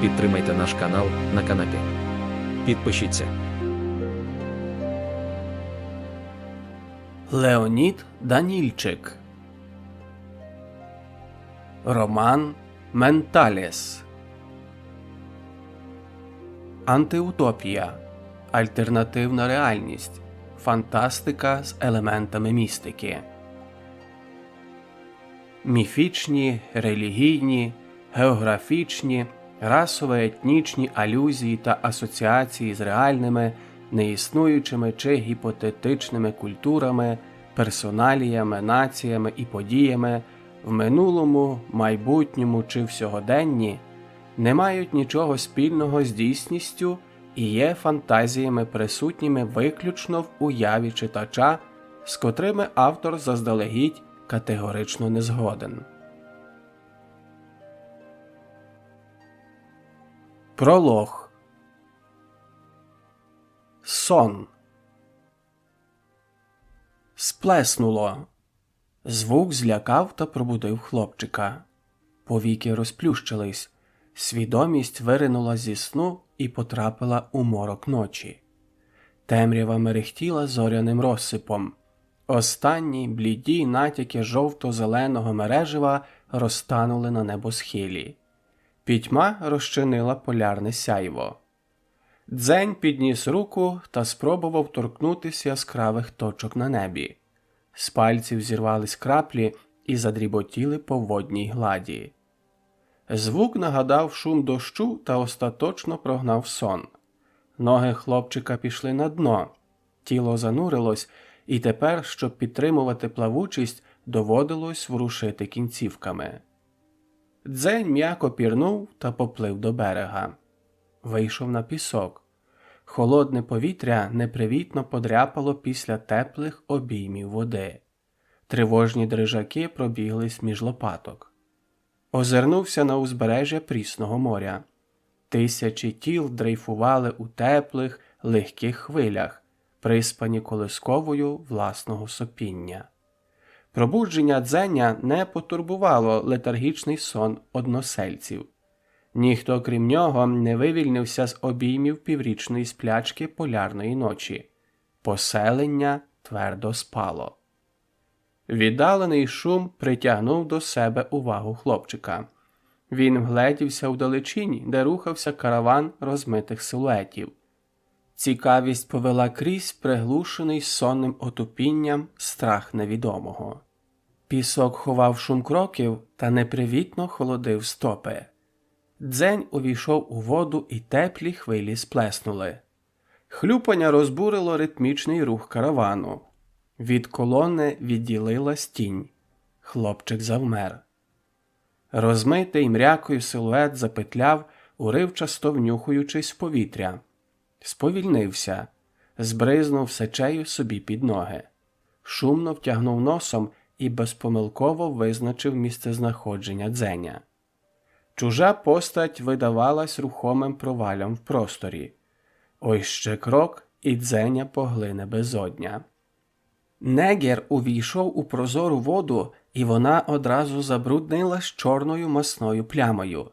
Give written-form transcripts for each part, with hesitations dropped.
Підтримайте наш канал на канапі. Підпишіться. Леонід Данільчик. Роман Менталіс. Антиутопія. Альтернативна реальність. Фантастика з елементами містики. Міфічні, релігійні, географічні, расово-етнічні алюзії та асоціації з реальними, неіснуючими чи гіпотетичними культурами, персоналіями, націями і подіями в минулому, майбутньому чи в сьогоденні не мають нічого спільного з дійсністю і є фантазіями, присутніми виключно в уяві читача, з котрими автор заздалегідь категорично не згоден. Пролог. Сон. Сплеснуло. Звук злякав та пробудив хлопчика. Повіки розплющились. Свідомість виринула зі сну і потрапила у морок ночі. Темрява мерехтіла зоряним розсипом. Останні бліді натяки жовто-зеленого мережева розтанули на небосхилі. Пітьма розчинила полярне сяйво. Дзень підніс руку та спробував торкнутися яскравих точок на небі. З пальців зірвались краплі і задріботіли по водній гладі. Звук нагадав шум дощу та остаточно прогнав сон. Ноги хлопчика пішли на дно, тіло занурилось, і тепер, щоб підтримувати плавучість, доводилось ворушити кінцівками. Дзень м'яко пірнув та поплив до берега. Вийшов на пісок. Холодне повітря непривітно подряпало після теплих обіймів води. Тривожні дрижаки пробіглись між лопаток. Озирнувся на узбережжя прісного моря. Тисячі тіл дрейфували у теплих, легких хвилях, приспані колисковою власного сопіння. Пробудження дзеня не потурбувало летаргічний сон односельців. Ніхто, крім нього, не вивільнився з обіймів піврічної сплячки полярної ночі. Поселення твердо спало. Віддалений шум притягнув до себе увагу хлопчика. Він вгледівся вдалечінь, де рухався караван розмитих силуетів. Цікавість повела крізь приглушений сонним отупінням страх невідомого. Пісок ховав шум кроків та непривітно холодив стопи. Дзень увійшов у воду і теплі хвилі сплеснули. Хлюпання розбурило ритмічний рух каравану. Від колони відділилась тінь. Хлопчик завмер. Розмитий мрякою силует запетляв, уривчасто внюхуючись в повітря. Сповільнився, збризнув сечею собі під ноги. Шумно втягнув носом і безпомилково визначив місцезнаходження дзеня. Чужа постать видавалась рухомим провалям в просторі. Ось ще крок, і дзеня поглине безодня. Негер увійшов у прозору воду, і вона одразу забруднилась чорною масною плямою.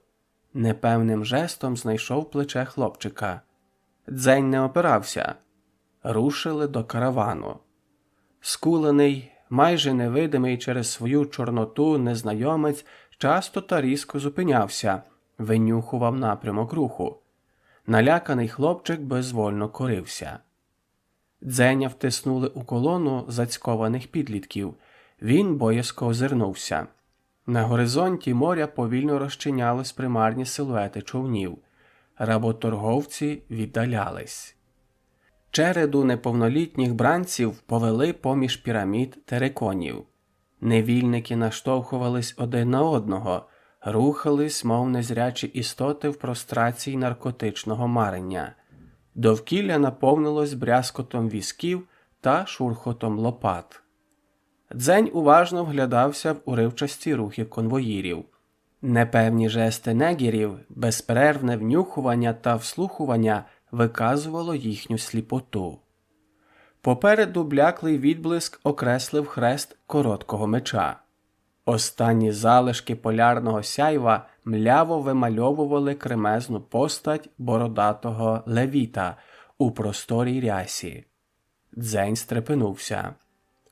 Непевним жестом знайшов плече хлопчика. Дзень не опирався. Рушили до каравану. Скулений, майже невидимий через свою чорноту незнайомець часто та різко зупинявся, винюхував напрямок руху. Наляканий хлопчик безвольно корився. Дзеня втиснули у колону зацькованих підлітків. Він боязко озирнувся. На горизонті моря повільно розчинялись примарні силуети човнів. Работорговці віддалялись. Череду неповнолітніх бранців повели поміж пірамід териконів. Невільники наштовхувались один на одного, рухались, мов незрячі істоти в прострації наркотичного марення. Довкілля наповнилось брязкотом візків та шурхотом лопат. Дзень уважно вглядався в уривчасті рухи конвоїрів. Непевні жести негерів, безперервне внюхування та вслухування виказувало їхню сліпоту. Попереду бляклий відблиск окреслив хрест короткого меча. Останні залишки полярного сяйва мляво вимальовували кремезну постать бородатого левіта у просторій рясі. Дзень стрепенувся.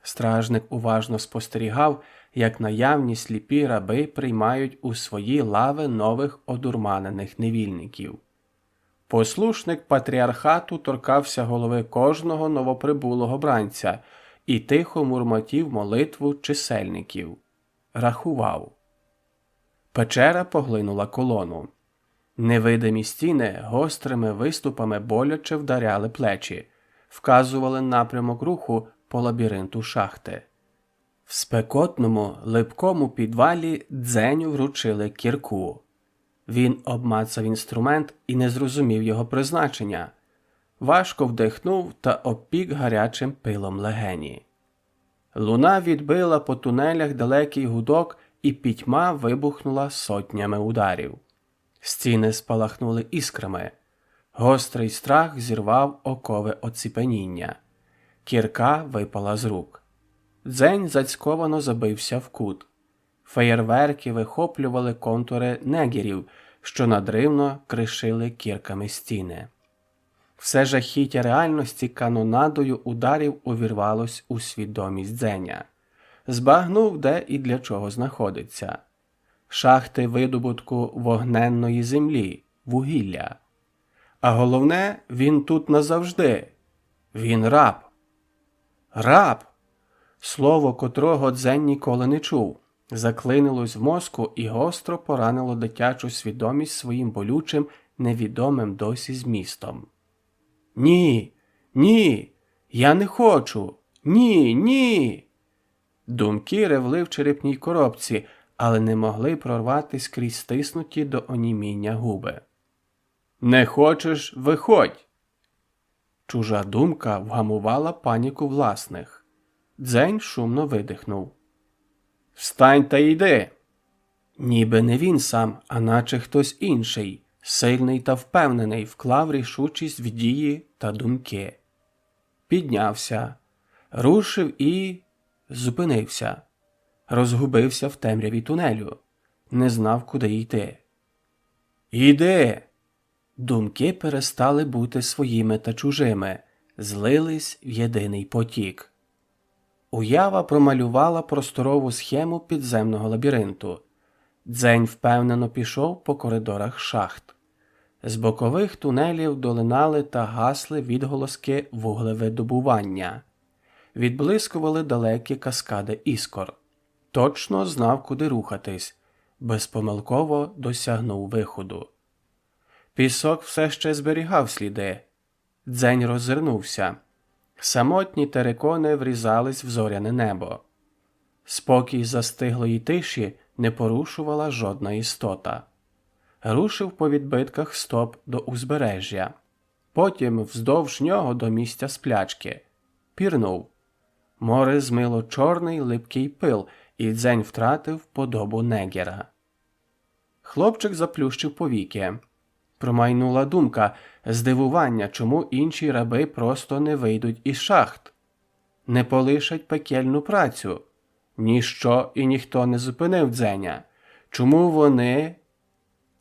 Стражник уважно спостерігав, як наявні сліпі раби приймають у свої лави нових одурманених невільників. Послушник патріархату торкався голови кожного новоприбулого бранця і тихо мурмотів молитву чисельників. Рахував. Печера поглинула колону. Невидимі стіни гострими виступами боляче вдаряли плечі, вказували напрямок руху по лабіринту шахти. В спекотному, липкому підвалі Дзеню вручили кірку. Він обмацав інструмент і не зрозумів його призначення. Важко вдихнув та обпік гарячим пилом легені. Луна відбила по тунелях далекий гудок, і пітьма вибухнула сотнями ударів. Стіни спалахнули іскрами. Гострий страх зірвав окови оціпеніння. Кірка випала з рук. Дзень зацьковано забився в кут. Феєрверки вихоплювали контури негерів, що надривно кришили кірками стіни. Все жахіття реальності канонадою ударів увірвалось у свідомість Дзеня. Збагнув, де і для чого знаходиться. Шахти видобутку вогненної землі, вугілля. А головне, він тут назавжди. Він раб. Раб! Слово, котрого Дзень ніколи не чув, заклинилось в мозку і гостро поранило дитячу свідомість своїм болючим, невідомим досі змістом. «Ні! Ні! Я не хочу! Ні! Ні!» Думки ревли в черепній коробці, але не могли прорватись крізь стиснуті до оніміння губи. «Не хочеш – виходь!» Чужа думка вгамувала паніку власних. Дзень шумно видихнув. «Встань та йди!» Ніби не він сам, а наче хтось інший, сильний та впевнений, вклав рішучість в дії та думки. Піднявся, рушив і зупинився. Розгубився в темряві тунелю. Не знав, куди йти. «Іди!» Думки перестали бути своїми та чужими, злились в єдиний потік. Уява промалювала просторову схему підземного лабіринту. Дзень впевнено пішов по коридорах шахт. З бокових тунелів долинали та гасли відголоски вуглевидобування. Відблискували далекі каскади іскор. Точно знав, куди рухатись. Безпомилково досягнув виходу. Пісок все ще зберігав сліди. Дзень роззирнувся. Самотні терикони врізались в зоряне небо. Спокій застиглої тиші не порушувала жодна істота. Рушив по відбитках стоп до узбережжя. Потім вздовж нього до місця сплячки. Пірнув. Море змило чорний липкий пил, і Дзень втратив подобу негера. Хлопчик заплющив повіки. Промайнула думка, здивування, чому інші раби просто не вийдуть із шахт. Не полишать пекельну працю. Ніщо і ніхто не зупинив Дзеня. Чому вони...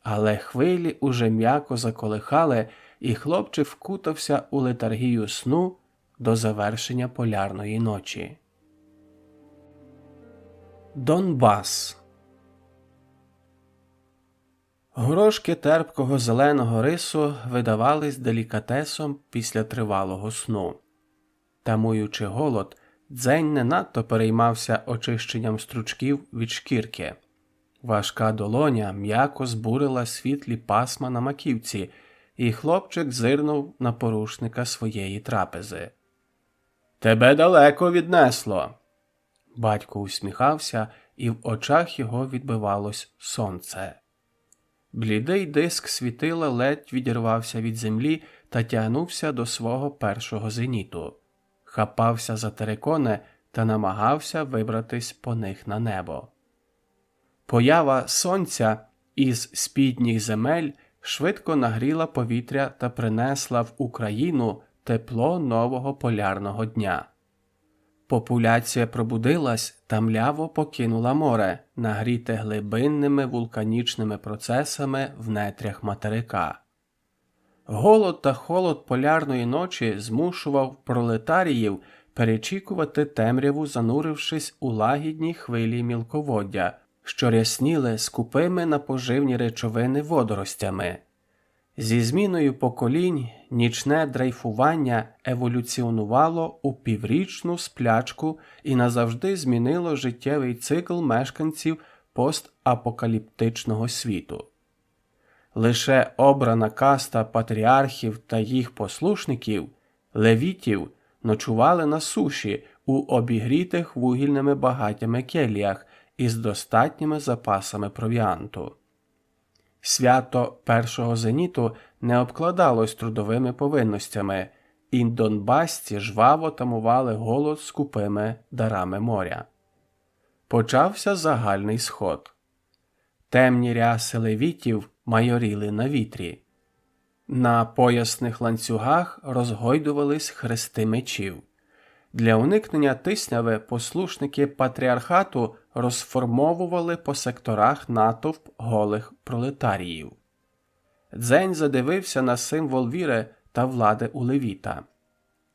Але хвилі уже м'яко заколихали, і хлопчик вкутався у летаргію сну до завершення полярної ночі. Донбас. Горошки терпкого зеленого рису видавались делікатесом після тривалого сну. Тамуючи голод, Дзень не надто переймався очищенням стручків від шкірки. Важка долоня м'яко збурила світлі пасма на маківці, і хлопчик зирнув на порушника своєї трапези. «Тебе далеко віднесло!» Батько усміхався, і в очах його відбивалось сонце. Блідий диск світила ледь відірвався від землі та тягнувся до свого першого зеніту. Хапався за терикони та намагався вибратись по них на небо. Поява сонця із спідніх земель швидко нагріла повітря та принесла в Україну тепло нового полярного дня. Популяція пробудилась та мляво покинула море, нагріте глибинними вулканічними процесами в нетрях материка. Голод та холод полярної ночі змушував пролетаріїв перечікувати темряву, занурившись у лагідній хвилі мілководдя, що рясніли скупими на поживні речовини водоростями. Зі зміною поколінь нічне дрейфування еволюціонувало у піврічну сплячку і назавжди змінило життєвий цикл мешканців постапокаліптичного світу. Лише обрана каста патріархів та їх послушників, левітів, ночували на суші у обігрітих вугільними багаттями келіях із достатніми запасами провіанту. Свято першого зеніту не обкладалось трудовими повинностями, і донбасці жваво тамували голод скупими дарами моря. Почався загальний сход. Темні ряси левітів майоріли на вітрі. На поясних ланцюгах розгойдувались хрести мечів. Для уникнення тисняви послушники патріархату розформовували по секторах натовп голих пролетаріїв. Дзень задивився на символ віри та влади у левіта.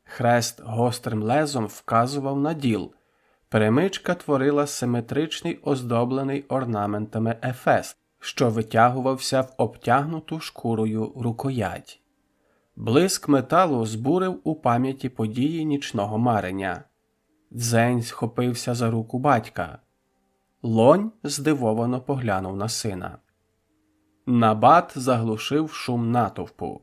Хрест гострим лезом вказував на діл. Перемичка творила симетричний оздоблений орнаментами ефес, що витягувався в обтягнуту шкурою рукоять. Блиск металу збурив у пам'яті події нічного марення. Дзень схопився за руку батька. Лонь здивовано поглянув на сина. Набат заглушив шум натовпу.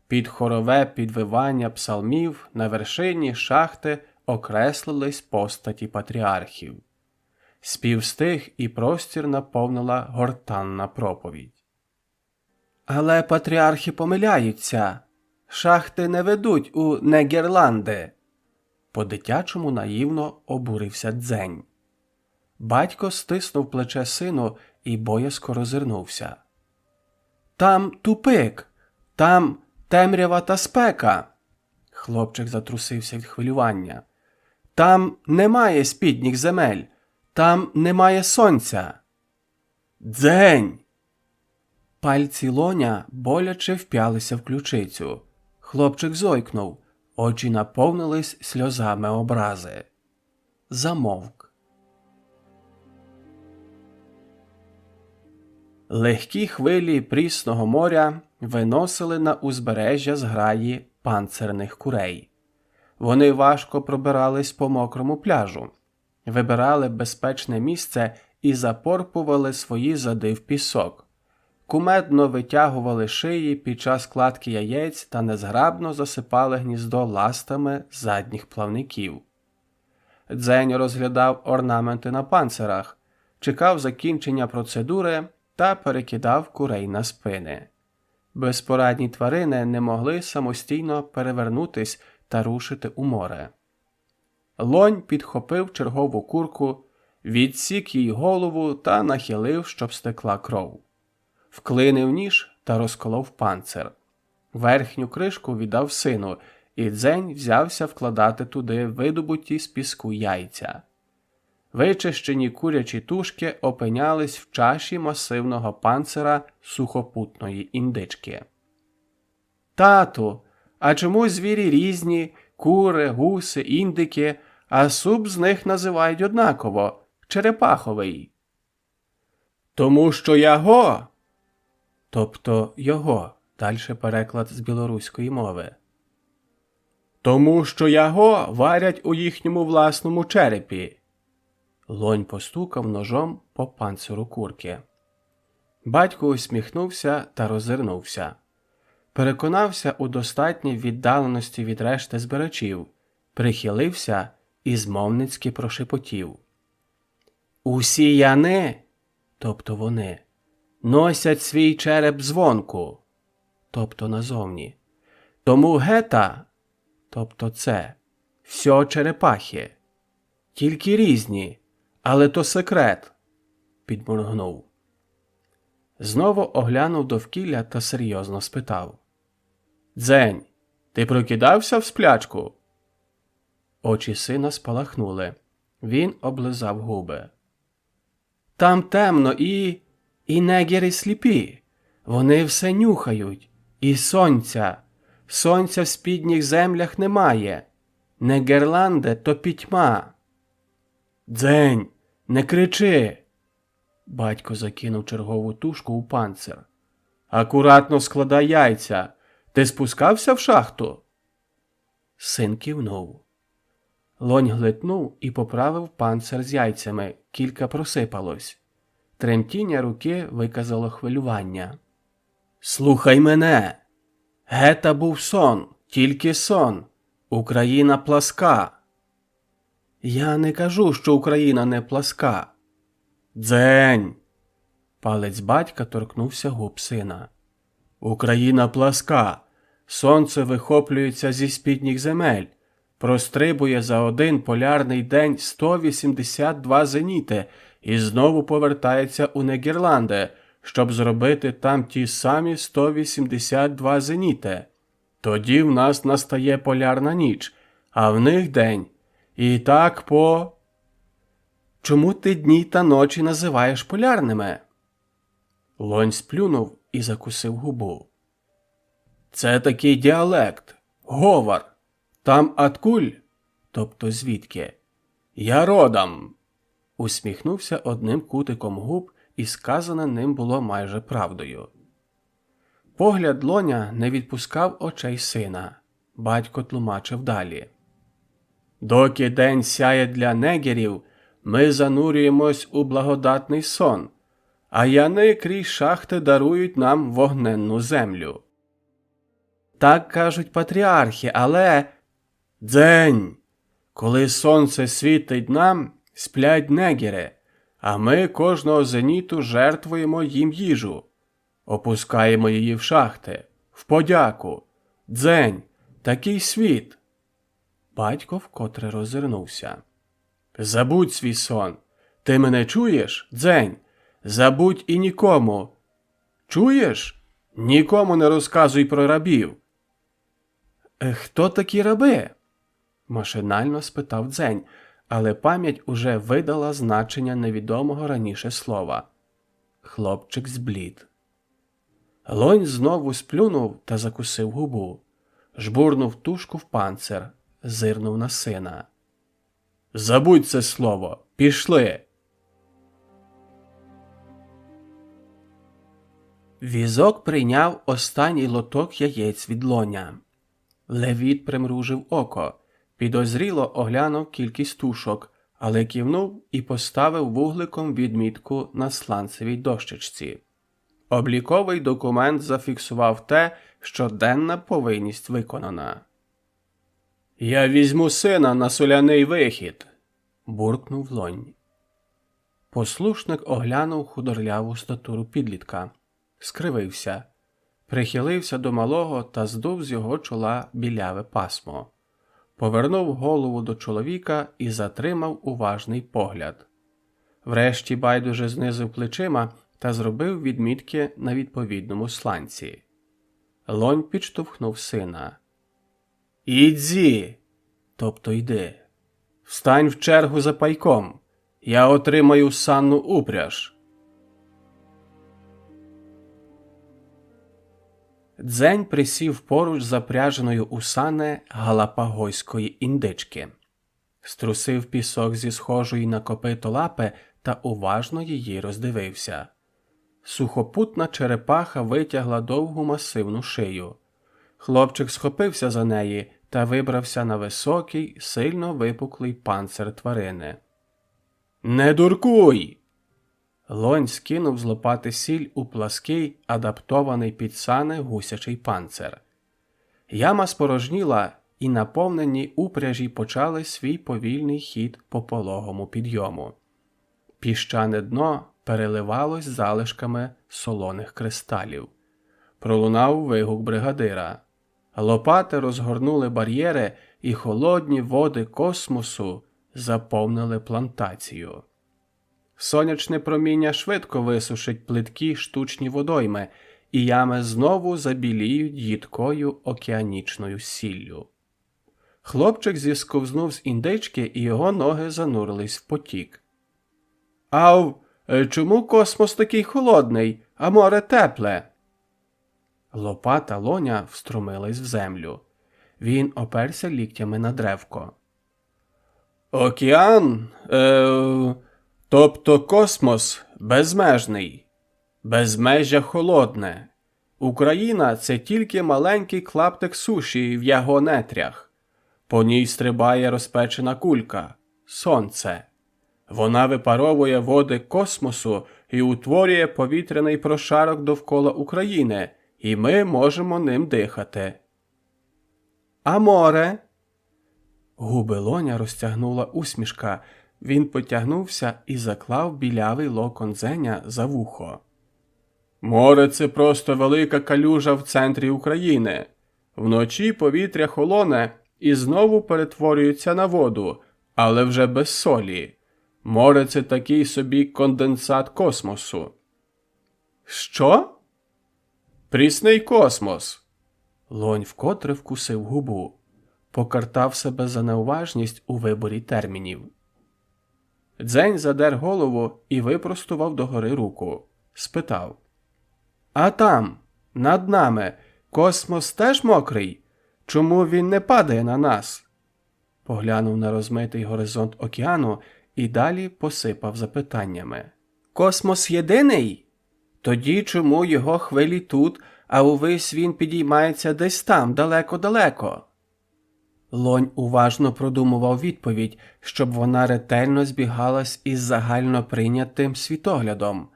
Під хорове підвивання псалмів на вершині шахти окреслились постаті патріархів. Спів стих і простір наповнила гортанна проповідь. Але патріархи помиляються. Шахти не ведуть у Негерланди. По-дитячому наївно обурився Дзень. Батько стиснув плече сину і боязко роззирнувся. Там тупик, там темрява та спека. Хлопчик затрусився від хвилювання. Там немає спідніх земель, там немає сонця. Дзень! Пальці Лоня боляче вп'ялися в ключицю. Хлопчик зойкнув, очі наповнились сльозами образи. Замовк. Легкі хвилі прісного моря виносили на узбережжя зграї панцирних курей. Вони важко пробирались по мокрому пляжу, вибирали безпечне місце і запорпували свої зади в пісок. Кумедно витягували шиї під час кладки яєць та незграбно засипали гніздо ластами задніх плавників. Дзень розглядав орнаменти на панцирах, чекав закінчення процедури та перекидав курей на спини. Безпорадні тварини не могли самостійно перевернутись та рушити у море. Лонь підхопив чергову курку, відсік їй голову та нахилив, щоб стекла кров. Вклинив ніж та розколов панцир. Верхню кришку віддав сину, і Дзень взявся вкладати туди видобуті з піску яйця. Вичищені курячі тушки опинялись в чаші масивного панцира сухопутної індички. «Тату, а чому звірі різні, кури, гуси, індики, а суп з них називають однаково – черепаховий?» «Тому що яго!» Тобто його, дальше переклад з білоруської мови. «Тому що яго варять у їхньому власному черепі!» Лонь постукав ножом по панциру курки. Батько усміхнувся та роззирнувся. Переконався у достатній віддаленості від решти збирачів, прихилився і змовницьки прошепотів. «Усі яни, тобто вони, носять свій череп звонку, тобто назовні. Тому гета, тобто це, всьо черепахи. Тільки різні, але то секрет», – підморгнув. Знову оглянув довкілля та серйозно спитав. «Дзень, ти прокидався в сплячку?» Очі сина спалахнули. Він облизав губи. Там темно і негери сліпі. Вони все нюхають. І сонця. Сонця в спідніх землях немає. Негерланде то пітьма. Дзень, не кричи. Батько закинув чергову тушку у панцир. Акуратно складай яйця. Ти спускався в шахту? Син кивнув. Лонь глитнув і поправив панцир з яйцями. Кілька просипалось. Тремтіння руки виказало хвилювання. Слухай мене. Гета був сон, тільки сон. Україна пласка. Я не кажу, що Україна не пласка. Дзень. Палець батька торкнувся губ сина. Україна пласка. Сонце вихоплюється зі спідніх земель. Прострибує за один полярний день 182 зеніти і знову повертається у Негерланде, щоб зробити там ті самі 182 зеніти. Тоді в нас настає полярна ніч, а в них день. І так по... Чому ти дні та ночі називаєш полярними? Лонь сплюнув і закусив губу. Це такий діалект, говор. Там откуль, тобто звідки. Я родом. Усміхнувся одним кутиком губ, і сказане ним було майже правдою. Погляд Лоня не відпускав очей сина. Батько тлумачив далі. Доки день сяє для негерів, ми занурюємось у благодатний сон, а яни крізь шахти дарують нам вогненну землю. Так кажуть патріархи, але... Дзень! Коли сонце світить нам, сплять негери, а ми кожного зеніту жертвуємо їм їжу. Опускаємо її в шахти, в подяку. Дзень! Такий світ! Батько вкотре роззирнувся. Забудь свій сон. Ти мене чуєш, Дзень? Забудь і нікому. Чуєш? Нікому не розказуй про рабів. Хто такі раби? Машинально спитав Дзень, але пам'ять уже видала значення невідомого раніше слова. Хлопчик зблід. Лонь знову сплюнув та закусив губу. Жбурнув тушку в панцир, зирнув на сина. Забудь це слово. Пішли. Візок прийняв останній лоток яєць від Лоня. Левіт примружив око, підозріло оглянув кількість тушок, але кивнув і поставив вугликом відмітку на сланцевій дощечці. Обліковий документ зафіксував те, що денна повинність виконана. «Я візьму сина на соляний вихід», – буркнув Лонь. Послушник оглянув худорляву статуру підлітка. Скривився. Прихилився до малого та здув з його чола біляве пасмо. Повернув голову до чоловіка і затримав уважний погляд. Врешті байдуже знизив плечима та зробив відмітки на відповідному сланці. Лонь підштовхнув сина. «Ідзі!» тобто йди. «Встань в чергу за пайком. Я отримаю санну упряж». Дзень присів поруч з запряженою у сани галапагойської індички. Струсив пісок зі схожої на копито лапи та уважно її роздивився. Сухопутна черепаха витягла довгу масивну шию. Хлопчик схопився за неї та вибрався на високий, сильно випуклий панцир тварини. «Не дуркуй!» Лонь скинув з лопати сіль у плаский, адаптований під сани гусячий панцир. Яма спорожніла, і наповнені упряжі почали свій повільний хід по пологому підйому. Піщане дно переливалось залишками солоних кристалів. Пролунав вигук бригадира. Лопати розгорнули бар'єри, і холодні води космосу заповнили плантацію. Сонячне проміння швидко висушить плиткі штучні водойми, і ями знову забіліють їдкою океанічною сіллю. Хлопчик зісковзнув з індички, і його ноги занурились в потік. «Ав, чому космос такий холодний, а море тепле?» Лопата Лоня встромилась в землю. Він оперся ліктями на древко. «Океан, тобто космос безмежний, безмежжя холодне. Україна – це тільки маленький клаптик суші в його нетрях. По ній стрибає розпечена кулька – сонце. Вона випаровує води космосу і утворює повітряний прошарок довкола України, і ми можемо ним дихати». «А море?» Губи Лоня розтягнула усмішка. Він потягнувся і заклав білявий локон дзеня за вухо. «Море – це просто велика калюжа в центрі України. Вночі повітря холоне і знову перетворюється на воду, але вже без солі. Море – це такий собі конденсат космосу». «Що?» «Прісний космос». Лонь вкотре вкусив губу. Покартав себе за неуважність у виборі термінів. Дзень задер голову і випростував догори руку. Спитав. «А там, над нами, космос теж мокрий? Чому він не падає на нас?» Поглянув на розмитий горизонт океану і далі посипав запитаннями. «Космос єдиний? Тоді чому його хвилі тут, а увесь він підіймається десь там, далеко-далеко?» Лонь уважно продумував відповідь, щоб вона ретельно збігалась із загально прийнятим світоглядом.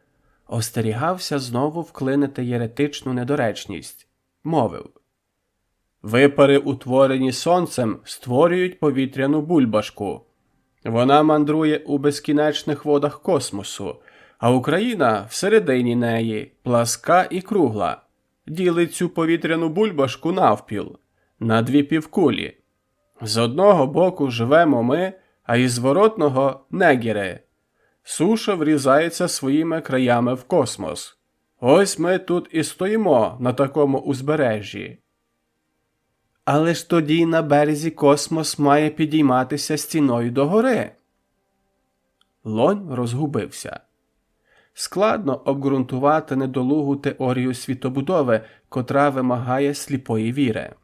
Остерігався знову вклинити єретичну недоречність. Мовив. «Випари, утворені сонцем, створюють повітряну бульбашку. Вона мандрує у безкінечних водах космосу, а Україна всередині неї, пласка і кругла. Ділить цю повітряну бульбашку навпіл, на дві півкулі. З одного боку живемо ми, а із зворотного – негіри. Суша врізається своїми краями в космос. Ось ми тут і стоїмо на такому узбережжі». «Але ж тоді на березі космос має підійматися стіною догори». Лонь розгубився. Складно обґрунтувати недолугу теорію світобудови, котра вимагає сліпої віри.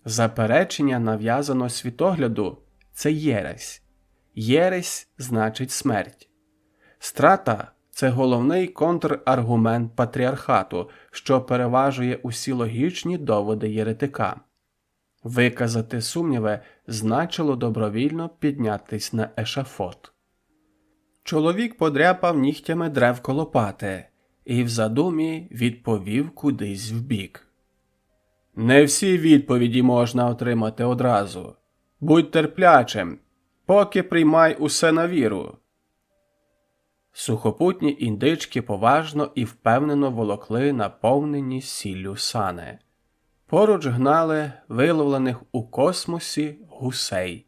Заперечення нав'язаного світогляду – це єресь. Єресь значить смерть. Страта – це головний контраргумент патріархату, що переважує усі логічні доводи єретика. Виказати сумніви значило добровільно піднятись на ешафот. Чоловік подряпав нігтями древко лопати і в задумі відповів кудись вбік. «Не всі відповіді можна отримати одразу. Будь терплячим, поки приймай усе на віру». Сухопутні індички поважно і впевнено волокли наповнені сіллю сани. Поруч гнали виловлених у космосі гусей.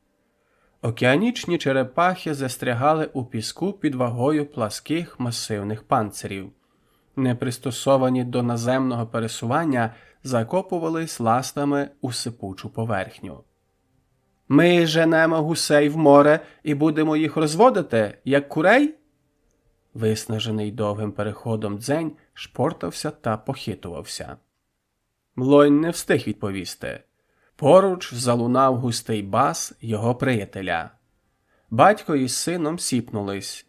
Океанічні черепахи застрягали у піску під вагою пласких масивних панцирів. Непристосовані до наземного пересування, закопувались ластами у сипучу поверхню. «Ми женемо гусей в море і будемо їх розводити, як курей?» Виснажений довгим переходом дзень шпортався та похитувався. Лонь не встиг відповісти. Поруч залунав густий бас його приятеля. Батько із сином сіпнулись.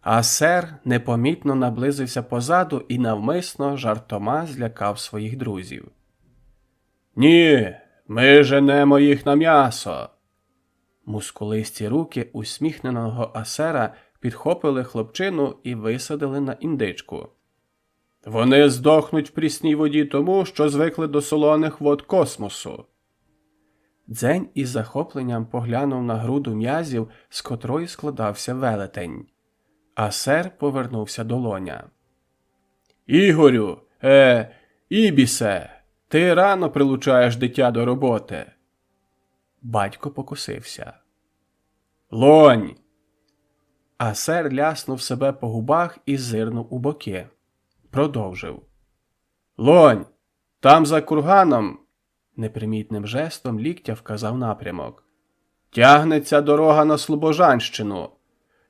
А сер непомітно наблизився позаду і навмисно жартома злякав своїх друзів. «Ні, ми женемо їх на м'ясо!» Мускулисті руки усміхненого асера підхопили хлопчину і висадили на індичку. «Вони здохнуть в прісній воді тому, що звикли до солоних вод космосу». Дзень із захопленням поглянув на груду м'язів, з котрої складався велетень. Асер повернувся до Лоня. «Ігорю, Ібісе, ти рано прилучаєш дитя до роботи». Батько покосився. «Лонь!» Асер ляснув себе по губах і зирнув у боки. Продовжив. «Лонь, там за курганом непримітним жестом ліктя вказав напрямок. Тягнеться дорога на Слобожанщину.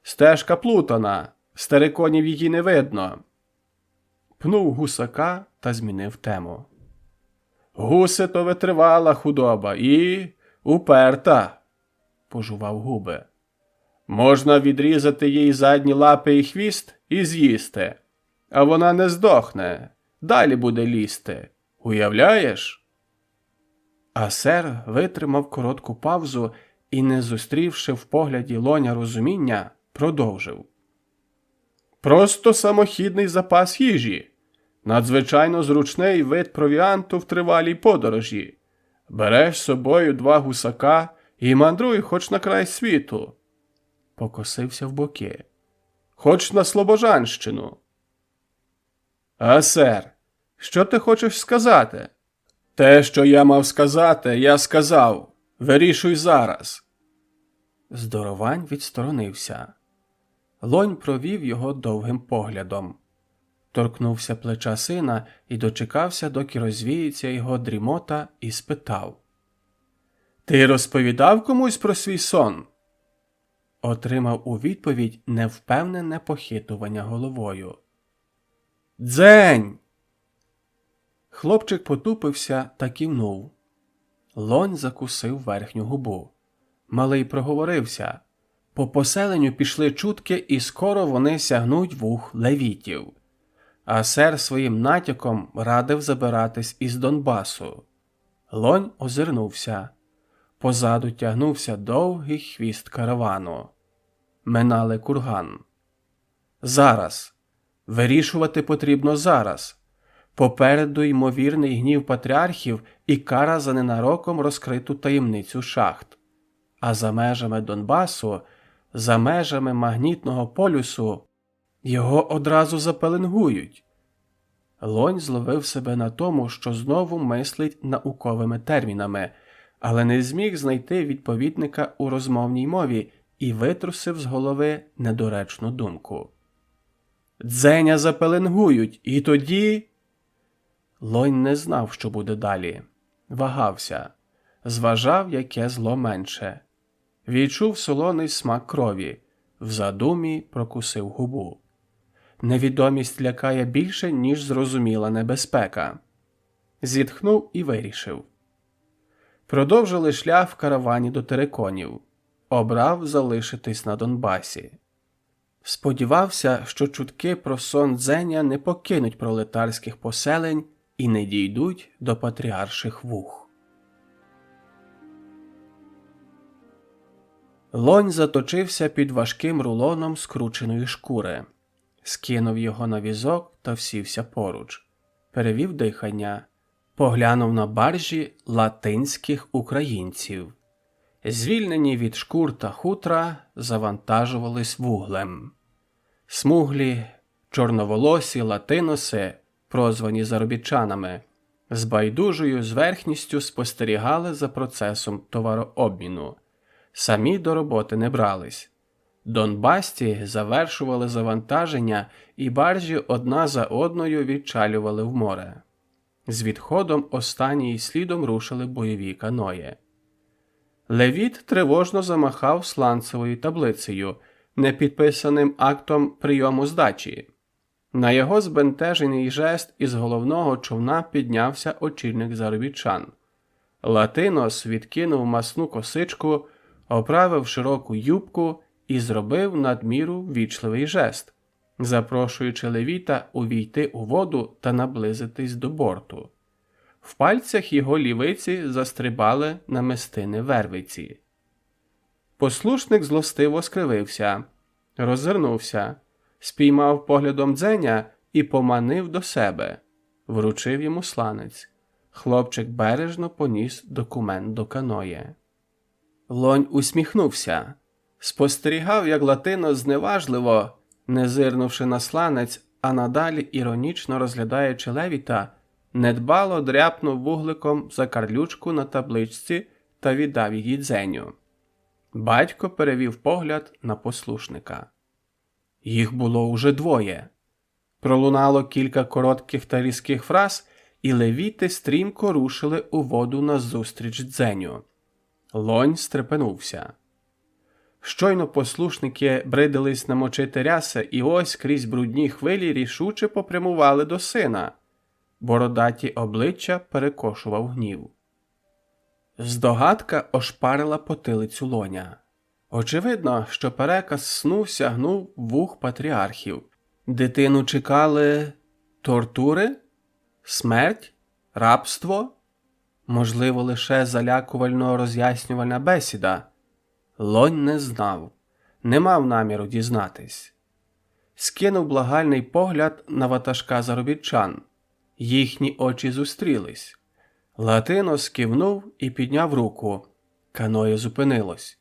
Стежка плутана, з териконів її не видно. Пнув гусака та змінив тему. Гуси то витривала худоба і уперта, пожував губи. Можна відрізати їй задні лапи і хвіст і з'їсти, а вона не здохне, далі буде лізти. Уявляєш? А сер витримав коротку павзу і, не зустрівши в погляді Лоня розуміння, продовжив. Просто самохідний запас їжі. Надзвичайно зручний вид провіанту в тривалій подорожі. Береш з собою 2 гусака і мандруй хоч на край світу. Покосився в боки. Хоч на Слобожанщину. А, сер, що ти хочеш сказати? Те, що я мав сказати, я сказав. Вирішуй зараз. Здоровань відсторонився. Лонь провів його довгим поглядом. Торкнувся плеча сина і дочекався, доки розвіється його дрімота, і спитав. Ти розповідав комусь про свій сон? Отримав у відповідь невпевнене похитування головою. Дзень! Хлопчик потупився та кивнув. Лонь закусив верхню губу. Малий проговорився. По поселенню пішли чутки, і скоро вони сягнуть вух левітів. А сер своїм натяком радив забиратись із Донбасу. Лонь озирнувся. Позаду тягнувся довгий хвіст каравану. Минали курган. Зараз. Вирішувати потрібно зараз. Попереду ймовірний гнів патріархів і кара за ненароком розкриту таємницю шахт. А за межами Донбасу, за межами магнітного полюсу, його одразу запеленгують. Лонь зловив себе на тому, що знову мислить науковими термінами, але не зміг знайти відповідника у розмовній мові і витрусив з голови недоречну думку. Дзеня запеленгують, і тоді... Лонь не знав, що буде далі. Вагався. Зважав, яке зло менше. Відчув солоний смак крові. В задумі прокусив губу. Невідомість лякає більше, ніж зрозуміла небезпека. Зітхнув і вирішив. Продовжили шлях в каравані до териконів. Обрав залишитись на Донбасі. Сподівався, що чутки про сон Дзеня не покинуть пролетарських поселень і не дійдуть до патріарших вух. Лонь заточився під важким рулоном скрученої шкури. Скинув його на візок та всівся поруч. Перевів дихання. Поглянув на баржі латинських українців. Звільнені від шкур та хутра, завантажувались вуглем. Смуглі, чорноволосі латиноси, прозвані заробітчанами, з байдужою зверхністю спостерігали за процесом товарообміну. Самі до роботи не брались. Донбасті завершували завантаження, і баржі одна за одною відчалювали в море. З відходом останньої слідом рушили бойові каної. Левіт тривожно замахав сланцевою таблицею, непідписаним актом прийому здачі. На його збентежений жест із головного човна піднявся очільник заробітчан. Латинос відкинув масну косичку, оправив широку юбку і зробив надміру ввічливий жест, запрошуючи Левіта увійти у воду та наблизитись до борту. В пальцях його лівиці застрибали намистини вервиці. Послушник злостиво скривився, роззирнувся, спіймав поглядом Дзеня і поманив до себе. Вручив йому сланець. Хлопчик бережно поніс документ до каноє. Лонь усміхнувся. Спостерігав, як Латино зневажливо, не зирнувши на сланець, а надалі іронічно розглядаючи Левіта, недбало дряпнув вугликом за карлючку на табличці та віддав її Дзеню. Батько перевів погляд на послушника. Їх було уже 2. Пролунало кілька коротких та різких фраз, і левіти стрімко рушили у воду назустріч Дзеню. Лонь стрепенувся. Щойно послушники бридились намочити ряси, і ось крізь брудні хвилі рішуче попрямували до сина. Бородаті обличчя перекошував гнів. Здогадка ошпарила потилицю Лоня. Очевидно, що переказ сну сягнув вух патріархів. Дитину чекали тортури? Смерть? Рабство? Можливо, лише залякувально-роз'яснювальна бесіда? Лонь не знав, не мав наміру дізнатись. Скинув благальний погляд на ватажка заробітчан. Їхні очі зустрілись. Латинос кивнув і підняв руку. Каноє зупинилось.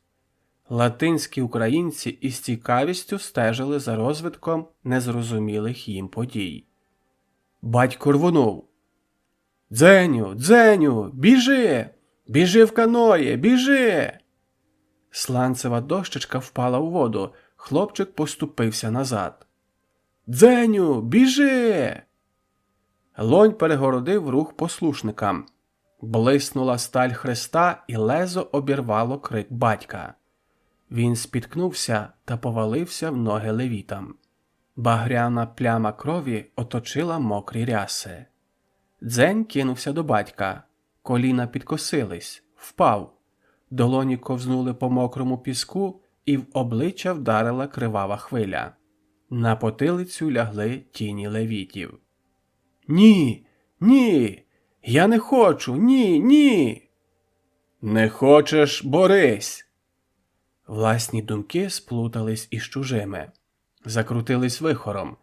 Латинські українці із цікавістю стежили за розвитком незрозумілих їм подій. Батько рвонув. «Дзеню! Дзеню! Біжи! Біжи в каное! Біжи!» Сланцева дощечка впала у воду. Хлопчик поступився назад. «Дзеню! Біжи!» Лонь перегородив рух послушникам. Блиснула сталь хреста, і лезо обірвало крик батька. Він спіткнувся та повалився в ноги левітам. Багряна пляма крові оточила мокрі ряси. Дзень кинувся до батька. Коліна підкосились, впав. Долоні ковзнули по мокрому піску, і в обличчя вдарила кривава хвиля. На потилицю лягли тіні левітів. «Ні! Ні! Я не хочу! Ні! Ні!» «Не хочеш – борись!» Власні думки сплутались із чужими. Закрутились вихором.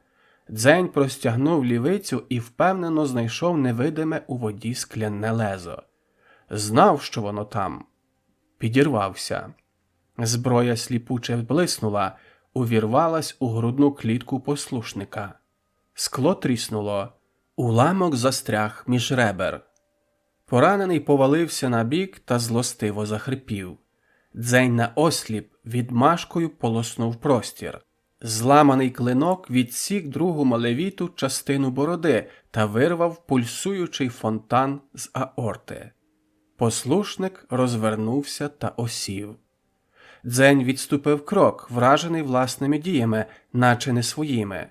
Дзень простягнув лівицю і впевнено знайшов невидиме у воді скляне лезо. Знав, що воно там. Підірвався. Зброя сліпуче блиснула, увірвалась у грудну клітку послушника. Скло тріснуло. Уламок застряг між ребер. Поранений повалився на бік та злостиво захрипів. Дзень наосліп відмашкою полоснув простір. Зламаний клинок відсік другому левіту частину бороди та вирвав пульсуючий фонтан з аорти. Послушник розвернувся та осів. Дзень відступив крок, вражений власними діями, наче не своїми.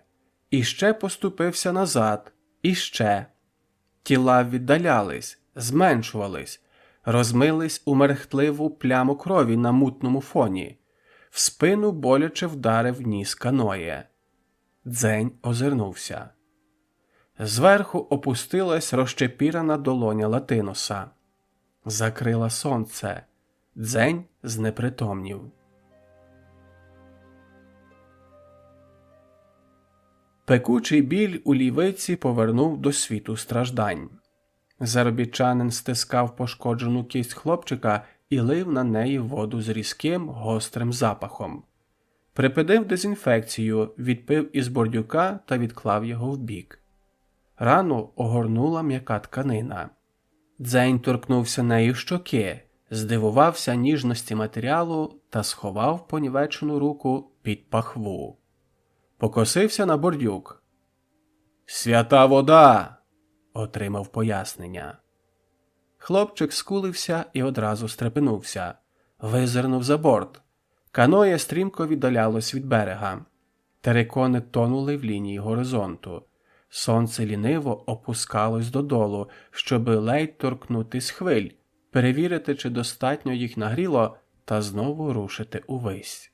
І ще поступився назад, і ще. Тіла віддалялись, зменшувались, розмились у мерехтливу пляму крові на мутному фоні. В спину боляче вдарив ніс каноє. Дзень озирнувся. Зверху опустилась розчепірана долоня Латиноса. Закрила сонце. Дзень знепритомнів. Пекучий біль у лівиці повернув до світу страждань. Заробітчанин стискав пошкоджену кість хлопчика і лив на неї воду з різким, гострим запахом. Припинив дезінфекцію, відпив із бордюка та відклав його вбік. Рану огорнула м'яка тканина. Дзень торкнувся нею щоки, здивувався ніжності матеріалу та сховав понівечену руку під пахву. Покосився на бордюк. «Свята вода!» – отримав пояснення. Хлопчик скулився і одразу стрепенувся. Визирнув за борт. Каноє стрімко віддалялось від берега. Терикони тонули в лінії горизонту. Сонце ліниво опускалось додолу, щоби ледь торкнутись хвиль, перевірити, чи достатньо їх нагріло, та знову рушити увись.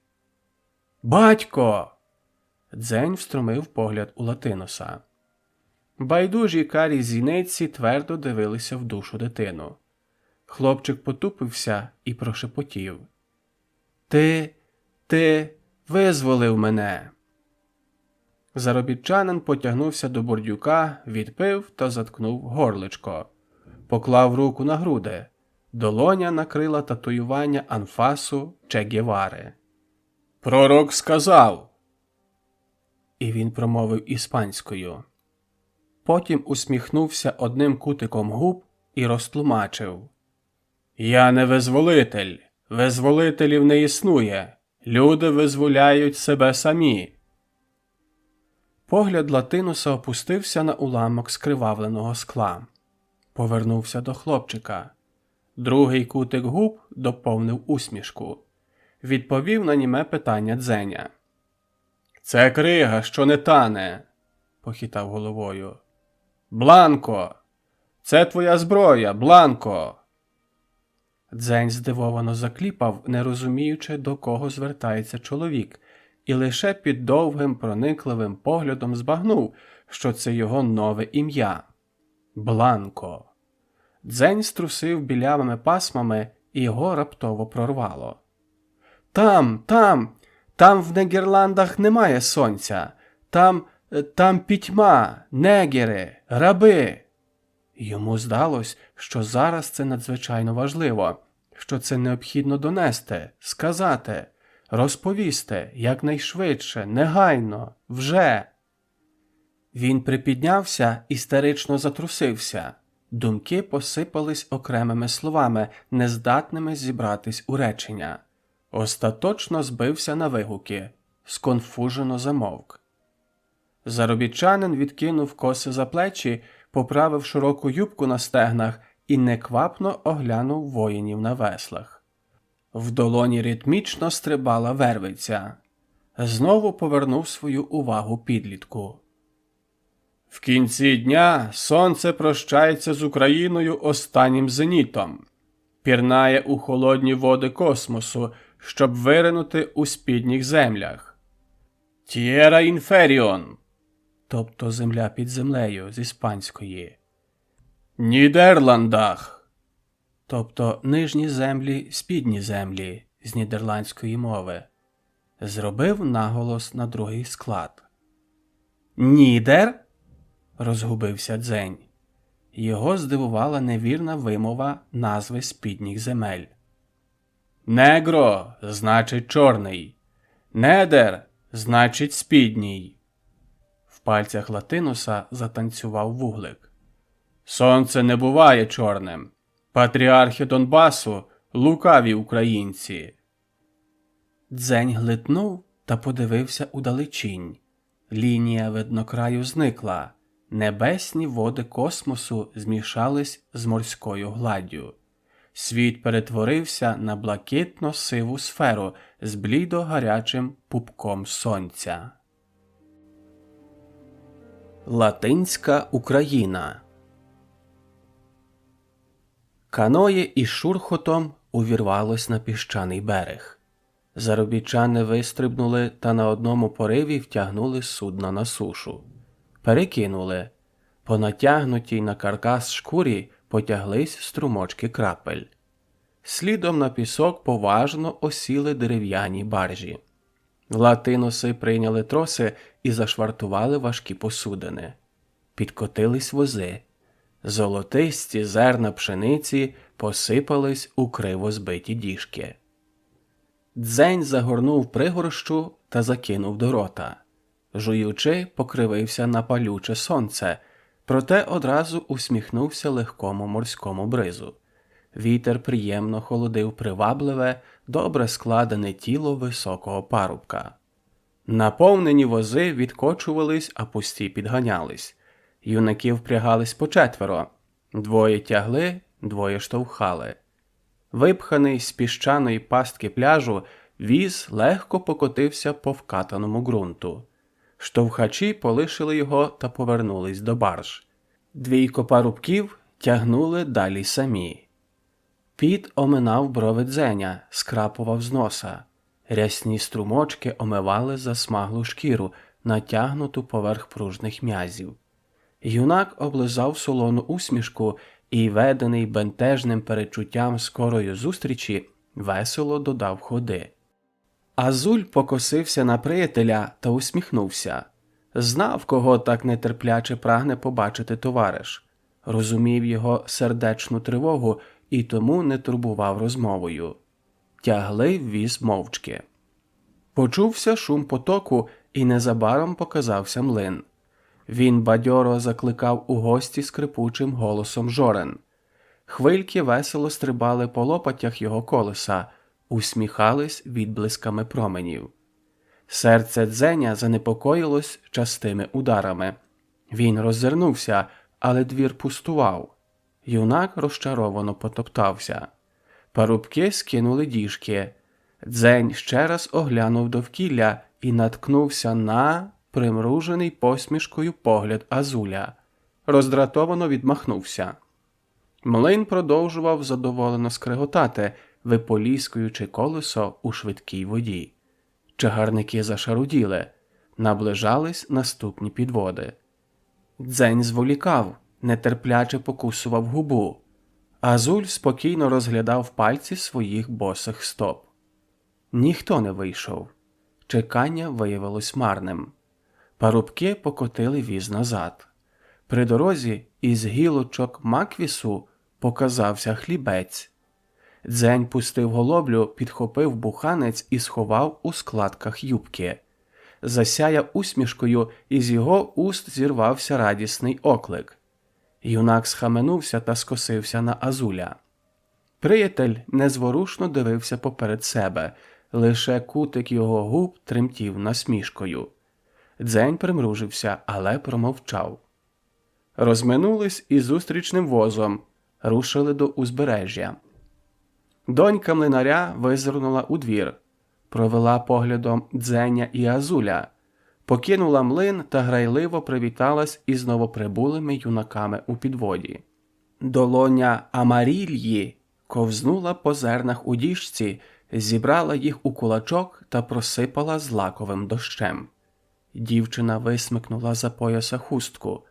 «Батько!» Дзень встромив погляд у Латиноса. Байдужі карі зіниці твердо дивилися в душу дитину. Хлопчик потупився і прошепотів. Ти визволив мене!» Заробітчанин потягнувся до бордюка, відпив та заткнув горличко. Поклав руку на груди. Долоня накрила татуювання анфасу Че Гєвари. «Пророк сказав!» І він промовив іспанською. Потім усміхнувся одним кутиком губ і розтлумачив. «Я не визволитель. Визволителів не існує. Люди визволяють себе самі». Погляд Латинуса опустився на уламок скривавленого скла. Повернувся до хлопчика. Другий кутик губ доповнив усмішку. Відповів на німе питання Дзеня. «Це крига, що не тане», – похитав головою. «Бланко! Це твоя зброя, Бланко!» Дзень здивовано закліпав, не розуміючи, до кого звертається чоловік, і лише під довгим проникливим поглядом збагнув, що це його нове ім'я – Бланко. Дзень струсив білявими пасмами, і його раптово прорвало. Там в Негерландах немає сонця. Там пітьма, негери, раби». Йому здалось, що зараз це надзвичайно важливо, що це необхідно донести, сказати, розповісти якнайшвидше, негайно, вже. Він припіднявся, істерично затрусився. Думки посипались окремими словами, нездатними зібратись у речення. Остаточно збився на вигуки, сконфужено замовк. Заробітчанин відкинув коси за плечі, поправив широку юбку на стегнах і неквапно оглянув воїнів на веслах. В долоні ритмічно стрибала вервиця. Знову повернув свою увагу підлітку. «В кінці дня сонце прощається з Україною останнім зенітом. Пірнає у холодні води космосу, щоб виринути у спідніх землях. Тієра інферіон», тобто земля під землею з іспанської. «Нідерландах», тобто нижні землі, спідні землі з нідерландської мови. Зробив наголос на другий склад. «Нідер?» – розгубився Дзень. Його здивувала невірна вимова назви спідніх земель. «Негро» – значить чорний. «Недер» – значить спідній. В пальцях Латинуса затанцював вуглик. «Сонце не буває чорним. Патріархи Донбасу – лукаві українці». Дзень глитнув та подивився удалечінь. Лінія виднокраю зникла. Небесні води космосу змішались з морською гладдю. Світ перетворився на блакитно-сиву сферу з блідо-гарячим пупком сонця. Латинська Україна. Каноє із шурхотом увірвалось на піщаний берег. Заробітчани вистрибнули та на одному пориві втягнули судно на сушу. Перекинули. По натягнутій на каркас шкурі потяглись струмочки крапель. Слідом на пісок поважно осіли дерев'яні баржі. Латиноси прийняли троси і зашвартували важкі посудини. Підкотились вози. Золотисті зерна пшениці посипались у криво збиті діжки. Дзень загорнув пригорщу та закинув до рота. Жуючи, покривився на палюче сонце, проте одразу усміхнувся легкому морському бризу. Вітер приємно холодив привабливе, добре складене тіло високого парубка. Наповнені вози відкочувались, а пусті підганялись. Юнаки впрягались по четверо. Двоє тягли, двоє штовхали. Випханий з піщаної пастки пляжу, віз легко покотився по вкатаному ґрунту. Штовхачі полишили його та повернулись до барж. Двійко парубків тягнули далі самі. Піт оминав брови Дзеня, скрапував з носа. Рясні струмочки омивали засмаглу шкіру, натягнуту поверх пружних м'язів. Юнак облизав солону усмішку і, ведений бентежним перечуттям скорої зустрічі, весело додав ходи. Азуль покосився на приятеля та усміхнувся. Знав, кого так нетерпляче прагне побачити товариш. Розумів його сердечну тривогу і тому не турбував розмовою. Тягли віз мовчки. Почувся шум потоку, і незабаром показався млин. Він бадьоро закликав у гості скрипучим голосом жорен. Хвильки весело стрибали по лопатях його колеса, усміхались відблисками променів. Серце Дзеня занепокоїлось частими ударами. Він роззирнувся, але двір пустував. Юнак розчаровано потоптався. Парубки скинули діжки. Дзень ще раз оглянув довкілля і наткнувся на примружений посмішкою погляд Азуля. Роздратовано відмахнувся. Млин продовжував задоволено скреготати, виполіскуючи колесо у швидкій воді. Чагарники зашаруділи. Наближались наступні підводи. Дзень зволікав, нетерпляче покусував губу. Азуль спокійно розглядав пальці своїх босих стоп. Ніхто не вийшов. Чекання виявилось марним. Парубки покотили віз назад. При дорозі із гілочок маквісу показався хлібець. Дзень пустив голоблю, підхопив буханець і сховав у складках юбки. Засяяв усмішкою, і з його уст зірвався радісний оклик. Юнак схаменувся та скосився на Азуля. Приятель незворушно дивився поперед себе, лише кутик його губ тремтів насмішкою. Дзень примружився, але промовчав. Розминулись із зустрічним возом, рушили до узбережжя. Донька млинаря визирнула у двір, провела поглядом Дзеня і Азуля, покинула млин та грайливо привіталась із новоприбулими юнаками у підводі. Долоня Амарільї ковзнула по зернах у діжці, зібрала їх у кулачок та просипала злаковим дощем. Дівчина висмикнула за пояса хустку,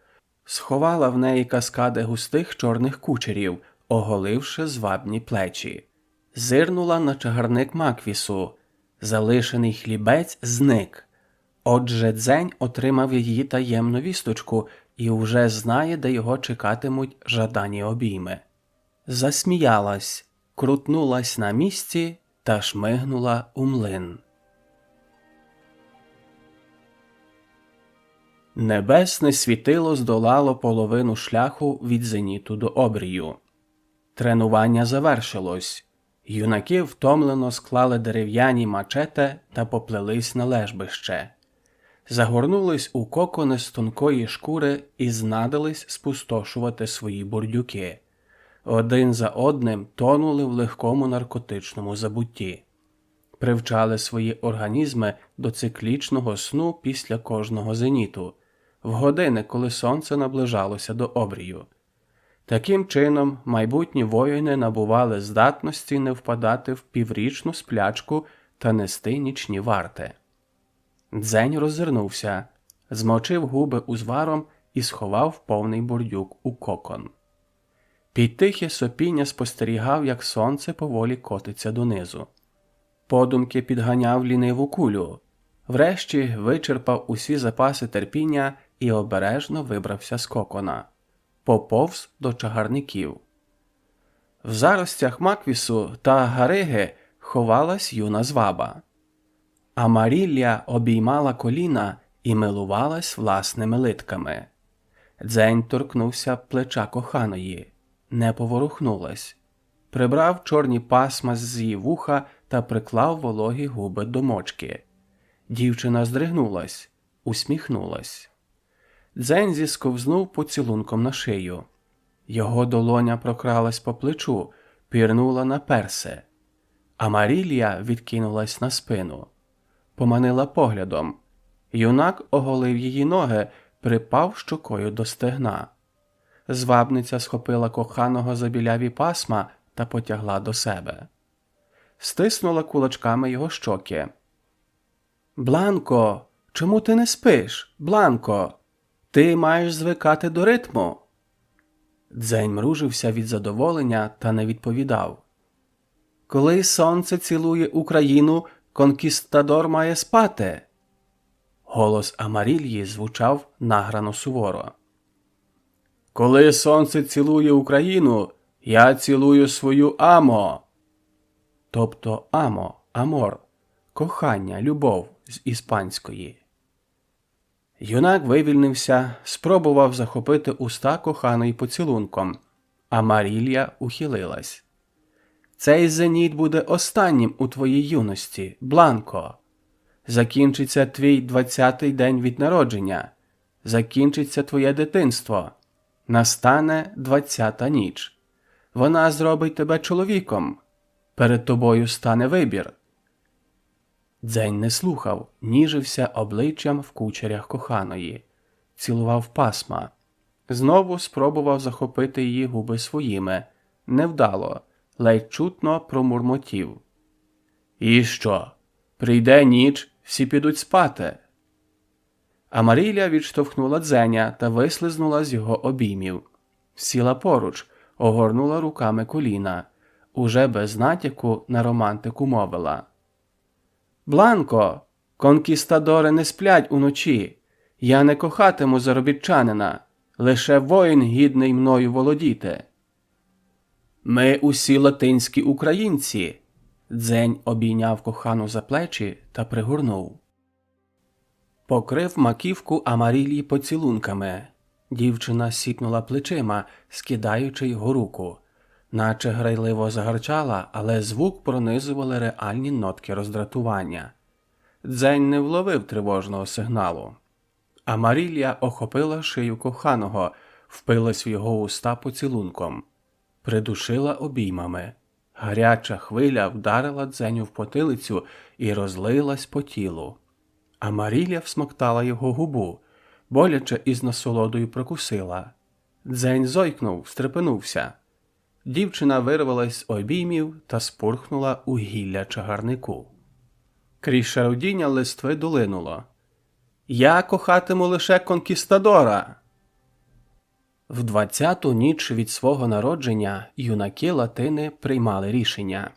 сховала в неї каскади густих чорних кучерів, оголивши звабні плечі. Зирнула на чагарник маквісу. Залишений хлібець зник. Отже, Дзень отримав її таємну вісточку і уже знає, де його чекатимуть жадані обійми. Засміялась, крутнулась на місці та шмигнула у млин. Небесне світило здолало половину шляху від зеніту до обрію. Тренування завершилось. Юнаки втомлено склали дерев'яні мачете та поплелись на лежбище. Загорнулись у кокони з тонкої шкури і знадились спустошувати свої бурдюки. Один за одним тонули в легкому наркотичному забутті. Привчали свої організми до циклічного сну після кожного зеніту, в години, коли сонце наближалося до обрію. Таким чином, майбутні воїни набували здатності не впадати в піврічну сплячку та нести нічні варти. Дзень роззирнувся, змочив губи узваром і сховав повний бурдюк у кокон. Під тихе сопіння спостерігав, як сонце поволі котиться донизу. Подумки підганяв ліниву кулю. Врешті вичерпав усі запаси терпіння і обережно вибрався з кокона. Поповз до чагарників. В заростях маквісу та гариги ховалась юна зваба. Амарілля обіймала коліна і милувалась власними литками. Дзень торкнувся плеча коханої, не поворухнулась. Прибрав чорні пасма з її вуха та приклав вологі губи до мочки. Дівчина здригнулась, усміхнулась. Дзень зісковзнув поцілунком на шию. Його долоня прокралась по плечу, пірнула на персе. Амарілля відкинулась на спину. Поманила поглядом. Юнак оголив її ноги, припав щокою до стегна. Звабниця схопила коханого за біляві пасма та потягла до себе. Стиснула кулачками його щоки. «Бланко, чому ти не спиш, Бланко? Ти маєш звикати до ритму». Дзень мружився від задоволення та не відповідав. «Коли сонце цілує Україну, конкістадор має спати». Голос Амарільї звучав награно суворо. «Коли сонце цілує Україну, я цілую свою амо». Тобто амо, амор, кохання, любов з іспанської. Юнак вивільнився, спробував захопити уста коханої поцілунком. Амарілля ухилилась. «Цей зеніт буде останнім у твоїй юності, Бланко. Закінчиться твій 20-й день від народження. Закінчиться твоє дитинство. Настане 20-та ніч. Вона зробить тебе чоловіком. Перед тобою стане вибір. Дзень не слухав, ніжився обличчям в кучерях коханої. Цілував пасма. Знову спробував захопити її губи своїми. Невдало, ледь чутно промурмотів. І що? Прийде ніч, всі підуть спати. Амарілія відштовхнула Дзеня та вислизнула з його обіймів. Сіла поруч, огорнула руками коліна. Уже без натяку на романтику мовила. «Бланко, конкістадори не сплять уночі. Я не кохатиму заробітчанина. Лише воїн гідний мною володіти». «Ми усі латинські українці», – Дзень обійняв кохану за плечі та пригорнув. Покрив маківку Амарілії поцілунками. Дівчина сіпнула плечима, скидаючи його руку. Наче грайливо загарчала, але звук пронизували реальні нотки роздратування. Дзень не вловив тривожного сигналу. Амарілія охопила шию коханого, впилась в його уста поцілунком. Придушила обіймами. Гаряча хвиля вдарила Дзеню в потилицю і розлилась по тілу. Амарілія всмоктала його губу, боляче і з насолодою прокусила. Дзень зойкнув, стрепенувся. Дівчина вирвалась з обіймів та спурхнула у гілля чагарнику. Крізь шарудіння листви долинуло. «Я кохатиму лише конкістадора!» В 20-ту ніч від свого народження юнаки Латини приймали рішення.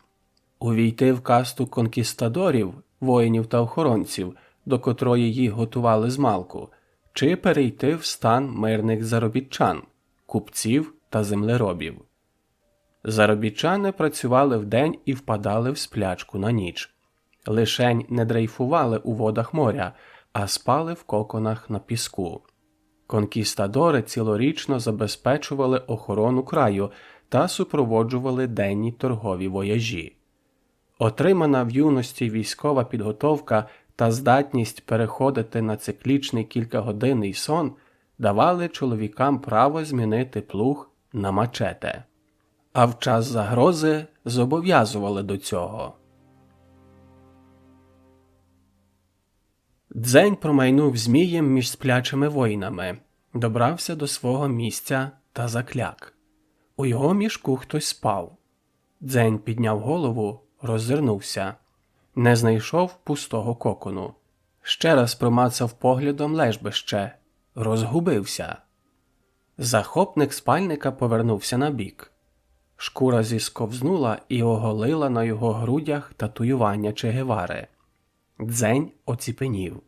Увійти в касту конкістадорів, воїнів та охоронців, до котрої їх готували змалку, чи перейти в стан мирних заробітчан, купців та землеробів. Заробітчани працювали вдень і впадали в сплячку на ніч. Лишень не дрейфували у водах моря, а спали в коконах на піску. Конкістадори цілорічно забезпечували охорону краю та супроводжували денні торгові вояжі. Отримана в юності військова підготовка та здатність переходити на циклічний кількагодинний сон давали чоловікам право змінити плуг на мачете. А в час загрози зобов'язували до цього. Дзень промайнув змієм між сплячими воїнами, добрався до свого місця та закляк. У його мішку хтось спав. Дзень підняв голову, роззирнувся. Не знайшов пустого кокону. Ще раз промацав поглядом лежбище. Розгубився. Захопник спальника повернувся набік. Шкура зісковзнула і оголила на його грудях татуювання Че Гевари. Дзень оціпенів.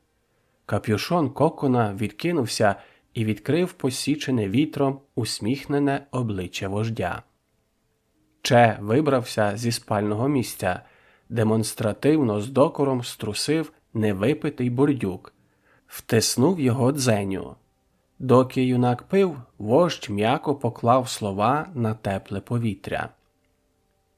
Капюшон кокона відкинувся і відкрив посічене вітром усміхнене обличчя вождя. Че вибрався зі спального місця, демонстративно з докором струсив невипитий бурдюк, втиснув його Дзеню. Доки юнак пив, вождь м'яко поклав слова на тепле повітря.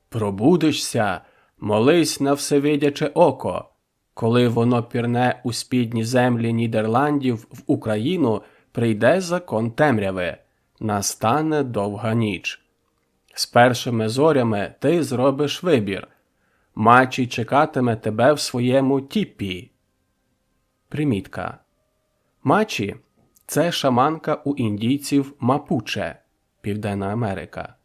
«Пробудишся, молись на всевидяче око. Коли воно пірне у спідні землі Нідерландів в Україну, прийде закон темряви, настане довга ніч. З першими зорями ти зробиш вибір. Мачі чекатиме тебе в своєму тіпі». Примітка. Мачі – це шаманка у індійців Мапуче, Південна Америка.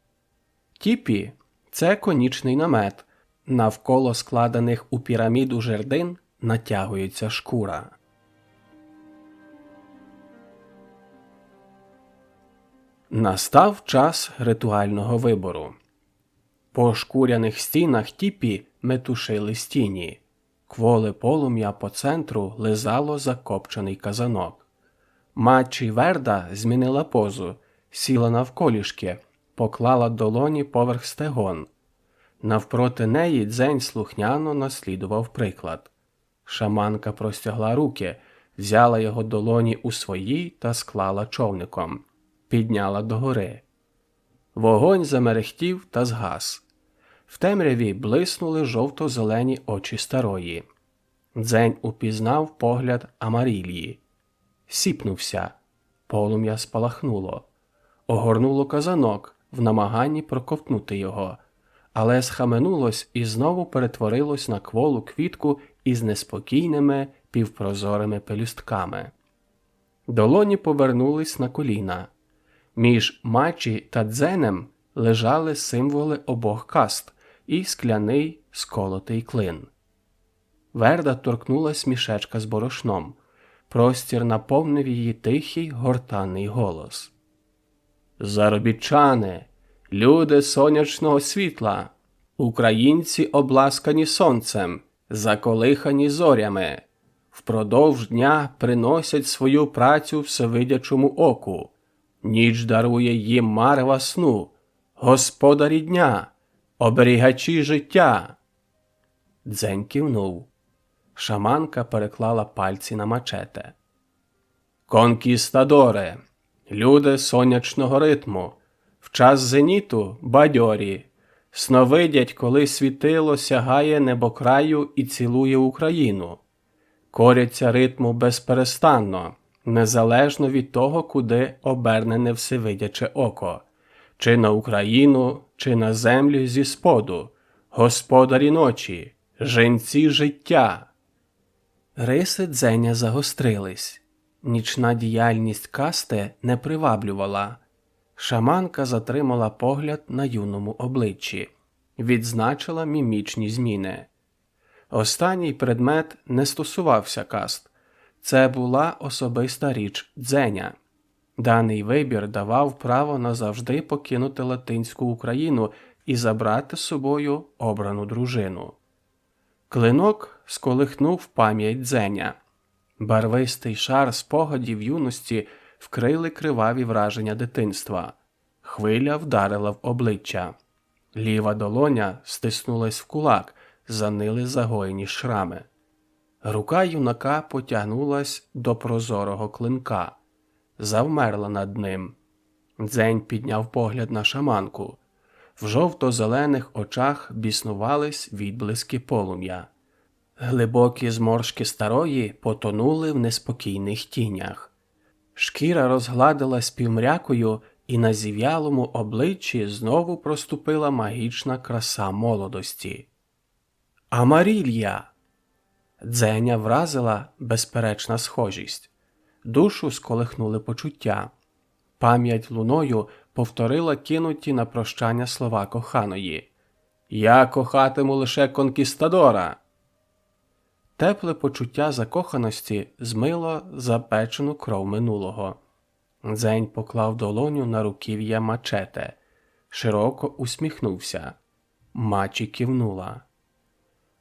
Тіпі – це конічний намет, навколо складених у піраміду жердин натягується шкура. Настав час ритуального вибору. По шкуряних стінах тіпі метушили тіні. Кволе полум'я по центру лизало закопчений казанок. Мачі Верда змінила позу, сіла навколішки, поклала долоні поверх стегон. Навпроти неї Дзень слухняно наслідував приклад. Шаманка простягла руки, взяла його долоні у свої та склала човником. Підняла догори. Вогонь замерехтів та згас. В темряві блиснули жовто-зелені очі старої. Дзень упізнав погляд Амарілії. Сіпнувся. Полум'я спалахнуло. огорнуло казанок в намаганні проковтнути його, але схаменулось і знову перетворилось на кволу квітку із неспокійними півпрозорими пелюстками. Долоні повернулись на коліна. Між Мачі та Дзенем лежали символи обох каст і скляний сколотий клин. Верда торкнулась мішечка з борошном. Простір наповнив її тихий гортанний голос. «Заробітчани! Люди сонячного світла! Українці обласкані сонцем, заколихані зорями! Впродовж дня приносять свою працю всевидячому оку. Ніч дарує їм марева сну, господарі дня, оберігачі життя!» Дзень кивнув. Шаманка переклала пальці на мачете. «Конкістадоре! Люди сонячного ритму! В час зеніту бадьорі! Сновидять, коли світило сягає небокраю і цілує Україну! Коряться ритму безперестанно, незалежно від того, куди обернене всевидяче око, чи на Україну, чи на землю зі споду, господарі ночі, жінці життя!» Риси Дзеня загострились. Нічна діяльність касти не приваблювала. Шаманка затримала погляд на юному обличчі, відзначила мімічні зміни. Останній предмет не стосувався каст. Це була особиста річ Дзеня. Даний вибір давав право назавжди покинути латинську Україну і забрати з собою обрану дружину. Клинок сколихнув пам'ять Дзеня. Барвистий шар спогадів юності вкрили криваві враження дитинства. Хвиля вдарила в обличчя. Ліва долоня стиснулась в кулак, занили загоєні шрами. Рука юнака потягнулась до прозорого клинка. Завмерла над ним. Дзень підняв погляд на шаманку. В жовто-зелених очах біснувались відблиски полум'я. Глибокі зморшки старої потонули в неспокійних тінях. Шкіра розгладилась півмрякою, і на зів'ялому обличчі знову проступила магічна краса молодості. «Амарілья!» Дзеня вразила безперечна схожість. Душу сколихнули почуття. Пам'ять луною повторила кинуті на прощання слова коханої. «Я кохатиму лише конкістадора!» Тепле почуття закоханості змило запечену кров минулого. Дзень поклав долоню на руків'я мачете. Широко усміхнувся. Мачі кивнула.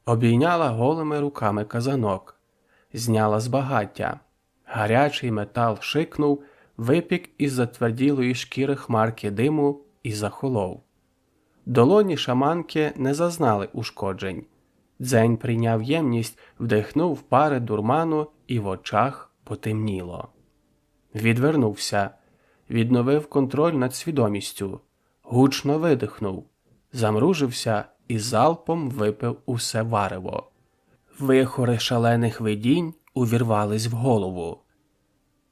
Обійняла голими руками казанок. Зняла з багаття. Гарячий метал шикнув, випік із затверділої шкіри хмарки диму і захолов. Долоні шаманки не зазнали ушкоджень. Дзень прийняв ємність, вдихнув пари дурману і в очах потемніло. Відвернувся, відновив контроль над свідомістю, гучно видихнув, замружився і залпом випив усе варево. Вихори шалених видінь увірвались в голову.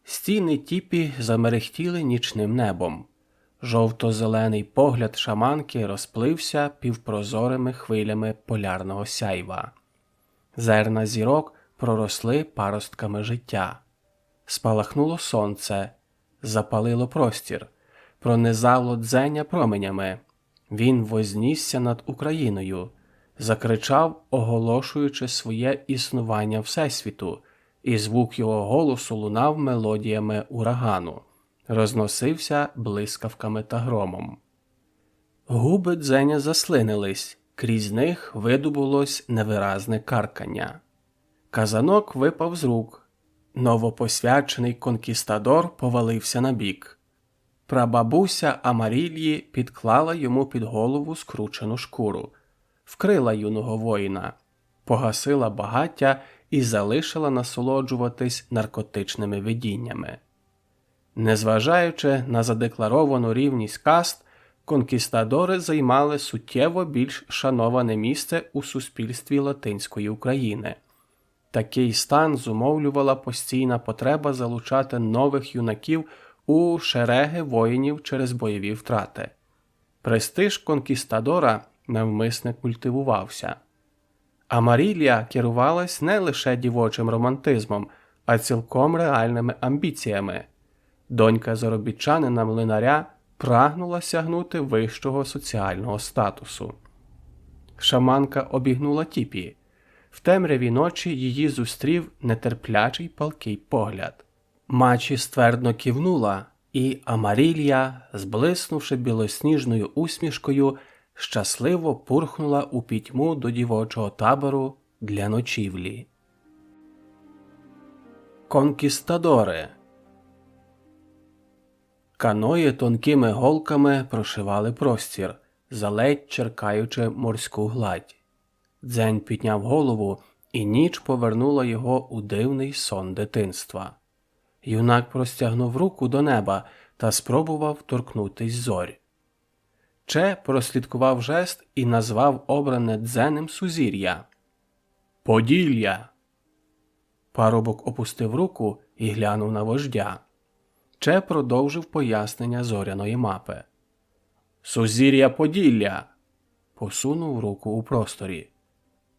Стіни тіпі замерехтіли нічним небом. Жовто-зелений погляд шаманки розплився півпрозорими хвилями полярного сяйва. Зерна зірок проросли паростками життя. Спалахнуло сонце, запалило простір, пронизало Дзеня променями. Він вознісся над Україною, закричав, оголошуючи своє існування Всесвіту, і звук його голосу лунав мелодіями урагану, розносився блискавками та громом. Губи Дзеня заслинились, крізь них видобулось невиразне каркання. Казанок випав з рук. Новопосвячений конкістадор повалився набік. Прабабуся Амарільї підклала йому під голову скручену шкуру, вкрила юного воїна, погасила багаття і залишила насолоджуватись наркотичними видіннями. Незважаючи на задекларовану рівність каст, конкістадори займали суттєво більш шановане місце у суспільстві латинської України. Такий стан зумовлювала постійна потреба залучати нових юнаків у шереги воїнів через бойові втрати. Престиж конкістадора навмисне культивувався. Амарілія керувалась не лише дівочим романтизмом, а цілком реальними амбіціями. Донька заробітчанина-млинаря прагнула сягнути вищого соціального статусу. Шаманка обігнула Тіпі. В темряві ночі її зустрів нетерплячий палкий погляд. Мачі ствердно кивнула, і Амарілія, зблиснувши білосніжною усмішкою, щасливо пурхнула у пітьму до дівочого табору для ночівлі. Конкістадори. Каної тонкими голками прошивали простір, заледь черкаючи морську гладь. Дзень підняв голову, і ніч повернула його у дивний сон дитинства. Юнак простягнув руку до неба та спробував торкнутись зорь. Че прослідкував жест і назвав обране дзенем сузір'я. «Поділля!» Парубок опустив руку і глянув на вождя. Че продовжив пояснення зоряної мапи. «Сузір'я Поділля!» Посунув руку у просторі.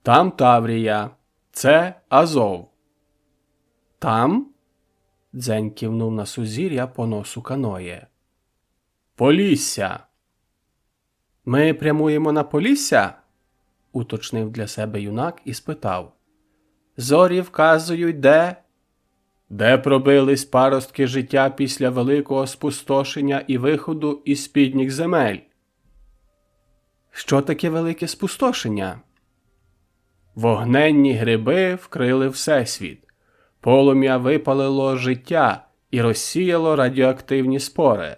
«Там Таврія. Це Азов». «Там?» Дзень кивнув на сузір'я по носу каної. «Полісся!» «Ми прямуємо на Полісся?» – уточнив для себе юнак і спитав. «Зорі вказують, де?» «Де пробились паростки життя після великого спустошення і виходу із спідніх земель?» «Що таке велике спустошення?» «Вогненні гриби вкрили всесвіт. Полум'я випалило життя і розсіяло радіоактивні спори».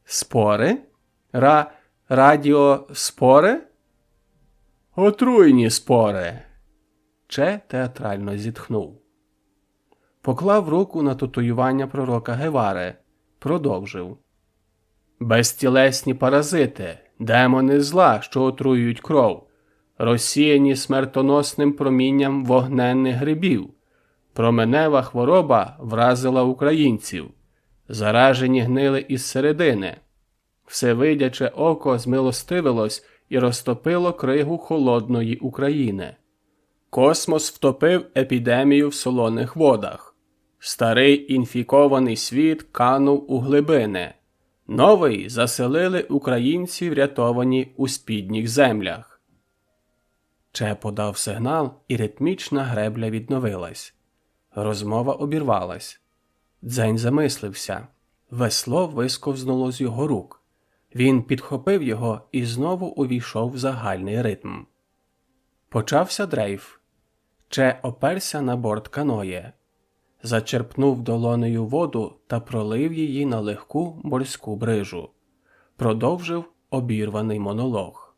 «Спори? Радіоспори?» «Отруйні спори!» Че театрально зітхнув. Поклав руку на татуювання пророка Гевари. Продовжив. «Безтілесні паразити, демони зла, що отруюють кров, розсіяні смертоносним промінням вогненних грибів. Променева хвороба вразила українців. Заражені гнили із середини. Всевидяче око змилостивилось і розтопило кригу холодної України. Космос втопив епідемію в солоних водах. Старий інфікований світ канув у глибини. Новий заселили українці, врятовані у спідніх землях». Че подав сигнал, і ритмічна гребля відновилась. Розмова обірвалась. Дзень замислився. Весло висковзнуло з його рук. Він підхопив його і знову увійшов в загальний ритм. Почався дрейф. Че оперся на борт каної. Зачерпнув долонею воду та пролив її на легку морську брижу. Продовжив обірваний монолог.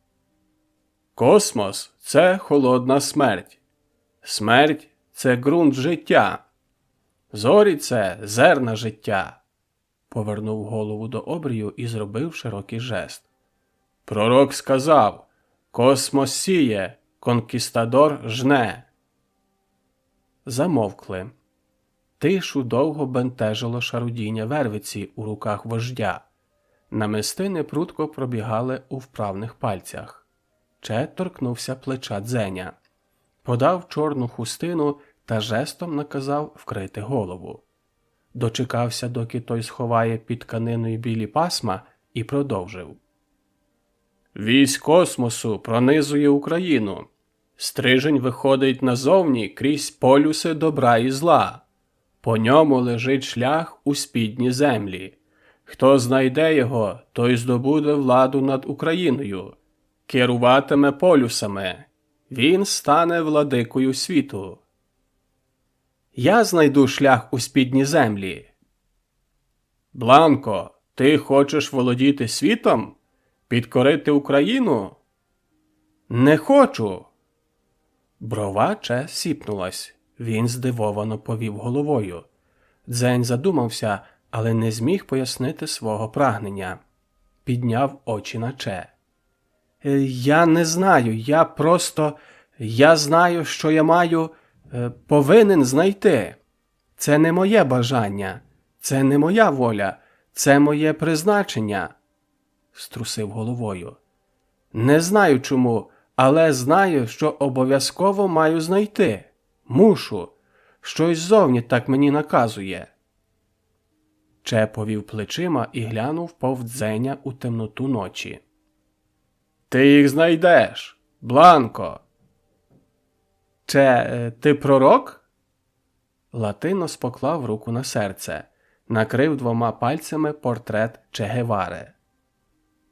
«Космос – це холодна смерть. Смерть – це ґрунт життя. Зорі – це зерна життя». Повернув голову до обрію і зробив широкий жест. «Пророк сказав, космос сіє, конкістадор жне». Замовкли. Тишу довго бентежило шарудіння вервиці у руках вождя. Намистини прудко пробігали у вправних пальцях. Че торкнувся плеча Дзеня. Подав чорну хустину та жестом наказав вкрити голову. Дочекався, доки той сховає під тканиною білі пасма, і продовжив. «Вісь космосу пронизує Україну. Стрижень виходить назовні крізь полюси добра і зла. По ньому лежить шлях у спідні землі. Хто знайде його, той здобуде владу над Україною. Керуватиме полюсами. Він стане владикою світу». «Я знайду шлях у спідні землі». «Бланко, ти хочеш володіти світом? Підкорити Україну?» «Не хочу». Брова Че сіпнулась. Він здивовано повів головою. Дзень задумався, але не зміг пояснити свого прагнення. Підняв очі на Че. «Я не знаю, я знаю, що я повинен знайти. Це не моє бажання. Це не моя воля, це моє призначення, струсив головою. Не знаю чому, але знаю, що обов'язково маю знайти. Мушу. Щось зовні так мені наказує. Че повів плечима і глянув повз Дзеня у темноту ночі. Ти їх знайдеш, Бланко. Че, ти пророк? Латинос поклав руку на серце, накрив 2 пальцями портрет Че Гевари.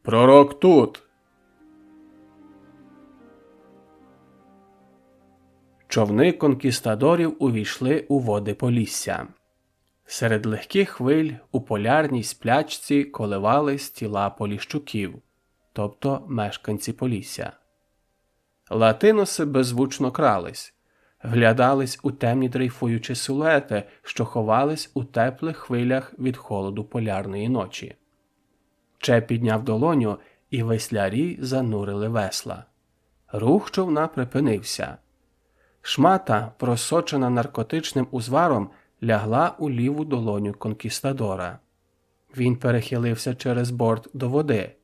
Пророк тут. Човни конкістадорів увійшли у води Полісся. Серед легких хвиль у полярній сплячці коливались тіла поліщуків, тобто мешканці Полісся. Латиноси беззвучно крались, вглядались у темні дрейфуючі силуети, що ховались у теплих хвилях від холоду полярної ночі. Че підняв долоню, і веслярі занурили весла. Рух човна припинився. Шмата, просочена наркотичним узваром, лягла у ліву долоню конкістадора. Він перехилився через борт до води,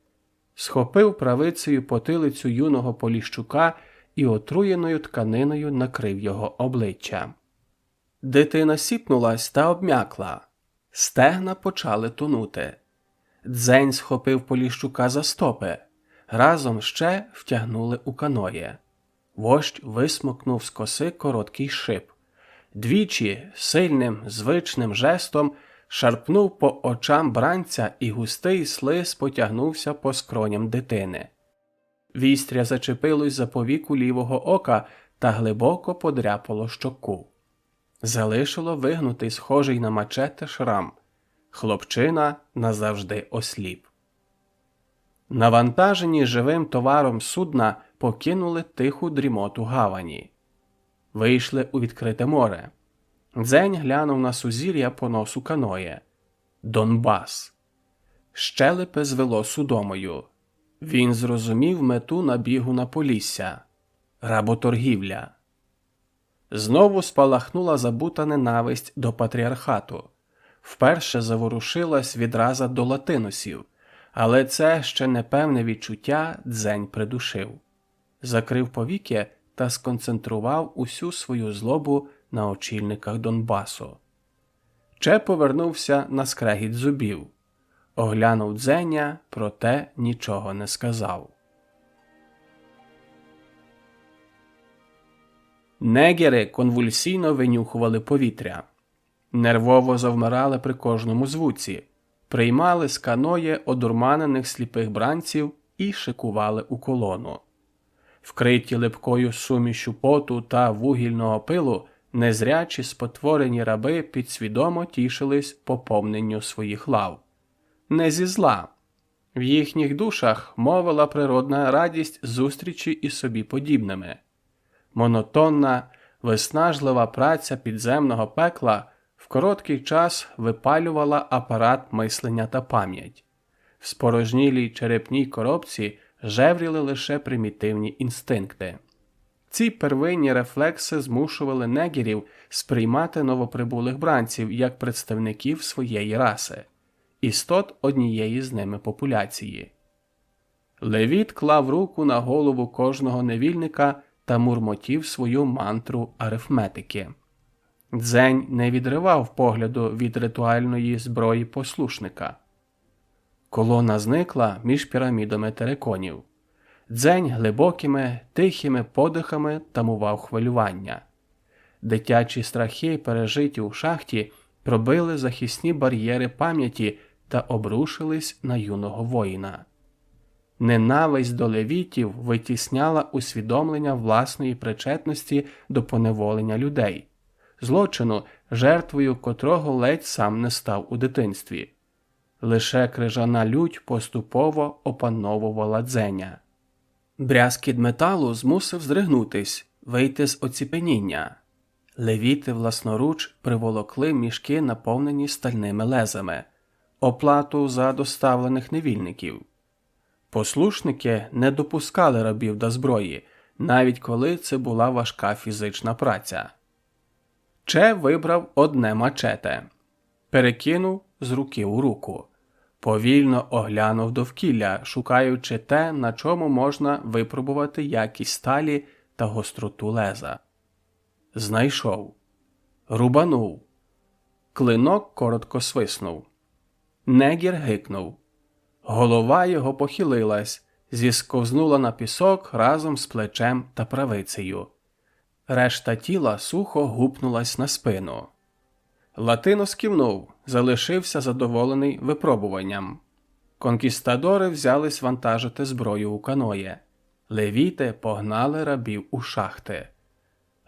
схопив правицею потилицю юного Поліщука і отруєною тканиною накрив його обличчя. Дитина сіпнулась та обм'якла. Стегна почали тонути. Дзень схопив Поліщука за стопи. Разом ще втягнули у каноє. Вождь висмокнув з коси короткий шип. Двічі сильним, звичним жестом шарпнув по очам бранця, і густий слиз потягнувся по скроням дитини. Вістря зачепилось за повіку лівого ока та глибоко подряпало щоку. Залишило вигнутий, схожий на мачете шрам. Хлопчина назавжди осліп. Навантажені живим товаром судна покинули тиху дрімоту гавані. Вийшли у відкрите море. Дзень глянув на сузір'я по носу каноє. Донбас. Щелепи звело судомою. Він зрозумів мету набігу на Полісся. Работоргівля. Знову спалахнула забута ненависть до патріархату. Вперше заворушилась відраза до латиносів, але це ще непевне відчуття Дзень придушив. Закрив повіки та сконцентрував усю свою злобу на очільниках Донбасу. Че повернувся на скрегіт зубів. Оглянув Дзеня, проте нічого не сказав. Негери конвульсійно винюхували повітря. Нервово завмирали при кожному звуці, приймали з каноє одурманених сліпих бранців і шикували у колону. Вкриті липкою сумішю поту та вугільного пилу, незрячі спотворені раби підсвідомо тішились поповненню своїх лав. Не зі зла. В їхніх душах мовила природна радість зустрічі із собі подібними. Монотонна, виснажлива праця підземного пекла в короткий час випалювала апарат мислення та пам'ять. В спорожнілій черепній коробці жевріли лише примітивні інстинкти. Ці первинні рефлекси змушували негерів сприймати новоприбулих бранців як представників своєї раси, істот однієї з ними популяції. Левіт клав руку на голову кожного невільника та мурмотів свою мантру арифметики. Дзень не відривав погляду від ритуальної зброї послушника. Колона зникла між пірамідами тереконів. Дзень глибокими, тихими подихами тамував хвилювання. Дитячі страхи, пережиті у шахті, пробили захисні бар'єри пам'яті та обрушились на юного воїна. Ненависть до левітів витісняла усвідомлення власної причетності до поневолення людей, злочину, жертвою котрого ледь сам не став у дитинстві. Лише крижана лють поступово опановувала Дзеня. Брязкіт металу змусив здригнутись, вийти з оціпеніння. Левіти власноруч приволокли мішки, наповнені стальними лезами, оплату за доставлених невільників. Послушники не допускали рабів до зброї, навіть коли це була важка фізична праця. Че вибрав одне мачете. перекинув з руки у руку. Повільно оглянув довкілля, шукаючи те, на чому можна випробувати якість сталі та гостроту леза. Знайшов. Рубанув. Клинок коротко свиснув. Негір гикнув. Голова його похилилась, зісковзнула на пісок разом з плечем та правицею. Решта тіла сухо гупнулась на спину. Латинос кивнув, залишився задоволений випробуванням. Конкістадори взялись вантажити зброю у каноє. Левіти погнали рабів у шахти.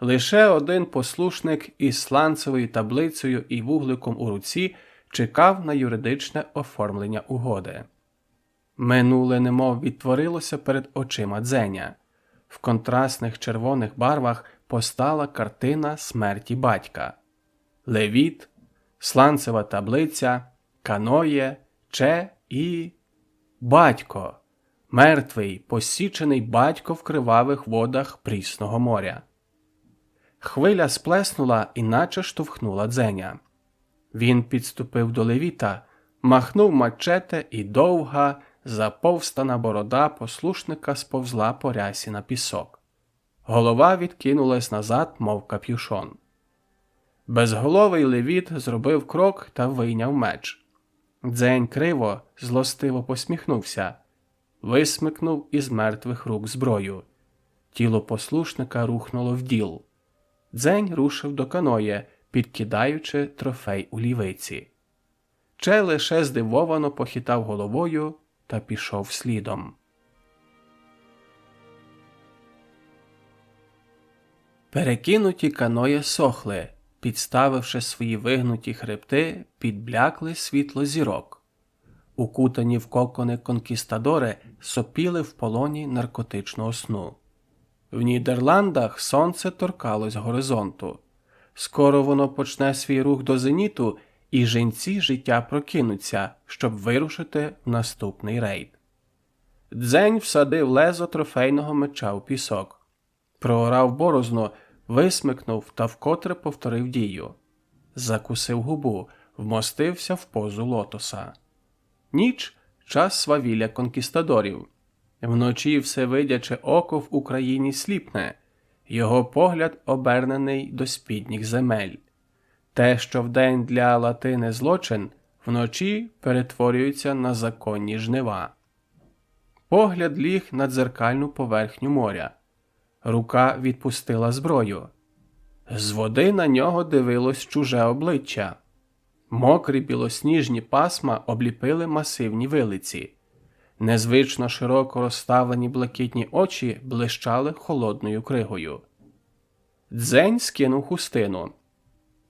Лише один послушник із сланцевою таблицею і вугликом у руці чекав на юридичне оформлення угоди. Минуле немов відтворилося перед очима Дзеня. В контрастних червоних барвах постала картина смерті батька. Левіт, сланцева таблиця, каноє, че і... батько. Мертвий, посічений батько в кривавих водах прісного моря. Хвиля сплеснула і наче штовхнула Дзеня. Він підступив до Левіта, махнув мачете, і довга, заповстана борода послушника сповзла по рясі на пісок. Голова відкинулась назад, мов капюшон. Безголовий Левіт зробив крок та вийняв меч. Дзень криво, злостиво посміхнувся, висмикнув із мертвих рук зброю. Тіло послушника рухнуло в діл. Дзень рушив до каноє, підкидаючи трофей у лівиці. Че лише здивовано похитав головою та пішов слідом. Перекинуті каної сохли, підставивши свої вигнуті хребти під блякле світло зірок. Укутані в кокони конкістадори сопіли в полоні наркотичного сну. В Нідерландах сонце торкалось горизонту. Скоро воно почне свій рух до зеніту, і жінці життя прокинуться, щоб вирушити в наступний рейд. Дзень всадив лезо трофейного меча у пісок. Проорав борозну, висмикнув та вкотре повторив дію. Закусив губу, вмостився в позу лотоса. Ніч – час свавілля конкістадорів. Вночі всевидяче око в Україні сліпне, його погляд обернений до спідніх земель. Те, що вдень для Латини злочин, вночі перетворюється на законні жнива. Погляд ліг на дзеркальну поверхню моря. Рука відпустила зброю. З води на нього дивилось чуже обличчя. Мокрі білосніжні пасма обліпили масивні вилиці. Незвично широко розставлені блакитні очі блищали холодною кригою. Дзень скинув хустину.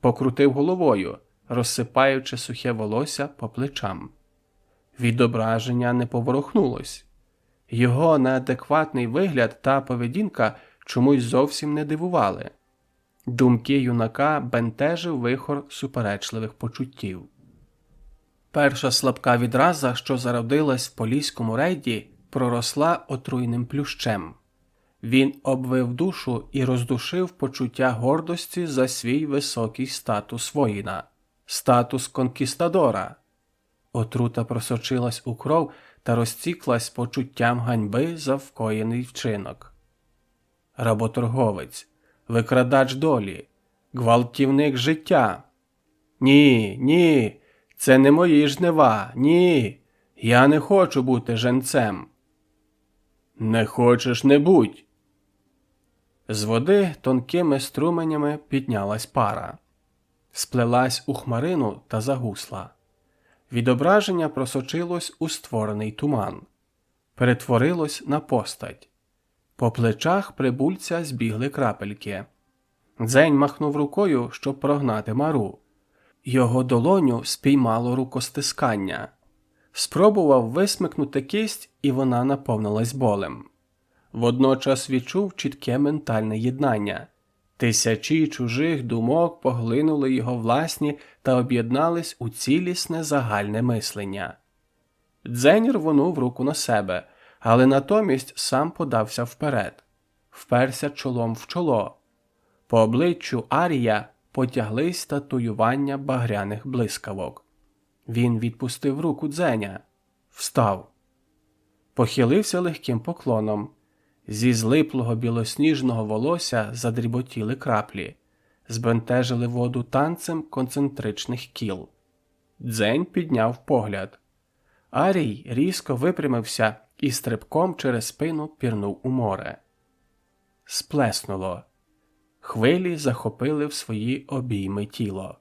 Покрутив головою, розсипаючи сухе волосся по плечам. Відображення не поворухнулось. Його неадекватний вигляд та поведінка чомусь зовсім не дивували. Думки юнака бентежив вихор суперечливих почуттів. Перша слабка відраза, що зародилась в поліському рейді, проросла отруйним плющем. Він обвив душу і роздушив почуття гордості за свій високий статус воїна. Статус конкістадора. Отрута просочилась у кров та розціклась почуттям ганьби за вкоєний вчинок. Работорговець, викрадач долі, гвалтівник життя. Ні, ні, це не мої жнива, ні, я не хочу бути женцем. Не хочеш – не будь. З води тонкими струменями піднялась пара. Сплелась у хмарину та загусла. Відображення просочилось у створений туман. Перетворилось на постать. По плечах прибульця збігли крапельки. Дзень махнув рукою, щоб прогнати мару. Його долоню спіймало рукостискання. Спробував висмикнути кисть, і вона наповнилась болем. Водночас відчув чітке ментальне єднання. Тисячі чужих думок поглинули його власні та об'єднались у цілісне загальне мислення. Дзень рвонув руку на себе, але натомість сам подався вперед. Вперся чолом в чоло. По обличчю Арія, потяглись татуювання багряних блискавок. Він відпустив руку Дзеня, встав. Похилився легким поклоном. Зі злиплого білосніжного волосся задріботіли краплі, збентежили воду танцем концентричних кіл. Дзень підняв погляд. Арій різко випрямився і стрибком через спину пірнув у море. Сплеснуло. Хвилі захопили в свої обійми тіло.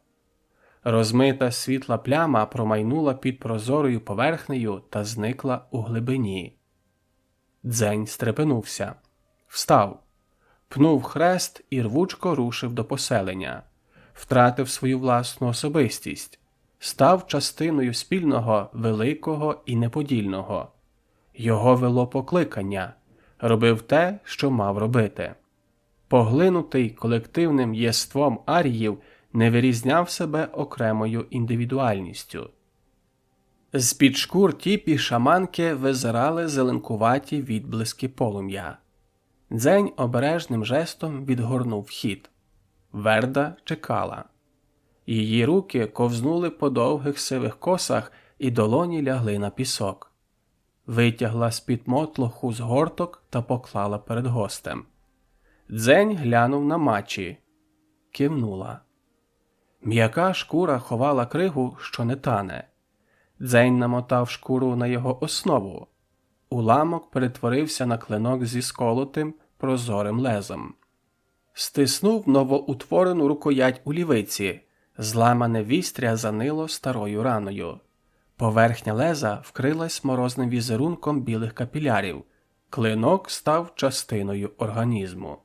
Розмита світла пляма промайнула під прозорою поверхнею та зникла у глибині. Дзень стрепенувся. Встав. Пнув хрест і рвучко рушив до поселення. Втратив свою власну особистість. Став частиною спільного, великого і неподільного. Його вело покликання. Робив те, що мав робити. Поглинутий колективним єством аріїв, не вирізняв себе окремою індивідуальністю. З-під шкур тіпі шаманки визирали зеленкуваті відблиски полум'я. Дзень обережним жестом відгорнув вхід. Верда чекала. Її руки ковзнули по довгих сивих косах і долоні лягли на пісок. Витягла з-під мотлоху згорток та поклала перед гостем. Дзень глянув на мачі. Кивнула. М'яка шкура ховала кригу, що не тане. Дзень намотав шкуру на його основу. Уламок перетворився на клинок зі сколотим, прозорим лезом. Стиснув новоутворену рукоять у лівиці. Зламане вістря занило старою раною. Поверхня леза вкрилась морозним візерунком білих капілярів. Клинок став частиною організму.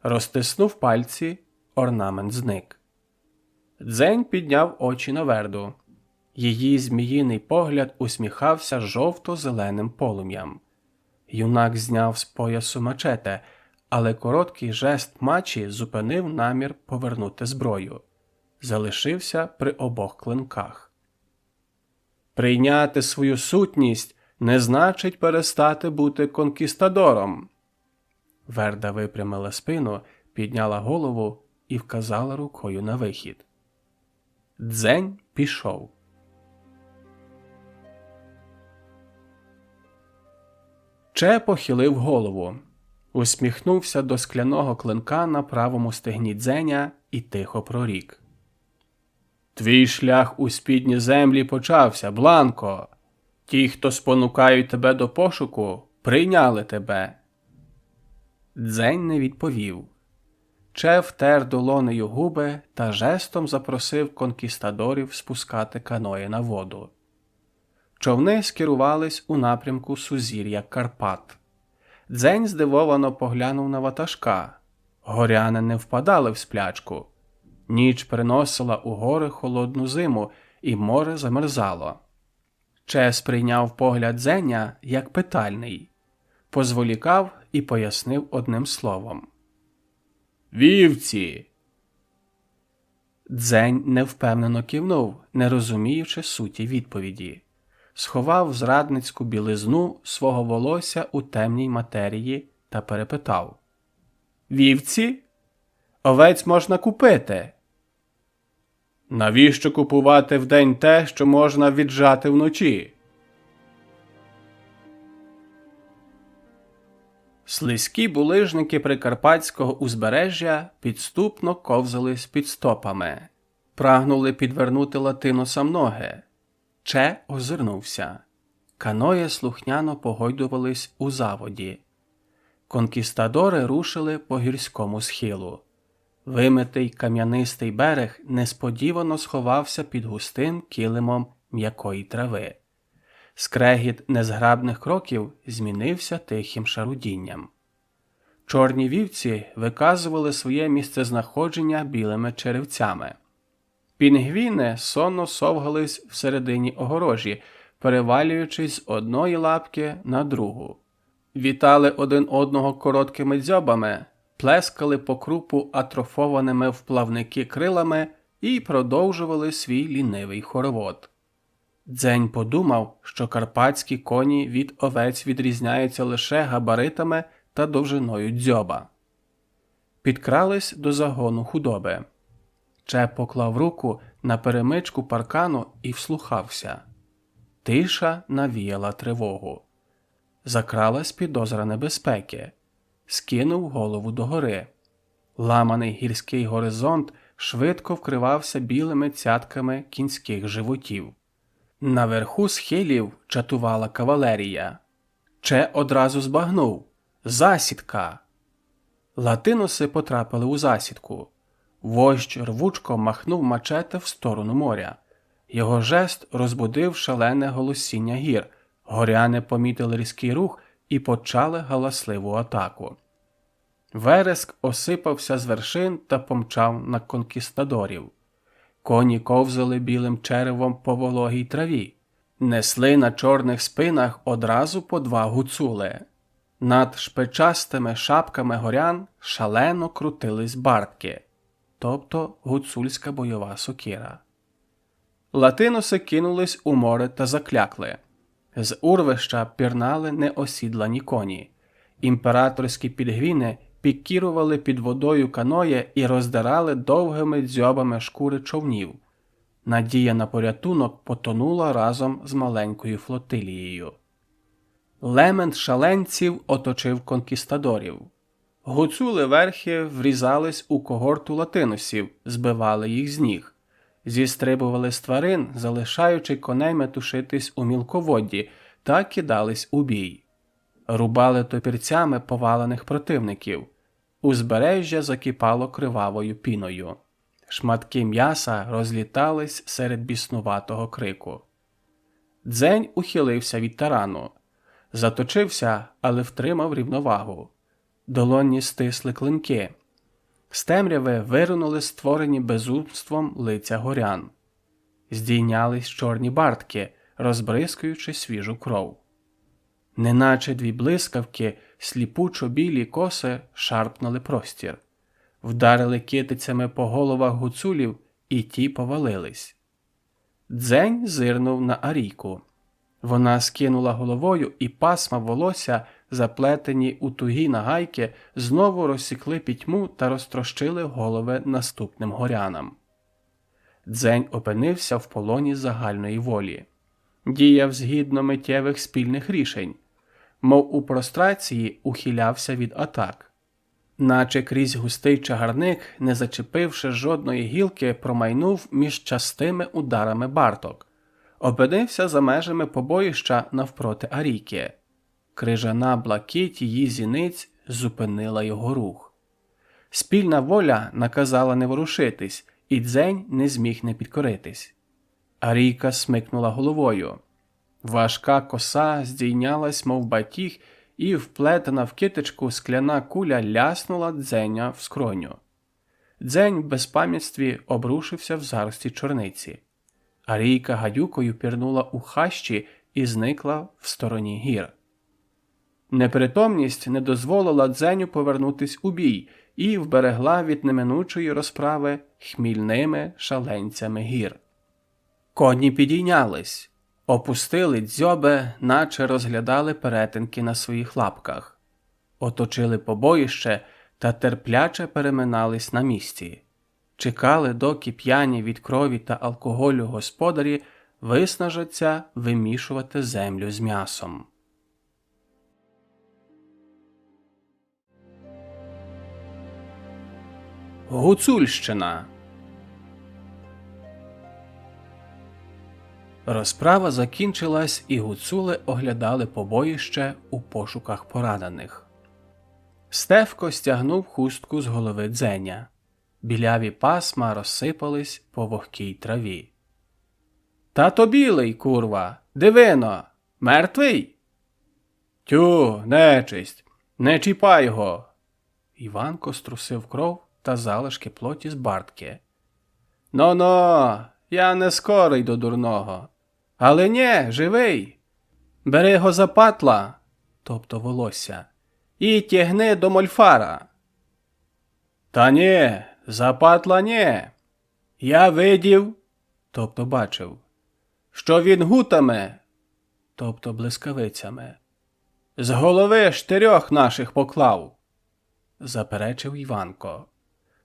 Розтиснув пальці, орнамент зник. Дзень підняв очі на Верду. Її зміїний погляд усміхався жовто-зеленим полум'ям. Юнак зняв з поясу мачете, але короткий жест мачі зупинив намір повернути зброю. Залишився при обох клинках. Прийняти свою сутність не значить перестати бути конкістадором. Верда випрямила спину, підняла голову і вказала рукою на вихід. Дзень пішов. Че похилив голову, усміхнувся до скляного клинка на правому стегні Дзеня і тихо прорік. «Твій шлях у спідні землі почався, Бланко. Ті, хто спонукають тебе до пошуку, прийняли тебе». Дзень не відповів. Че втер долонею губи та жестом запросив конкістадорів спускати каної на воду. Човни скерувались у напрямку сузір'я Карпат. Дзень здивовано поглянув на ватажка. Горяни не впадали в сплячку. Ніч приносила у гори холодну зиму, і море замерзало. Че сприйняв погляд Дзеня як питальний. Позволікав і пояснив одним словом. «Вівці!» Дзень невпевнено кивнув, не розуміючи суті відповіді. Сховав зрадницьку білизну свого волосся у темній матерії та перепитав. «Вівці? Овець можна купити». «Навіщо купувати вдень те, що можна віджати вночі?» Слизькі булижники прикарпатського узбережжя підступно ковзались під стопами. Прагнули підвернути латиносам ноги. Че озирнувся. Каної слухняно погойдувались у заводі. Конкістадори рушили по гірському схилу. Вимитий кам'янистий берег несподівано сховався під густим килимом м'якої трави. Скрегіт незграбних кроків змінився тихим шарудінням. Чорні вівці виказували своє місцезнаходження білими черевцями. Пінгвіни сонно совгались всередині огорожі, перевалюючись з одної лапки на другу. Вітали один одного короткими дзьобами, плескали по крупу атрофованими в плавники крилами і продовжували свій лінивий хоровод. Дзень подумав, що карпатські коні від овець відрізняються лише габаритами та довжиною дзьоба. Підкрались до загону худоби. Че поклав руку на перемичку паркану і вслухався. Тиша навіяла тривогу. Закралась підозра небезпеки. Скинув голову догори. Ламаний гірський горизонт швидко вкривався білими цятками кінських животів. Наверху схилів чатувала кавалерія. Че одразу збагнув – засідка! Латинуси потрапили у засідку. Вождь рвучко махнув мачете в сторону моря. Його жест розбудив шалене голосіння гір. Горяни помітили різкий рух і почали галасливу атаку. Вереск осипався з вершин та помчав на конкістадорів. Коні ковзали білим черевом по вологій траві. Несли на чорних спинах одразу по 2 гуцули. Над шпичастими шапками горян шалено крутились бартки, тобто гуцульська бойова сокира. Латинуси кинулись у море та заклякли. З урвища пірнали неосідлані коні. Імператорські підгвіни пікірували під водою каноє і роздирали довгими дзьобами шкури човнів. Надія на порятунок потонула разом з маленькою флотилією. Лемент шаленців оточив конкістадорів. Гуцули верхи врізались у когорту латинусів, збивали їх з ніг. Зістрибували з тварин, залишаючи коней метушитись у мілководді, та кидались у бій. Рубали топірцями повалених противників. Узбережжя закипало кривавою піною. Шматки м'яса розлітались серед біснуватого крику. Дзень ухилився від тарану. Заточився, але втримав рівновагу. Долонні стисли клинки. З темряви виринули створені безумством лиця горян. Здійнялись чорні бартки, розбризкуючи свіжу кров. Неначе 2 блискавки, сліпучо-білі коси шарпнули простір. Вдарили китицями по головах гуцулів, і ті повалились. Дзень зирнув на Арійку. Вона скинула головою, і пасма волосся, заплетені у тугі нагайки, знову розсікли пітьму та розтрощили голови наступним горянам. Дзень опинився в полоні загальної волі. Діяв згідно миттєвих спільних рішень. Мов у прострації ухилявся від атак. Наче крізь густий чагарник, не зачепивши жодної гілки, промайнув між частими ударами барток. Опинився за межами побоїща навпроти Арійки. Крижана блакить її зіниць зупинила його рух. Спільна воля наказала не ворушитись, і Дзень не зміг не підкоритись. Арійка смикнула головою. Важка коса здійнялась, мов батіг, і вплетена в китичку скляна куля ляснула Дзеня в скроню. Дзень в безпам'ятстві обрушився в зарості чорниці. Арійка гадюкою пірнула у хащі і зникла в стороні гір. Непритомність не дозволила Дзеню повернутись у бій і вберегла від неминучої розправи хмільними шаленцями гір. Коні підійнялись, опустили дзьоби, наче розглядали перетинки на своїх лапках. Оточили побоїще та терпляче переминались на місці. Чекали, доки п'яні від крові та алкоголю господарі виснажаться вимішувати землю з м'ясом. Гуцульщина. Розправа закінчилась, і гуцули оглядали побоїще у пошуках поранених. Стефко стягнув хустку з голови Дзеня. Біляві пасма розсипались по вогкій траві. «Тато білий, курва! Дивино! Мертвий?» «Тю, нечисть! Не чіпай його!» Іванко струсив кров та залишки плоті з бартки. «Но-но! Я не скорий до дурного! Але ні, живий! Бери його за патла!» тобто волосся, «і тягни до мольфара!» «Та ні, за патла ні! Я видів!» тобто бачив, «що він гутами!» тобто блискавицями, «з голови 4 наших поклав!» заперечив Іванко.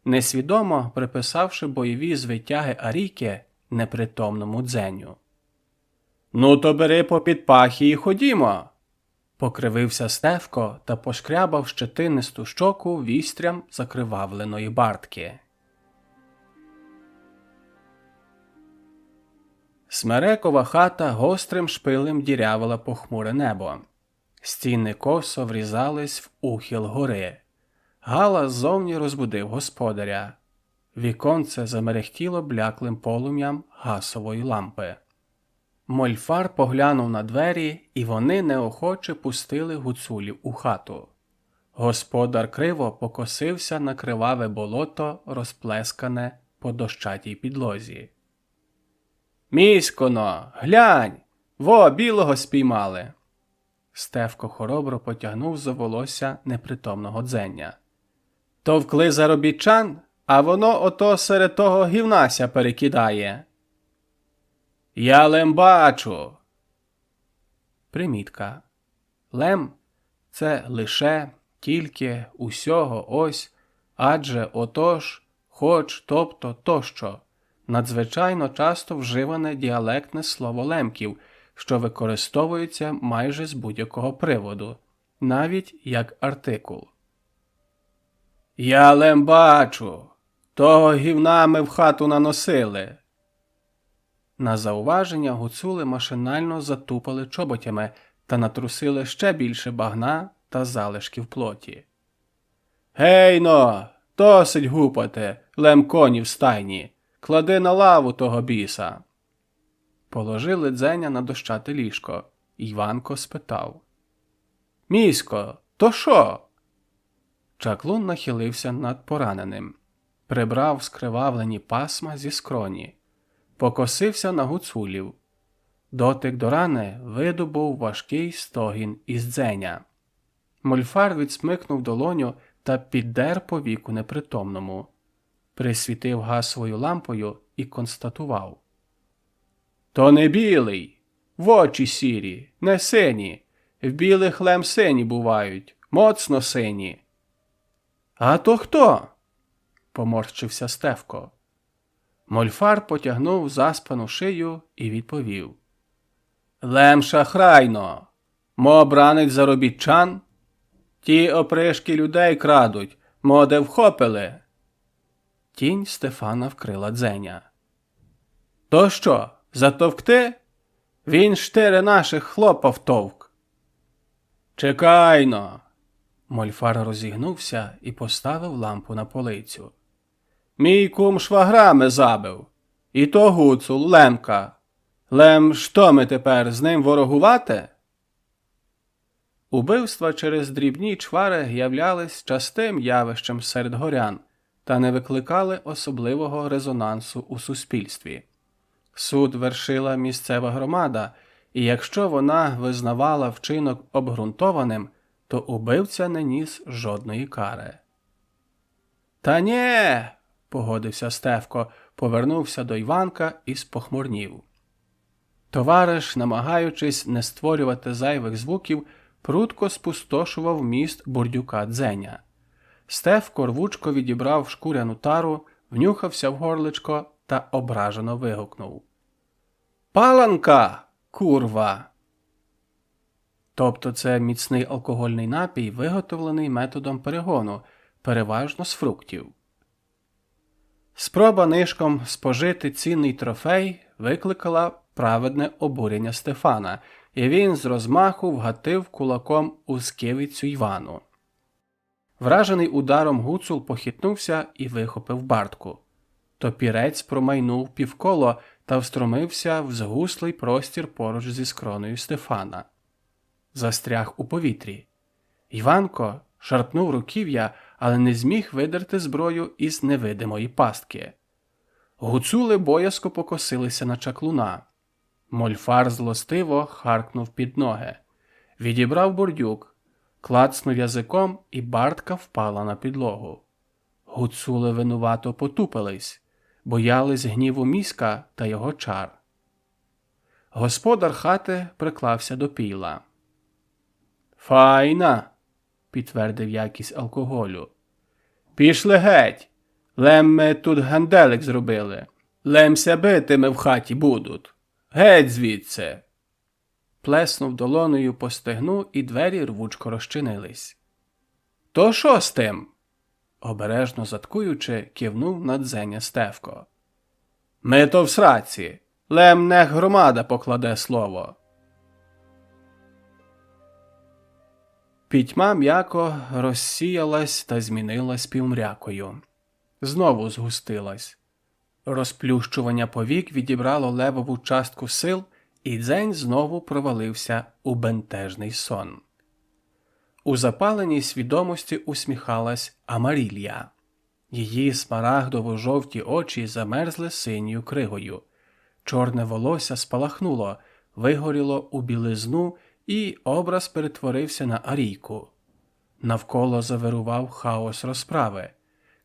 несвідомо приписавши бойові звитяги Аріки непритомному Дзеню. «Ну то бери попід пахи і ходімо!» Покривився Стефко та пошкрябав щетинисту щоку вістрям закривавленої бартки. Смерекова хата гострим шпилем дірявила похмуре небо. Стіни косо врізались в ухил гори. Галас ззовні розбудив господаря. Віконце замерехтіло бляклим полум'ям гасової лампи. Мольфар поглянув на двері, і вони неохоче пустили гуцулів у хату. Господар криво покосився на криваве болото, розплескане по дощатій підлозі. «Міськоно, глянь! Во, білого спіймали!» Стефко хоробро потягнув за волосся непритомного Дзеня. «Товкли заробітчан, а воно ото серед того гівнася перекидає!» «Я лем бачу!» Примітка. Лем – це лише, тільки, усього, ось, адже, отож, хоч, тобто, тощо. Надзвичайно часто вживане діалектне слово лемків, що використовується майже з будь-якого приводу, навіть як артикул. «Я лем бачу! Того гівна ми в хату наносили!» На зауваження гуцули машинально затупали чоботями та натрусили ще більше багна та залишків плоті. «Гейно! Досить гупати, лем коні в стайні! Клади на лаву того біса!» Положили Дзеня на дощате ліжко. Іванко спитав. «Місько, то що?» Чаклун нахилився над пораненим. Прибрав скривавлені пасма зі скроні. Покосився на гуцулів. Дотик до рани видобув важкий стогін із Дзеня. Мольфар відсмикнув долоню та піддер по віку непритомному. Присвітив гасовою лампою і констатував. «То не білий, в очі сірі, не сині, в білих лем сині бувають, моцно сині». «А то хто?» – поморщився Стефко. Мольфар потягнув заспану шию і відповів. «Лем шахрайно! Мо бранить заробітчан? Ті опришки людей крадуть, мо де вхопили?» Тінь Стефана вкрила Дзеня. «То що, затовкти? Він 4 наших хлопа втовк». «Чекайно!» Мольфар розігнувся і поставив лампу на полицю. «Мій кум шваграми забив. І то гуцул, Лемка. Лем, що ми тепер з ним ворогувати?» Убивства через дрібні чвари являлись частим явищем серед горян та не викликали особливого резонансу у суспільстві. Суд вершила місцева громада, і якщо вона визнавала вчинок обґрунтованим, то убивця не ніс жодної кари. «Та нє!» – погодився Стефко, повернувся до Іванка і спохмурнів. Товариш, намагаючись не створювати зайвих звуків, прудко спустошував міст бурдюка Дзеня. Стефко рвучко відібрав шкуряну тару, внюхався в горличко та ображено вигукнув. «Паланка, курва!» Тобто це міцний алкогольний напій, виготовлений методом перегону, переважно з фруктів. Спроба нишком спожити цінний трофей викликала праведне обурення Стефана, і він з розмаху вгатив кулаком у скивицю Івану. Вражений ударом гуцул похитнувся і вихопив бартку. Топірець промайнув півколо та встромився в згуслий простір поруч зі скронею Стефана. Застряг у повітрі. Іванко шарпнув руків'я, але не зміг видерти зброю із невидимої пастки. Гуцули боязко покосилися на чаклуна. Мольфар злостиво харкнув під ноги. Відібрав бурдюк, клацнув язиком, і бартка впала на підлогу. Гуцули винувато потупились, боялись гніву міська та його чар. Господар хати приклався до пійла. «Файна!» – підтвердив якість алкоголю. «Пішли геть! Лем ми тут ганделик зробили. Лемся битими в хаті будуть. Геть звідси. Плеснув долоною по стегну, і двері рвучко розчинились. То що з тим? Обережно заткуючи, кивнув на Дзеня Стевко. Ми то в сраці. Лем нех громада покладе слово. Пітьма м'яко розсіялась та змінилась півмрякою. Знову згустилась. Розплющування повік відібрало левову частку сил, і Дзень знову провалився у бентежний сон. У запаленій свідомості усміхалась Амарілія. Її смарагдово-жовті очі замерзли синьою кригою. Чорне волосся спалахнуло, вигоріло у білизну, і образ перетворився на арійку. Навколо завирував хаос розправи.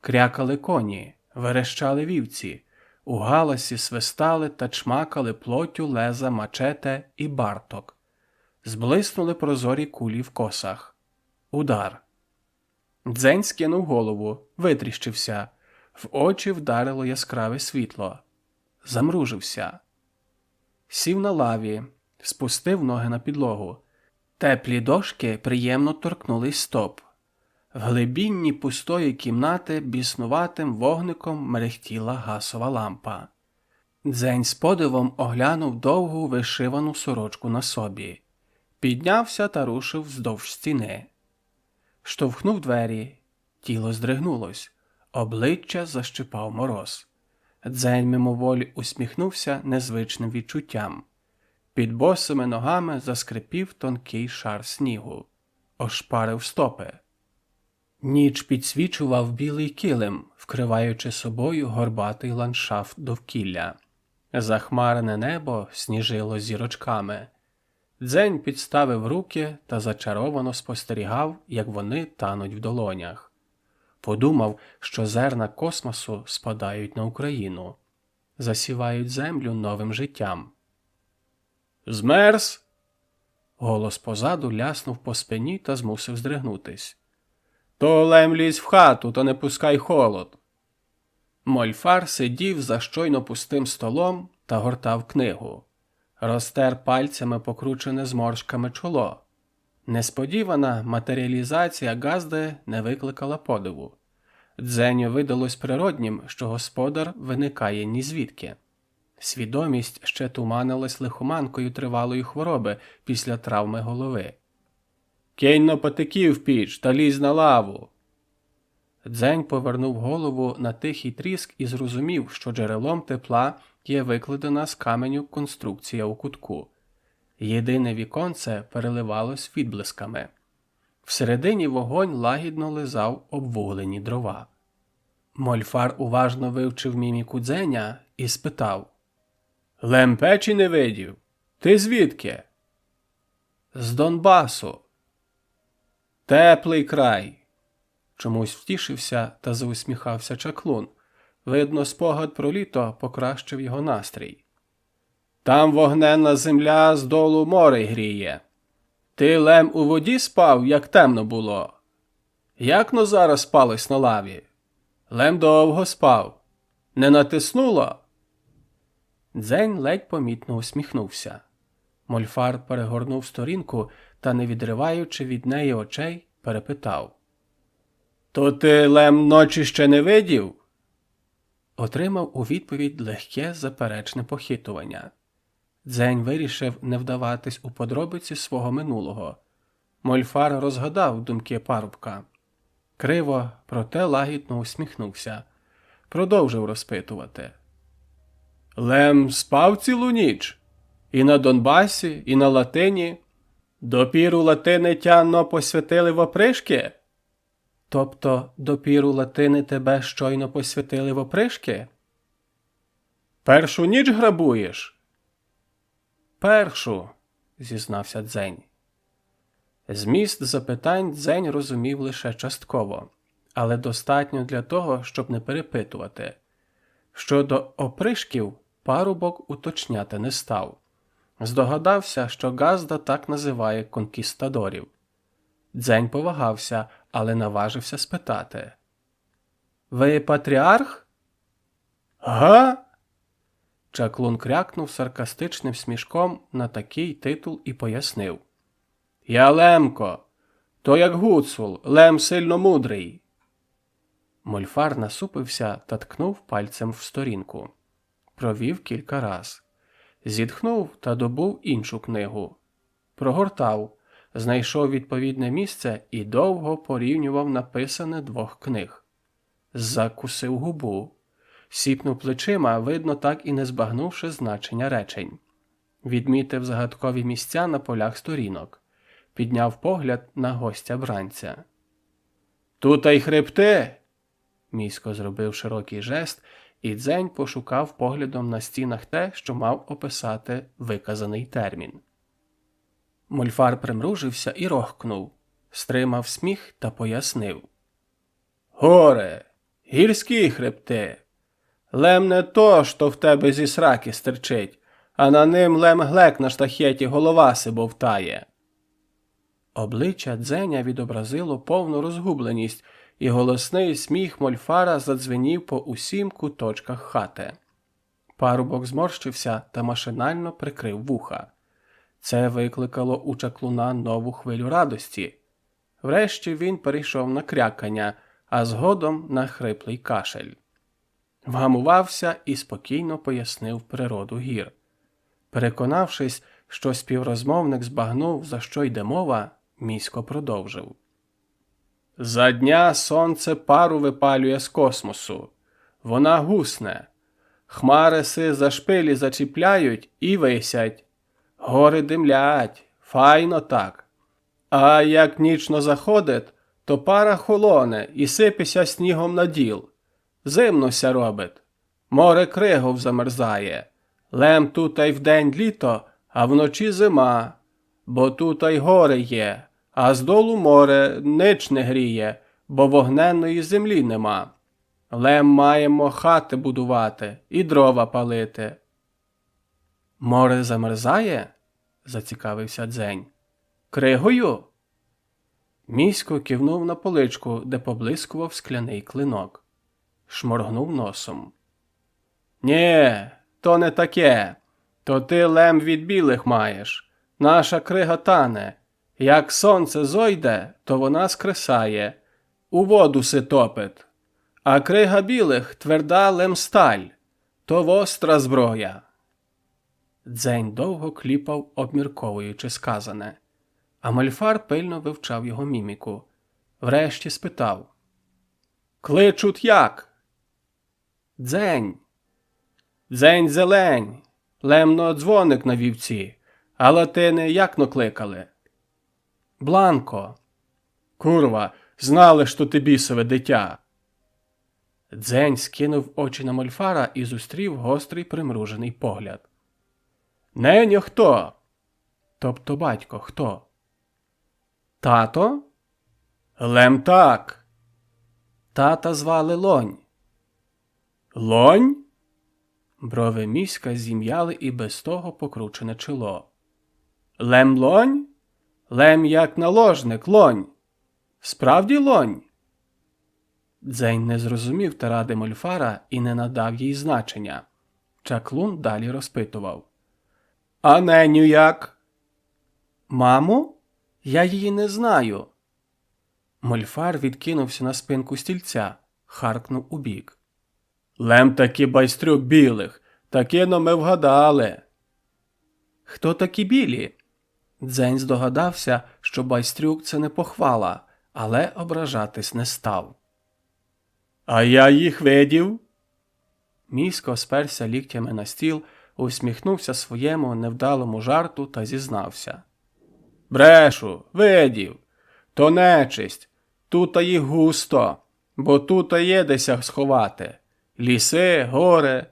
Крякали коні, верещали вівці, у галасі свистали та чмакали плоттю леза мачете і барток. Зблиснули прозорі кулі в косах. Удар. Дзень скинув голову, витріщився. В очі вдарило яскраве світло. Замружився. Сів на лаві, спустив ноги на підлогу. Теплі дошки приємно торкнулись стоп. В глибінні пустої кімнати біснуватим вогником мерехтіла гасова лампа. Дзень з подивом оглянув довгу вишивану сорочку на собі. Піднявся та рушив вздовж стіни. Штовхнув двері. Тіло здригнулось. Обличчя защипав мороз. Дзень мимоволі усміхнувся незвичним відчуттям. Під босими ногами заскрипів тонкий шар снігу. Ошпарив стопи. Ніч підсвічував білий килим, вкриваючи собою горбатий ландшафт довкілля. Захмарене небо сніжило зірочками. Дзень підставив руки та зачаровано спостерігав, як вони тануть в долонях. Подумав, що зерна космосу спадають на Україну. Засівають землю новим життям. «Змерз!» Голос позаду ляснув по спині та змусив здригнутись. «То лем лізь в хату, то не пускай холод!» Мольфар сидів за щойно пустим столом та гортав книгу. Розтер пальцями покручене зморшками чоло. Несподівана матеріалізація Газди не викликала подиву. Дзеню видалось природнім, що господар виникає нізвідки. Свідомість ще туманилась лихоманкою тривалої хвороби після травми голови. «Кинь на патиків в піч та лізь на лаву!» Дзень повернув голову на тихий тріск і зрозумів, що джерелом тепла є викладена з каменю конструкція у кутку. Єдине віконце переливалось відблисками. Всередині вогонь лагідно лизав обвуглені дрова. Мольфар уважно вивчив міміку Дзеня і спитав. «Лем печі не видів? Ти звідки?» «З Донбасу». «Теплий край». Чомусь втішився та заусміхався чаклун. Видно, спогад про літо покращив його настрій. «Там вогненна земля з долу море гріє. Ти, лем, у воді спав, як темно було? Як-но зараз спалось на лаві? Лем довго спав. Не натиснуло?» Дзень ледь помітно усміхнувся. Мольфар перегорнув сторінку та, не відриваючи від неї очей, перепитав. «То ти, лем, ночі ще не видів?» Отримав у відповідь легке заперечне похитування. Дзень вирішив не вдаватись у подробиці свого минулого. Мольфар розгадав думки парубка. Криво, проте лагідно усміхнувся. Продовжив розпитувати. «Лем спав цілу ніч? І на Донбасі, і на Латині? Допіру Латини тянно посвятили в опришки?» «Тобто, допіру Латини тебе щойно посвятили в опришки?» «Першу ніч грабуєш?» «Першу», – зізнався Дзень. Зміст запитань Дзень розумів лише частково, але достатньо для того, щоб не перепитувати. Щодо опришків парубок уточняти не став. Здогадався, що Газда так називає конкістадорів. Дзень повагався, але наважився спитати. Ви патріарх? Га? Чаклун крякнув саркастичним смішком на такий титул і пояснив. Я Лемко, то як Гуцул, Лем сильно мудрий. Мольфар насупився та ткнув пальцем в сторінку. Провів кілька раз. Зітхнув та добув іншу книгу. Прогортав, знайшов відповідне місце і довго порівнював написане двох книг. Закусив губу. Сіпнув плечима, видно, так і не збагнувши значення речень. Відмітив загадкові місця на полях сторінок. Підняв погляд на гостя бранця. «Тута й хребти!» Місько зробив широкий жест, і Дзень пошукав поглядом на стінах те, що мав описати виказаний термін. Мольфар примружився і рохкнув, стримав сміх та пояснив. «Горе! Гірські хребти! Лем не то, що в тебе зі сраки стирчить, а на ним лем-глек на штахеті голова си бовтає». Обличчя Дзеня відобразило повну розгубленість, і голосний сміх Мольфара задзвенів по усім куточках хати. Парубок зморщився та машинально прикрив вуха. Це викликало у чаклуна нову хвилю радості. Врешті він перейшов на крякання, а згодом на хриплий кашель. Вгамувався і спокійно пояснив природу гір. Переконавшись, що співрозмовник збагнув, за що йде мова, Місько продовжив. «За дня сонце пару випалює з космосу. Вона гусне. Хмари си за шпилі зачіпляють і висять. Гори димлять. Файно так. А як нічно заходить, то пара холоне і сипеся снігом на діл. Зимнося робить. Море кригов замерзає. Лем тута й вдень літо, а вночі зима. Бо тута й гори є, а здолу море нич не гріє, бо вогненної землі нема. Лем маємо хати будувати і дрова палити». «Море замерзає?» – зацікавився Дзень. «Кригою?» Місько кивнув на поличку, де поблискував скляний клинок. Шморгнув носом. «Нє, то не таке. То ти лем від білих маєш. Наша крига тане. Як сонце зойде, то вона скресає. У воду си топить. А крига білих тверда лемсталь. То востра зброя». Дзень довго кліпав, обмірковуючи сказане. А Мольфар пильно вивчав його міміку. Врешті спитав. «Кличуть як?» «Дзень». «Дзень зелень. Лемно дзвоник на вівці. А латини як-но кликали?» «Бланко». «Курва, знали, що ти бісове дитя». Дзень скинув очі на Мольфара і зустрів гострий примружений погляд. «Неньо хто?» «Тобто батько хто?» «Тато?» «Лем так». «Тата звали Лонь». «Лонь?» Брови Міська зім'яли і без того покручене чоло. «Лем Лонь? Лем як наложник, Лонь. Справді Лонь?» Дзень не зрозумів тиради Мольфара і не надав їй значення. Чаклун далі розпитував. «А неню як?» «Маму? Я її не знаю». Мольфар відкинувся на спинку стільця, харкнув убік. «Лем таки байстрюк білих, таки-но ми вгадали». «Хто такі білі?» Дзень здогадався, що байстрюк – це не похвала, але ображатись не став. «А я їх видів?» Місько сперся ліктями на стіл, усміхнувся своєму невдалому жарту та зізнався. «Брешу, видів. То нечисть. Тута їх густо, бо тута є деся сховати. Ліси, гори.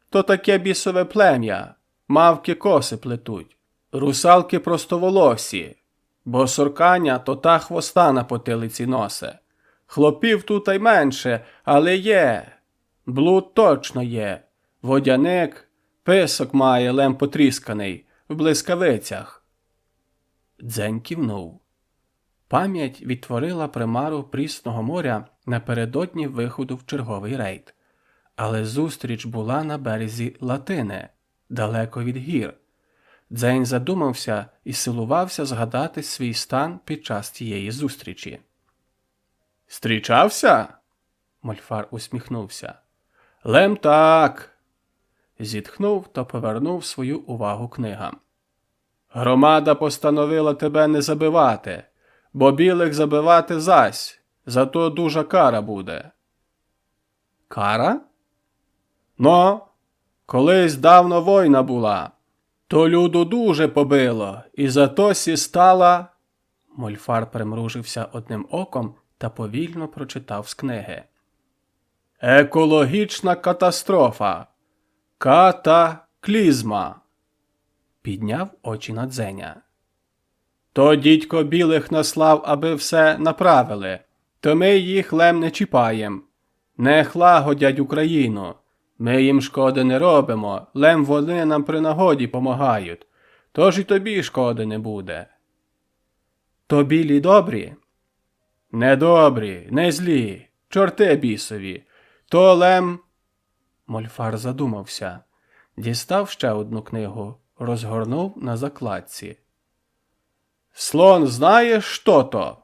То таке бісове плем'я. Мавки коси плетуть. Русалки простоволосі. Бо сорканя то та хвоста на потилиці носе. Хлопів тута й менше, але є. Блуд точно є. Водяник, писок має лем потрісканий, в блискавицях». Дзень кивнув. Пам'ять відтворила примару прісного моря напередодні виходу в черговий рейд. Але зустріч була на березі Латини, далеко від гір. Дзень задумався і силувався згадати свій стан під час тієї зустрічі. «Стрічався?» Мольфар усміхнувся. «Лем так!» Зітхнув та повернув свою увагу книгам. «Громада постановила тебе не забивати, бо білих забивати зась, зато дуже кара буде». «Кара?» «Но, колись давно війна була, то люду дуже побило, і зато сі стала...» Мольфар примружився одним оком та повільно прочитав з книги. «Екологічна катастрофа. Катаклізма». Підняв очі на Дзеня. «То дідько білих наслав, аби все направили, то ми їх лем не чіпаєм. Не хлагодять Україну. Ми їм шкоди не робимо, лем вони нам при нагоді помагають. Тож і тобі шкоди не буде». «То білі добрі?» «Не добрі, не злі, чорти бісові. То лем...» Мольфар задумався. Дістав ще одну книгу, розгорнув на закладці. «Слон знає, що то?»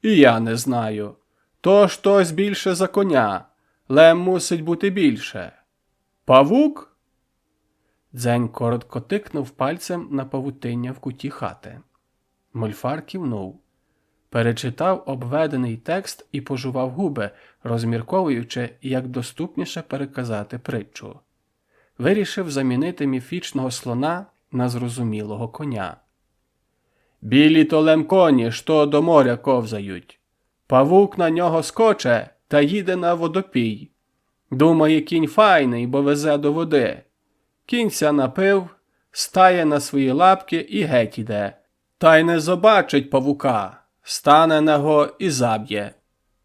«І я не знаю. То щось більше за коня. Лем мусить бути більше. Павук?» Дзень коротко тикнув пальцем на павутиння в куті хати. Мольфар кивнув. Перечитав обведений текст і пожував губи, розмірковуючи, як доступніше переказати притчу. Вирішив замінити міфічного слона на зрозумілого коня. «Білі то лем коні, що до моря ковзають. Павук на нього скоче та їде на водопій. Думає, кінь файний, бо везе до води. Кінця напив, стає на свої лапки і геть іде. Та й не побачить павука, стане на го і заб'є.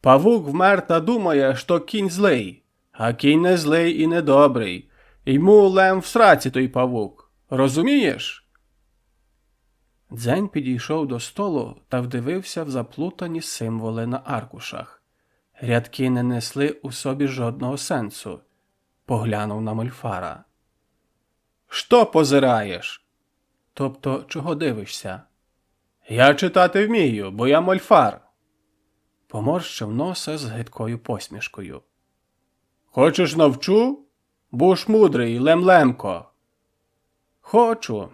Павук вмер та думає, що кінь злий, а кінь не злий і не добрий. Йому лем в сраці той павук. Розумієш?» Дзень підійшов до столу та вдивився в заплутані символи на аркушах. Рядки не несли у собі жодного сенсу. Поглянув на Мольфара. «Що позираєш?» «Тобто, чого дивишся?» «Я читати вмію, бо я Мольфар». Поморщив носа з гидкою посмішкою. «Хочеш навчу? Буш мудрий, лем-лемко». «Хочу».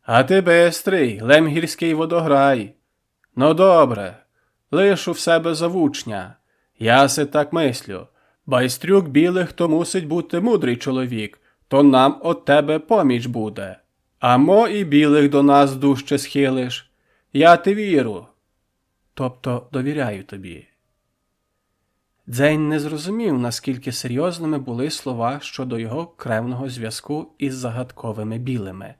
«А ти бистрий, лем гірський водограй». «Ну добре, лишу в себе за вучня. Я се так мислю. Байстрюк білих то мусить бути мудрий чоловік, то нам от тебе поміч буде. А мо і білих до нас дужче схилиш. Я ти віру». «Тобто довіряю тобі». Дзень не зрозумів, наскільки серйозними були слова щодо його кревного зв'язку із загадковими білими.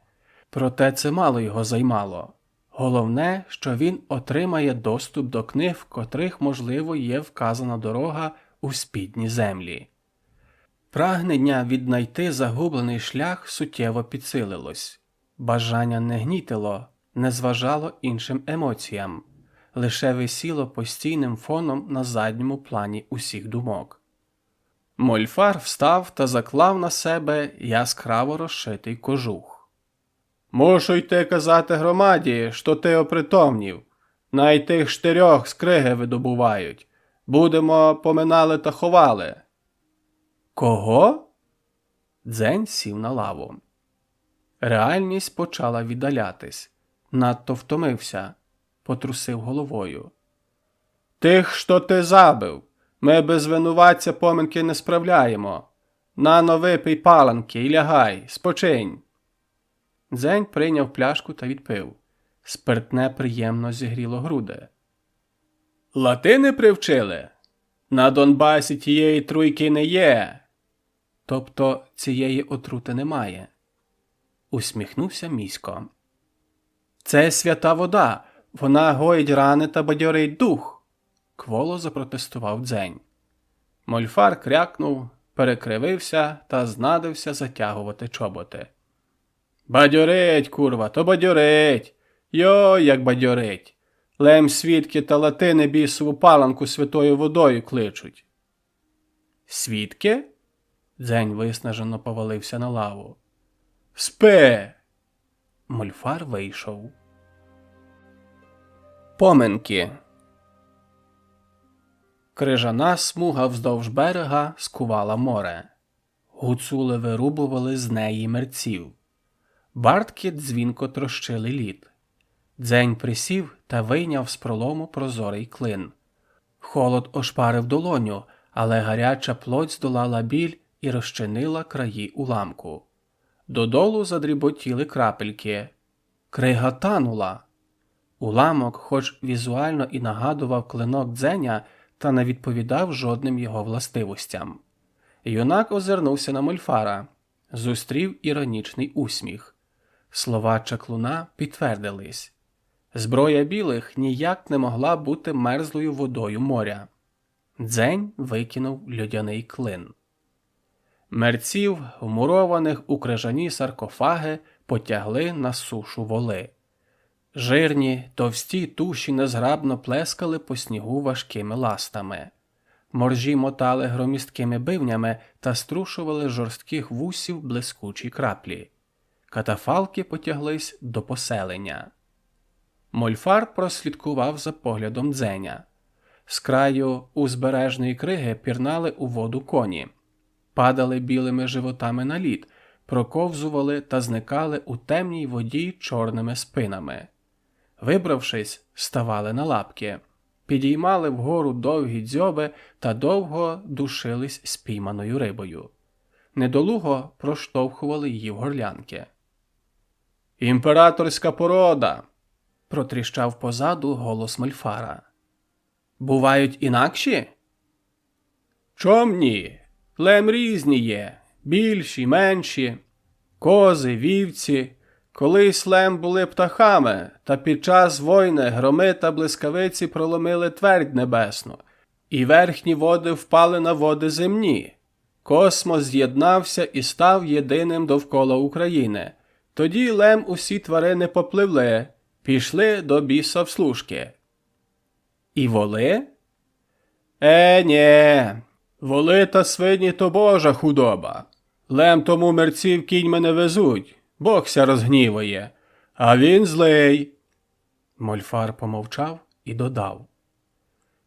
Проте це мало його займало. Головне, що він отримає доступ до книг, в котрих, можливо, є вказана дорога у спідні землі. Прагнення віднайти загублений шлях суттєво підсилилось. Бажання не гнітило, не зважало іншим емоціям, лише висіло постійним фоном на задньому плані усіх думок. Мольфар встав та заклав на себе яскраво розшитий кожух. «Мушу йти казати громаді, що ти опритомнів. Най тих штирьох скриги видобувають. Будемо поминали та ховали». «Кого?» Дзень сів на лаву. Реальність почала віддалятись. Надто втомився. Потрусив головою. «Тих, що ти забив. Ми без винуватця поминки не справляємо. Нано випий паланки і лягай, спочинь». Дзень прийняв пляшку та відпив. Спиртне приємно зігріло груди. «Латини привчили? На Донбасі тієї труйки не є». «Тобто цієї отрути немає?» Усміхнувся Місько. «Це свята вода. Вона гоїть рани та бадьорить дух», – кволо запротестував Дзень. Мольфар крякнув, перекривився та знадився затягувати чоботи. «Бадьорить, курва, то бадьорить! Йой, як бадьорить! Лем свідки та латини бісову паланку святою водою кличуть. Свідки? Дзень виснажено повалився на лаву. Спи! Мольфар вийшов. Поминки. Крижана смуга вздовж берега скувала море. Гуцули вирубували з неї мерців. Бартки дзвінко трощили лід. Дзень присів та вийняв з пролому прозорий клин. Холод ошпарив долоню, але гаряча плоть здолала біль і розчинила краї уламку. Додолу задріботіли крапельки. Крига танула. Уламок, хоч візуально і нагадував клинок дзеня, та не відповідав жодним його властивостям. Юнак озирнувся на Мольфара, зустрів іронічний усміх. Слова чаклуна підтвердились. Зброя білих ніяк не могла бути мерзлою водою моря. Дзень викинув льодяний клин. Мерців, вмурованих у крижані саркофаги, потягли на сушу воли. Жирні, товсті туші незграбно плескали по снігу важкими ластами. Моржі мотали громісткими бивнями та струшували жорстких вусів блискучі краплі. Катафалки потяглись до поселення. Мольфар прослідкував за поглядом дзеня. З краю узбережної криги пірнали у воду коні. Падали білими животами на лід, проковзували та зникали у темній воді чорними спинами. Вибравшись, ставали на лапки, підіймали вгору довгі дзьоби та довго душились спійманою рибою. Недолуго проштовхували її в горлянки. «Імператорська порода!» – протріщав позаду голос Мольфара. «Бувають інакші?» «Чом ні? Лем різні є, більші, менші, кози, вівці. Колись лем були птахами, та під час війни громи та блискавиці проломили твердь небесну, і верхні води впали на води земні. Космос з'єднався і став єдиним довкола України. Тоді лем усі тварини попливли, пішли до біса в служки». «І воли?» Ні. Воли та свині то божа худоба. Лем тому мерців кіньми не везуть, Бог ся розгніває, а він злий». Мольфар помовчав і додав.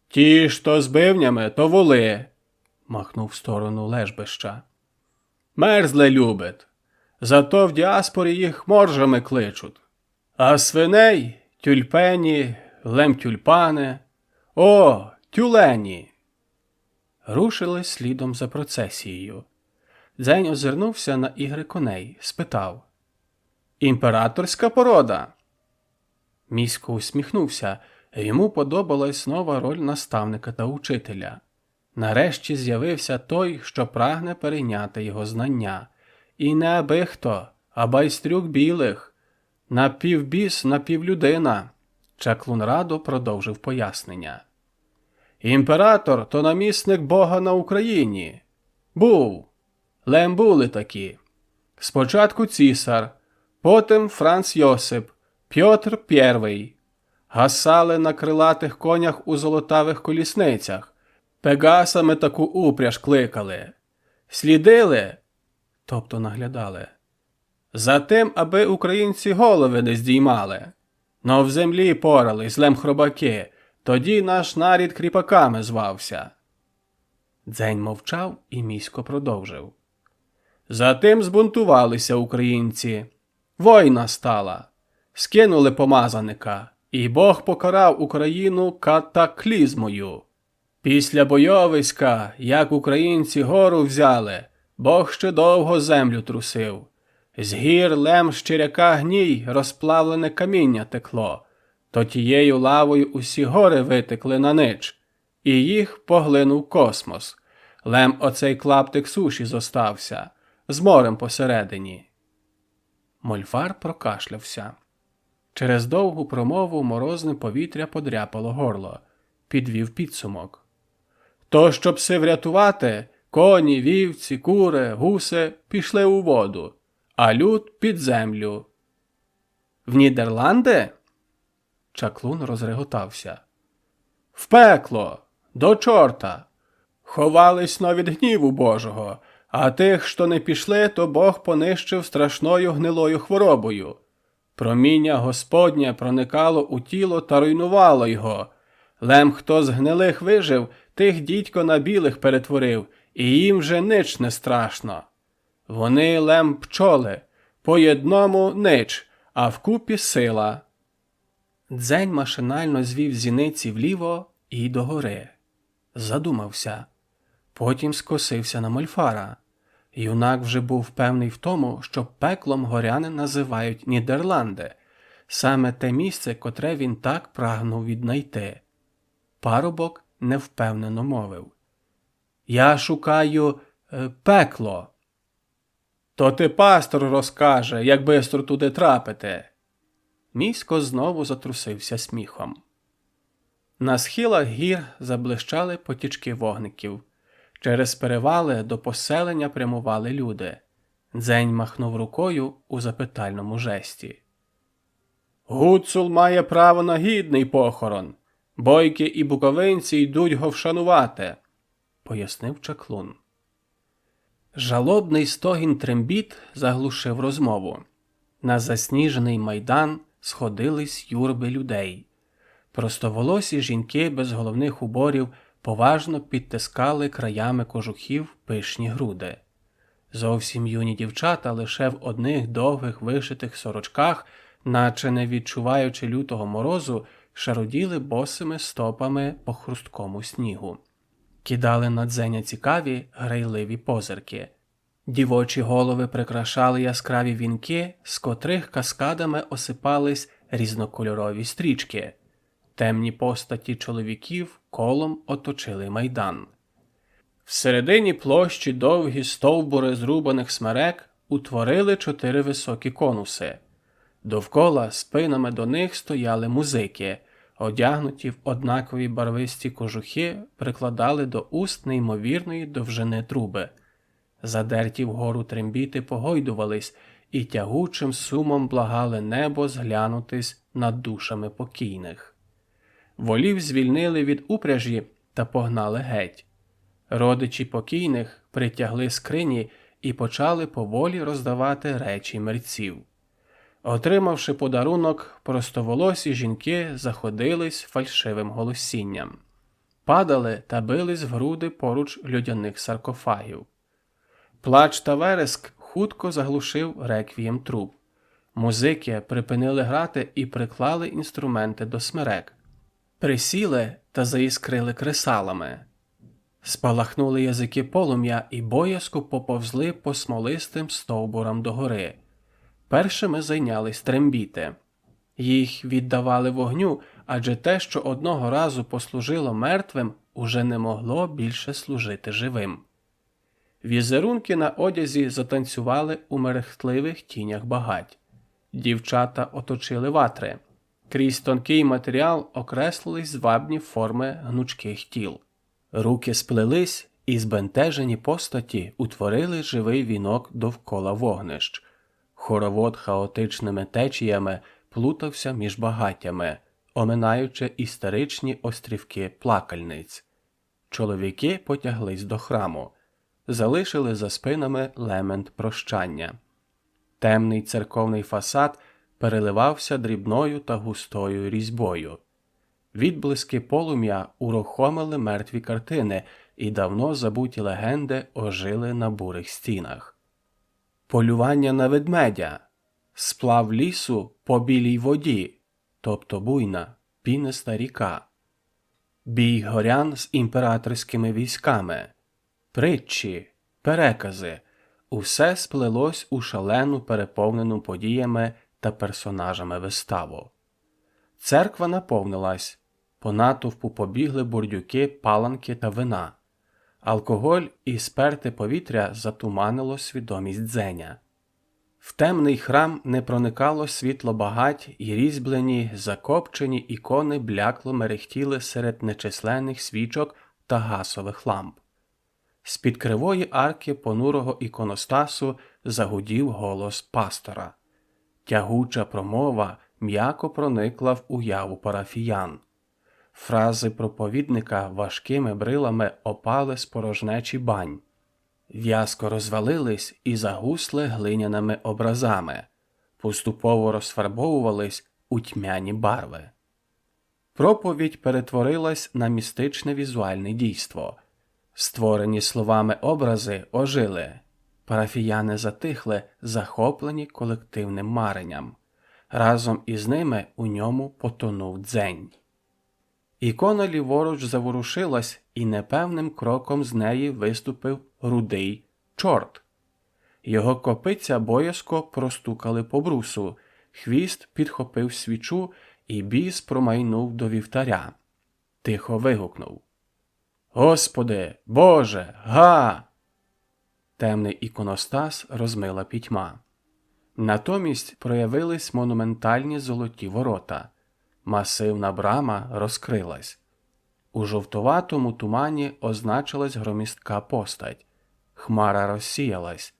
«Ті, що з бивнями, то воли», – махнув в сторону лежбища. «Мерзле любить, зато в діаспорі їх моржами кличуть. А свиней – тюльпені, лем-тюльпани, о, тюлені». Рушили слідом за процесією. Дзень озирнувся на ігри коней, спитав. «Імператорська порода?» Місько усміхнувся, йому подобалась нова роль наставника та учителя. Нарешті з'явився той, що прагне перейняти його знання. І не аби хто, а байстрюк білих. Напівбіс, напівлюдина. Чаклун радо продовжив пояснення. «Імператор – то намісник Бога на Україні. Був. Лем були такі. Спочатку цісар, потім Франц Йосип, Пьотр I. Гасали на крилатих конях у золотавих колісницях. Пегасами таку упряж кликали. Слідили, тобто наглядали, за тим, аби українці голови не здіймали. Но в землі порались лем хробаки, тоді наш нарід кріпаками звався». Дзень мовчав і місько продовжив. «Затим збунтувалися українці. Війна стала. Скинули помазаника, і Бог покарав Україну катаклізмою. Після бойовиська, як українці гору взяли, Бог ще довго землю трусив. З гір лем щиряка гній розплавлене каміння текло, то тією лавою усі гори витекли на нич, і їх поглинув космос. Лем оцей клаптик суші зостався, з морем посередині». Мольфар прокашлявся. Через довгу промову морозне повітря подряпало горло. Підвів підсумок. «То, щоб се врятувати, коні, вівці, кури, гуси пішли у воду, а люд під землю». «В Нідерланди?» Чаклун розреготався. «В пекло! До чорта! Ховались но від гніву Божого, а тих, що не пішли, то Бог понищив страшною гнилою хворобою. Проміння Господнє проникало у тіло та руйнувало його. Лем хто з гнилих вижив, тих дідько на білих перетворив, і їм же нич не страшно. Вони лем пчоли, по єдному нич, а вкупі сила». Дзень машинально звів зіниці вліво і догори. Задумався. Потім скосився на Мольфара. Юнак вже був певний в тому, що пеклом горяни називають Нідерланди, саме те місце, котре він так прагнув віднайти. Парубок невпевнено мовив. «Я шукаю пекло». «То ти пастор розкаже, як бистро туди трапити». Місько знову затрусився сміхом. На схилах гір заблищали потічки вогників. Через перевали до поселення прямували люди. Дзень махнув рукою у запитальному жесті. «Гуцул має право на гідний похорон. Бойки і буковинці йдуть го вшанувати», – пояснив Чаклун. Жалобний стогін трембіт заглушив розмову. На засніжений майдан сходились юрби людей. Простоволосі жінки без головних уборів поважно підтискали краями кожухів пишні груди. Зовсім юні дівчата лише в одних довгих вишитих сорочках, наче не відчуваючи лютого морозу, шаруділи босими стопами по хрусткому снігу. Кидали на дзеня цікаві, грайливі позирки. Дівочі голови прикрашали яскраві вінки, з котрих каскадами осипались різнокольорові стрічки. Темні постаті чоловіків колом оточили майдан. Всередині площі довгі стовбури зрубаних смерек утворили 4 високі конуси. Довкола спинами до них стояли музики, одягнуті в однакові барвисті кожухи, прикладали до уст неймовірної довжини труби. Задерті вгору трембіти погойдувались і тягучим сумом благали небо зглянутись над душами покійних. Волів звільнили від упряжі та погнали геть. Родичі покійних притягли скрині і почали поволі роздавати речі мерців. Отримавши подарунок, простоволосі жінки заходились фальшивим голосінням. Падали та бились в груди поруч людяних саркофагів. Плач та вереск хутко заглушив реквієм труб. Музики припинили грати і приклали інструменти до смерек. Присіли та заіскрили кресалами. Спалахнули язики полум'я і боязко поповзли по смолистим стовбурам догори. Першими зайнялись трембіти. Їх віддавали вогню, адже те, що одного разу послужило мертвим, уже не могло більше служити живим. Візерунки на одязі затанцювали у мерехтливих тінях багать. Дівчата оточили ватри. Крізь тонкий матеріал окреслились звабні форми гнучких тіл. Руки сплелись, і збентежені постаті утворили живий вінок довкола вогнищ. Хоровод хаотичними течіями плутався між багаттями, оминаючи історичні острівки плакальниць. Чоловіки потяглись до храму. Залишили за спинами лемент прощання. Темний церковний фасад переливався дрібною та густою різьбою. Відблиски полум'я урухомили мертві картини, і давно забуті легенди ожили на бурих стінах. Полювання на ведмедя, сплав лісу по білій воді, тобто буйна, піниста ріка, бій горян з імператорськими військами, притчі, перекази – усе сплелось у шалену, переповнену подіями та персонажами виставу. Церква наповнилась, по натовпу побігли бурдюки, паланки та вина. Алкоголь і сперте повітря затуманило свідомість дзеня. В темний храм не проникало світло багать, і різьблені, закопчені ікони блякло мерехтіли серед нечисленних свічок та гасових ламп. З-під кривої арки понурого іконостасу загудів голос пастора. Тягуча промова м'яко проникла в уяву парафіян. Фрази проповідника важкими брилами опали з порожнечі бань. В'язко розвалились і загусли глиняними образами, поступово розфарбовувались у тьмяні барви. Проповідь перетворилась на містичне візуальне дійство. Створені словами образи ожили. Парафіяни затихли, захоплені колективним маренням. Разом із ними у ньому потонув дзень. Ікона ліворуч заворушилась, і непевним кроком з неї виступив рудий чорт. Його копиця боязко простукали по брусу, хвіст підхопив свічу, і біс промайнув до вівтаря. Тихо вигукнув: «Господи, Боже, га!» Темний іконостас розмила пітьма. Натомість проявились монументальні золоті ворота. Масивна брама розкрилась. У жовтуватому тумані означилась громістка постать. Хмара розсіялась.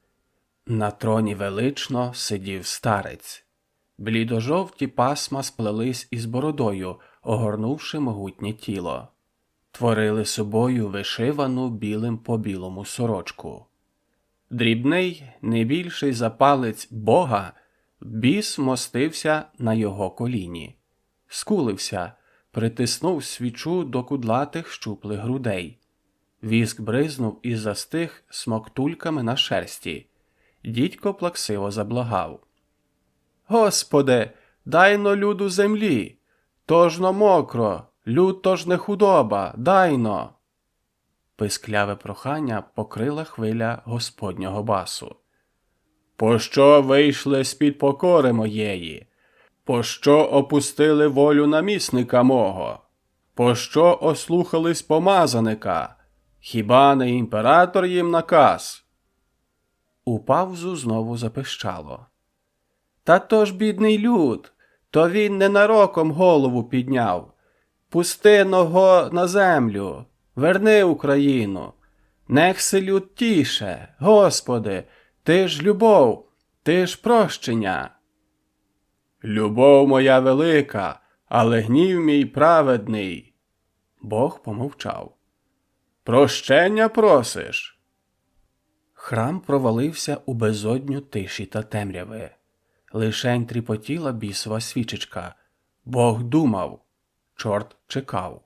На троні велично сидів старець. Блідо-жовті пасма сплелись із бородою, огорнувши могутнє тіло. Творили собою вишивану білим по білому сорочку. Дрібний, не більший за палець Бога, біс мостився на його коліні. Скулився, притиснув свічу до кудлатих щуплих грудей. Віск бризнув і застиг смоктульками на шерсті. Дідько плаксиво заблагав: «Господи, дай-но люду землі! Тожно мокро, люд тож не худоба, дай-но!» Пискляве прохання покрила хвиля Господнього басу. «Пощо вийшли з-під покори моєї? Пощо опустили волю намісника мого? Пощо ослухались помазаника? Хіба не імператор їм наказ?» У павзу знову запищало: «Та то ж бідний люд, то він ненароком голову підняв. Пусти ного на землю, верни Україну. Нех се люд тіше, Господи, ти ж любов, ти ж прощення». «Любов моя велика, але гнів мій праведний». Бог помовчав. «Прощення просиш?» Храм провалився у безодню тиші та темряви. Лишень тріпотіла бісова свічечка. Бог думав, чорт чекав.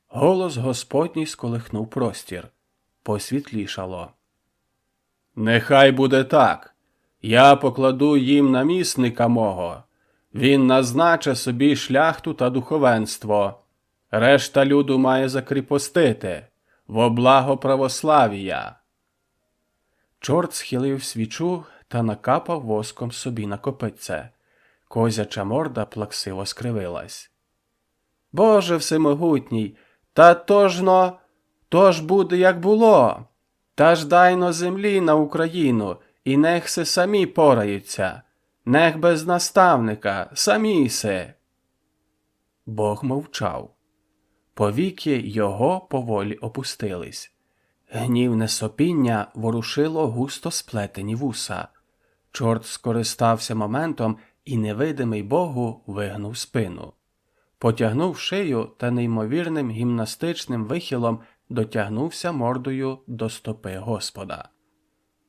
Голос Господній сколихнув простір. Посвітлішало. «Нехай буде так. Я покладу їм намісника мого. Він назначе собі шляхту та духовенство. Решта люду має закріпостити во благо православія». Чорт схилив свічу та накапав воском собі на копитце. Козяча морда плаксиво скривилась. «Боже всемогутній, та то ж буде, як було. Та ж дай-но землі на Україну, і нех се самі пораються. Нех без наставника, самі се». Бог мовчав. Повіки його поволі опустились. Гнівне сопіння ворушило густо сплетені вуса. Чорт скористався моментом і невидимий Богу вигнув спину. Потягнув шию та неймовірним гімнастичним вихилом дотягнувся мордою до стопи Господа.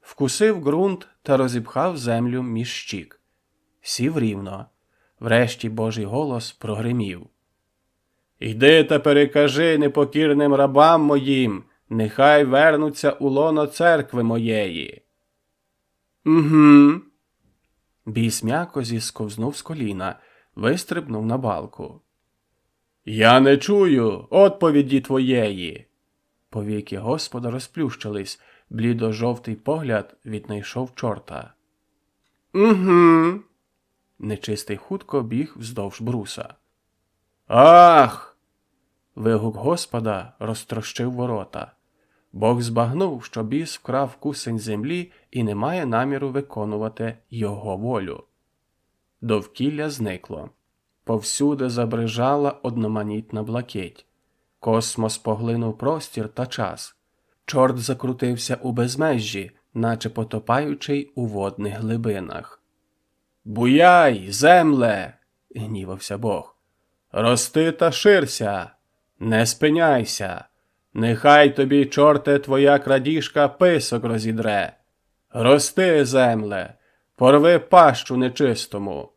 Вкусив ґрунт та розіпхав землю між щік. Сів рівно. Врешті Божий голос прогримів: «Йди та перекажи непокірним рабам моїм, нехай вернуться у лоно церкви моєї». «Угу». Біс м'яко зісковзнув з коліна, вистрибнув на балку. «Я не чую відповіді твоєї». Повіки Господа розплющились, блідо-жовтий погляд віднайшов чорта. «Угу». Нечистий хутко біг вздовж бруса. «Ах!» Вигук Господа розтрощив ворота. Бог збагнув, що біс вкрав кусень землі і не має наміру виконувати його волю. Довкілля зникло. Повсюди забрижала одноманітна блакить. Космос поглинув простір та час. Чорт закрутився у безмежжі, наче потопаючий у водних глибинах. Буяй, земле! Гнівався Бог. Рости та ширся, не спиняйся. Нехай тобі, чорте, твоя крадіжка писок розідре. Рости, земле, порви пащу нечистому.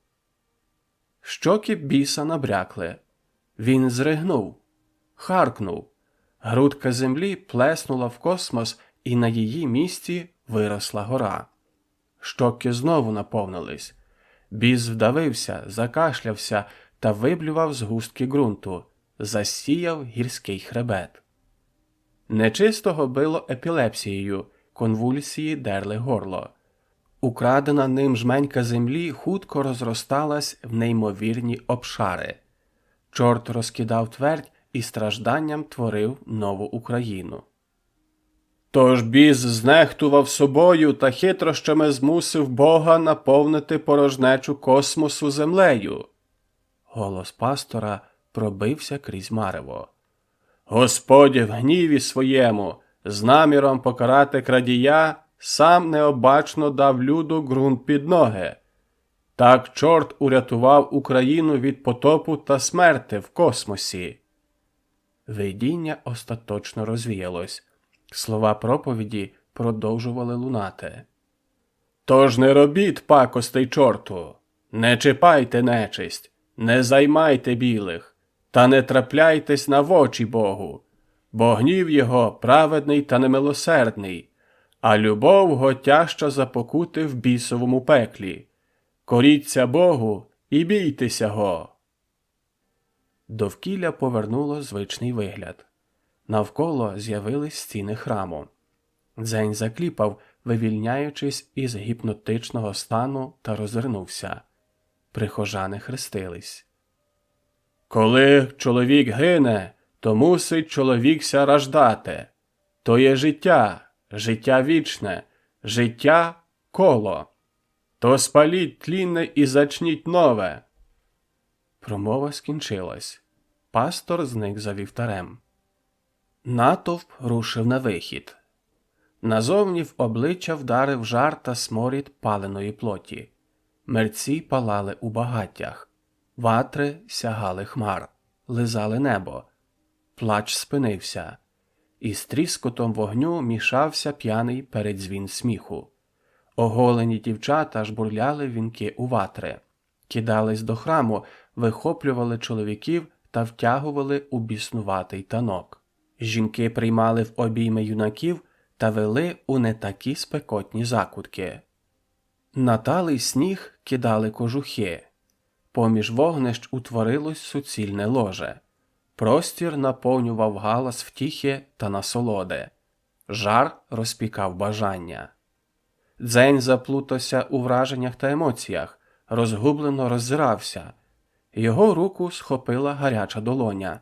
Щоки біса набрякли. Він зригнув, харкнув. Грудка землі плеснула в космос, і на її місці виросла гора. Щоки знову наповнились. Біс вдавився, закашлявся та виблював згустки ґрунту, засіяв гірський хребет. Нечистого било епілепсією, конвульсії дерли горло. Украдена ним жменька землі хутко розросталась в неймовірні обшари. Чорт розкидав твердь і стражданням творив нову Україну. Тож біс знехтував собою та хитрощами змусив Бога наповнити порожнечу космосу землею. Голос пастора пробився крізь марево. Господь в гніві своєму, з наміром покарати крадія, сам необачно дав люду ґрунт під ноги. Так чорт урятував Україну від потопу та смерти в космосі. Видіння остаточно розвіялось. Слова проповіді продовжували лунати. Тож не робіть пакостей чорту, не чіпайте нечисть, не займайте білих, та не трапляйтесь на вочі Богу, бо гнів його праведний та немилосердний, а любов го тяжча за покути в бісовому пеклі. Коріться Богу і бійтеся го. Довкілля повернуло звичний вигляд. Навколо з'явились стіни храму. Дзень закліпав, вивільняючись із гіпнотичного стану, та розвернувся. Прихожани хрестились. Коли чоловік гине, то мусить чоловікся раждати. То є життя, життя вічне, життя – коло. То спаліть тлінне і зачніть нове. Промова скінчилась. Пастор зник за вівтарем. Натовп рушив на вихід. Назовні в обличчя вдарив жар та сморід паленої плоті. Мерці палали у багаттях. Ватри сягали хмар, лизали небо. Плач спинився. Із тріскотом вогню мішався п'яний передзвін сміху. Оголені дівчата жбурляли вінки у ватри. Кидались до храму, вихоплювали чоловіків та втягували у біснуватий танок. Жінки приймали в обійми юнаків та вели у не такі спекотні закутки. На талий сніг кидали кожухи. Поміж вогнищ утворилось суцільне ложе. Простір наповнював галас втіхи та насолоди. Жар розпікав бажання. Дзень заплутався у враженнях та емоціях, розгублено роззирався. Його руку схопила гаряча долоня.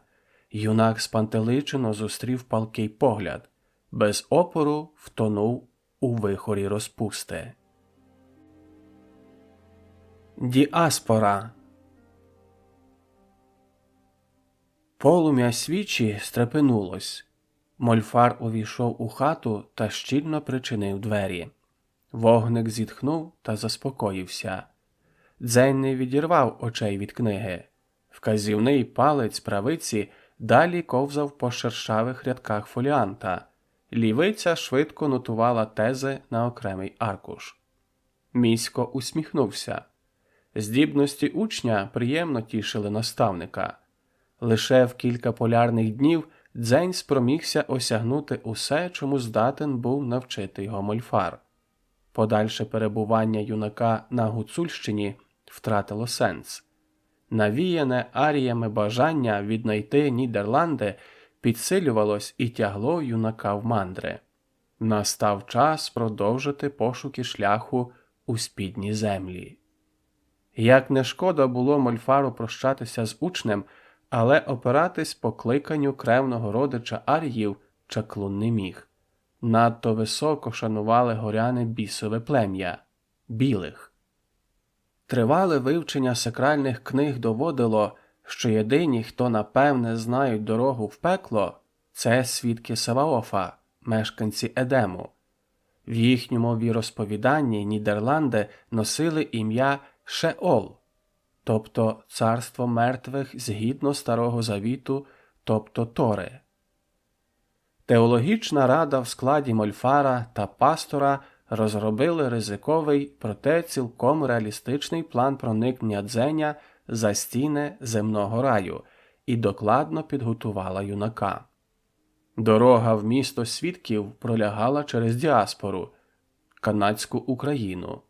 Юнак спантеличено зустрів палкий погляд. Без опору втонув у вихорі розпусти. Діаспора. Полум'я свічі стрепенулось. Мольфар увійшов у хату та щільно причинив двері. Вогник зітхнув та заспокоївся. Дзень не відірвав очей від книги. Вказівний палець правиці далі ковзав по шершавих рядках фоліанта. Лівиця швидко нотувала тези на окремий аркуш. Місько усміхнувся. Здібності учня приємно тішили наставника. Лише в кілька полярних днів Дзень спромігся осягнути усе, чому здатен був навчити його Мольфар. Подальше перебування юнака на Гуцульщині втратило сенс. Навіяне аріями бажання віднайти Нідерланди підсилювалось і тягло юнака в мандри. Настав час продовжити пошуки шляху у спідні землі. Як не шкода було Мольфару прощатися з учнем, але опиратись покликанню кревного родича аріїв чаклун не міг. Надто високо шанували горяни бісове плем'я – білих. Тривале вивчення сакральних книг доводило, що єдині, хто напевне знають дорогу в пекло – це свідки Саваофа, мешканці Едему. В їхньому віросповіданні Нідерланди носили ім'я Шеол, тобто царство мертвих згідно Старого Завіту, тобто Тори. Теологічна рада в складі Мольфара та пастора розробили ризиковий, проте цілком реалістичний план проникнення Дзеня за стіни земного раю і докладно підготувала юнака. Дорога в місто свідків пролягала через діаспору – канадську Україну.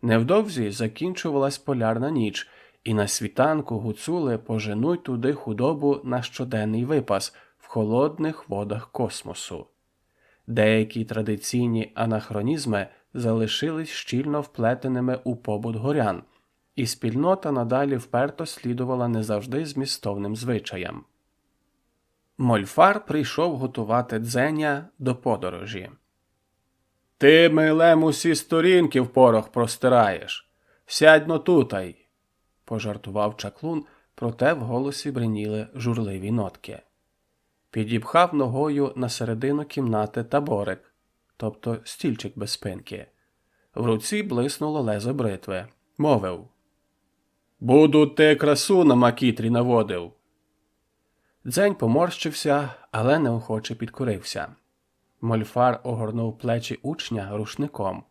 Невдовзі закінчувалась полярна ніч, і на світанку гуцули поженуть туди худобу на щоденний випас в холодних водах космосу. Деякі традиційні анахронізми залишились щільно вплетеними у побут горян, і спільнота надалі вперто слідувала не завжди змістовним звичаям. Мольфар прийшов готувати Дзеня до подорожі. «Ти, милем, усі сторінки в порох простираєш. Сядь-но тутай», – пожартував чаклун, проте в голосі бриніли журливі нотки. Підіпхав ногою на середину кімнати таборик, тобто стільчик без спинки. В руці блиснуло лезо бритви. Мовив: «Буду ти красу на макітрі наводив». Дзень поморщився, але неохоче підкурився. Мольфар огорнув плечі учня рушником,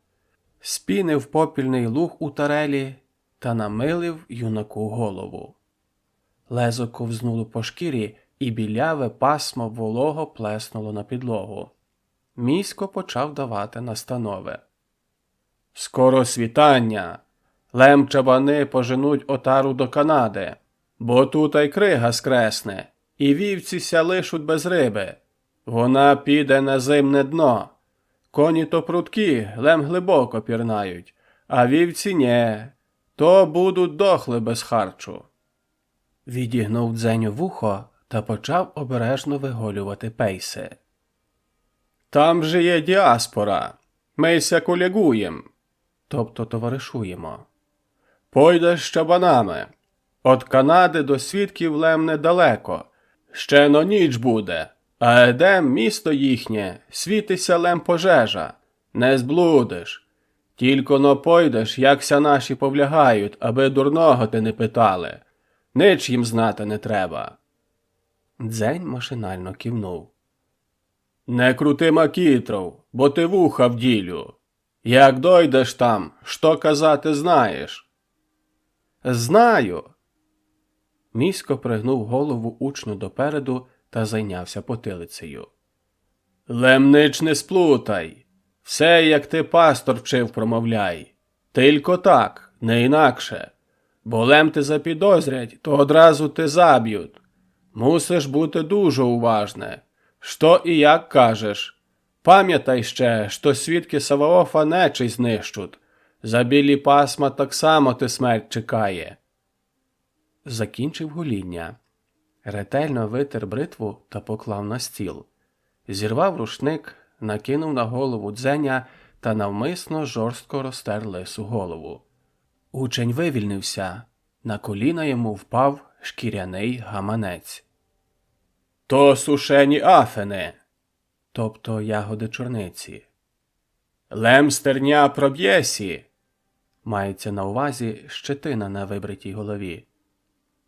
спінив попільний луг у тарелі та намилив юнаку голову. Лезо ковзнуло по шкірі, і біляве пасмо волого плеснуло на підлогу. Місько почав давати настанови. «Скоро світання! Лем-чабани поженуть отару до Канади, бо тута й крига скресне, і вівці ся лишуть без риби. Вона піде на зимне дно. Коні то прудкі, лем глибоко пірнають, а вівці нє, то будуть дохли без харчу». Відігнув Дзеню вухо та почав обережно виголювати пейси. «Там же є діаспора. Мися колягуєм, тобто товаришуємо. Пойдеш з чабанами. От Канади до свідків лем недалеко. Ще но ніч буде, а едем місто їхнє, світися лем пожежа. Не зблудиш. Тільки но пойдеш, якся наші повлягають, аби дурного ти не питали. Нич їм знати не треба». Дзень машинально кивнув. «Не крути макітров, бо ти вуха вділю. Як дойдеш там, що казати знаєш?» «Знаю». Місько пригнув голову учню допереду та зайнявся потилицею. «Лемнич не сплутай. Все, як ти пастор вчив, промовляй. Тільки так, не інакше. Бо лем ти запідозрять, то одразу ти заб'ють. Мусиш бути дуже уважне. Що і як кажеш. Пам'ятай ще, що свідки Саваофа нечий знищуть. За білі пасма так само ти смерть чекає». Закінчив гоління. Ретельно витер бритву та поклав на стіл. Зірвав рушник, накинув на голову Дзеня та навмисно жорстко розтер лису голову. Учень вивільнився. На коліна йому впав шкіряний гаманець. «То сушені афени, тобто ягоди чорниці. Лем стерня проб'єсі», мається на увазі щетина на вибритій голові.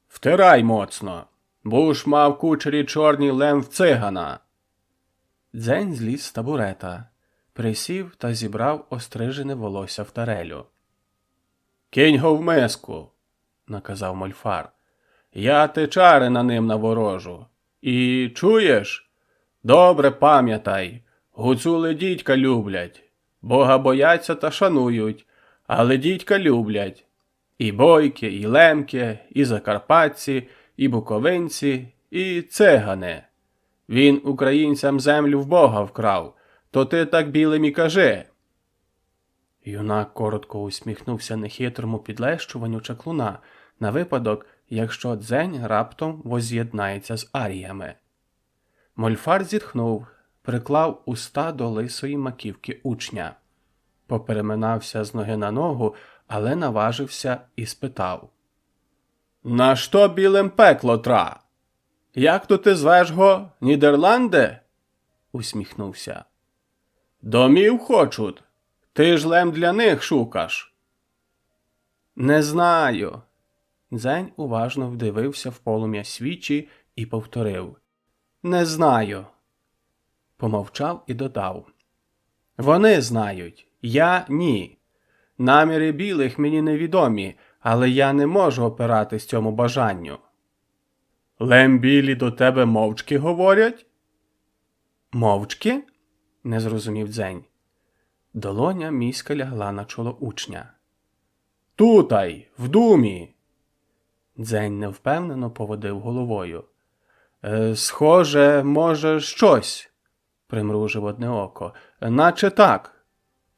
«Втирай моцно, буш мав кучері чорні лем в цигана». Дзень зліз з табурета, присів та зібрав острижене волосся в тарелю. «Кинь го в миску», – наказав Мольфар. «Я те чари на ним наворожу. І чуєш? Добре пам'ятай, гуцули дідька люблять. Бога бояться та шанують, але дідька люблять. І бойки, і лемки, і закарпатці, і буковинці, і цигани. Він українцям землю в Бога вкрав, то ти так білим і кажи». Юнак коротко усміхнувся нехитрому підлещуванню чаклуна на випадок, якщо Дзень раптом воз'єднається з аріями. Мольфар зітхнув, приклав уста до лисої маківки учня. Попереминався з ноги на ногу, але наважився і спитав. «На що білим пекло тра? Як то ти звеш го, Нідерланди?» Усміхнувся. «Домів хочуть. Ти ж лем для них шукаш». Не знаю. Дзень уважно вдивився в полум'я свічі і повторив. Не знаю. Помовчав і додав. Вони знають, я ні. Наміри білих мені невідомі, але я не можу опиратись цьому бажанню. Лембілі до тебе мовчки говорять? Мовчки? Не зрозумів Дзень. Долоня міська лягла на чоло учня. Тутай, в думі. Дзень невпевнено поводив головою. Схоже, може, щось, примружив одне око. Наче так.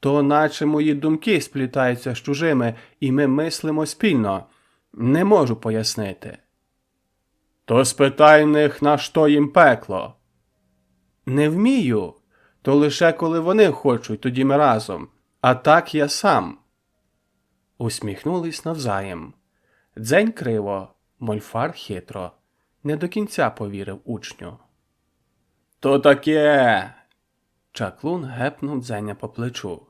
То наче мої думки сплітаються з чужими, і ми мислимо спільно. Не можу пояснити. То спитай в них, на що їм пекло. Не вмію. То лише коли вони хочуть, тоді ми разом. А так я сам. Усміхнулись навзаєм. Дзень криво, Мольфар хитро. Не до кінця повірив учню. То таке. Чаклун гепнув Дзеня по плечу.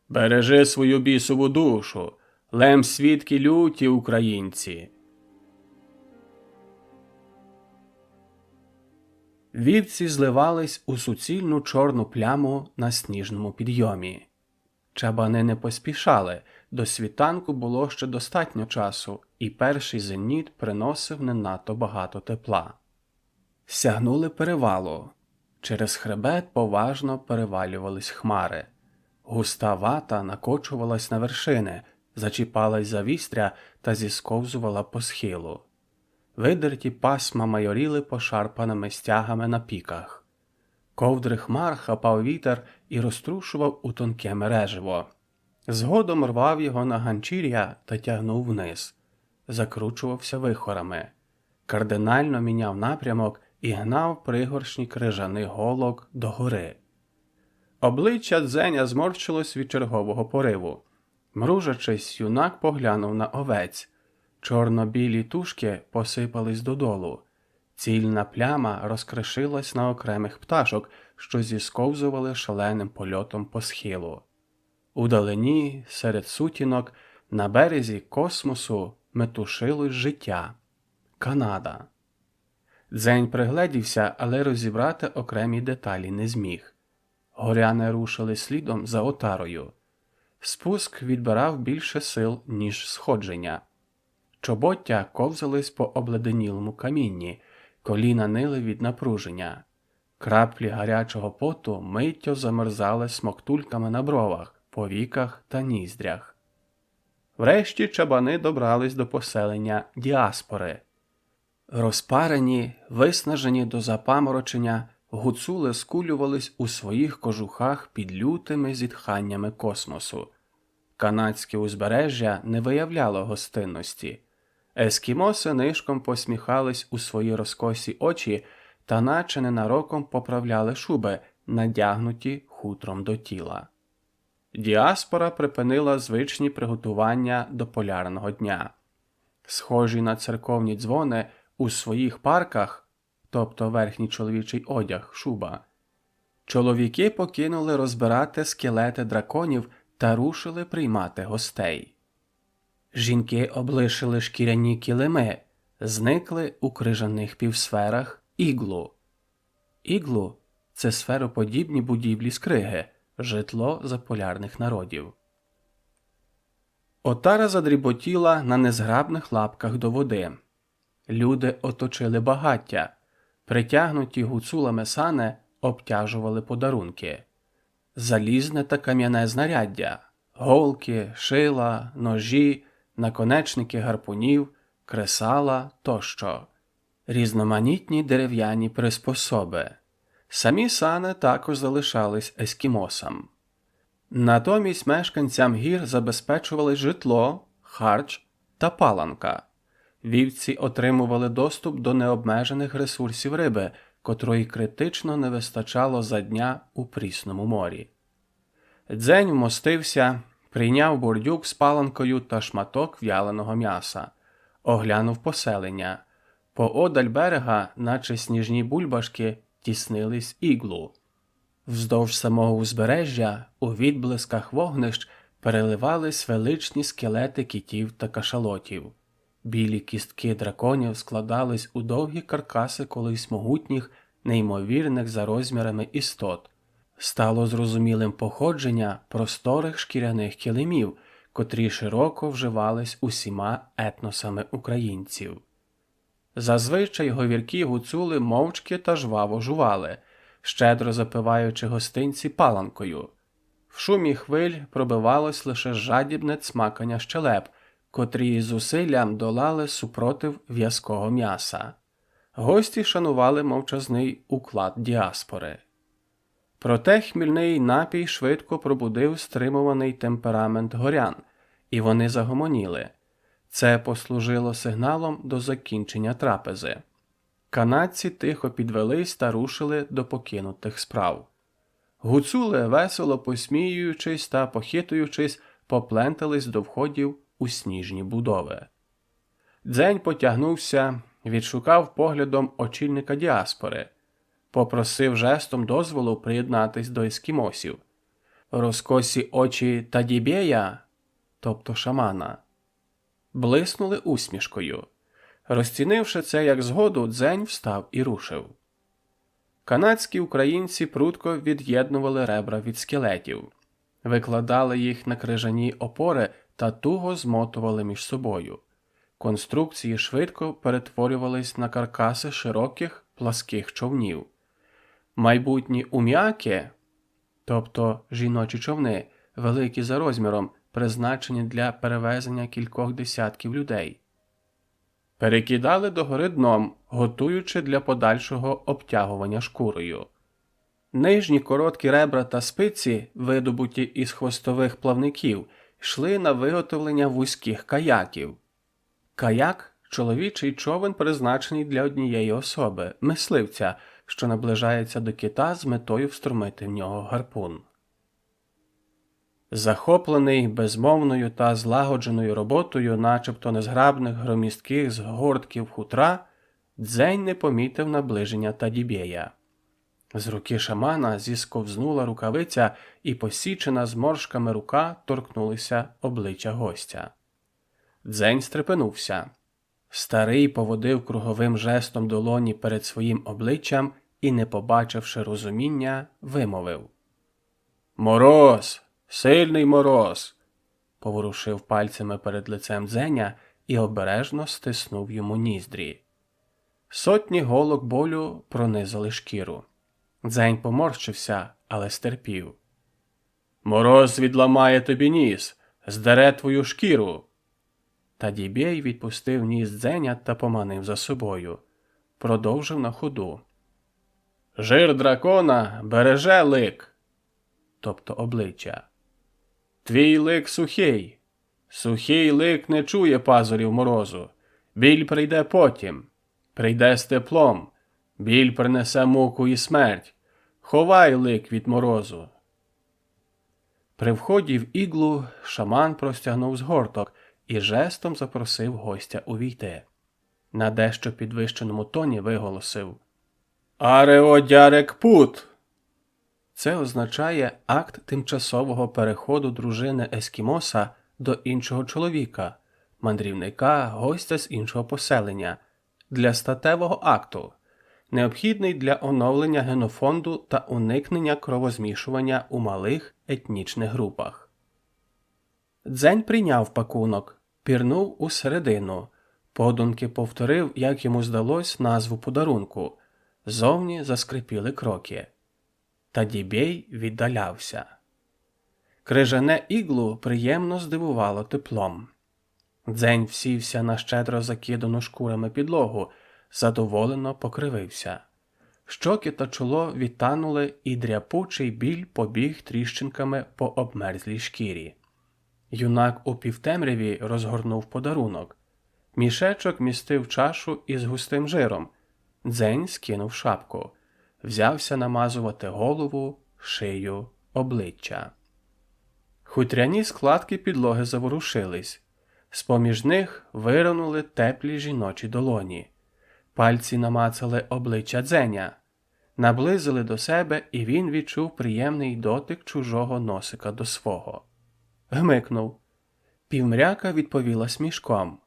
Бережи свою бісову душу. Лем свідки люті українці. Вівці зливались у суцільну чорну пляму на сніжному підйомі. Чабани не поспішали, до світанку було ще достатньо часу, і перший зеніт приносив не надто багато тепла. Сягнули перевалу. Через хребет поважно перевалювались хмари. Густа вата накочувалась на вершини, зачіпалась за вістря та зісковзувала по схилу. Видерті пасма майоріли пошарпаними стягами на піках. Ковдри хмар хапав вітер і розтрушував у тонке мереживо. Згодом рвав його на ганчір'я та тягнув вниз. Закручувався вихорами. Кардинально міняв напрямок і гнав пригоршні крижаних голок догори. Обличчя Дзеня зморщилось від чергового пориву. Мружачись, юнак поглянув на овець. Чорно-білі тушки посипались додолу. Цільна пляма розкришилась на окремих пташок, що зісковзували шаленим польотом по схилу. Удалині, серед сутінок, на березі космосу метушилось життя. Канада. Дзень пригледівся, але розібрати окремі деталі не зміг. Горяни рушили слідом за отарою. Спуск відбирав більше сил, ніж сходження. Чобоття ковзались по обледенілому камінні, коліна нили від напруження. Краплі гарячого поту миттю замерзали смоктульками на бровах, повіках та ніздрях. Врешті чабани добрались до поселення Діаспори. Розпарені, виснажені до запаморочення, гуцули скулювались у своїх кожухах під лютими зітханнями космосу. Канадське узбережжя не виявляло гостинності. Ескімоси нишком посміхались у свої розкосі очі та наче ненароком поправляли шуби, надягнуті хутром до тіла. Діаспора припинила звичні приготування до полярного дня. Схожі на церковні дзвони у своїх парках, тобто верхній чоловічий одяг, шуба, чоловіки покинули розбирати скелети драконів та рушили приймати гостей. Жінки облишили шкіряні килими, зникли у крижаних півсферах іглу. Іглу – це сфероподібні будівлі з криги, житло заполярних народів. Отара задріботіла на незграбних лапках до води. Люди оточили багаття. Притягнуті гуцулами сани обтяжували подарунки. Залізне та кам'яне знаряддя, голки, шила, ножі, наконечники гарпунів, кресала тощо. Різноманітні дерев'яні приспособи. Самі сани також залишались ескімосам. Натомість мешканцям гір забезпечували житло, харч та паланка. Вівці отримували доступ до необмежених ресурсів риби, котрої критично не вистачало за дня у прісному морі. Дзень вмостився, прийняв бурдюк з паланкою та шматок в'яленого м'яса. Оглянув поселення. Поодаль берега, наче сніжні бульбашки, тіснились іглу. Вздовж самого узбережжя, у відблисках вогнищ, переливались величні скелети китів та кашалотів. Білі кістки драконів складались у довгі каркаси колись могутніх, неймовірних за розмірами істот. Стало зрозумілим походження просторих шкіряних килимів, котрі широко вживались усіма етносами українців. Зазвичай говіркі гуцули мовчки та жваво жували, щедро запиваючи гостинці паланкою. В шумі хвиль пробивалось лише жадібне цмакання щелеп, котрі з усиллям долали супротив в'язкого м'яса. Гості шанували мовчазний уклад діаспори. Проте хмільний напій швидко пробудив стримуваний темперамент горян, і вони загомоніли. Це послужило сигналом до закінчення трапези. Канадці тихо підвелись та рушили до покинутих справ. Гуцули, весело посміюючись та похитуючись, поплентались до входів у сніжні будови. Дзень потягнувся, відшукав поглядом очільника діаспори, попросив жестом дозволу приєднатись до ескімосів. Розкосі очі Тадібєя, тобто шамана, блиснули усмішкою. Розцінивши це як згоду, Дзень встав і рушив. Канадські українці прудко від'єднували ребра від скелетів, викладали їх на крижані опори та туго змотували між собою. Конструкції швидко перетворювались на каркаси широких пласких човнів. Майбутні ум'яки, тобто жіночі човни, великі за розміром, призначені для перевезення кількох десятків людей, перекидали догори дном, готуючи для подальшого обтягування шкурою. Нижні короткі ребра та спиці, видобуті із хвостових плавників, йшли на виготовлення вузьких каяків. Каяк – чоловічий човен, призначений для однієї особи – мисливця, що наближається до кита з метою встромити в нього гарпун. Захоплений безмовною та злагодженою роботою начебто незграбних громістких згортків хутра, Дзень не помітив наближення Тадібєя. З руки шамана зісковзнула рукавиця, і посічена зморшками рука торкнулися обличчя гостя. Дзень стрепенувся. Старий поводив круговим жестом долоні перед своїм обличчям і, не побачивши розуміння, вимовив: «Мороз! Сильний мороз!» Поворушив пальцями перед лицем Дзеня і обережно стиснув йому ніздрі. Сотні голок болю пронизали шкіру. Дзень поморщився, але стерпів. «Мороз відламає тобі ніс, здере твою шкіру!» Тадібєй відпустив ніс Дзеня та поманив за собою. Продовжив на ходу. «Жир дракона береже лик!» тобто обличчя. «Твій лик сухий. Сухий лик не чує пазурів морозу. Біль прийде потім. Прийде з теплом. Біль принесе муку і смерть. Ховай лик від морозу». При вході в іглу шаман простягнув згорток і жестом запросив гостя увійти. На дещо підвищеному тоні виголосив: «Ареодярек пут!» Це означає акт тимчасового переходу дружини ескімоса до іншого чоловіка, мандрівника, гостя з іншого поселення, для статевого акту, необхідний для оновлення генофонду та уникнення кровозмішування у малих етнічних групах. Дзень прийняв пакунок, пірнув усередину, подумки повторив, як йому здалось, назву подарунку. Зовні заскрипіли кроки. Тадібєй віддалявся. Крижане іглу приємно здивувало теплом. Дзень всівся на щедро закидану шкурами підлогу, задоволено покривився. Щоки та чоло відтанули, і дряпучий біль побіг тріщинками по обмерзлій шкірі. Юнак у півтемряві розгорнув подарунок. Мішечок містив чашу із густим жиром. Дзень скинув шапку. Взявся намазувати голову, шию, обличчя. Хутряні складки підлоги заворушились. З-поміж них виринули теплі жіночі долоні. Пальці намацали обличчя Дзеня. Наблизили до себе, і він відчув приємний дотик чужого носика до свого. Гмикнув. Півмряка відповіла смішком.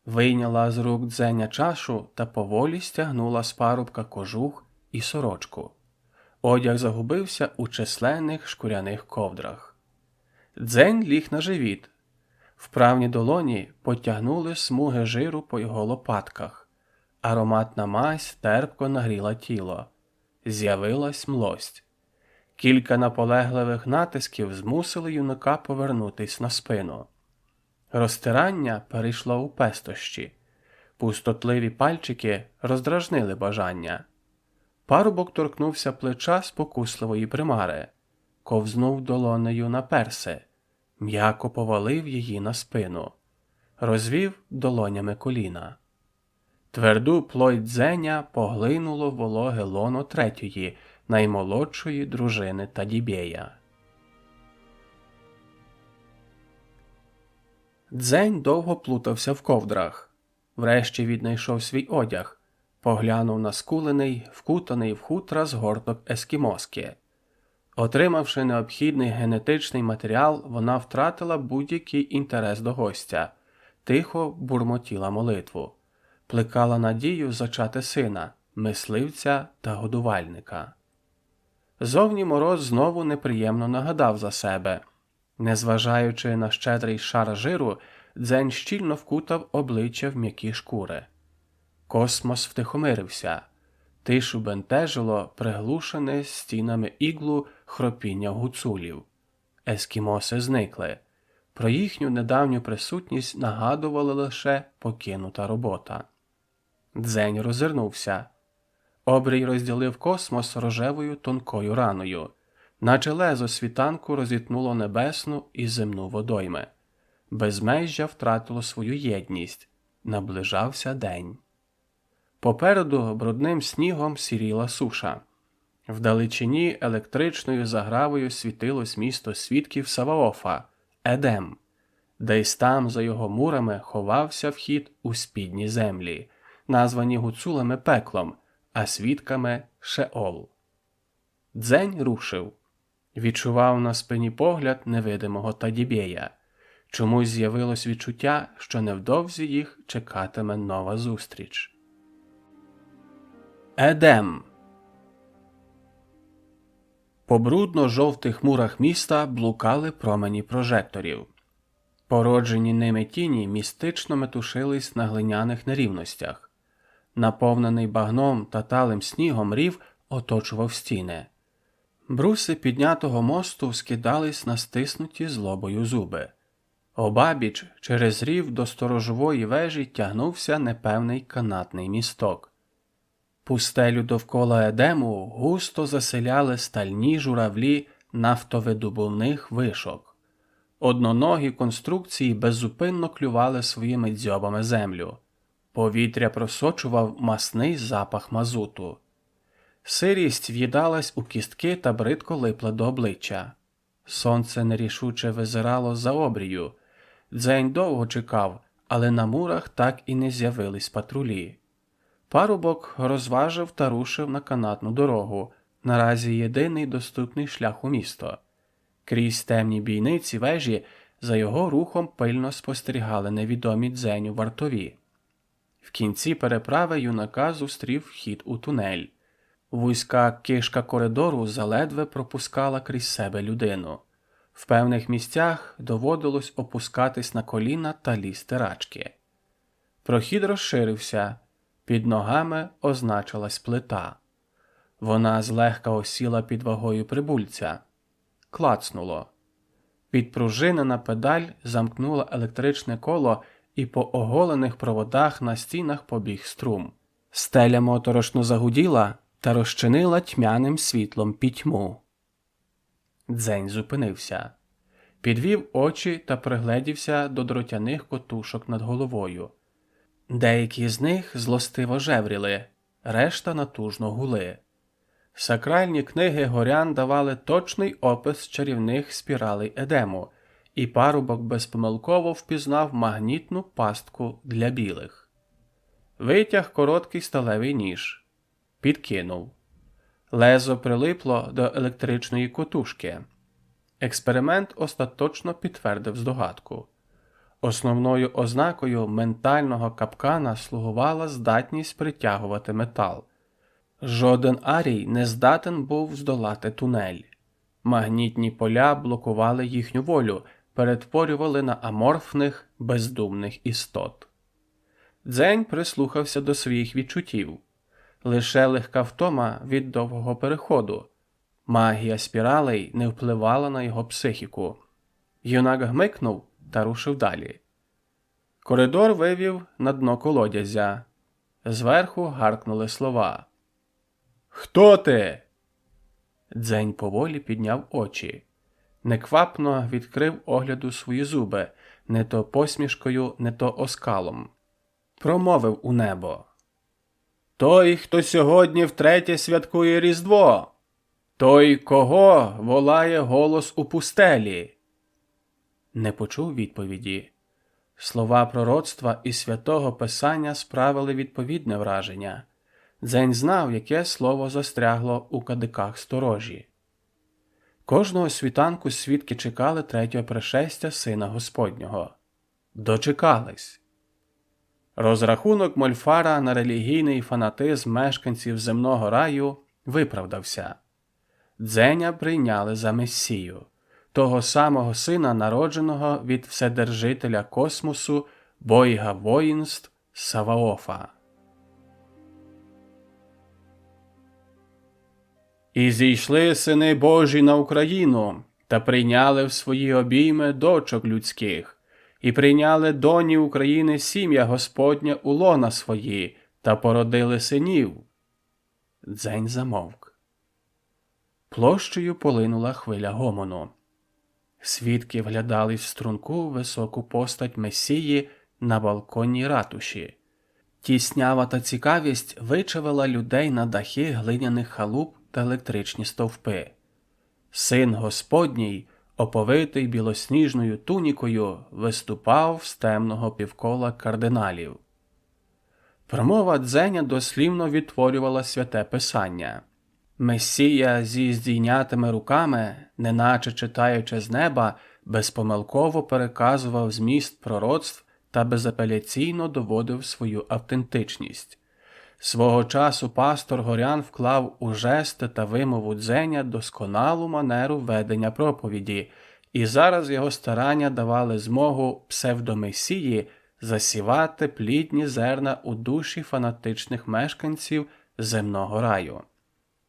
Вийняла з рук Дзеня чашу та поволі стягнула з парубка кожух і сорочку. Одяг загубився у численних шкуряних ковдрах. Дзень ліг на живіт. Вправні долоні потягнули смуги жиру по його лопатках. Ароматна мазь терпко нагріла тіло. З'явилась млость. Кілька наполегливих натисків змусили юнака повернутись на спину. Розтирання перейшло у пестощі. Пустотливі пальчики роздражнили бажання. Парубок торкнувся плеча спокусливої примари. Ковзнув долонею на перси. М'яко повалив її на спину. Розвів долонями коліна. Тверду плоть Дзеня поглинуло вологе лоно третьої, наймолодшої дружини Тадібея. Дзень довго плутався в ковдрах. Врешті віднайшов свій одяг. Поглянув на скулений, вкутаний в хутра згорток ескімоски. Отримавши необхідний генетичний матеріал, вона втратила будь-який інтерес до гостя. Тихо бурмотіла молитву. Плекала надію зачати сина, мисливця та годувальника. Зовні мороз знову неприємно нагадав за себе. Незважаючи на щедрий шар жиру, Дзень щільно вкутав обличчя в м'які шкури. Космос втихомирився. Тишу бентежило приглушене стінами іглу хропіння гуцулів. Ескімоси зникли. Про їхню недавню присутність нагадувала лише покинута робота. Дзень роззирнувся. Обрій розділив космос рожевою тонкою раною, наче лезо світанку розітнуло небесну і земну водойми. Безмежжя втратило свою єдність. Наближався день. Попереду брудним снігом сіріла суша. Вдалечині електричною загравою світилось місто свідків Саваофа – Едем. Десь там, за його мурами, ховався вхід у спідні землі, названі гуцулами пеклом, а свідками – Шеол. Дзень рушив. Відчував на спині погляд невидимого Тадібея. Чомусь з'явилось відчуття, що невдовзі їх чекатиме нова зустріч. Едем. По брудно-жовтих мурах міста блукали промені прожекторів. Породжені ними тіні містично метушились на глиняних нерівностях. Наповнений багном та талим снігом рів оточував стіни. Бруси піднятого мосту скидались на стиснуті злобою зуби. Обабіч через рів до сторожової вежі тягнувся непевний канатний місток. Пустелю довкола Едему густо заселяли стальні журавлі нафтовидобувних вишок. Одноногі конструкції беззупинно клювали своїми дзьобами землю. Повітря просочував масний запах мазуту. Сирість в'їдалась у кістки та бридко липла до обличчя. Сонце нерішуче визирало за обрію. Дзень довго чекав, але на мурах так і не з'явились патрулі. Парубок розважив та рушив на канатну дорогу, наразі єдиний доступний шлях у місто. Крізь темні бійниці вежі за його рухом пильно спостерігали невідомі Дзеню вартові. В кінці переправи юнака зустрів вхід у тунель. Вузька кишка коридору заледве пропускала крізь себе людину. В певних місцях доводилось опускатись на коліна та лізти рачки. Прохід розширився. Під ногами означилась плита. Вона злегка осіла під вагою прибульця. Клацнуло. Підпружинена педаль замкнула електричне коло, і по оголених проводах на стінах побіг струм. Стеля моторошно загуділа та розчинила тьмяним світлом пітьму. Дзень зупинився. Підвів очі та пригледівся до дротяних котушок над головою. Деякі з них злостиво жевріли, решта натужно гули. Сакральні книги горян давали точний опис чарівних спіралей Едему, і парубок безпомилково впізнав магнітну пастку для білих. Витяг короткий сталевий ніж. Підкинув. Лезо прилипло до електричної котушки. Експеримент остаточно підтвердив здогадку. Основною ознакою ментального капкана слугувала здатність притягувати метал. Жоден арій не здатен був здолати тунель. Магнітні поля блокували їхню волю, перетворювали на аморфних, бездумних істот. Дзень прислухався до своїх відчуттів. Лише легка втома від довгого переходу. Магія спіралей не впливала на його психіку. Юнак гмикнув та рушив далі. Коридор вивів на дно колодязя. Зверху гаркнули слова. «Хто ти?» Дзень поволі підняв очі. Неквапно відкрив огляду свої зуби, не то посмішкою, не то оскалом. Промовив у небо. «Той, хто сьогодні втретє святкує Різдво! Той, кого волає голос у пустелі!» Не почув відповіді. Слова пророцтва і святого Писання справили відповідне враження. Дзень знав, яке слово застрягло у кадиках сторожі. Кожного світанку свідки чекали третього пришестя Сина Господнього. Дочекались. Розрахунок Мольфара на релігійний фанатизм мешканців земного раю виправдався. Дзеня прийняли за Месію, того самого сина, народженого від Вседержителя космосу, Бога воїнств Саваофа. «І зійшли сини Божі на Україну, та прийняли в свої обійми дочок людських, і прийняли доні України сім'я Господня у лона свої, та породили синів». Дзень замовк. Площею полинула хвиля гомону. Свідки вглядали в струнку високу постать Месії на балконі ратуші. Тіснява та цікавість вичавила людей на дахи глиняних халуп та електричні стовпи. Син Господній, оповитий білосніжною тунікою, виступав з темного півкола кардиналів. Промова Дзеня дослівно відтворювала святе Писання. Месія зі здійнятими руками, неначе читаючи з неба, безпомилково переказував зміст пророцтв та безапеляційно доводив свою автентичність. Свого часу пастор Горян вклав у жести та вимову Дзеня досконалу манеру ведення проповіді, і зараз його старання давали змогу псевдомесії засівати плідні зерна у душі фанатичних мешканців земного раю.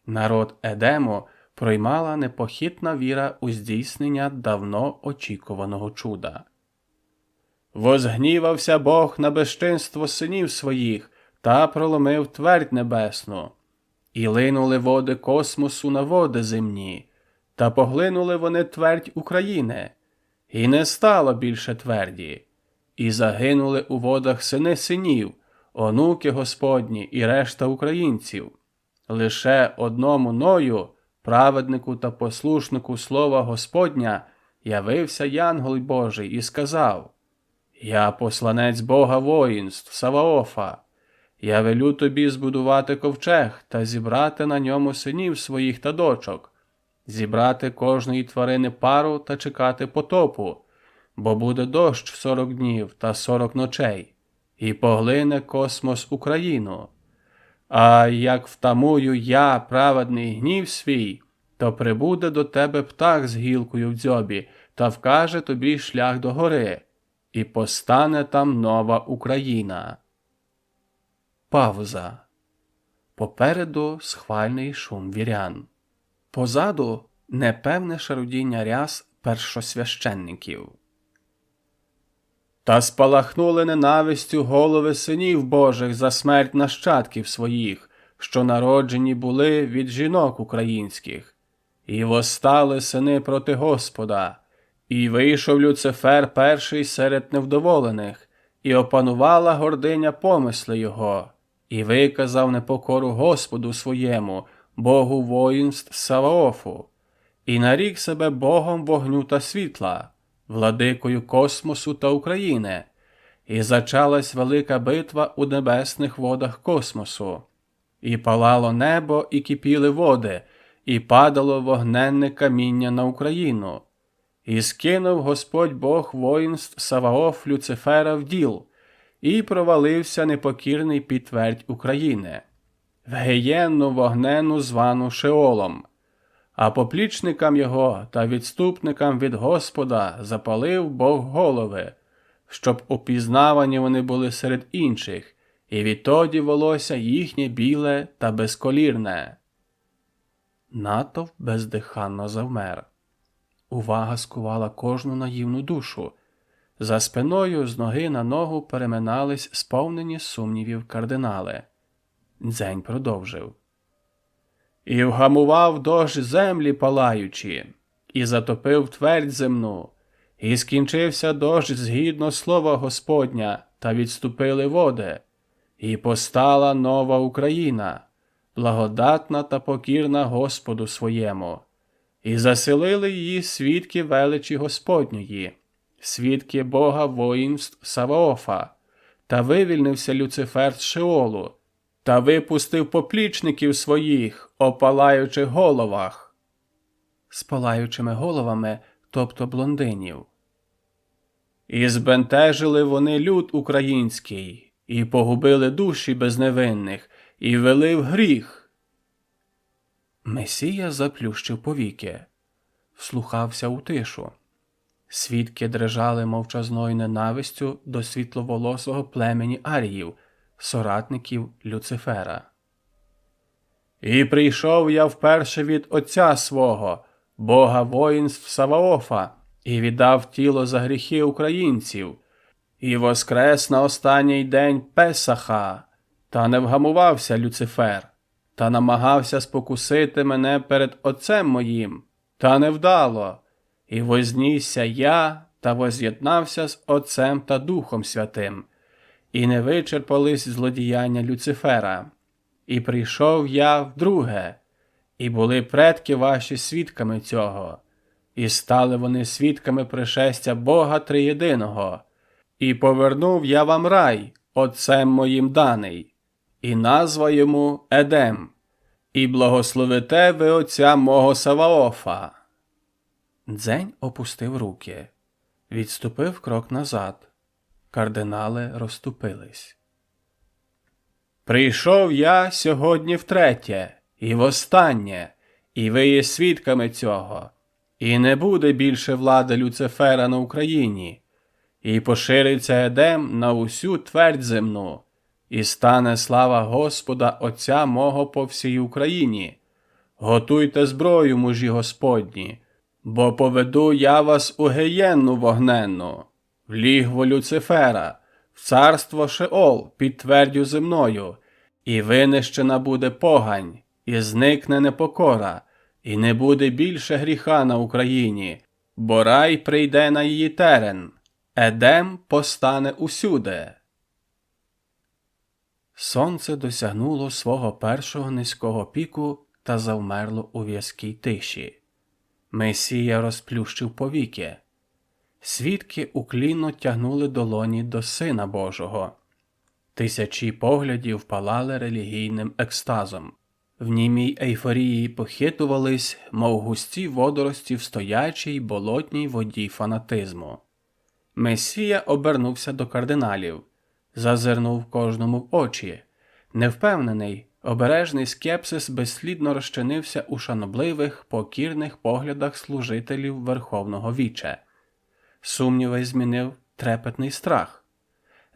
Народ Едему проймала непохитна віра у здійснення давно очікуваного чуда. «Возгнівався Бог на безчинство синів своїх та проломив твердь небесну, і линули води космосу на води земні, та поглинули вони твердь України, і не стало більше тверді, і загинули у водах сини синів, онуки Господні і решта українців. Лише одному Ною, праведнику та послушнику слова Господня, явився Янгол Божий і сказав: «Я посланець Бога воїнств Саваофа. Я велю тобі збудувати ковчег та зібрати на ньому синів своїх та дочок, зібрати кожної тварини пару та чекати потопу, бо буде дощ 40 днів та 40 ночей, і поглине космос Україну. А як втамую я праведний гнів свій, то прибуде до тебе птах з гілкою в дзьобі та вкаже тобі шлях до гори, і постане там нова Україна». Пауза. Попереду схвальний шум вірян. Позаду непевне шарудіння ряс першосвященників. «Та спалахнули ненавистю голови синів Божих за смерть нащадків своїх, що народжені були від жінок українських. І восстали сини проти Господа. І вийшов Люцифер перший серед невдоволених, і опанувала гординя помисли його, і виказав непокору Господу своєму, Богу воїнств Саваофу, і нарік себе Богом вогню та світла, владикою космосу та України, і зачалась велика битва у небесних водах космосу. І палало небо, і кипіли води, і падало вогненне каміння на Україну, І скинув Господь Бог воїнств Саваоф Люцифера в діл, і провалився непокірний під твердь України, в гієнну вогнену звану Шеолом. А поплічникам його та відступникам від Господа запалив Бог голови, щоб упізнавані вони були серед інших, і відтоді волосся їхнє біле та безколірне. Натовп бездиханно завмер. Увага скувала кожну наївну душу. За спиною з ноги на ногу переминались сповнені сумнівів кардинали. Дзень продовжив. І вгамував дощ землі палаючі, і затопив твердь земну, і скінчився дощ згідно слова Господня, та відступили води, і постала нова Україна, благодатна та покірна Господу своєму, і заселили її свідки величі Господньої, свідки Бога воїнств Саваофа, та вивільнився Люцифер з Шеолу, та випустив поплічників своїх, о палаючих головах. З палаючими головами, тобто блондинів. І збентежили вони люд український, і погубили душі безневинних, і ввели в гріх. Месія заплющив повіки, вслухався у тишу. Свідки дрижали мовчазною ненавистю до світловолосого племені аріїв, соратників Люцифера. І прийшов я вперше від Отця свого, Бога воїнств Саваофа, і віддав тіло за гріхи українців, і воскрес на останній день Песаха, та не вгамувався Люцифер, та намагався спокусити мене перед Отцем моїм, та невдало, і вознісся я та воз'єднався з Отцем та Духом Святим, і не вичерпались злодіяння Люцифера. І прийшов я вдруге, і були предки ваші свідками цього, і стали вони свідками пришестя Бога Триєдиного, і повернув я вам рай, Отцем моїм даний, і назва йому Едем, і благословите ви Отця мого Саваофа. Дзень опустив руки, відступив крок назад. Кардинали розступились. Прийшов я сьогодні втретє, і востаннє, і ви є свідками цього, і не буде більше влади Люцифера на Україні, і пошириться Едем на усю твердь земну, і стане слава Господа Отця мого по всій Україні. Готуйте зброю, мужі Господні, бо поведу я вас у гієнну вогненну, в лігво Люцифера, в царство Шеол під твердю земною, і винищена буде погань, і зникне непокора, і не буде більше гріха на Україні, бо рай прийде на її терен, Едем постане усюди. Сонце досягнуло свого першого низького піку та завмерло у в'язкій тиші. Месія розплющив повіки. Свідки уклінно тягнули долоні до Сина Божого. Тисячі поглядів палали релігійним екстазом. В німій ейфорії похитувались, мов густі водорості в стоячій болотній воді фанатизму. Месія обернувся до кардиналів, зазирнув кожному в очі. Невпевнений, обережний скепсис безслідно розчинився у шанобливих, покірних поглядах служителів Верховного Віче. Сумніви змінив трепетний страх.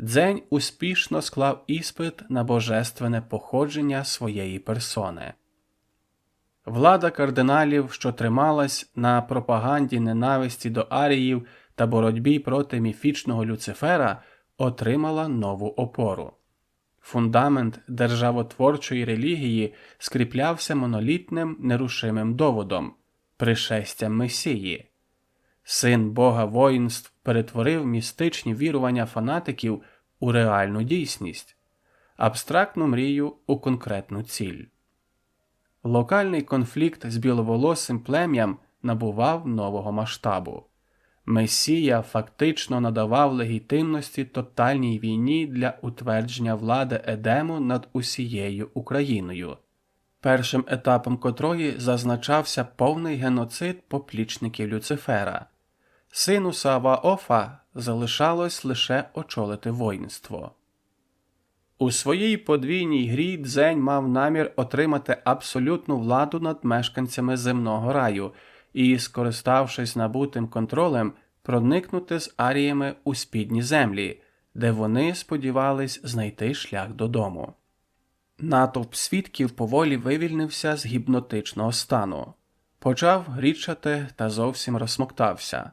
Дзень успішно склав іспит на божественне походження своєї персони. Влада кардиналів, що трималась на пропаганді ненависті до аріїв та боротьбі проти міфічного Люцифера, отримала нову опору. Фундамент державотворчої релігії скріплявся монолітним нерушимим доводом – пришестям Месії. Син Бога воїнств перетворив містичні вірування фанатиків у реальну дійсність, абстрактну мрію у конкретну ціль. Локальний конфлікт з біловолосим плем'ям набував нового масштабу. Месія фактично надавав легітимності тотальній війні для утвердження влади Едему над усією Україною, першим етапом котрої зазначався повний геноцид поплічників Люцифера. Сину Саваофа залишалось лише очолити воїнство. У своїй подвійній грі Дзень мав намір отримати абсолютну владу над мешканцями земного раю і, скориставшись набутим контролем, проникнути з аріями у спідні землі, де вони сподівались знайти шлях додому. Натовп свідків поволі вивільнився з гіпнотичного стану. Почав грічати та зовсім розсмоктався.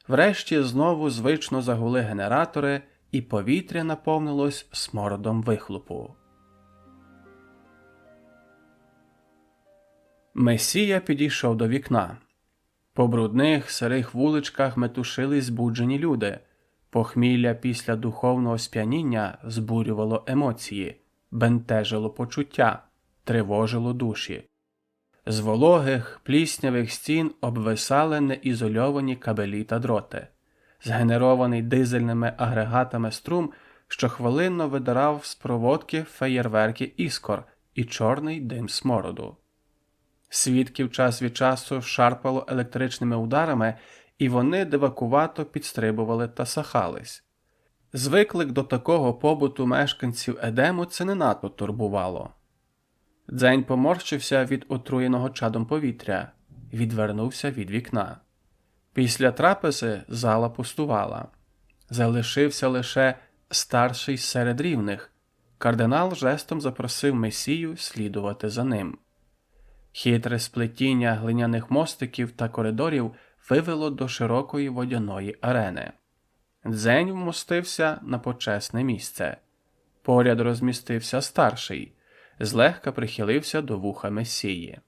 Врешті знову звично загули генератори, і повітря наповнилось смородом вихлопу. Месія підійшов до вікна. По брудних, сирих вуличках метушились збуджені люди. Похмілля після духовного сп'яніння збурювало емоції, бентежило почуття, тривожило душі. З вологих, пліснявих стін обвисали неізольовані кабелі та дроти. Згенерований дизельними агрегатами струм щохвилинно видирав з проводки феєрверки іскор і чорний дим смороду. Свідків час від часу шарпало електричними ударами, і вони дивакувато підстрибували та сахались. Звиклих до такого побуту мешканців Едему це не надто турбувало. Дзень поморщився від отруєного чадом повітря, відвернувся від вікна. Після трапези зала пустувала. Залишився лише старший серед рівних. Кардинал жестом запросив Месію слідувати за ним. Хитре сплетіння глиняних мостиків та коридорів вивело до широкої водяної арени. Дзень вмостився на почесне місце. Поряд розмістився старший, злегка прихилився до вуха Месії.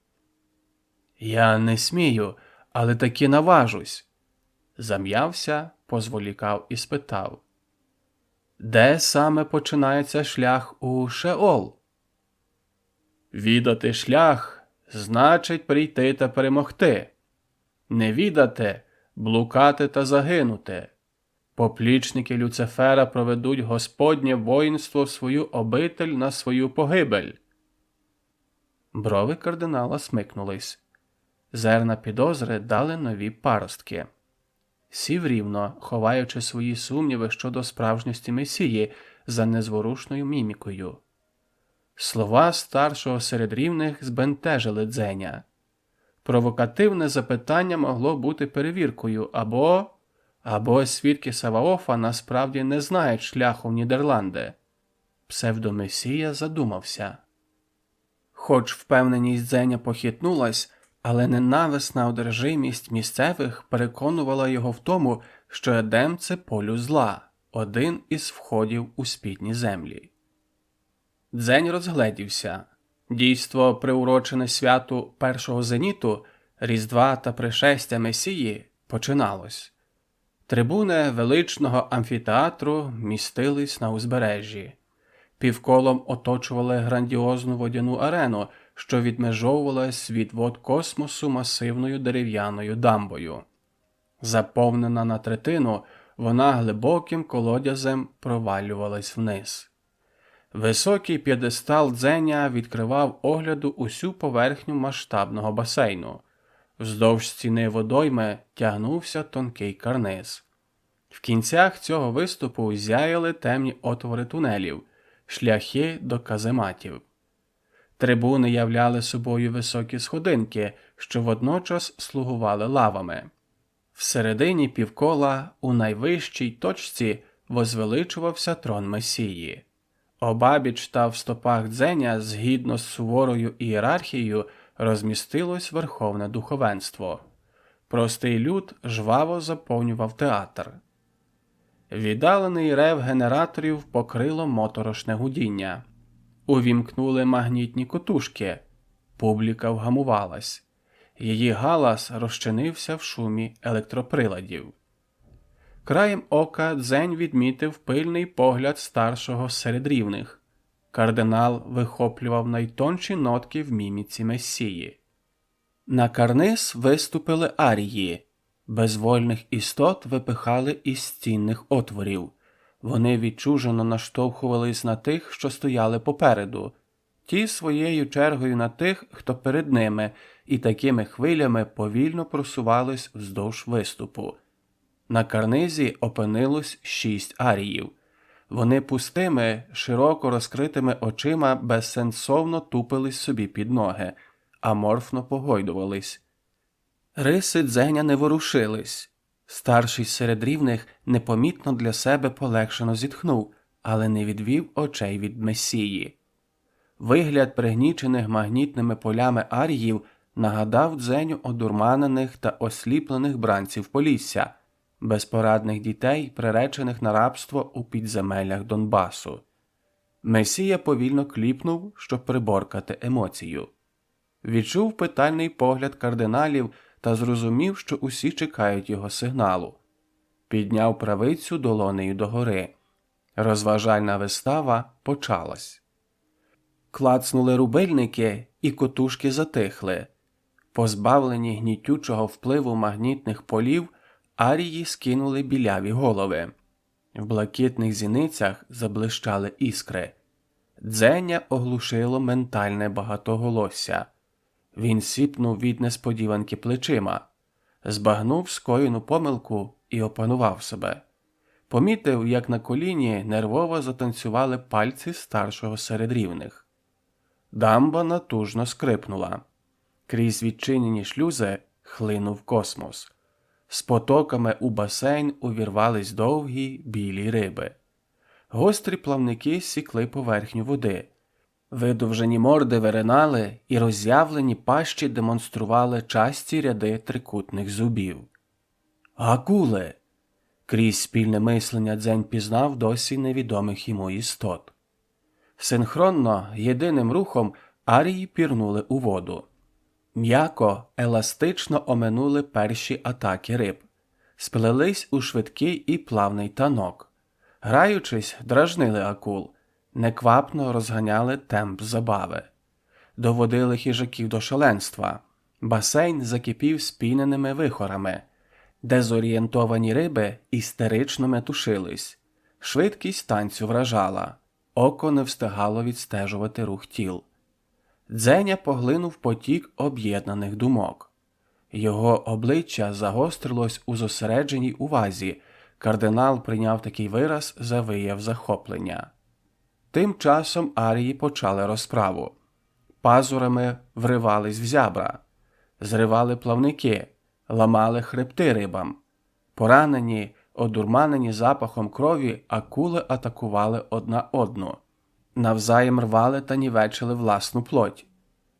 «Я не смію, але таки наважусь», – зам'явся, позволікав і спитав. «Де саме починається шлях у Шеол?» «Відати шлях – значить прийти та перемогти. Не відати – блукати та загинути. Поплічники Люцифера проведуть Господнє воїнство в свою обитель на свою погибель». Брови кардинала смикнулись. Зерна підозри дали нові паростки. Сів рівно, ховаючи свої сумніви щодо справжності Месії за незворушною мімікою. Слова старшого серед рівних збентежили Дзеня. Провокативне запитання могло бути перевіркою, або свідки Саваофа насправді не знають шляху в Нідерланди. Псевдомесія задумався. Хоч впевненість Дзеня похитнулась, але ненависна одержимість місцевих переконувала його в тому, що Едем – це полюс зла, один із входів у спідні землі. Дзень розгледівся. Дійство, приурочене святу першого зеніту, Різдва та пришестя Месії, починалось. Трибуни величного амфітеатру містились на узбережжі. Півколом оточували грандіозну водяну арену, що відмежовувалась від вод космосу масивною дерев'яною дамбою. Заповнена на третину, вона глибоким колодязем провалювалась вниз. Високий п'єдестал Дзеня відкривав огляду усю поверхню масштабного басейну. Вздовж стіни водойми тягнувся тонкий карниз. В кінцях цього виступу зяяли темні отвори тунелів, шляхи до казематів. Трибуни являли собою високі сходинки, що водночас слугували лавами. Всередині півкола, у найвищій точці, возвеличувався трон Месії. Обабіч та в стопах Дзеня, згідно з суворою ієрархією, розмістилось верховне духовенство. Простий люд жваво заповнював театр. Віддалений рев генераторів покрило моторошне гудіння. Увімкнули магнітні котушки. Публіка вгамувалась. Її галас розчинився в шумі електроприладів. Краєм ока Дзень відмітив пильний погляд старшого серед рівних. Кардинал вихоплював найтонші нотки в міміці Месії. На карниз виступили арії. Безвольних істот випихали із стінних отворів. Вони відчужено наштовхувались на тих, що стояли попереду, ті своєю чергою на тих, хто перед ними, і такими хвилями повільно просувались вздовж виступу. На карнизі опинилось 6 аріїв. Вони пустими, широко розкритими очима безсенсовно тупились собі під ноги, аморфно погойдувались. Риси Дзеня не ворушились. Старший серед рівних непомітно для себе полегшено зітхнув, але не відвів очей від Месії. Вигляд пригнічених магнітними полями аріїв нагадав Дзеню одурманених та осліплених бранців Полісся, безпорадних дітей, приречених на рабство у підземеллях Донбасу. Месія повільно кліпнув, щоб приборкати емоцію. Відчув питальний погляд кардиналів та зрозумів, що усі чекають його сигналу. Підняв правицю долонею догори. Розважальна вистава почалась. Клацнули рубильники, і котушки затихли. Позбавлені гнітючого впливу магнітних полів, арії скинули біляві голови. В блакитних зіницях заблищали іскри. Дзеня оглушило ментальне багатоголосся. Він сіпнув від несподіванки плечима, збагнув скоєну помилку і опанував себе. Помітив, як на коліні нервово затанцювали пальці старшого серед рівних. Дамба натужно скрипнула. Крізь відчинені шлюзи хлинув космос. З потоками у басейн увірвались довгі білі риби. Гострі плавники сікли поверхню води. Видовжені морди виринали і роззявлені пащі демонстрували часті ряди трикутних зубів. Акули! Крізь спільне мислення Дзень пізнав досі невідомих йому істот. Синхронно, єдиним рухом, арії пірнули у воду. М'яко, еластично оминули перші атаки риб. Сплелись у швидкий і плавний танок. Граючись, дражнили акул. Неквапно розганяли темп забави. Доводили хижаків до шаленства. Басейн закипів спіненими вихорами. Дезорієнтовані риби істерично метушились. Швидкість танцю вражала. Око не встигало відстежувати рух тіл. Дзеня поглинув потік об'єднаних думок. Його обличчя загострилось у зосередженій увазі. Кардинал прийняв такий вираз за вияв захоплення. Тим часом арії почали розправу. Пазурами вривались в зябра. Зривали плавники, ламали хребти рибам. Поранені, одурманені запахом крові, акули атакували одна одну. Навзаєм рвали та нівечили власну плоть.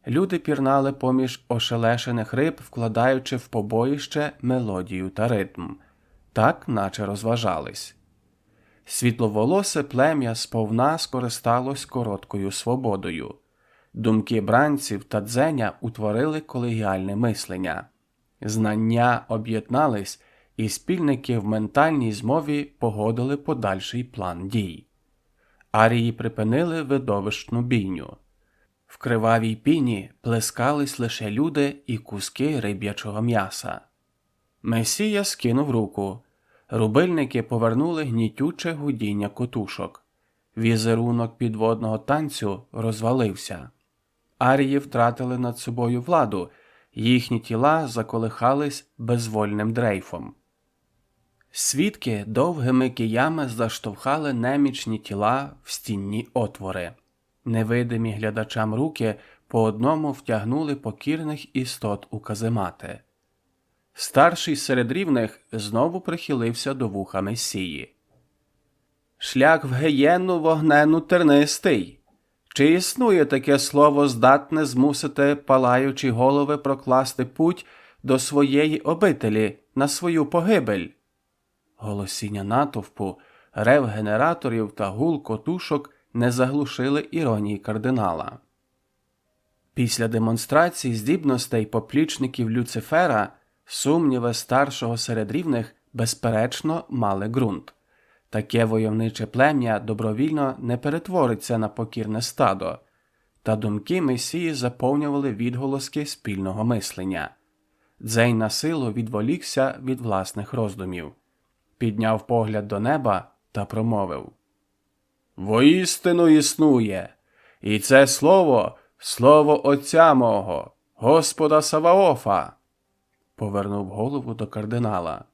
Люди пірнали поміж ошелешених риб, вкладаючи в побоїще мелодію та ритм. Так, наче розважались. Світловолосе плем'я сповна скористалось короткою свободою. Думки бранців та Дзеня утворили колегіальне мислення. Знання об'єднались, і спільники в ментальній змові погодили подальший план дій. Арії припинили видовищну бійню. В кривавій піні плескались лише люди і куски риб'ячого м'яса. Месія скинув руку. Рубильники повернули гнітюче гудіння котушок. Візерунок підводного танцю розвалився. Арії втратили над собою владу, їхні тіла заколихались безвольним дрейфом. Свідки довгими киями заштовхали немічні тіла в стінні отвори. Невидимі глядачам руки по одному втягнули покірних істот у каземати. Старший серед рівних знову прихилився до вуха Месії. «Шлях в гієнну вогнену тернистий. Чи існує таке слово, здатне змусити палаючі голови прокласти путь до своєї обителі на свою погибель?» Голосіння натовпу, рев генераторів та гул котушок не заглушили іронії кардинала. Після демонстрації здібностей поплічників Люцифера сумніви старшого серед рівних, безперечно, мали ґрунт. Таке войовниче плем'я добровільно не перетвориться на покірне стадо, та думки Месії заповнювали відголоски спільного мислення. Дзень на силу відволікся від власних роздумів. Підняв погляд до неба та промовив: «Воістину існує, і це слово – слово Отця мого, Господа Саваофа!» Повернув голову до кардинала.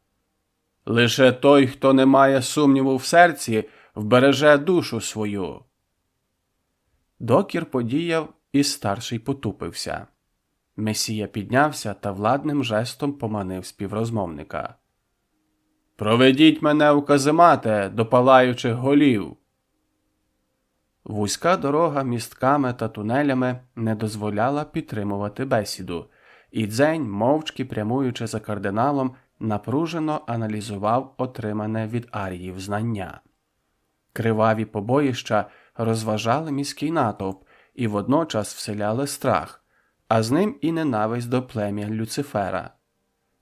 Лише той, хто не має сумніву в серці, вбереже душу свою. Докір подіяв, і старший потупився. Месія піднявся та владним жестом поманив співрозмовника. «Проведіть мене у каземати до палаючих голів!» Вузька дорога містками та тунелями не дозволяла підтримувати бесіду, і Дзень, мовчки прямуючи за кардиналом, напружено аналізував отримане від аріїв знання. Криваві побоїща розважали міський натовп і водночас вселяли страх, а з ним і ненависть до плем'я Люцифера.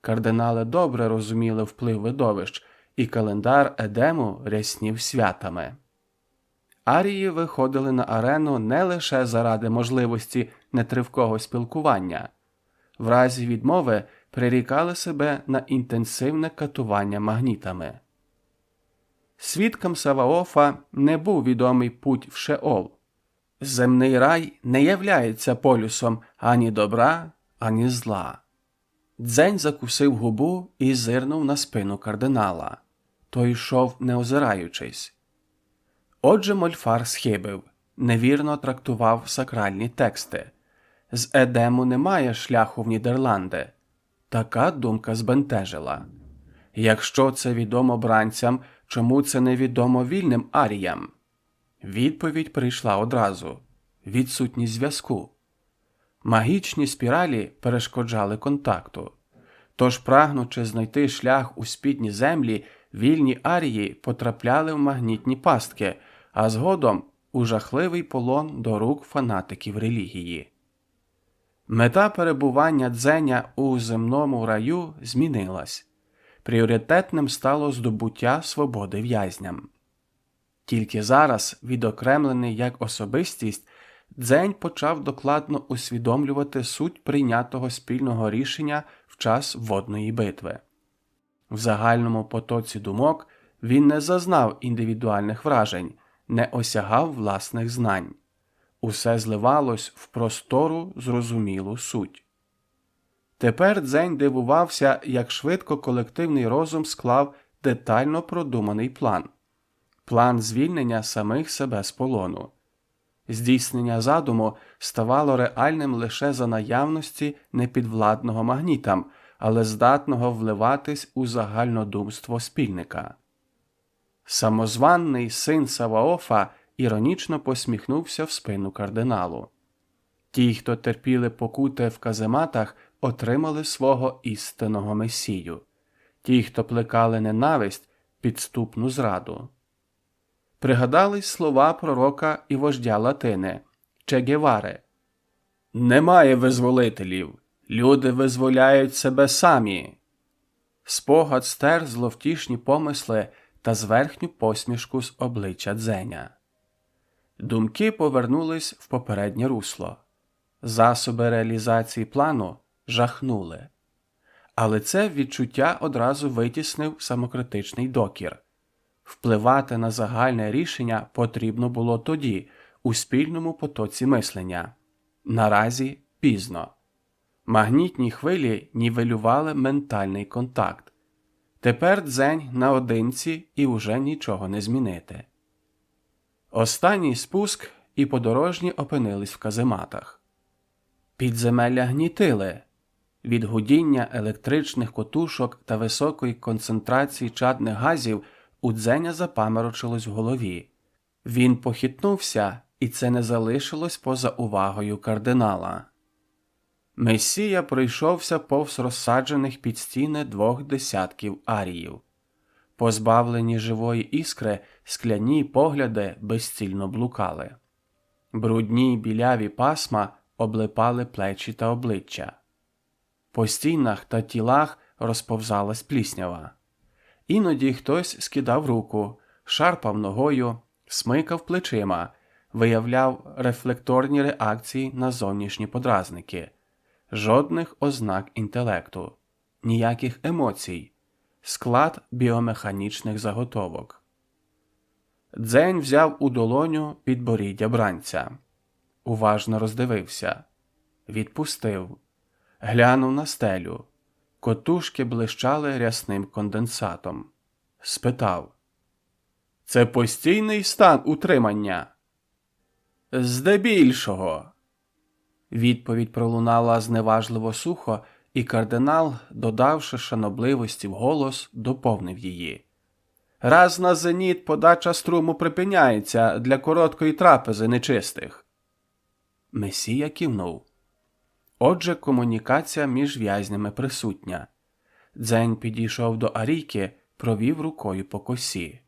Кардинали добре розуміли вплив видовищ, і календар Едему ряснів святами. Арії виходили на арену не лише заради можливості нетривкого спілкування. В разі відмови прирікали себе на інтенсивне катування магнітами. Свідкам Саваофа не був відомий путь в Шеол. Земний рай не являється полюсом ані добра, ані зла. Дзень закусив губу і зирнув на спину кардинала. Той йшов, не озираючись. Отже, Мольфар схибив, невірно трактував сакральні тексти. З Едему немає шляху в Нідерланди. Така думка збентежила. Якщо це відомо бранцям, чому це не відомо вільним аріям? Відповідь прийшла одразу. Відсутність зв'язку. Магічні спіралі перешкоджали контакту. Тож, прагнучи знайти шлях у спідні землі, вільні арії потрапляли в магнітні пастки, а згодом у жахливий полон до рук фанатиків релігії. Мета перебування Дзеня у земному раю змінилась. Пріоритетним стало здобуття свободи в'язням. Тільки зараз, відокремлений як особистість, Дзень почав докладно усвідомлювати суть прийнятого спільного рішення в час водної битви. В загальному потоці думок він не зазнав індивідуальних вражень, не осягав власних знань. Усе зливалось в простору, зрозумілу суть. Тепер Дзень дивувався, як швидко колективний розум склав детально продуманий план. План звільнення самих себе з полону. Здійснення задуму ставало реальним лише за наявності непідвладного магнітам, але здатного вливатись у загальнодумство спільника. Самозваний син Саваофа іронічно посміхнувся в спину кардиналу. Ті, хто терпіли покути в казематах, отримали свого істинного месію. Ті, хто плекали ненависть, підступну зраду. Пригадались слова пророка і вождя Латини Че Гевари. «Немає визволителів, люди визволяють себе самі». Спогад стер зловтішні помисли та зверхню посмішку з обличчя Дзеня. Думки повернулись в попереднє русло. Засоби реалізації плану жахнули. Але це відчуття одразу витіснив самокритичний докір. Впливати на загальне рішення потрібно було тоді, у спільному потоці мислення. Наразі пізно. Магнітні хвилі нівелювали ментальний контакт. Тепер Дзень наодинці і уже нічого не змінити. Останній спуск і подорожні опинились в казематах. Підземелля гнітили. Від гудіння електричних котушок та високої концентрації чадних газів у Дзеня запаморочилось в голові. Він похитнувся, і це не залишилось поза увагою кардинала. Месія пройшовся повз розсаджених під стіни 2 десятків аріїв. Позбавлені живої іскри, скляні погляди безцільно блукали. Брудні біляві пасма облипали плечі та обличчя. По стінах та тілах розповзалась пліснява. Іноді хтось скидав руку, шарпав ногою, смикав плечима, виявляв рефлекторні реакції на зовнішні подразники. Жодних ознак інтелекту, ніяких емоцій, склад біомеханічних заготовок. Дзень взяв у долоню підборіддя бранця. Уважно роздивився. Відпустив. Глянув на стелю. Котушки блищали рясним конденсатом. Спитав: «Це постійний стан утримання?» «Здебільшого». Відповідь пролунала зневажливо сухо, і кардинал, додавши шанобливості в голос, доповнив її: «Раз на зеніт подача струму припиняється для короткої трапези нечистих». Месія кивнув. Отже, комунікація між в'язнями присутня. Дзень підійшов до арійки, провів рукою по косі.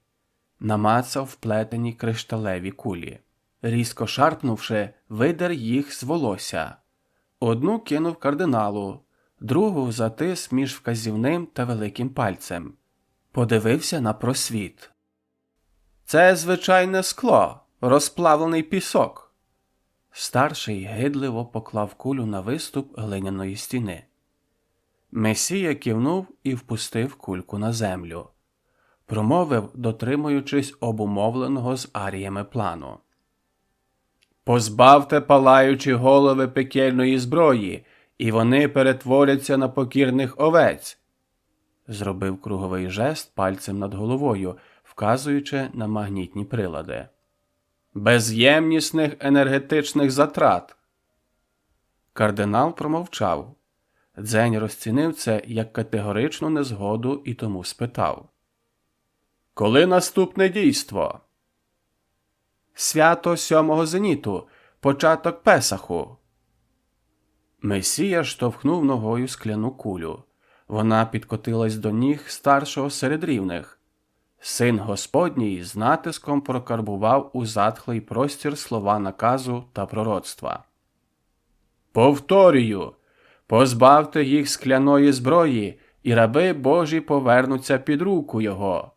Намацав вплетені кришталеві кулі. Різко шарпнувши, видер їх з волосся. Одну кинув кардиналу, другу затис між вказівним та великим пальцем. Подивився на просвіт. «Це звичайне скло, розплавлений пісок». Старший гидливо поклав кулю на виступ глиняної стіни. Месія кивнув і впустив кульку на землю. Промовив, дотримуючись обумовленого з аріями плану: «Позбавте палаючі голови пекельної зброї, і вони перетворяться на покірних овець». Зробив круговий жест пальцем над головою, вказуючи на магнітні прилади. «Без ємнісних енергетичних затрат». Кардинал промовчав. Дзень розцінив це як категоричну незгоду і тому спитав: «Коли наступне дійство?» «Свято 7-го зеніту, початок Песаху». Месія штовхнув ногою скляну кулю. Вона підкотилась до ніг старшого серед рівних. Син Господній з натиском прокарбував у затхлий простір слова наказу та пророцтва. «Повторюю, позбавте їх скляної зброї, і раби Божі повернуться під руку його.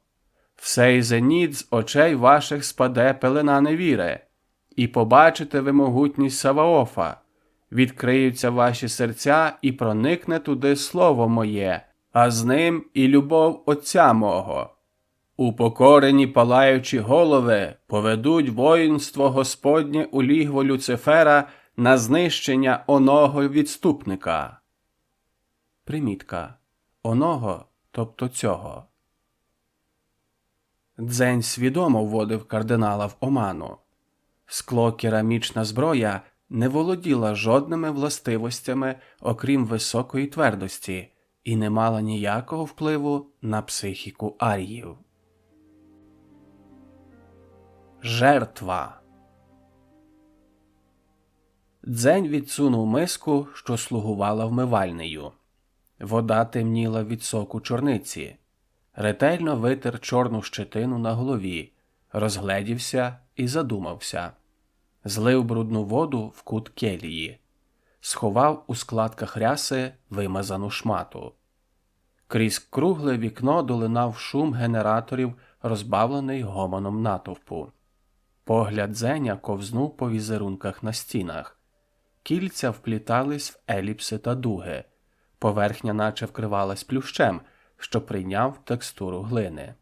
В сей зеніт з очей ваших спаде пелена невіри, і побачите ви могутність Саваофа. Відкриються ваші серця, і проникне туди слово моє, а з ним і любов Отця мого. Упокорені палаючі голови поведуть воїнство Господнє у лігво Люцифера на знищення оного відступника». Примітка. Оного, тобто цього. Дзень свідомо вводив кардинала в оману. Скло-керамічна зброя не володіла жодними властивостями, окрім високої твердості, і не мала ніякого впливу на психіку аріїв. Жертва. Дзень відсунув миску, що слугувала вмивальнею. Вода темніла від соку чорниці. Ретельно витер чорну щетину на голові, розгледівся і задумався. Злив брудну воду в кут келії. Сховав у складках ряси вимазану шмату. Крізь кругле вікно долинав шум генераторів, розбавлений гомоном натовпу. Погляд Дзеня ковзнув по візерунках на стінах. Кільця вплітались в еліпси та дуги. Поверхня наче вкривалась плющем, що прийняв текстуру глини.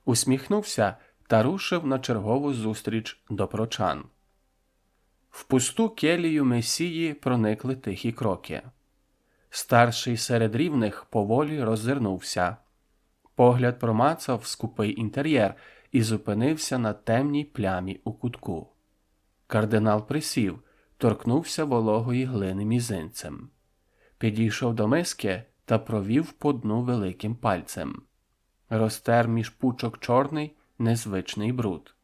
Усміхнувся та рушив на чергову зустріч до прочан. В пусту келію Месії проникли тихі кроки. Старший серед рівних поволі роззирнувся. Погляд промацав скупий інтер'єр і зупинився на темній плямі у кутку. Кардинал присів, торкнувся вологої глини мізинцем. Підійшов до миски та провів по дну великим пальцем. Розтер між пучок чорний, незвичний бруд.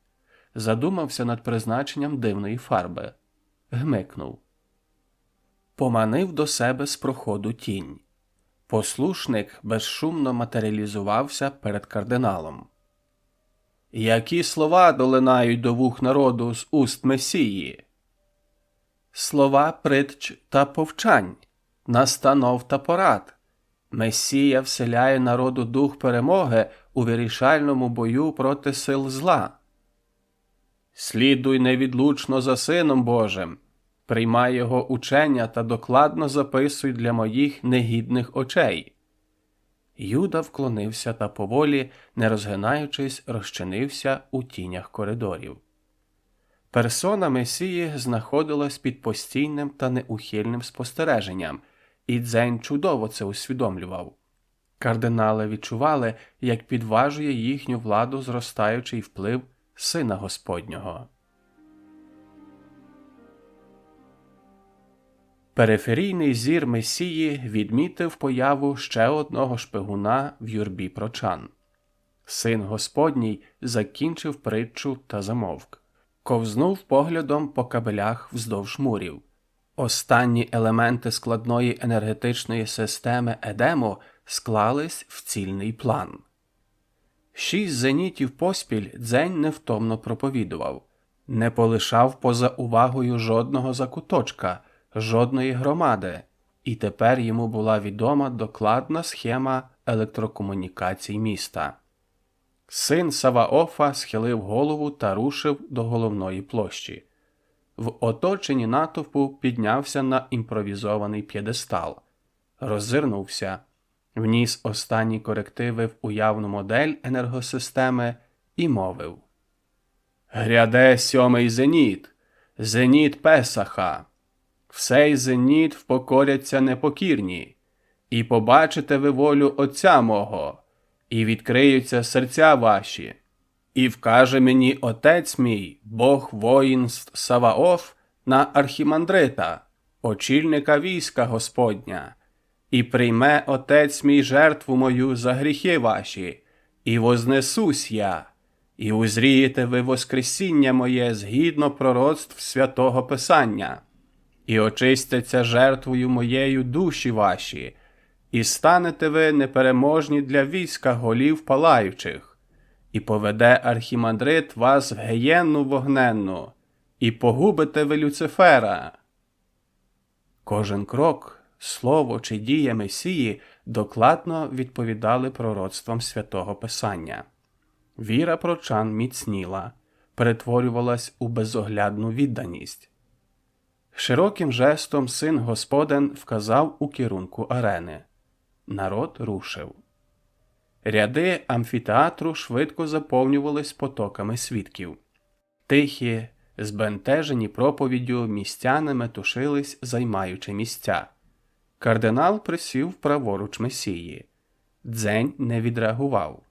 Задумався над призначенням дивної фарби. Гмикнув. Поманив до себе з проходу тінь. Послушник безшумно матеріалізувався перед кардиналом. «Які слова долинають до вух народу з уст Месії?» «Слова притч та повчань, настанов та порад. Месія вселяє народу дух перемоги у вирішальному бою проти сил зла. Слідуй невідлучно за Сином Божим, приймай його учення та докладно записуй для моїх негідних очей». Юда вклонився та поволі, не розгинаючись, розчинився у тінях коридорів. Персона Месії знаходилась під постійним та неухильним спостереженням, і Дзень чудово це усвідомлював. Кардинали відчували, як підважує їхню владу зростаючий вплив Сина Господнього. Периферійний зір Месії відмітив появу ще одного шпигуна в юрбі прочан. Син Господній закінчив притчу та замовк. Ковзнув поглядом по кабелях вздовж мурів. Останні елементи складної енергетичної системи Едему склались в цільний план. 6 зенітів поспіль Дзень невтомно проповідував. Не полишав поза увагою жодного закуточка, жодної громади, і тепер йому була відома докладна схема електрокомунікацій міста. Син Саваофа схилив голову та рушив до головної площі. В оточенні натовпу піднявся на імпровізований п'єдестал. Роззирнувся, вніс останні корективи в уявну модель енергосистеми і мовив: «Гряде 7-й зеніт, зеніт Песаха. Всей зеніт впокоряться непокірні, і побачите ви волю Отця мого, і відкриються серця ваші. І вкаже мені Отець мій, Бог воїнств Саваоф, на архімандрита, очільника війська Господня, і прийме Отець мій жертву мою за гріхи ваші, і вознесусь я, і узрієте ви воскресіння моє згідно пророцтв святого Писання, і очистяться жертвою моєю душі ваші, і станете ви непереможні для війська голів палаючих. І поведе архімандрит вас в гієнну вогненну, і погубите ви Люцифера». Кожен крок, слово чи дія Месії докладно відповідали пророцтвам святого Писання. Віра прочан міцніла, перетворювалась у безоглядну відданість. Широким жестом Син Господен вказав у керунку арени. Народ рушив. Ряди амфітеатру швидко заповнювались потоками свідків. Тихі, збентежені проповіддю містяни метушились, займаючи місця. Кардинал присів праворуч Месії. Дзень не відреагував.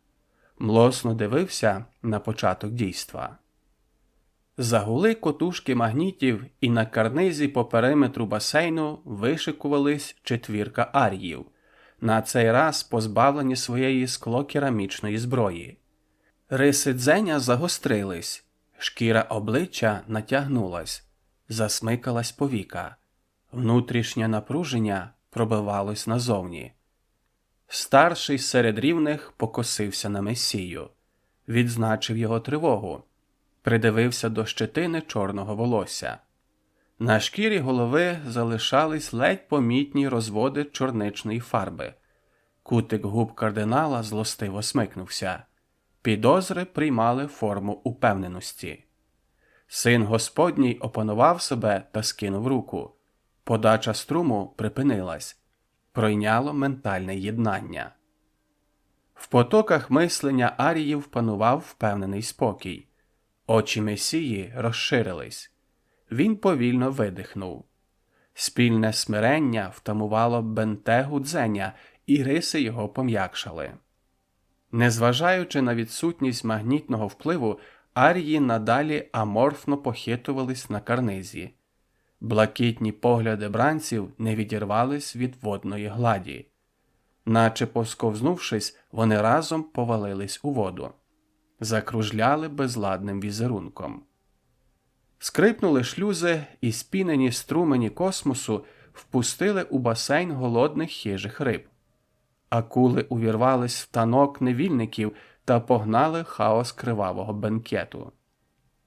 Млосно дивився на початок дійства. Загули котушки магнітів, і на карнизі по периметру басейну вишикувались четвірка аріїв, на цей раз позбавлені своєї склокерамічної зброї. Риси Дзеня загострились, шкіра обличчя натягнулась, засмикалась повіка, внутрішнє напруження пробивалось назовні. Старший серед рівних покосився на Месію, відзначив його тривогу, придивився до щетини чорного волосся. На шкірі голови залишались ледь помітні розводи чорничної фарби. Кутик губ кардинала злостиво смикнувся. Підозри приймали форму упевненості. Син Господній опанував себе та скинув руку. Подача струму припинилась. Пройняло ментальне єднання. В потоках мислення аріїв панував впевнений спокій. Очі Месії розширились. Він повільно видихнув. Спільне смирення втамувало бентегу Дзеня, і риси його пом'якшали. Незважаючи на відсутність магнітного впливу, арії надалі аморфно похитувались на карнизі. Блакитні погляди бранців не відірвались від водної гладі. Наче посковзнувшись, вони разом повалились у воду. Закружляли безладним візерунком. Скрипнули шлюзи, і спінені струмені космосу впустили у басейн голодних хижих риб. Акули увірвались в танок невільників та погнали хаос кривавого бенкету.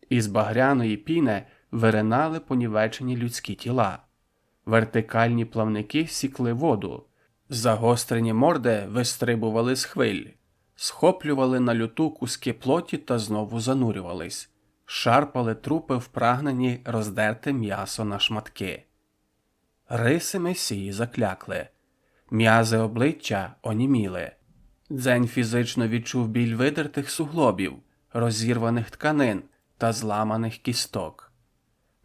Із багряної піни виринали понівечені людські тіла. Вертикальні плавники сікли воду. Загострені морди вистрибували з хвиль. Схоплювали на люту куски плоті та знову занурювались. Шарпали трупи впрагнені роздерте м'ясо на шматки. Риси Месії заклякли. М'язи обличчя оніміли. Дзень фізично відчув біль видертих суглобів, розірваних тканин та зламаних кісток.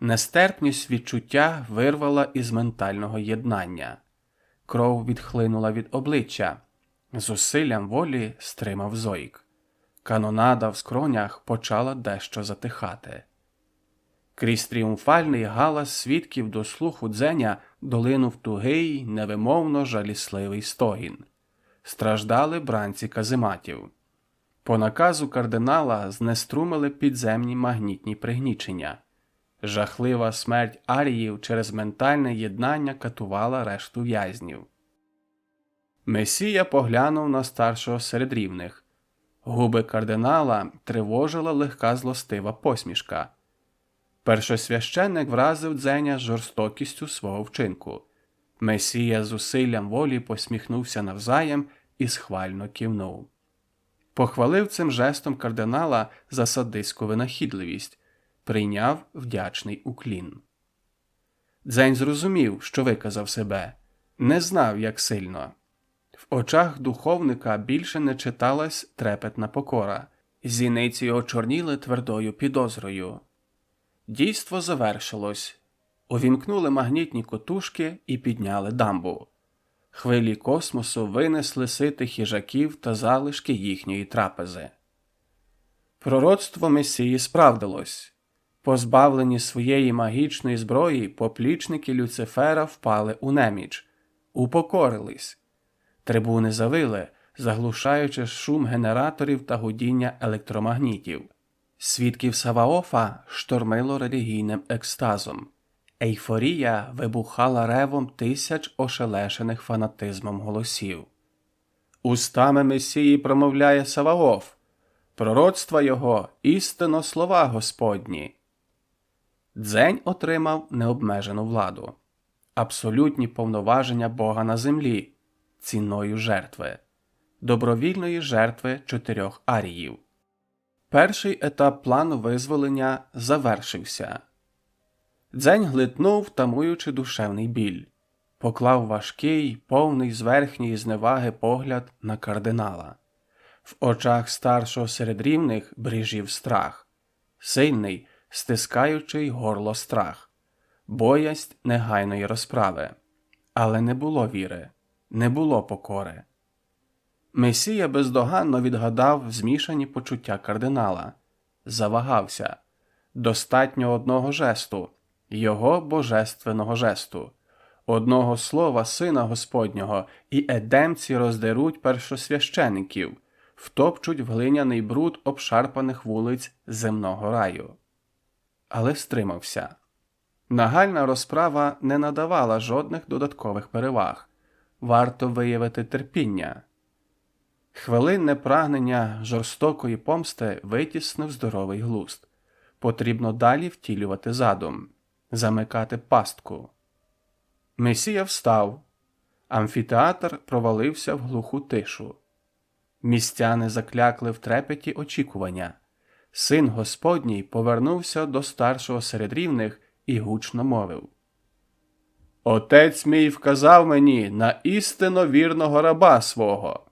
Нестерпність відчуття вирвала із ментального єднання. Кров відхлинула від обличчя. Зусиллям волі стримав зойк. Канонада в скронях почала дещо затихати. Крізь тріумфальний галас свідків до слуху Дзеня долинув тугий, невимовно жалісливий стогін. Страждали бранці казематів. По наказу кардинала знеструмили підземні магнітні пригнічення. Жахлива смерть аріїв через ментальне єднання катувала решту в'язнів. Месія поглянув на старшого серед рівних. Губи кардинала тривожила легка злостива посмішка. Першосвященник вразив Дзеня жорстокістю свого вчинку. Месія з зусиллям волі посміхнувся навзаєм і схвально кивнув. Похвалив цим жестом кардинала за садистську винахідливість, прийняв вдячний уклін. Дзень зрозумів, що виказав себе, не знав, як сильно. В очах духовника більше не читалась трепетна покора, зіниці його чорніли твердою підозрою. Дійство завершилось. Увімкнули магнітні котушки і підняли дамбу. Хвилі космосу винесли ситих хижаків та залишки їхньої трапези. Пророцтво Месії справдилось. Позбавлені своєї магічної зброї, поплічники Люцифера впали у неміч, упокорились. Трибуни завили, заглушаючи шум генераторів та гудіння електромагнітів. Свідків Саваофа штормило релігійним екстазом. Ейфорія вибухала ревом тисяч ошелешених фанатизмом голосів. Устами Месії промовляє Саваоф, пророцтва його – істинно слова Господні. Дзень отримав необмежену владу, абсолютні повноваження Бога на землі, цінною жертви, добровільної жертви 4 аріїв. Перший етап плану визволення завершився. Дзень глитнув, тамуючи душевний біль. Поклав важкий, повний зверхньої зневаги погляд на кардинала. В очах старшого серед рівних брижів страх. Сильний, стискаючий горло страх. Боязнь негайної розправи. Але не було віри, не було покори. Месія бездоганно відгадав змішані почуття кардинала. Завагався. Достатньо одного жесту, його божественного жесту, одного слова Сина Господнього, і едемці роздеруть першосвящеників, втопчуть в глиняний бруд обшарпаних вулиць земного раю. Але стримався. Нагальна розправа не надавала жодних додаткових переваг. Варто виявити терпіння. Хвилинне прагнення жорстокої помсти витіснив здоровий глузд. Потрібно далі втілювати задум, замикати пастку. Месія встав. Амфітеатр провалився в глуху тишу. Містяни заклякли в трепеті очікування. Син Господній повернувся до старшого серед рівних і гучно мовив. «Отець мій вказав мені на істинно вірного раба свого.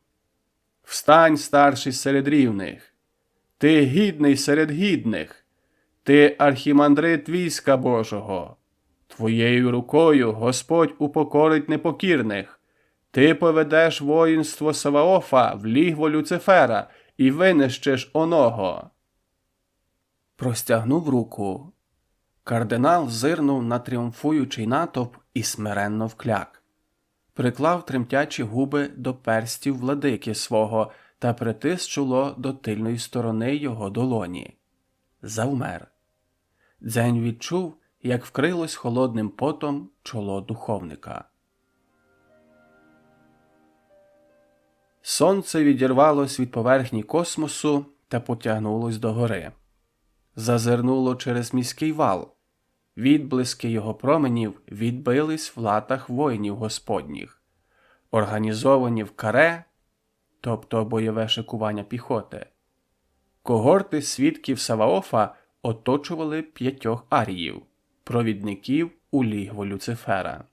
Встань, старший серед рівних. Ти гідний серед гідних. Ти архімандрит війська Божого. Твоєю рукою Господь упокорить непокірних. Ти поведеш воїнство Саваофа в лігво Люцифера і винищиш оного». Простягнув руку. Кардинал зирнув на тріумфуючий натовп і смиренно вкляк. Приклав тремтячі губи до перстів владики свого та притис чоло до тильної сторони його долоні. Завмер. Дзень відчув, як вкрилось холодним потом чоло духовника. Сонце відірвалось від поверхні космосу та потягнулось догори. Зазирнуло через міський вал. Відблиски його променів відбились в латах воїнів господніх. Організовані в каре, тобто бойове шикування піхоти. Когорти свідків Саваофа оточували 5 аріїв, провідників у лігво Люцифера.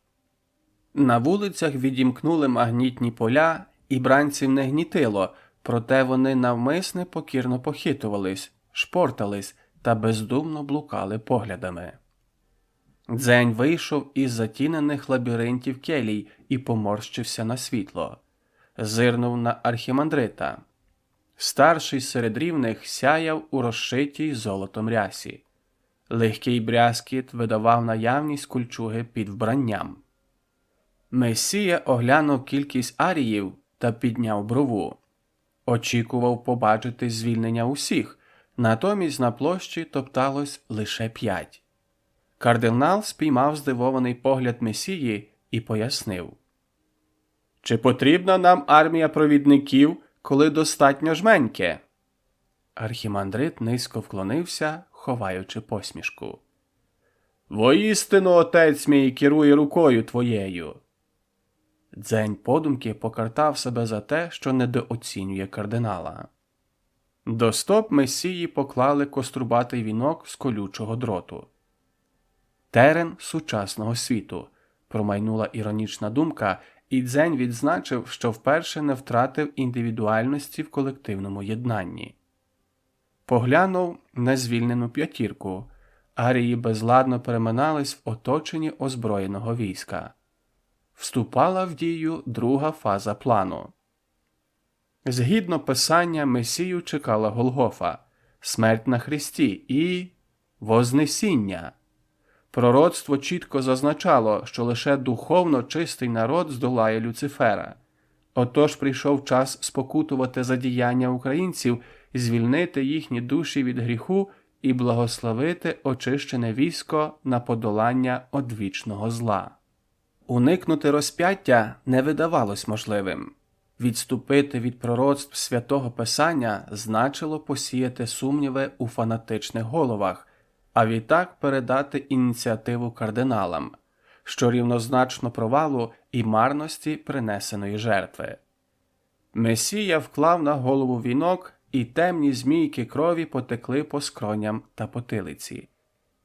На вулицях відімкнули магнітні поля, і бранців не гнітило, проте вони навмисне покірно похитувались, шпортались та бездумно блукали поглядами. Дзень вийшов із затінених лабіринтів келій і поморщився на світло. Зирнув на архімандрита. Старший серед рівних сяяв у розшитій золотом рясі. Легкий брязкіт видавав наявність кульчуги під вбранням. Месія оглянув кількість аріїв та підняв брову. Очікував побачити звільнення усіх, натомість на площі топталось лише 5. Кардинал спіймав здивований погляд Месії і пояснив. «Чи потрібна нам армія провідників, коли достатньо жменьки?» Архімандрит низько вклонився, ховаючи посмішку. «Воістину отець мій керує рукою твоєю!» Дзень подумки покартав себе за те, що недооцінює кардинала. До стоп Месії поклали кострубатий вінок з колючого дроту. «Терен сучасного світу», – промайнула іронічна думка, і Дзень відзначив, що вперше не втратив індивідуальності в колективному єднанні. Поглянув на звільнену п'ятірку. Арії безладно переминались в оточенні озброєного війська. Вступала в дію друга фаза плану. Згідно писання, Месію чекала Голгофа, смерть на хресті і Вознесіння. Пророцтво чітко зазначало, що лише духовно чистий народ здолає Люцифера. Отож прийшов час спокутувати за діяння українців, звільнити їхні душі від гріху і благословити очищене військо на подолання одвічного зла. Уникнути розп'яття не видавалось можливим. Відступити від пророцтв Святого Писання значило посіяти сумніви у фанатичних головах, а відтак передати ініціативу кардиналам, що рівнозначно провалу і марності принесеної жертви. Месія вклав на голову вінок, і темні змійки крові потекли по скроням та потилиці.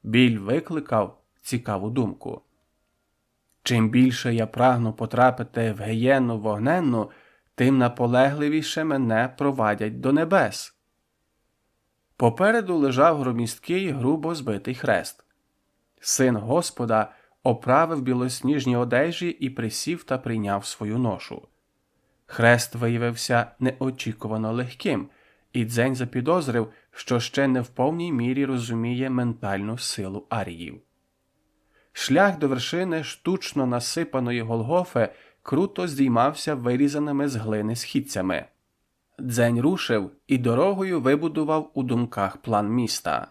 Біль викликав цікаву думку. Чим більше я прагну потрапити в гієнну вогненну, тим наполегливіше мене провадять до небес. Попереду лежав громісткий, грубо збитий хрест. Син Господа оправив білосніжні одежі і присів та прийняв свою ношу. Хрест виявився неочікувано легким, і Дзень запідозрив, що ще не в повній мірі розуміє ментальну силу аріїв. Шлях до вершини штучно насипаної Голгофи круто здіймався вирізаними з глини східцями. Дзень рушив і дорогою вибудував у думках план міста.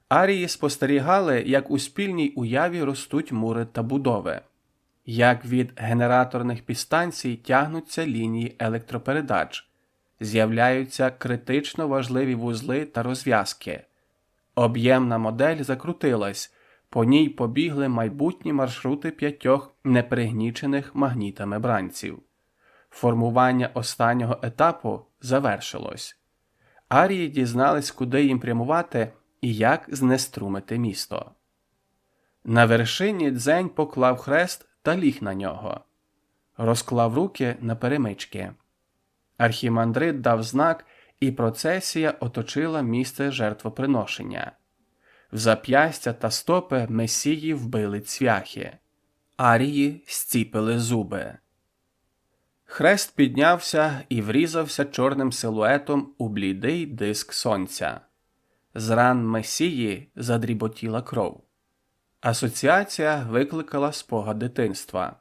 Арії спостерігали, як у спільній уяві ростуть мури та будови, як від генераторних підстанцій тягнуться лінії електропередач, з'являються критично важливі вузли та розв'язки. Об'ємна модель закрутилась, по ній побігли майбутні маршрути 5 непригнічених магнітами бранців. Формування останнього етапу завершилось. Арії дізнались, куди їм прямувати і як знеструмити місто. На вершині Дзень поклав хрест та ліг на нього. Розклав руки на перемички. Архімандрит дав знак, і процесія оточила місце жертвоприношення. В зап'ястя та стопи Месії вбили цвяхи. Арії зціпили зуби. Хрест піднявся і врізався чорним силуетом у блідий диск сонця. З ран Месії задріботіла кров. Асоціація викликала спогад дитинства.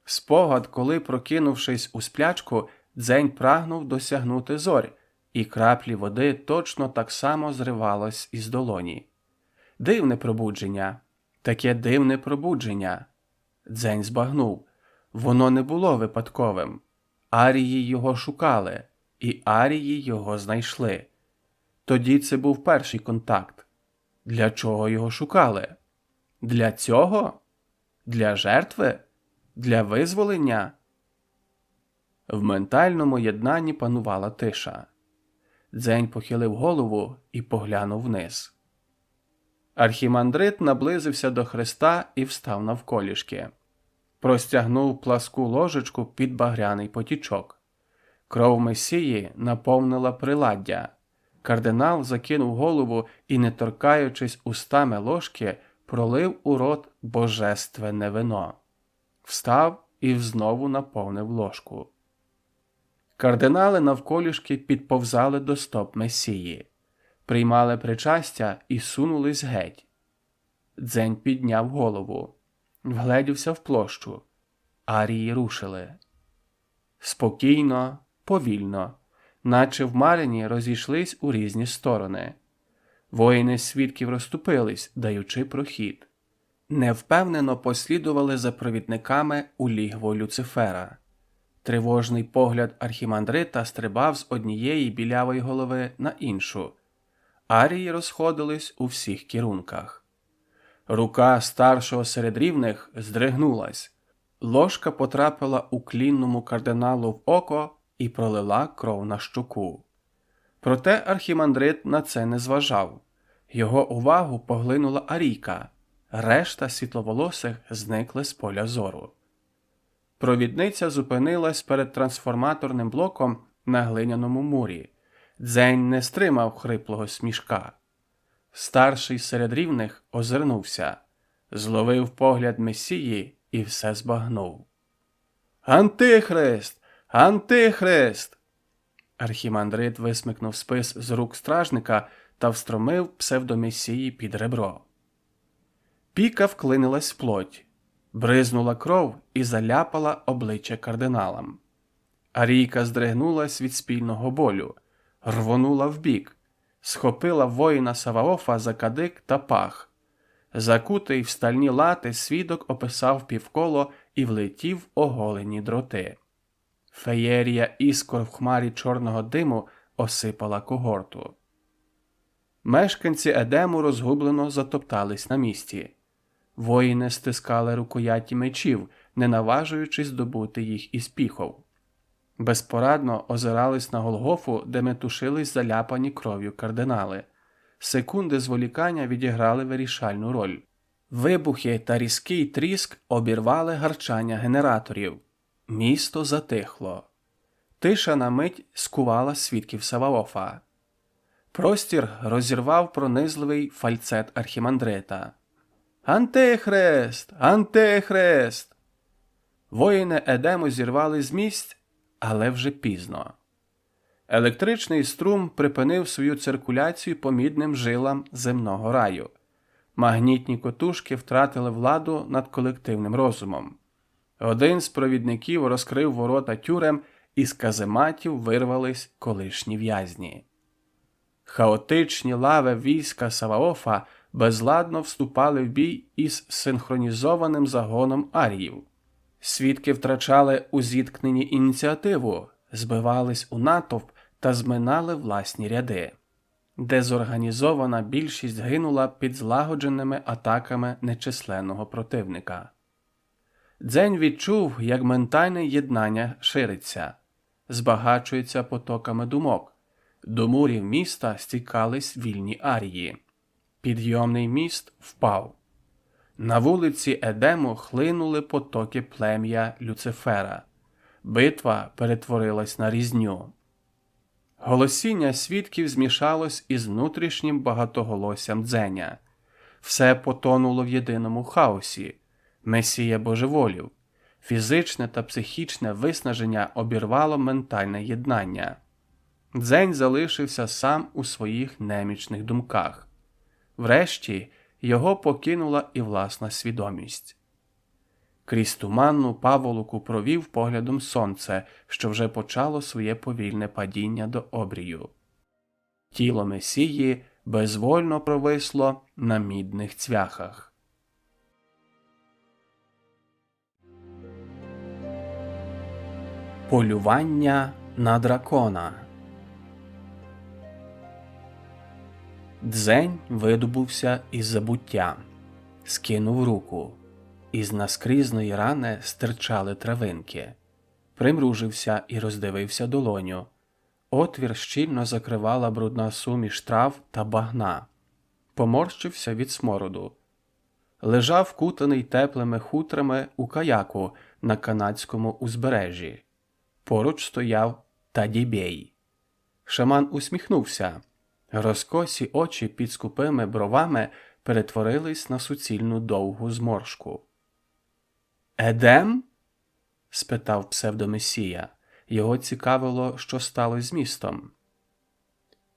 Спогад, коли, прокинувшись у сплячку, Дзень прагнув досягнути зорь, і краплі води точно так само зривалось із долоні. Дивне пробудження. Таке дивне пробудження. Дзень збагнув. Воно не було випадковим. Арії його шукали, і арії його знайшли. Тоді це був перший контакт. Для чого його шукали? Для цього? Для жертви? Для визволення? В ментальному єднанні панувала тиша. Дзень похилив голову і поглянув вниз. Архімандрит наблизився до хреста і встав навколішки. Простягнув пласку ложечку під багряний потічок. Кров Месії наповнила приладдя. Кардинал закинув голову і, не торкаючись устами ложки, пролив у рот божественне вино. Встав і знову наповнив ложку. Кардинали навколішки підповзали до стоп Месії, приймали причастя і сунулись геть. Дзень підняв голову, вгледівся в площу. Арії рушили. Спокійно, повільно, наче в марині розійшлись у різні сторони. Воїни свідків розступились, даючи прохід. Невпевнено послідували за провідниками у лігво Люцифера. Тривожний погляд архімандрита стрибав з однієї білявої голови на іншу. Арії розходились у всіх керунках. Рука старшого серед рівних здригнулась. Ложка потрапила уклінному кардиналу в око і пролила кров на щоку. Проте архімандрит на це не зважав. Його увагу поглинула Арійка. Решта світловолосих зникли з поля зору. Провідниця зупинилась перед трансформаторним блоком на глиняному мурі. Дзень не стримав хриплого смішка. Старший серед рівних озирнувся, зловив погляд Месії і все збагнув. «Антихрист! Антихрист!» Архімандрит висмикнув спис з рук стражника та встромив псевдомесії під ребро. Піка вклинилась в плоть, бризнула кров і заляпала обличчя кардиналам. Арійка здригнулась від спільного болю, рвонула вбік, схопила воїна Саваофа за кадик та пах. Закутий в стальні лати свідок описав півколо і влетів в оголені дроти. Феєрія іскор в хмарі чорного диму осипала когорту. Мешканці Едему розгублено затоптались на місці. Воїни стискали рукояті мечів, не наважуючись здобути їх із піхов. Безпорадно озирались на Голгофу, де метушились заляпані кров'ю кардинали. Секунди зволікання відіграли вирішальну роль. Вибухи та різкий тріск обірвали гарчання генераторів. Місто затихло. Тиша на мить скувала свідків Саваофа. Простір розірвав пронизливий фальцет архімандрита. «Антихрист! Антихрист!» Воїни Едему зірвали з місць, але вже пізно. Електричний струм припинив свою циркуляцію по мідним жилам земного раю. Магнітні котушки втратили владу над колективним розумом. Один з провідників розкрив ворота тюрем, і з казематів вирвались колишні в'язні. Хаотичні лави війська Саваофа безладно вступали в бій із синхронізованим загоном аріїв. Свідки втрачали у зіткненні ініціативу, збивались у натовп та зминали власні ряди. Дезорганізована більшість гинула під злагодженими атаками нечисленного противника. Дзень відчув, як ментальне єднання шириться, збагачується потоками думок. До мурів міста стікались вільні арії. Підйомний міст впав. На вулиці Едему хлинули потоки плем'я Люцифера. Битва перетворилась на різню. Голосіння свідків змішалось із внутрішнім багатоголоссям Дзеня. Все потонуло в єдиному хаосі. Месія божеволів. Фізичне та психічне виснаження обірвало ментальне єднання. Дзень залишився сам у своїх немічних думках. Врешті його покинула і власна свідомість. Крізь туманну паволоку провів поглядом сонце, що вже почало своє повільне падіння до обрію. Тіло Месії безвольно провисло на мідних цвяхах. Полювання на дракона. Дзень видобувся із забуття, скинув руку. Із наскрізної рани стирчали травинки. Примружився і роздивився долоню. Отвір щільно закривала брудна суміш трав та багна. Поморщився від смороду. Лежав вкутаний теплими хутрами у каяку на канадському узбережжі. Поруч стояв Тадібей. Шаман усміхнувся. Розкосі очі під скупими бровами перетворились на суцільну довгу зморшку. «Едем?» – спитав псевдомесія. Його цікавило, що сталося з містом.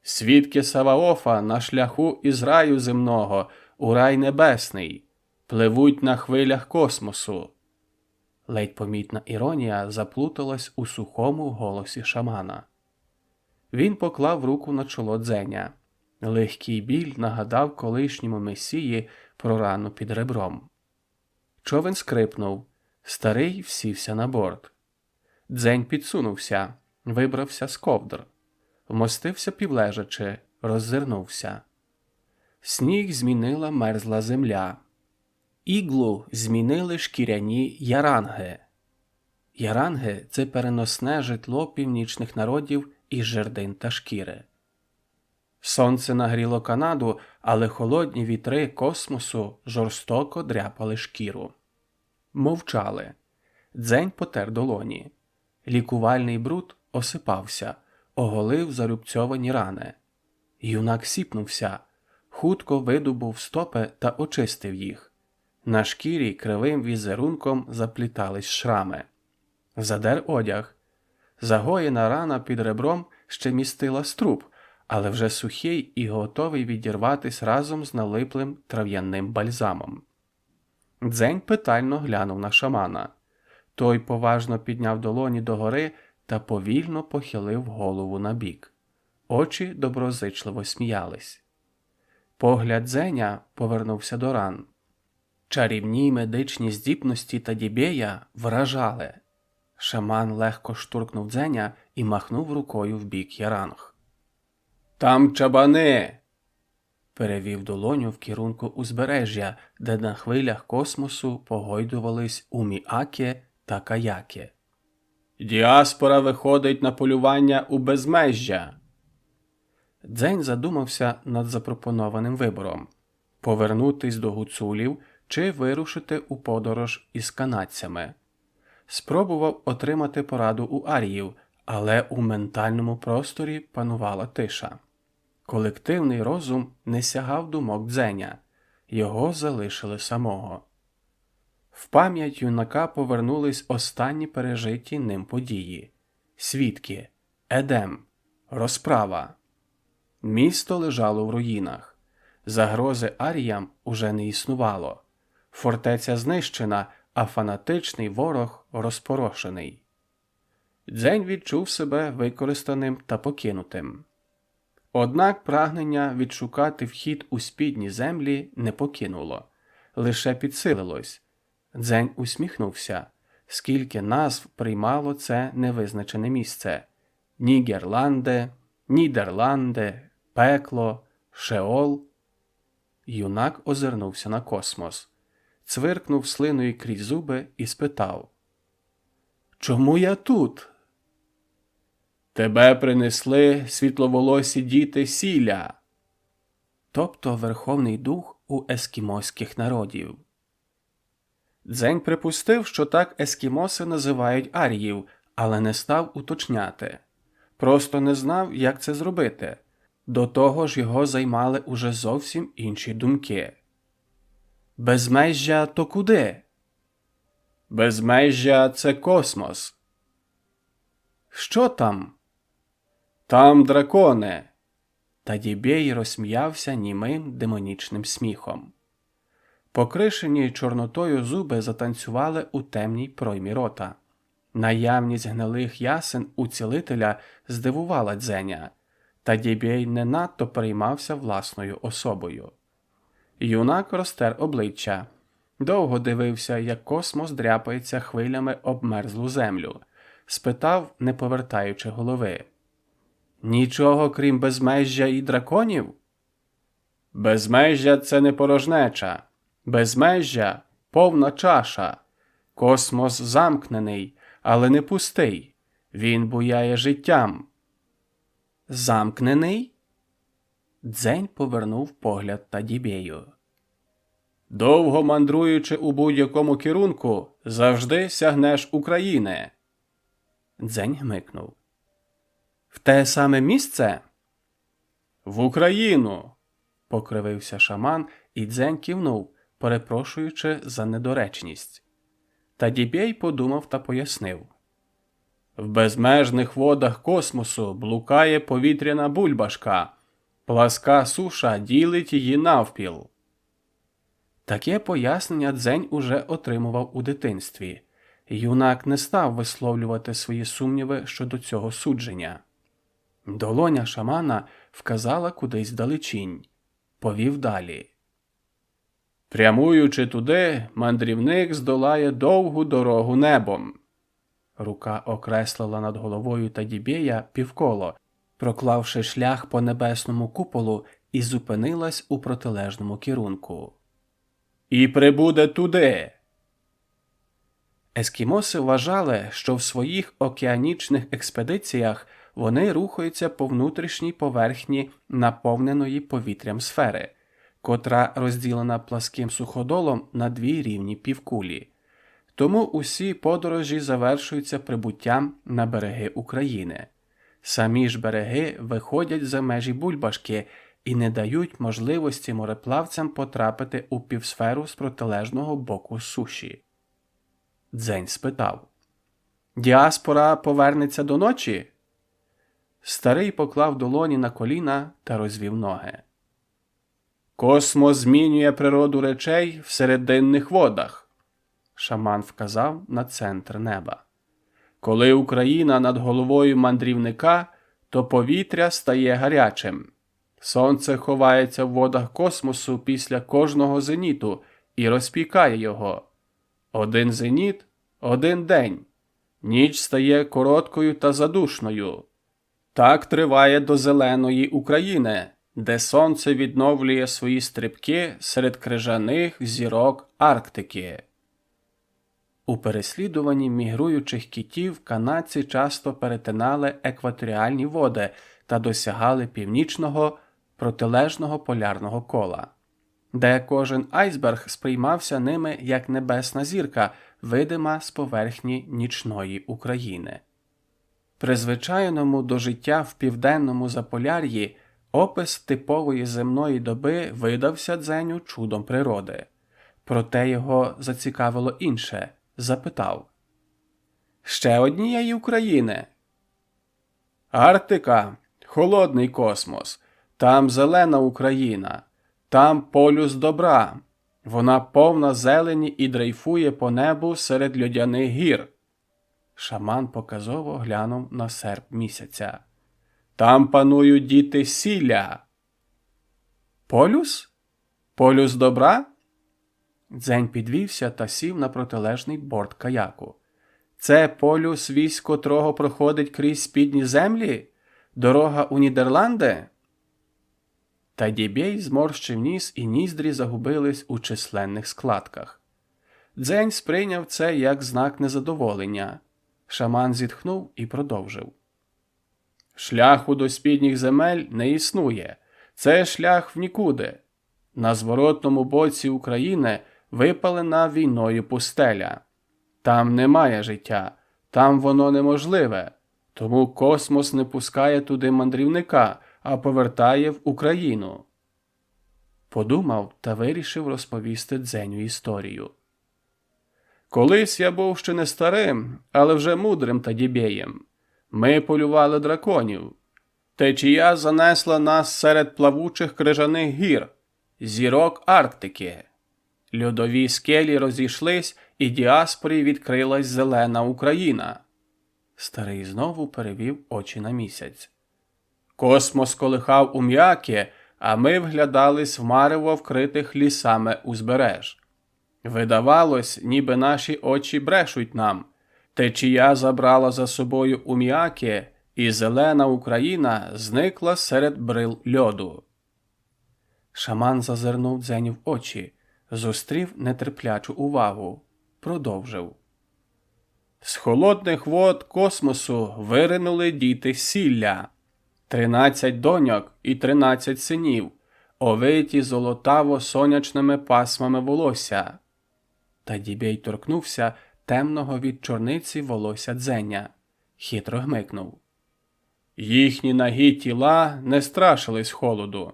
«Свідки Саваофа на шляху із раю земного у рай небесний, пливуть на хвилях космосу». Ледь помітна іронія заплуталась у сухому голосі шамана. Він поклав руку на чоло Дзеня. Легкий біль нагадав колишньому месії про рану під ребром. Човен скрипнув. Старий всівся на борт. Дзень підсунувся, вибрався з ковдр. Вмостився півлежачи, роззирнувся. Сніг змінила мерзла земля. Іглу змінили шкіряні яранги. Яранги – це переносне житло північних народів із жердин та шкіри. Сонце нагріло Канаду, але холодні вітри космосу жорстоко дряпали шкіру. Мовчали. Дзень потер долоні. Лікувальний бруд осипався, оголив зарубцьовані рани. Юнак сіпнувся, хутко видобув стопи та очистив їх. На шкірі кривим візерунком заплітались шрами. Задер одяг. Загоєна рана під ребром ще містила струп, але вже сухий і готовий відірватись разом з налиплим трав'яним бальзамом. Дзень питально глянув на шамана. Той поважно підняв долоні догори та повільно похилив голову набік. Очі доброзичливо сміялись. Погляд Дзеня повернувся до ран. Чарівні медичні здібності Тадібея вражали. Шаман легко штуркнув Дзеня і махнув рукою в бік яранг. «Там чабани!» Перевів долоню в керунку узбережжя, де на хвилях космосу погойдувались уміаке та каяки. «Діаспора виходить на полювання у безмежжя!» Дзень задумався над запропонованим вибором – повернутись до гуцулів чи вирушити у подорож із канадцями. Спробував отримати пораду у аріїв, але у ментальному просторі панувала тиша. Колективний розум не сягав думок Дзеня. Його залишили самого. В пам'ять юнака повернулись останні пережиті ним події. Свідки, Едем, розправа. Місто лежало в руїнах. Загрози аріям уже не існувало. Фортеця знищена, а фанатичний ворог розпорошений. Дзень відчув себе використаним та покинутим. Однак прагнення відшукати вхід у спідні землі не покинуло, лише підсилилось. Дзень усміхнувся, скільки назв приймало це невизначене місце. Нігерланде, Нідерланди, пекло, Шеол. Юнак озирнувся на космос, цвиркнув слиною крізь зуби і спитав: «Чому я тут?» «Тебе принесли світловолосі діти Сіля», тобто Верховний Дух у ескімоських народів. Дзень припустив, що так ескімоси називають аріїв, але не став уточняти. Просто не знав, як це зробити. До того ж його займали уже зовсім інші думки. «Безмежжя то куди?» «Безмежжя – це космос». «Що там?» «Там дракони». Тадібей розсміявся німим демонічним сміхом. Покришені чорнотою зуби затанцювали у темній проймі рота. Наявність гнилих ясен у цілителя здивувала Дзеня. Тадібей не надто переймався власною особою. Юнак розтер обличчя. Довго дивився, як космос дряпається хвилями об мерзлу землю. Спитав, не повертаючи голови: «Нічого, крім безмежжя і драконів?» «Безмежжя – це не порожнеча. Безмежжя – повна чаша. Космос замкнений, але не пустий. Він буяє життям». «Замкнений?» Дзень повернув погляд Тадібею. «Довго мандруючи у будь-якому керунку, завжди сягнеш України». Дзень гмикнув. «В те саме місце?» «В Україну», – покривився шаман і Дзень кивнув, перепрошуючи за недоречність. Тадібей подумав та пояснив. В безмежних водах космосу блукає повітряна бульбашка. Пласка суша ділить її навпіл. Таке пояснення Дзень уже отримував у дитинстві. Юнак не став висловлювати свої сумніви щодо цього судження. Долоня шамана вказала кудись далечінь. Повів далі. Прямуючи туди, мандрівник здолає довгу дорогу небом. Рука окреслила над головою Тадібея півколо, проклавши шлях по небесному куполу, і зупинилась у протилежному керунку. І прибуде туди. Ескімоси вважали, що в своїх океанічних експедиціях вони рухаються по внутрішній поверхні наповненої повітрям сфери, котра розділена пласким суходолом на дві рівні півкулі. Тому усі подорожі завершуються прибуттям на береги України. Самі ж береги виходять за межі бульбашки і не дають можливості мореплавцям потрапити у півсферу з протилежного боку суші. Дзень спитав. Діаспора повернеться до ночі? Старий поклав долоні на коліна та розвів ноги. Космос змінює природу речей в серединних водах. Шаман вказав на центр неба. Коли Україна над головою мандрівника, то повітря стає гарячим. Сонце ховається в водах космосу після кожного зеніту і розпікає його. Один зеніт – один день. Ніч стає короткою та задушною. Так триває до зеленої України, де сонце відновлює свої стрибки серед крижаних зірок Арктики. У переслідуванні мігруючих китів канадці часто перетинали екваторіальні води та досягали північного протилежного полярного кола, де кожен айсберг сприймався ними як небесна зірка, видима з поверхні нічної України. При звичайному до життя в південному Заполяр'ї опис типової земної доби видався Дзеню чудом природи. Проте його зацікавило інше. Запитав. Ще однієї України? Арктика – холодний космос. Там зелена Україна. Там полюс добра. Вона повна зелені і дрейфує по небу серед льодяних гір. Шаман показово глянув на серп місяця. Там панують діти сілля. Полюс? Полюс добра? Дзень підвівся та сів на протилежний борт каяку. Це полюс військ, котрого проходить крізь спідні землі? Дорога у Нідерланди? Тадібей зморщив ніс, і ніздрі загубились у численних складках. Дзень сприйняв це як знак незадоволення. Шаман зітхнув і продовжив. Шляху до спідніх земель не існує. Це шлях в нікуди. На зворотному боці України випалена війною пустеля. Там немає життя, там воно неможливе. Тому космос не пускає туди мандрівника, а повертає в Україну. Подумав та вирішив розповісти Дзеню історію. Колись я був ще не старим, але вже мудрим Тадібеєм. Ми полювали драконів. Течія занесла нас серед плавучих крижаних гір, зірок Арктики. Льодові скелі розійшлись, і діаспорі відкрилась зелена Україна. Старий знову перевів очі на місяць. Космос колихав у м'які, а ми вглядались в марево вкритих лісами узбереж. Видавалось, ніби наші очі брешуть нам. Течія забрала за собою ум'яки, і зелена Україна зникла серед брил льоду. Шаман зазирнув Дзеню в очі, зустрів нетерплячу увагу, продовжив. З холодних вод космосу виринули діти сілля. 13 доньок і 13 синів, овиті золотаво-сонячними пасмами волосся. Тадібей торкнувся темного від чорниці волосся Дзеня. Хитро гмикнув. Їхні нагі тіла не страшились холоду.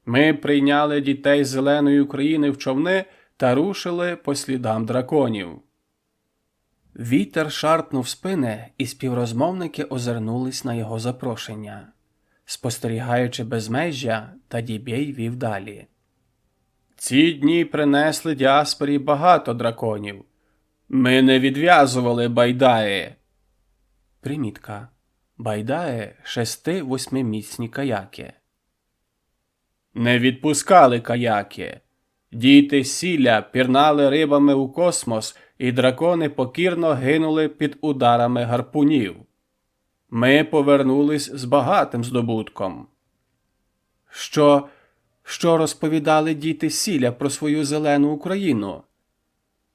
Ми прийняли дітей Зеленої України в човни та рушили по слідам драконів. Вітер шарпнув спини, і співрозмовники озирнулись на його запрошення. Спостерігаючи безмежжя, Тадібей вів далі. Ці дні принесли діаспорі багато драконів. Ми не відв'язували байдаї. Примітка. Байдаї – 6-8-місні каяки. Не відпускали каяки. Діти сілля пірнали рибами у космос, і дракони покірно гинули під ударами гарпунів. Ми повернулись з багатим здобутком. Що розповідали діти сілля про свою зелену Україну?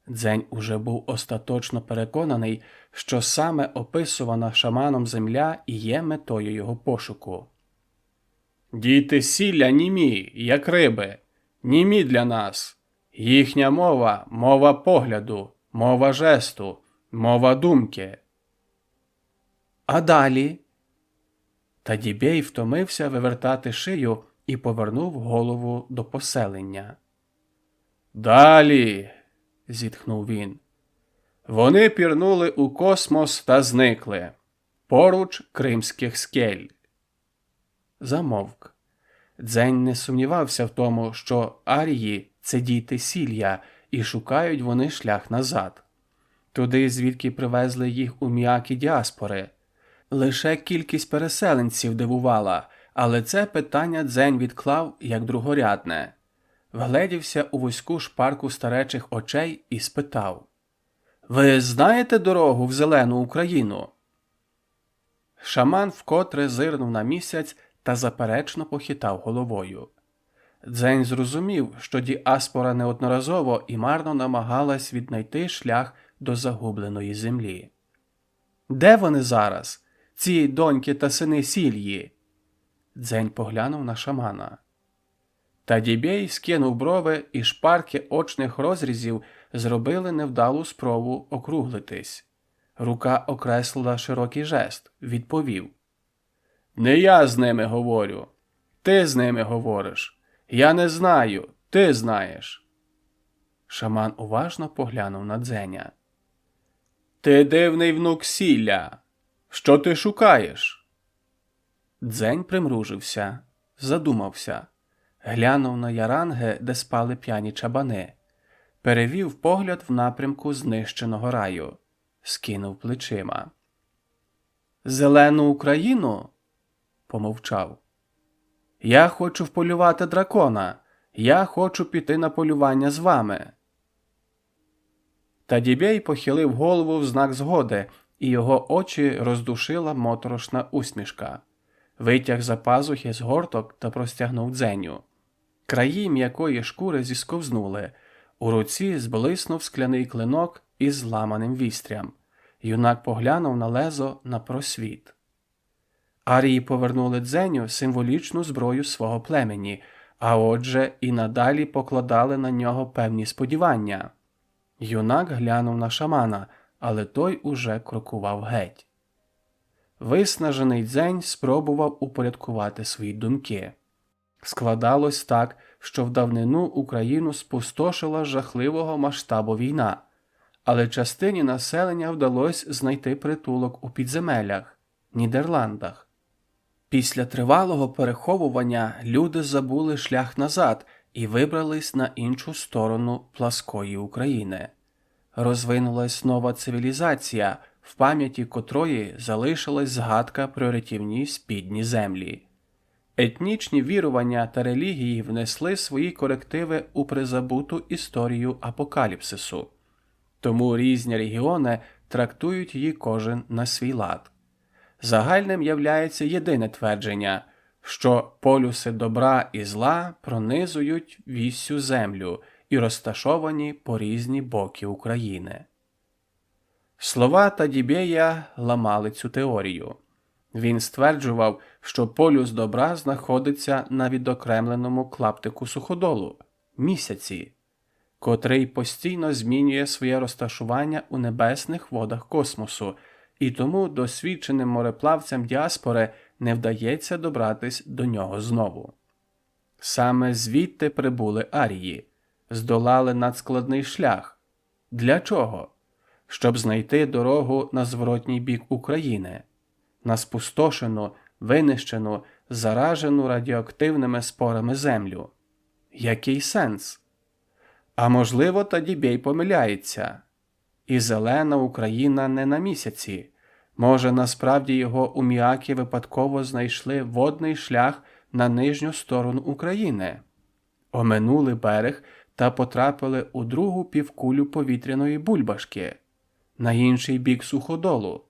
Дзень уже був остаточно переконаний, що саме описувана шаманом земля і є метою його пошуку. Діти сілля німі, як риби, німі для нас. Їхня мова – мова погляду, мова жесту, мова думки. А далі? Тадібей втомився вивертати шию і повернув голову до поселення. Далі, зітхнув він. Вони пірнули у космос та зникли. Поруч кримських скель. Замовк. Дзень не сумнівався в тому, що арії – це діти сілля, і шукають вони шлях назад. Туди, звідки привезли їх у м'які діаспори. Лише кількість переселенців дивувала, але це питання Дзень відклав як другорядне. Вгледівся у вузьку шпарку старечих очей і спитав. «Ви знаєте дорогу в Зелену Україну?» Шаман вкотре зирнув на місяць та заперечно похитав головою. Дзень зрозумів, що діаспора неодноразово і марно намагалась віднайти шлях до загубленої землі. «Де вони зараз, ці доньки та сини Сільї?» Дзень поглянув на шамана. Тадібей скинув брови, і шпарки очних розрізів зробили невдалу спробу округлитись. Рука окреслила широкий жест, відповів. «Не я з ними говорю. Ти з ними говориш. Я не знаю, ти знаєш». Шаман уважно поглянув на Дзеня. «Ти дивний внук сілля. Що ти шукаєш?» Дзень примружився, задумався. Глянув на яранги, де спали п'яні чабани. Перевів погляд в напрямку знищеного раю. Скинув плечима. «Зелену Україну?» Помовчав. «Я хочу вполювати дракона. Я хочу піти на полювання з вами». Тадібей похилив голову в знак згоди, і його очі роздушила моторошна усмішка. Витяг за пазухи згорток та простягнув Дзеню. Краї м'якої шкури зісковзнули. У руці зблиснув скляний клинок із зламаним вістрям. Юнак поглянув на лезо на просвіт. Арії повернули Дзеню символічну зброю свого племені, а отже і надалі покладали на нього певні сподівання. Юнак глянув на шамана, але той уже крокував геть. Виснажений Дзень спробував упорядкувати свої думки. Складалось так, що в давнину Україну спустошила жахливого масштабу війна, але частині населення вдалося знайти притулок у підземеллях – Нідерландах. Після тривалого переховування люди забули шлях назад і вибрались на іншу сторону пласкої України. Розвинулась нова цивілізація, в пам'яті котрої залишилась згадка про рятівні спідні землі. Етнічні вірування та релігії внесли свої корективи у призабуту історію апокаліпсису. Тому різні регіони трактують її кожен на свій лад. Загальним являється єдине твердження, що полюси добра і зла пронизують віссю землю і розташовані по різні боки України. Слова Тадібея ламали цю теорію. Він стверджував, що полюс добра знаходиться на відокремленому клаптику суходолу – місяці, котрий постійно змінює своє розташування у небесних водах космосу, і тому досвідченим мореплавцям діаспори не вдається добратись до нього знову. Саме звідти прибули арії, здолали надскладний шлях. Для чого? Щоб знайти дорогу на зворотній бік України, на спустошену, винищену, заражену радіоактивними спорами землю. Який сенс? А можливо, Тадібей помиляється. І зелена Україна не на місяці. Може, насправді його уміаки випадково знайшли водний шлях на нижню сторону України, оминули берег та потрапили у другу півкулю повітряної бульбашки, на інший бік суходолу.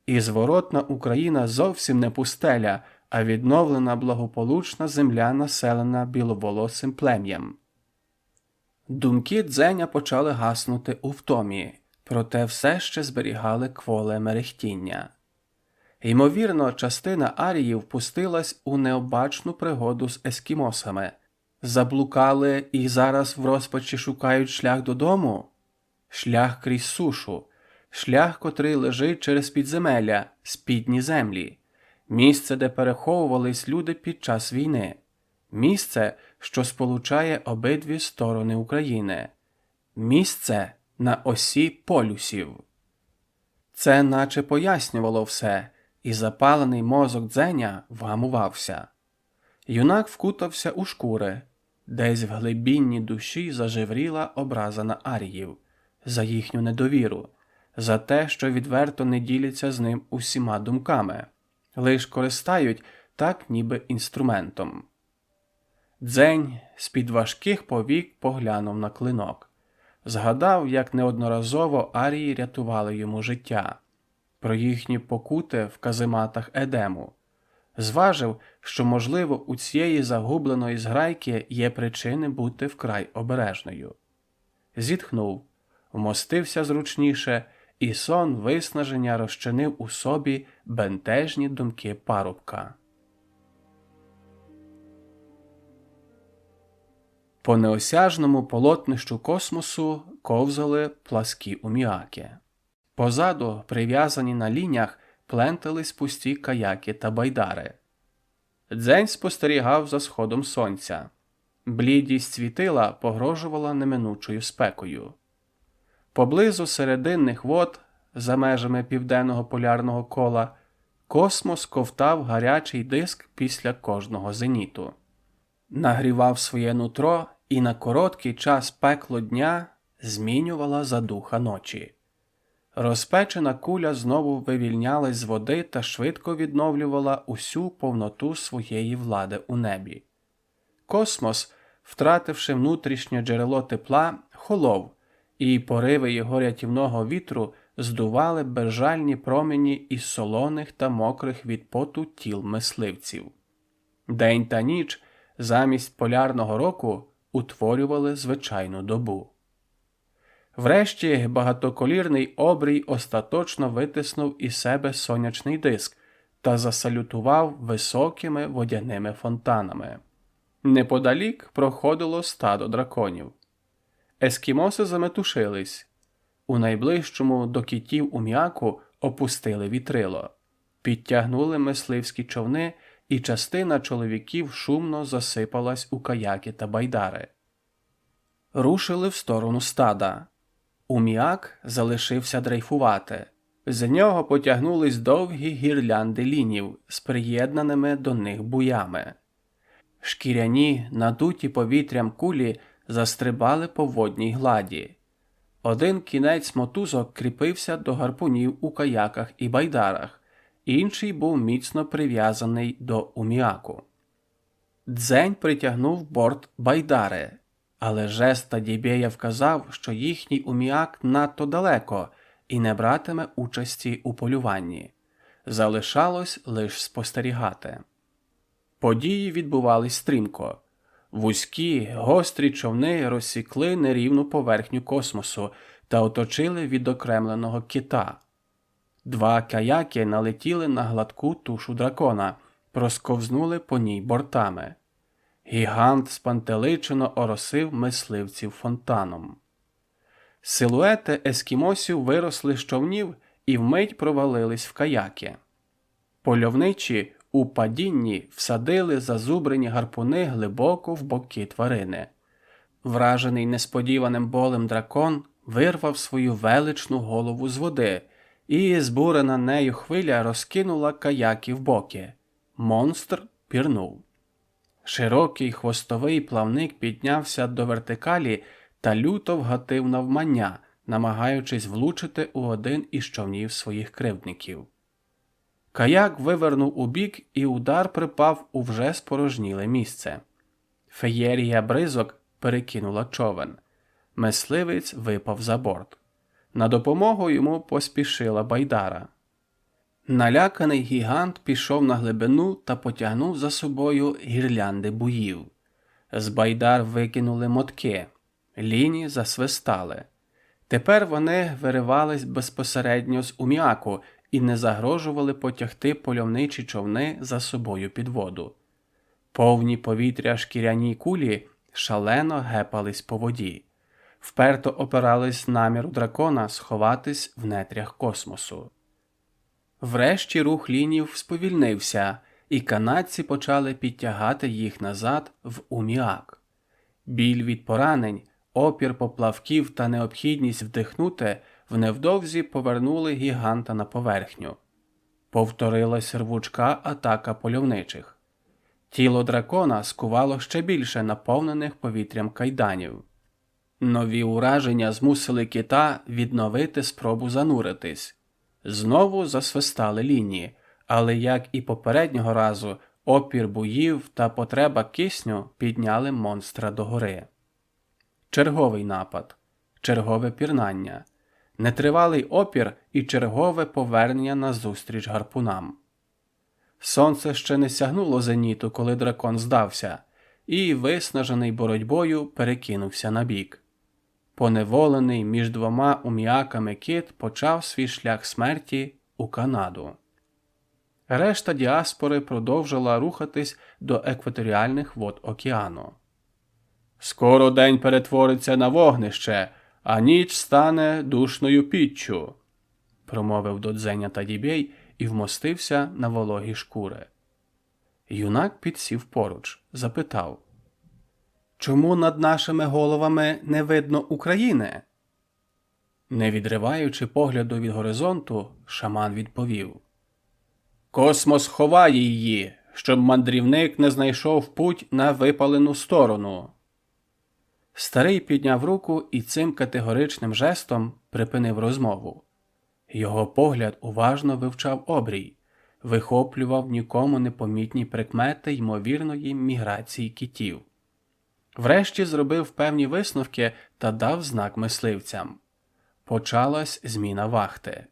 І зворотна Україна зовсім не пустеля, а відновлена благополучна земля, населена біловолосим плем'ям. Думки Дзеня почали гаснути у втомі, проте все ще зберігали кволе мерехтіння. Ймовірно, частина аріїв впустилась у необачну пригоду з ескімосами. Заблукали і зараз в розпачі шукають шлях додому? Шлях крізь сушу, шлях, котрий лежить через підземелля, спідні землі, місце, де переховувались люди під час війни, місце, що сполучає обидві сторони України, місце на осі полюсів. Це наче пояснювало все, і запалений мозок Дзеня вгамувався. Юнак вкутався у шкури, десь в глибінні душі зажевріла образа на аріїв, за їхню недовіру, за те, що відверто не діляться з ним усіма думками, лиш користають так ніби інструментом. Дзень з-під важких повік поглянув на клинок. Згадав, як неодноразово арії рятували йому життя, про їхні покути в казематах Едему. Зважив, що, можливо, у цієї загубленої зграйки є причини бути вкрай обережною. Зітхнув, вмостився зручніше, і сон виснаження розчинив у собі бентежні думки парубка. По неосяжному полотнищу космосу ковзали пласкі уміаки. Позаду, прив'язані на лінях, плентались пусті каяки та байдари. Дзень спостерігав за сходом сонця. Блідість світила погрожувала неминучою спекою. Поблизу серединних вод, за межами південного полярного кола, космос ковтав гарячий диск після кожного зеніту. Нагрівав своє нутро, і на короткий час пекло дня змінювала задуха ночі. Розпечена куля знову вивільнялась з води та швидко відновлювала усю повноту своєї влади у небі. Космос, втративши внутрішнє джерело тепла, холов, і пориви його рятівного вітру здували безжальні промені із солоних та мокрих від поту тіл мисливців. День та ніч замість полярного року утворювали звичайну добу. Врешті багатоколірний обрій остаточно витиснув із себе сонячний диск та засалютував високими водяними фонтанами. Неподалік проходило стадо драконів. Ескімоси заметушились. У найближчому до китів ум'яку опустили вітрило. Підтягнули мисливські човни, і частина чоловіків шумно засипалась у каяки та байдари. Рушили в сторону стада. Уміак залишився дрейфувати. З нього потягнулись довгі гірлянди лінів з приєднаними до них буями. Шкіряні, надуті повітрям кулі застрибали по водній гладі. Один кінець мотузок кріпився до гарпунів у каяках і байдарах, інший був міцно прив'язаний до уміаку. Дзень притягнув борт байдари, але жест Тадібея вказав, що їхній уміак надто далеко і не братиме участі у полюванні. Залишалось лише спостерігати. Події відбувались стрімко. Вузькі, гострі човни розсікли нерівну поверхню космосу та оточили відокремленого кита. Два каяки налетіли на гладку тушу дракона, просковзнули по ній бортами. Гігант спантеличено оросив мисливців фонтаном. Силуети ескімосів виросли з човнів і вмить провалились в каяки. Польовничі у падінні всадили зазубрені гарпуни глибоко в боки тварини. Вражений несподіваним болем дракон вирвав свою величну голову з води, і збурена нею хвиля розкинула каяки в боки. Монстр пірнув. Широкий хвостовий плавник піднявся до вертикалі та люто вгатив навмання, намагаючись влучити у один із човнів своїх кривдників. Каяк вивернув убік, і удар припав у вже спорожніле місце. Феєрія бризок перекинула човен. Мисливець випав за борт. На допомогу йому поспішила Байдара. Наляканий гігант пішов на глибину та потягнув за собою гірлянди буїв. З Байдар викинули мотки. Ліні засвистали. Тепер вони виривались безпосередньо з Уміаку і не загрожували потягти польовничі човни за собою під воду. Повні повітря шкіряні кулі шалено гепались по воді. Вперто опирались наміру дракона сховатись в нетрях космосу. Врешті рух лінів сповільнився, і канадці почали підтягати їх назад в Уміак. Біль від поранень, опір поплавків та необхідність вдихнути невдовзі повернули гіганта на поверхню. Повторилась рвучка атака польовничих. Тіло дракона скувало ще більше наповнених повітрям кайданів. Нові ураження змусили кита відновити спробу зануритись. Знову засвистали лінії, але, як і попереднього разу, опір буїв та потреба кисню підняли монстра догори. Черговий напад, чергове пірнання, нетривалий опір і чергове повернення назустріч гарпунам. Сонце ще не сягнуло зеніту, коли дракон здався, і, виснажений боротьбою, перекинувся на бік. Поневолений між двома уміаками кит почав свій шлях смерті у Канаду. Решта діаспори продовжила рухатись до екваторіальних вод океану. «Скоро день перетвориться на вогнище, а ніч стане душною піччю», – промовив до Дзеня Тадібей і вмостився на вологі шкури. Юнак підсів поруч, запитав: «Чому над нашими головами не видно України?» Не відриваючи погляду від горизонту, шаман відповів: «Космос ховає її, щоб мандрівник не знайшов путь на випалену сторону». Старий підняв руку і цим категоричним жестом припинив розмову. Його погляд уважно вивчав обрій, вихоплював нікому непомітні прикмети ймовірної міграції китів. Врешті зробив певні висновки та дав знак мисливцям. Почалась зміна вахти.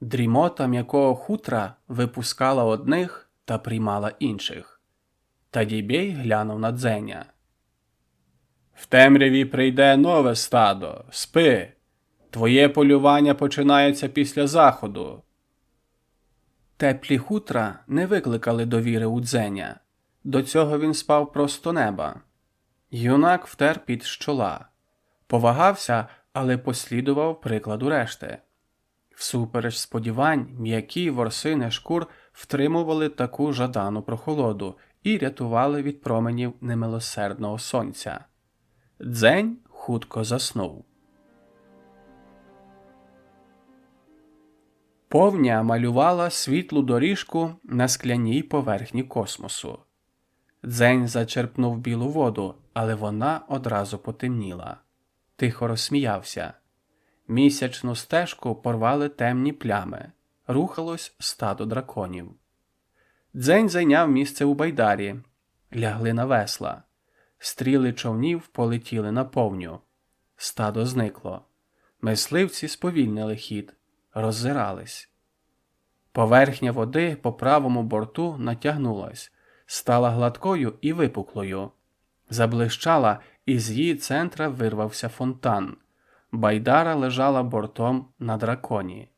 Дрімота м'якого хутра випускала одних та приймала інших. Тадібей глянув на Дзеня. «В темряві прийде нове стадо. Спи. Твоє полювання починається після заходу». Теплі хутра не викликали довіри у Дзеня. До цього він спав просто неба. Юнак втер під з чола. Повагався, але послідував прикладу решти. Всупереч сподівань, м'які ворсини шкур втримували таку жадану прохолоду і рятували від променів немилосердного сонця. Дзень хутко заснув. Повня малювала світлу доріжку на скляній поверхні космосу. Дзень зачерпнув білу воду, але вона одразу потемніла. Тихо розсміявся. Місячну стежку порвали темні плями. Рухалось стадо драконів. Дзень зайняв місце у байдарі. Лягли на весла. Стріли човнів полетіли на повню. Стадо зникло. Мисливці сповільнили хід. Роззирались. Поверхня води по правому борту натягнулась. Стала гладкою і випуклою. Заблищала, і з її центра вирвався фонтан. Байдара лежала бортом на драконі.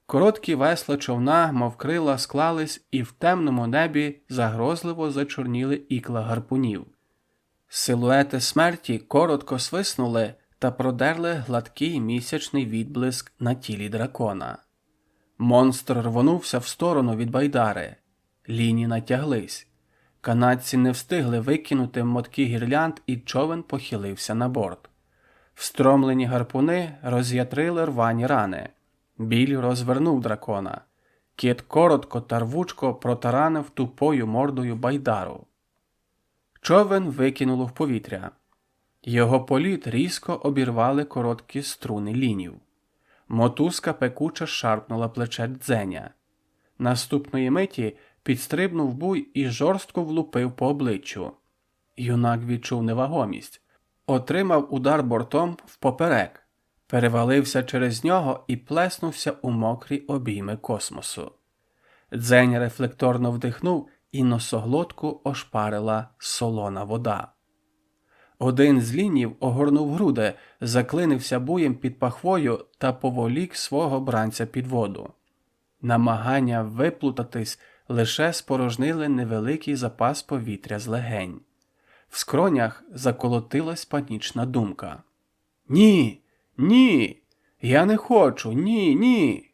Короткі весла човна, мов крила, склались, і в темному небі загрозливо зачорніли ікла гарпунів. Силуети смерті коротко свиснули та продерли гладкий місячний відблиск на тілі дракона. Монстр рвонувся в сторону від байдари. Ліні натяглись. Канадці не встигли викинути мотки гірлянд, і човен похилився на борт. Встромлені гарпуни роз'ятрили рвані рани. Біль розвернув дракона. Кіт коротко та рвучко протаранив тупою мордою байдару. Човен викинуло в повітря. Його політ різко обірвали короткі струни лінів. Мотузка пекуче шарпнула плече Дзеня. Наступної миті підстрибнув буй і жорстко влупив по обличчю. Юнак відчув невагомість. Отримав удар бортом впоперек, перевалився через нього і плеснувся у мокрі обійми космосу. Дзень рефлекторно вдихнув, і носоглотку ошпарила солона вода. Один з лінів огорнув груди, заклинився буєм під пахвою та поволік свого бранця під воду. Намагання виплутатись лише спорожнили невеликий запас повітря з легень. В скронях заколотилась панічна думка. «Ні! Ні! Я не хочу! Ні! Ні!»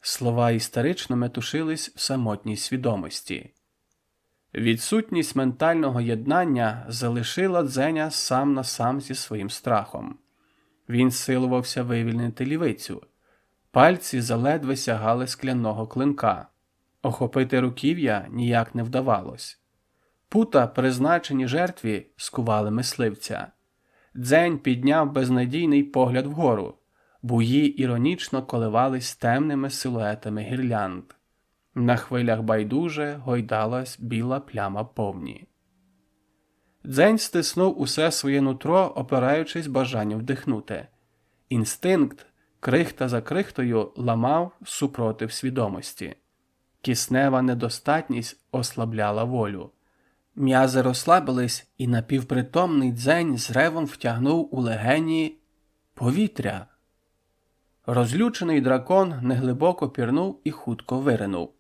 Слова істерично метушились в самотній свідомості. Відсутність ментального єднання залишила Дзеня сам на сам зі своїм страхом. Він силувався вивільнити лівицю. Пальці заледве сягали скляного клинка. Охопити руків'я ніяк не вдавалось. Пута, призначені жертві, скували мисливця. Дзень підняв безнадійний погляд вгору. Буї іронічно коливались темними силуетами гірлянд. На хвилях байдуже гойдалась біла пляма повні. Дзень стиснув усе своє нутро, опираючись бажанню вдихнути. Інстинкт, крихта за крихтою, ламав супротив свідомості. Киснева недостатність ослабляла волю. М'язи розслабились, і напівпритомний Дзень з ревом втягнув у легені повітря. Розлючений дракон неглибоко пірнув і хутко виринув.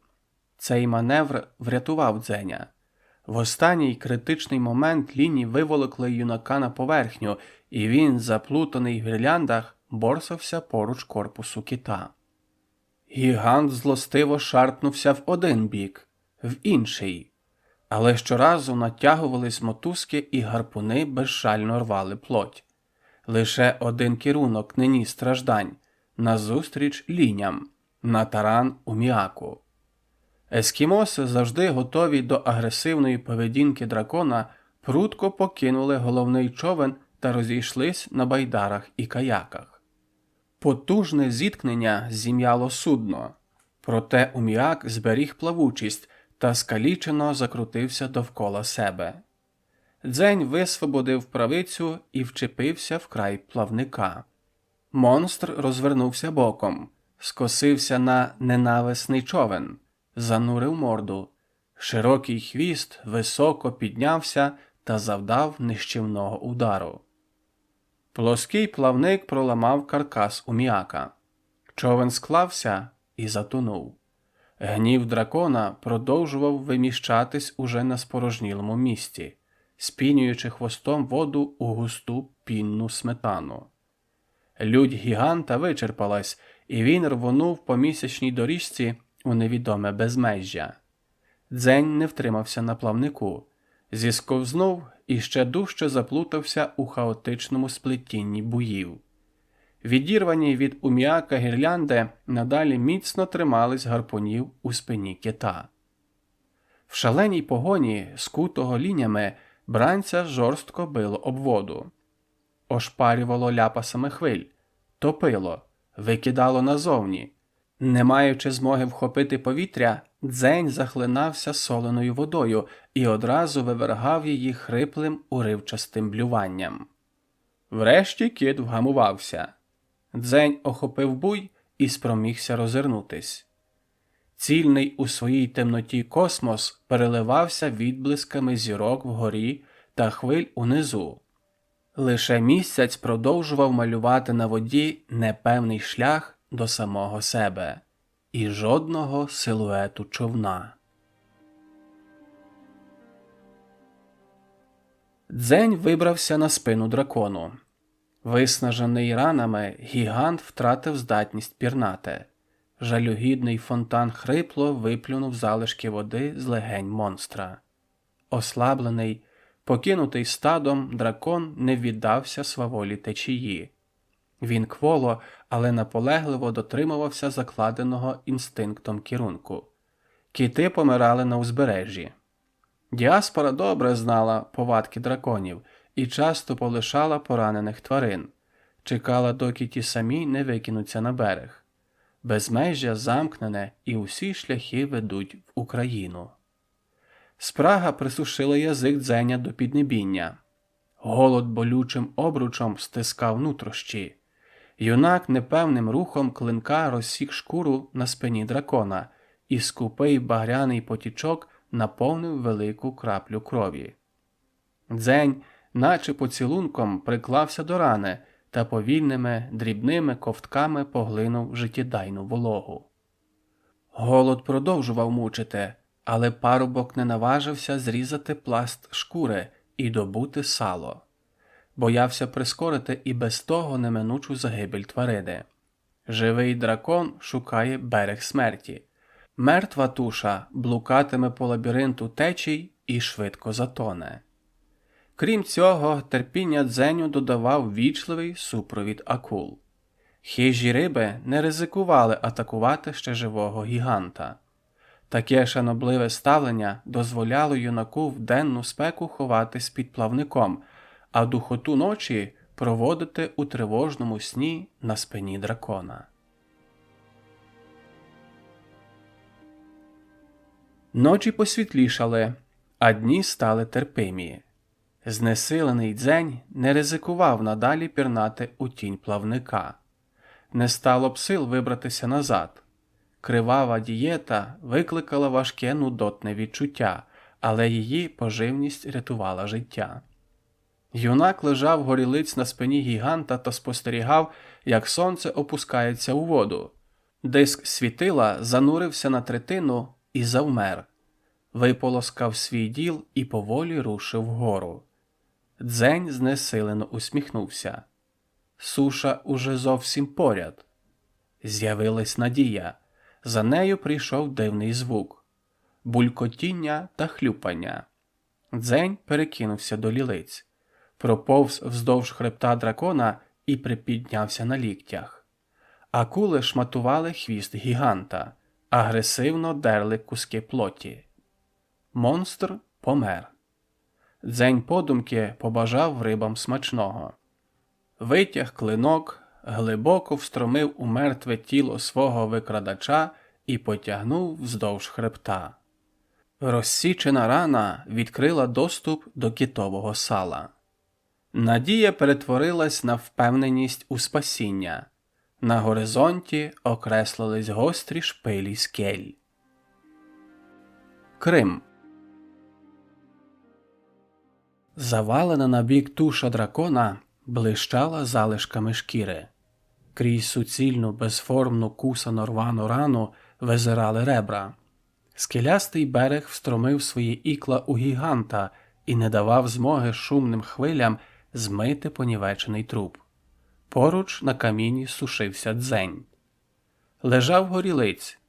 Цей маневр врятував Дзеня. В останній критичний момент лінії виволокли юнака на поверхню, і він, заплутаний в гірляндах, борсався поруч корпусу кита. Гігант злостиво шарпнувся в один бік, в інший. Але щоразу натягувались мотузки, і гарпуни безжально рвали плоть. Лише один керунок не ніс страждань – назустріч ліням, на таран у Міаку. Ескімоси, завжди готові до агресивної поведінки дракона, прудко покинули головний човен та розійшлись на байдарах і каяках. Потужне зіткнення зім'яло судно, проте Уміак зберіг плавучість та скалічено закрутився довкола себе. Дзень висвободив правицю і вчепився в край плавника. Монстр розвернувся боком, скосився на ненависний човен, занурив морду. Широкий хвіст високо піднявся та завдав нищівного удару. Плоский плавник проламав каркас Уміака. Човен склався і затонув. Гнів дракона продовжував виміщатись уже на спорожнілому місці, спінюючи хвостом воду у густу пінну сметану. Лють гіганта вичерпалась, і він рвонув по місячній доріжці у невідоме безмежжя. Дзень не втримався на плавнику, зісковзнув і ще дужче заплутався у хаотичному сплетінні буїв. Відірвані від Уміака гірлянди надалі міцно тримались гарпунів у спині кита. В шаленій погоні, скутого лінями, бранця жорстко било об воду. Ошпарювало ляпасами хвиль, топило, викидало назовні. Не маючи змоги вхопити повітря, Дзень захлинався соленою водою і одразу вивергав її хриплим уривчастим блюванням. Врешті кит вгамувався. Дзень охопив буй і спромігся розвернутись. Цільний у своїй темноті космос переливався відблисками зірок вгорі та хвиль унизу. Лише місяць продовжував малювати на воді непевний шлях до самого себе і жодного силуету човна. Дзень вибрався на спину дракону. Виснажений ранами, гігант втратив здатність пірнати. Жалюгідний фонтан хрипло виплюнув залишки води з легень монстра. Ослаблений, покинутий стадом, дракон не віддався сваволі течії. Він кволо, але наполегливо дотримувався закладеного інстинктом керунку. Кити помирали на узбережжі. Діаспора добре знала повадки драконів і часто полишала поранених тварин, чекала, доки ті самі не викинуться на берег. Безмежжя замкнене, і усі шляхи ведуть в Україну. Спрага присушила язик Дзеня до піднебіння. Голод болючим обручом стискав нутрощі. Юнак непевним рухом клинка розсік шкуру на спині дракона, і скупий багряний потічок наповнив велику краплю крові. Дзень, наче поцілунком, приклався до рани та повільними, дрібними ковтками поглинув життєдайну вологу. Голод продовжував мучити, але парубок не наважився зрізати пласт шкури і добути сало. Боявся прискорити і без того неминучу загибель тварини. Живий дракон шукає берег смерті. Мертва туша блукатиме по лабіринту течій і швидко затоне. Крім цього, терпіння Дзеню додавав вічливий супровід акул. Хижі риби не ризикували атакувати ще живого гіганта. Таке шанобливе ставлення дозволяло юнаку в денну спеку ховатись під плавником, а духоту ночі проводити у тривожному сні на спині дракона. Ночі посвітлішали, а дні стали терпимі. Знесилений Дзень не ризикував надалі пірнати у тінь плавника. Не стало б сил вибратися назад. Кривава дієта викликала важке нудотне відчуття, але її поживність рятувала життя. Юнак лежав горілиць на спині гіганта та спостерігав, як сонце опускається у воду. Диск світила занурився на третину і завмер. Виполоскав свій діл і поволі рушив вгору. Дзень знесилено усміхнувся. Суша уже зовсім поряд. З'явилась надія. За нею прийшов дивний звук. Булькотіння та хлюпання. Дзень перекинувся до лілиць. Проповз вздовж хребта дракона і припіднявся на ліктях. Акули шматували хвіст гіганта, агресивно дерли куски плоті. Монстр помер. Дзень подумки побажав рибам смачного. Витяг клинок, глибоко встромив у мертве тіло свого викрадача і потягнув вздовж хребта. Розсічена рана відкрила доступ до китового сала. Надія перетворилась на впевненість у спасіння. На горизонті окреслились гострі шпилі скель. Крим. Завалена на бік туша дракона блищала залишками шкіри. Крізь суцільну, безформну кусано рвану рану визирали ребра. Скелястий берег встромив свої ікла у гіганта і не давав змоги шумним хвилям змити понівечений труп. Поруч на каміні сушився Дзень. Лежав горілиць.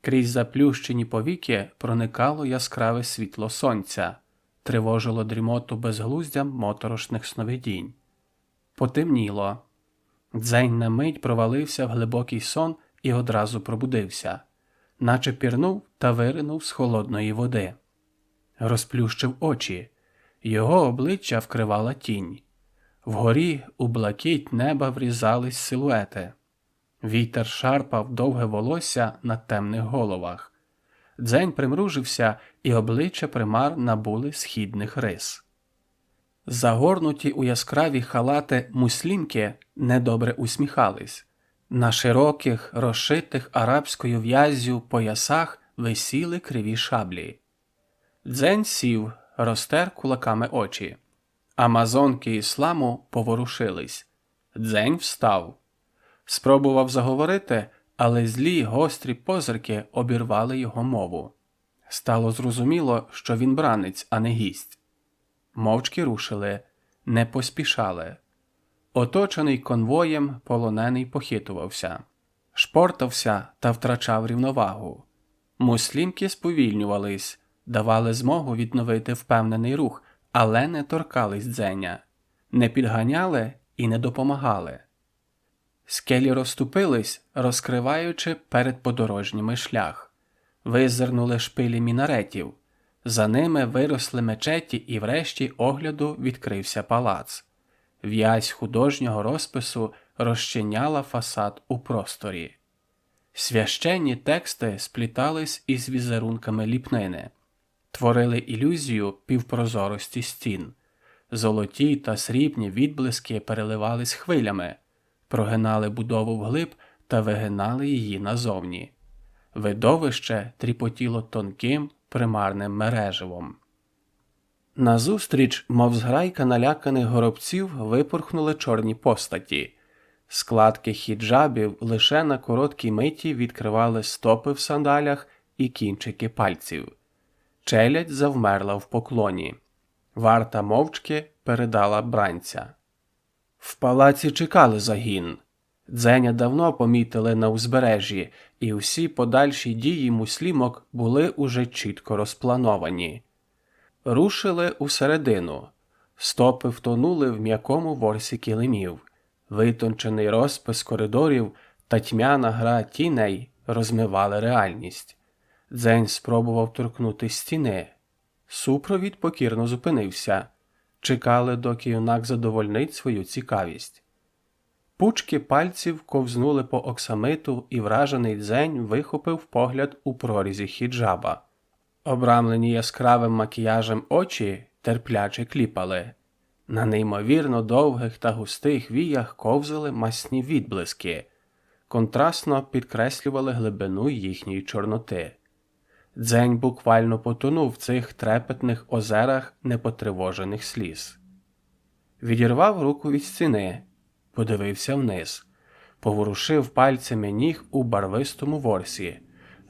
Крізь заплющені повіки проникало яскраве світло сонця, тривожило дрімоту безглуздям моторошних сновидінь. Потемніло. Дзень на мить провалився в глибокий сон і одразу пробудився, наче пірнув та виринув з холодної води. Розплющив очі. Його обличчя вкривала тінь. Вгорі у блакить неба врізались силуети. Вітер шарпав довге волосся на темних головах. Дзень примружився, і обличчя примар набули східних рис. Загорнуті у яскраві халати муслімки недобре усміхались. На широких, розшитих арабською в'яззю поясах висіли криві шаблі. Дзень сів, розтер кулаками очі. Амазонки ісламу поворушились. Дзень встав. Спробував заговорити, але злі гострі позирки обірвали його мову. Стало зрозуміло, що він бранець, а не гість. Мовчки рушили, не поспішали. Оточений конвоєм, полонений похитувався. шпортався та втрачав рівновагу. Муслімки сповільнювались, давали змогу відновити впевнений рух, але не торкались дзеня, не підганяли і не допомагали. Скелі розступились, розкриваючи перед подорожніми шлях. Визирнули шпилі мінаретів. За ними виросли мечеті і врешті огляду відкрився палац. В'язь художнього розпису розчиняла фасад у просторі. Священні тексти сплітались із візерунками ліпнини, творили ілюзію півпрозорості стін. Золоті та срібні відблиски переливались хвилями, прогинали будову вглиб та вигинали її назовні. Видовище тріпотіло тонким примарним мереживом. Назустріч, мов зграйка наляканих горобців, випорхнули чорні постаті. Складки хіджабів лише на короткій миті відкривали стопи в сандалях і кінчики пальців. Челядь завмерла в поклоні. Варта мовчки передала бранця. В палаці чекали загін. Дзеня давно помітили на узбережжі, і всі подальші дії муслімок були уже чітко розплановані. Рушили усередину. Стопи втонули в м'якому ворсі килимів. Витончений розпис коридорів та тьмяна гра тіней розмивали реальність. Дзень спробував торкнути стіни. Супровід покірно зупинився. Чекали, доки юнак задовольнить свою цікавість. Пучки пальців ковзнули по оксамиту, і вражений дзень вихопив погляд у прорізі хіджаба. Обрамлені яскравим макіяжем очі терпляче кліпали. На неймовірно довгих та густих віях ковзали масні відблиски. Контрастно підкреслювали глибину їхньої чорноти. Дзень буквально потонув в цих трепетних озерах непотривожених сліз. Відірвав руку від стіни, подивився вниз, поворушив пальцями ніг у барвистому ворсі,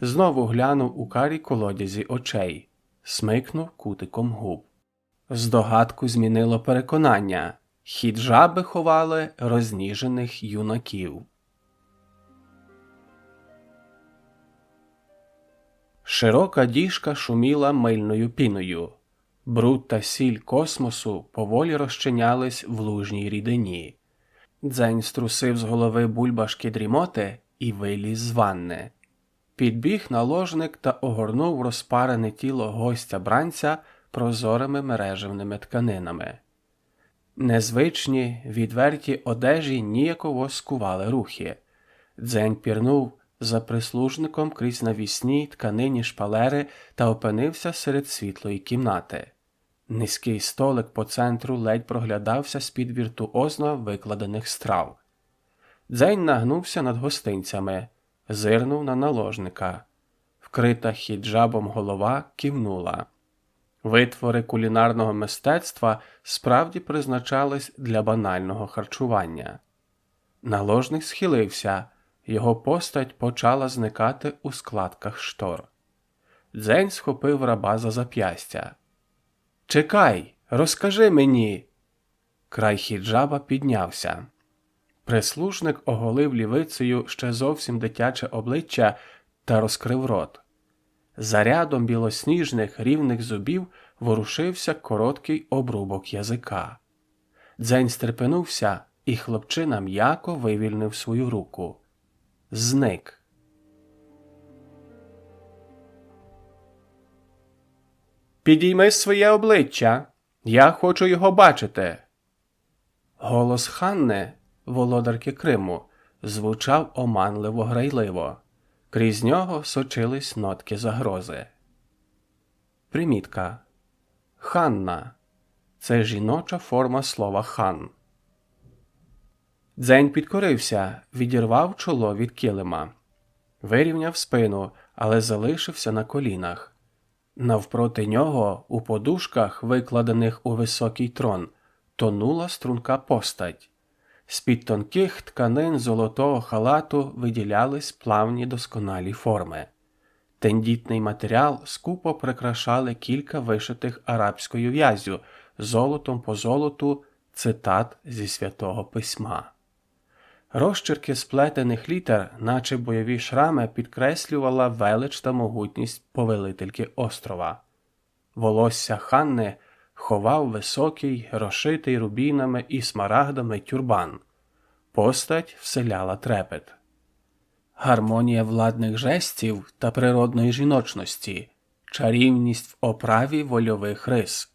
знову глянув у карі колодязі очей, смикнув кутиком губ. Здогадку змінило переконання – хіджаби ховали розніжених юнаків. Широка діжка шуміла мильною піною. Бруд та сіль космосу поволі розчинялись в лужній рідині. Дзень струсив з голови бульбашки дрімоти і виліз з ванни. Підбіг наложник та огорнув розпарене тіло гостя-бранця прозорими мережевними тканинами. Незвичні, відверті одежі ніяково скували рухи. Дзень пірнув за прислужником крізь навісні тканині шпалери та опинився серед світлої кімнати. Низький столик по центру ледь проглядався з-під віртуозно викладених страв. Дзень нагнувся над гостинцями, зирнув на наложника. Вкрита хіджабом голова кивнула. Витвори кулінарного мистецтва справді призначались для банального харчування. Наложник схилився, його постать почала зникати у складках штор. Дзень схопив раба за зап'ястя. «Чекай, розкажи мені!» Край хіджаба піднявся. Прислужник оголив лівицею ще зовсім дитяче обличчя та розкрив рот. За рядом білосніжних рівних зубів ворушився короткий обрубок язика. Дзень стрепенувся, і хлопчина м'яко вивільнив свою руку. Зник. «Підійми своє обличчя! Я хочу його бачити!» Голос Ханни, володарки Криму, звучав оманливо-грайливо. Крізь нього сочились нотки загрози. Примітка. Ханна – це жіноча форма слова хан. Дзень підкорився, відірвав чоло від килима. Вирівняв спину, але залишився на колінах. Навпроти нього, у подушках, викладених у високий трон, тонула струнка постать. З-під тонких тканин золотого халату виділялись плавні досконалі форми. Тендітний матеріал скупо прикрашали кілька вишитих арабською в'язю, золотом по золоту, цитат зі Святого Письма. Розчерки сплетених літер, наче бойові шрами, підкреслювала велич та могутність повелительки острова. Волосся Ханни ховав високий, розшитий рубінами і смарагдами тюрбан. Постать вселяла трепет. Гармонія владних жестів та природної жіночності, чарівність в оправі вольових рис,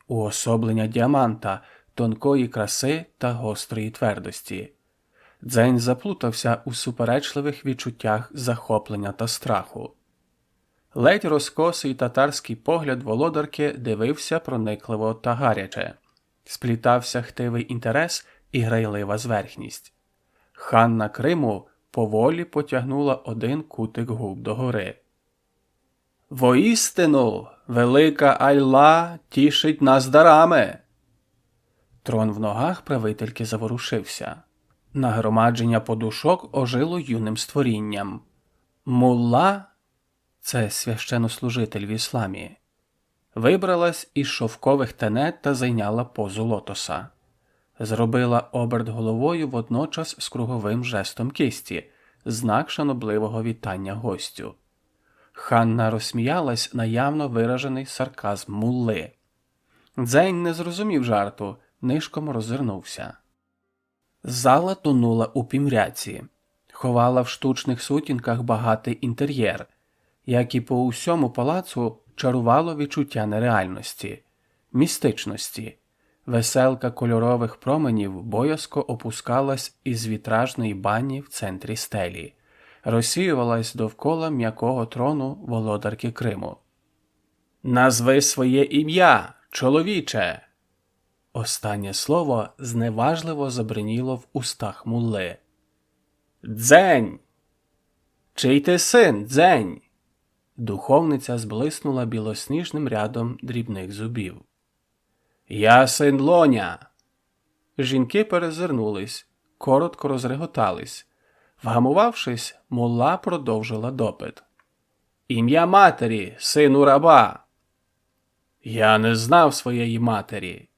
уособлення діаманта, тонкої краси та гострої твердості. Дзень заплутався у суперечливих відчуттях захоплення та страху. Ледь розкосий татарський погляд володарки дивився проникливо та гаряче. Сплітався хтивий інтерес і грайлива зверхність. Ханна Криму поволі потягнула один кутик губ догори. «Воістину, велика Алла тішить нас дарами!» Трон в ногах правительки заворушився. Нагромадження подушок ожило юним створінням. Мулла – це священнослужитель в ісламі. Вибралась із шовкових тенет та зайняла позу лотоса. Зробила оберт головою водночас з круговим жестом кисті, знак шанобливого вітання гостю. Ханна розсміялась на явно виражений сарказм мулли. Дзень не зрозумів жарту, нишком роззирнувся. Зала тонула у пімряці, ховала в штучних сутінках багатий інтер'єр, як і по усьому палацу чарувало відчуття нереальності, містичності. Веселка кольорових променів боязко опускалась із вітражної бані в центрі стелі, розсіювалась довкола м'якого трону володарки Криму. «Назви своє ім'я, чоловіче!» Останнє слово зневажливо забриніло в устах мулли. «Дзень!» «Чий ти син, Дзень?» Духовниця зблиснула білосніжним рядом дрібних зубів. «Я син Лоня!» Жінки перезирнулись, коротко розреготались. Вгамувавшись, мулла продовжила допит. «Ім'я матері, сину раба!» «Я не знав своєї матері!»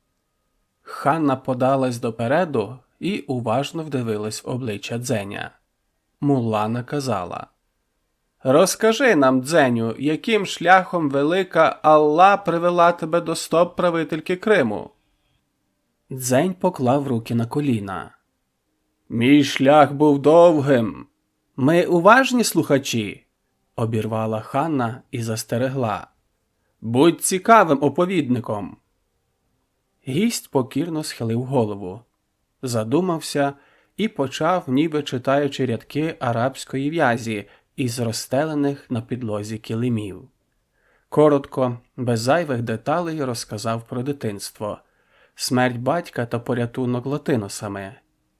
Ханна подалась допереду і уважно вдивилась в обличчя Дзеня. Мулла наказала. «Розкажи нам, Дзеню, яким шляхом велика Алла привела тебе до стоп правительки Криму?» Дзень поклав руки на коліна. «Мій шлях був довгим. Ми уважні слухачі?» – обірвала Ханна і застерегла. «Будь цікавим оповідником!» Гість покірно схилив голову, задумався і почав, ніби читаючи рядки арабської в'язі із розстелених на підлозі килимів. Коротко, без зайвих деталей розказав про дитинство, смерть батька та порятунок латиносами,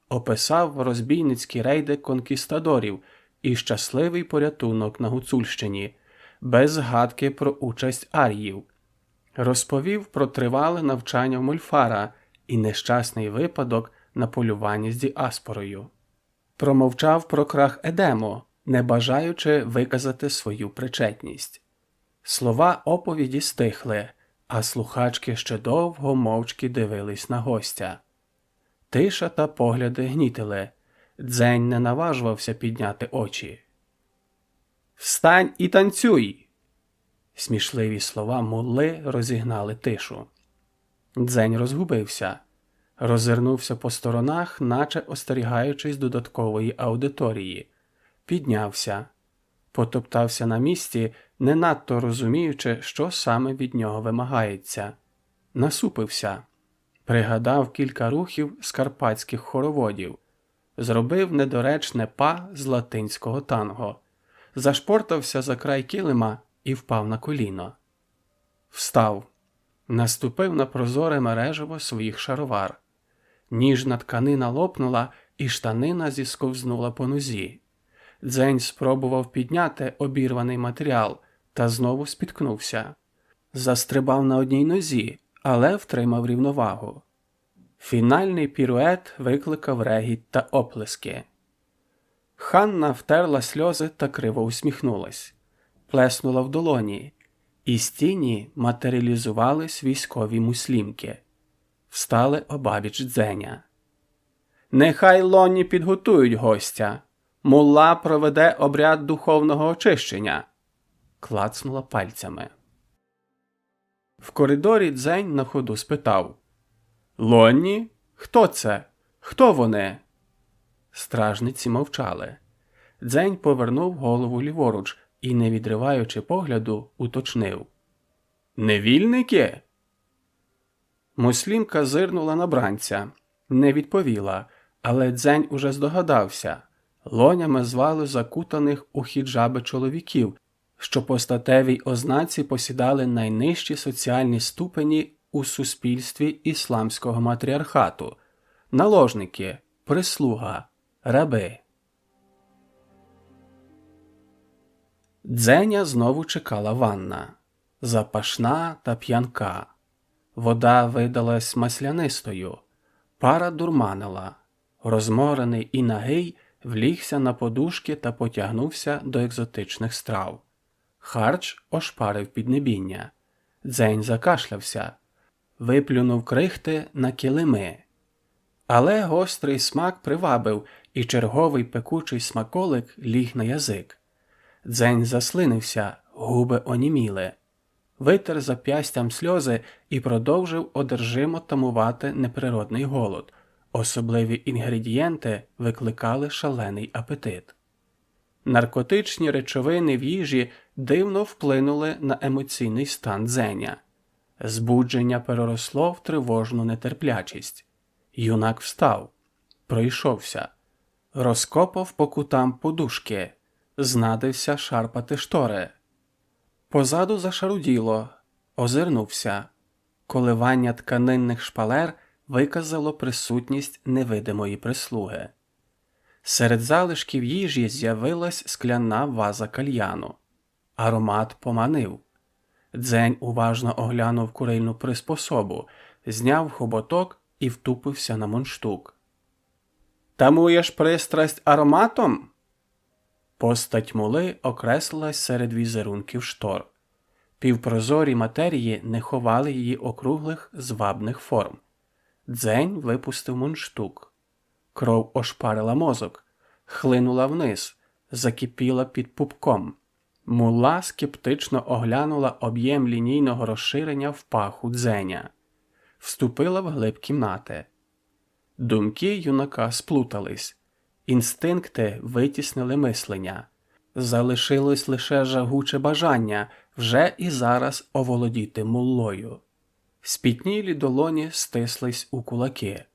описав розбійницькі рейди конкістадорів і щасливий порятунок на Гуцульщині, без згадки про участь аріїв. Розповів про тривале навчання в Мольфара і нещасний випадок на полюванні з діаспорою. Промовчав про крах Едему, не бажаючи виказати свою причетність. Слова оповіді стихли, а слухачки ще довго мовчки дивились на гостя. Тиша та погляди гнітили. Дзень не наважувався підняти очі. «Встань і танцюй!» Смішливі слова мулли розігнали тишу. Дзень розгубився, роззирнувся по сторонах, наче остерігаючись додаткової аудиторії. Піднявся, потоптався на місці, не надто розуміючи, що саме від нього вимагається. Насупився, пригадав кілька рухів з карпатських хороводів, зробив недоречне па з латинського танго, зашпортався за край килима і впав на коліно. Встав, наступив на прозоре мережево своїх шаровар. Ніжна тканина лопнула, і штанина зісковзнула по нозі. Дзень спробував підняти обірваний матеріал, та знову спіткнувся. Застрибав на одній нозі, але втримав рівновагу. Фінальний пірует викликав регіт та оплески. Ханна втерла сльози та криво усміхнулась. Плеснула в долоні. Із тіні матеріалізувались військові муслімки. Встали обабіч Дзеня. Нехай лоні підготують гостя. Мулла проведе обряд духовного очищення. Клацнула пальцями. В коридорі Дзень на ходу спитав. Лонні? Хто це? Хто вони? Стражниці мовчали. Дзень повернув голову ліворуч і, не відриваючи погляду, уточнив. Невільники? Муслімка зирнула на бранця. Не відповіла, але Дзень уже здогадався. Лонями звали закутаних у хіджаби чоловіків, що по статевій ознаці посідали найнижчі соціальні ступені у суспільстві ісламського матріархату – наложники, прислуга, раби. Дзеня знову чекала ванна. Запашна та п'янка. Вода видалась маслянистою. Пара дурманила. Розморений і нагий влігся на подушки та потягнувся до екзотичних страв. Харч ошпарив піднебіння. Дзень закашлявся. Виплюнув крихти на килими. Але гострий смак привабив, і черговий пекучий смаколик ліг на язик. Дзень заслинився, губи оніміли. Витер зап'ястям сльози і продовжив одержимо тамувати неприродний голод. Особливі інгредієнти викликали шалений апетит. Наркотичні речовини в їжі дивно вплинули на емоційний стан Дзеня. Збудження переросло в тривожну нетерплячість. Юнак встав, пройшовся, розкопав по кутам подушки, знадився шарпати штори. Позаду зашаруділо, озирнувся. Коливання тканинних шпалер виказало присутність невидимої прислуги. Серед залишків їжі з'явилась скляна ваза кальяну. Аромат поманив. Дзень уважно оглянув курильну приспособу, зняв хоботок і втупився на мундштук. «Тамуєш пристрасть ароматом?» Постать мули окреслилась серед візерунків штор. Півпрозорі матерії не ховали її округлих звабних форм. Дзень випустив мундштук. Кров ошпарила мозок, хлинула вниз, закипіла під пупком. Мула скептично оглянула об'єм лінійного розширення в паху Дзеня. Вступила вглиб кімнати. Думки юнака сплутались. Інстинкти витіснили мислення. Залишилось лише жагуче бажання вже і зараз оволодіти муллою. Спітнілі долоні стислись у кулаки.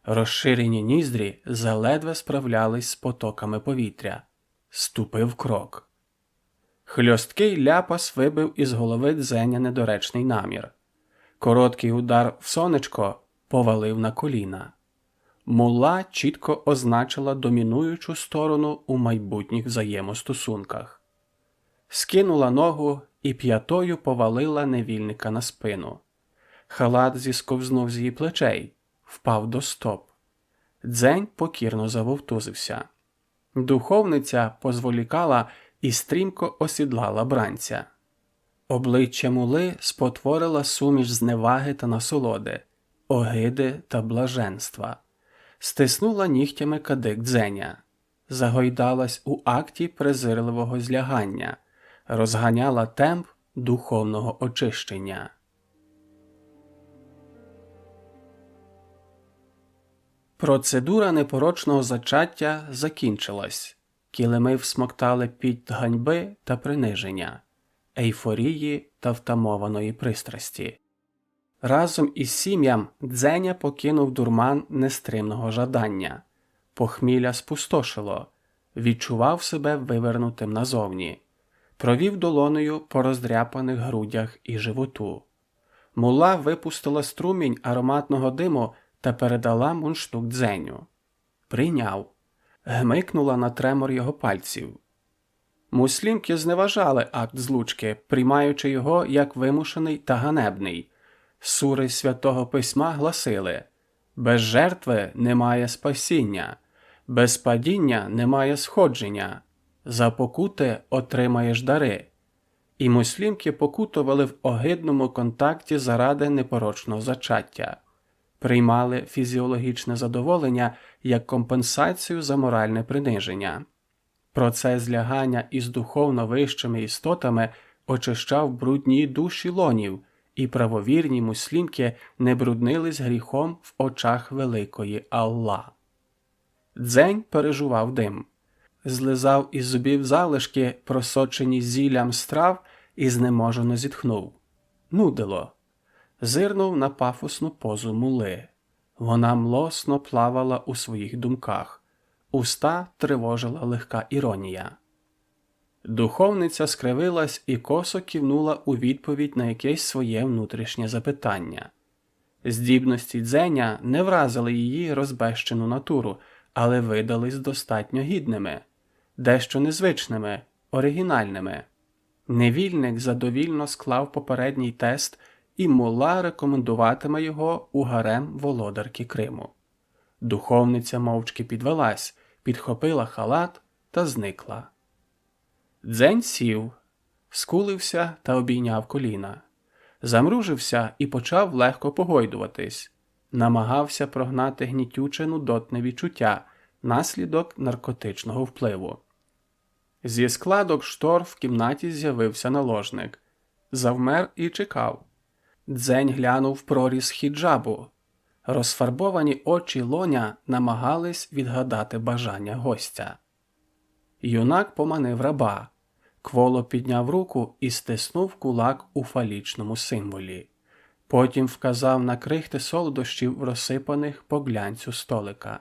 Розширені ніздрі заледве справлялись з потоками повітря. Ступив крок. Хльосткий ляпас вибив із голови Дзеня недоречний намір. Короткий удар в сонечко повалив на коліна. Мулла чітко означила домінуючу сторону у майбутніх взаємостосунках. Скинула ногу і п'ятою повалила невільника на спину. Халат зісковзнув з її плечей, впав до стоп. Дзень покірно завовтузився. Духовниця позволікала і стрімко осідлала бранця. Обличчя мули спотворила суміш зневаги та насолоди, огиди та блаженства. Стиснула нігтями кадик Дзеня. Загойдалась у акті презирливого злягання, розганяла темп духовного очищення. Процедура непорочного зачаття закінчилась. Килими всмоктали під ганьби та приниження, ейфорії та втамованої пристрасті. Разом із сім'ям Дзеня покинув дурман нестримного жадання. Похмілля спустошило, відчував себе вивернутим назовні. Провів долонею по роздряпаних грудях і животу. Мулла випустила струмінь ароматного диму та передала мундштук Дзеню. Прийняв. Гмикнула на тремор його пальців. Муслімки зневажали акт злучки, приймаючи його як вимушений та ганебний. Сури Святого Письма гласили: «Без жертви немає спасіння, без падіння немає сходження, за покути отримаєш дари». І муслімки покутували в огидному контакті заради непорочного зачаття. приймали фізіологічне задоволення як компенсацію за моральне приниження. Процес лягання із духовно вищими істотами очищав брудні душі лонів, і правовірні муслімки не бруднились гріхом в очах великої Алла. Дзень пережував дим. Злизав із зубів залишки, просочені зіллям страв, і знеможено зітхнув. Нудило. Зирнув на пафосну позу мули. Вона млосно плавала у своїх думках. Уста тривожила легка іронія. Духовниця скривилась і косо кивнула у відповідь на якесь своє внутрішнє запитання. Здібності дзеня не вразили її розбещену натуру, але видались достатньо гідними, дещо незвичними, оригінальними. Невільник задовільно склав попередній тест, і мулла рекомендуватиме його у гарем володарки Криму. Духовниця мовчки підвелась, підхопила халат та зникла. Дзень сів, скулився та обійняв коліна. Замружився і почав легко погойдуватись. Намагався прогнати гнітюче нудотне відчуття, наслідок наркотичного впливу. Зі складок штор в кімнаті з'явився наложник. Завмер і чекав. Дзень глянув в проріз хіджабу. Розфарбовані очі лоня намагались відгадати бажання гостя. Юнак поманив раба. Кволо підняв руку і стиснув кулак у фалічному символі. Потім вказав на крихти солодощів, розсипаних по глянцю столика.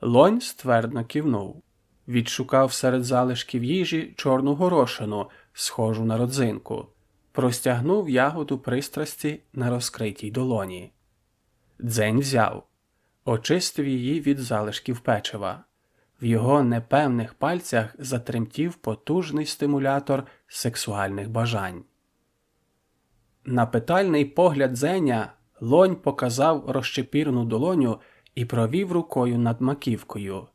Лонь ствердно кивнув. Відшукав серед залишків їжі чорну горошину, схожу на родзинку. Простягнув ягоду пристрасті на розкритій долоні. Дзень взяв. Очистив її від залишків печива. В його непевних пальцях затремтів потужний стимулятор сексуальних бажань. На питальний погляд дзеня лонь показав розчепірену долоню і провів рукою над маківкою.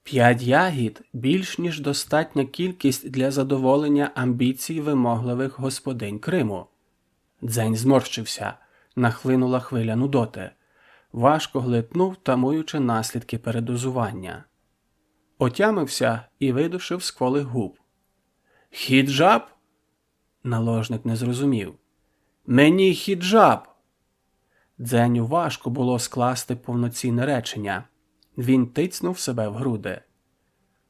5 ягід – більш ніж достатня кількість для задоволення амбіцій вимогливих господинь Криму. Дзень зморщився, нахлинула хвиля нудоти. Важко глитнув, тамуючи наслідки передозування. Отямився і видушив з кволих губ. «Хіджаб?» Наложник не зрозумів. «Мені хіджаб!» Дзеню важко було скласти повноцінне речення. Він тицнув себе в груди.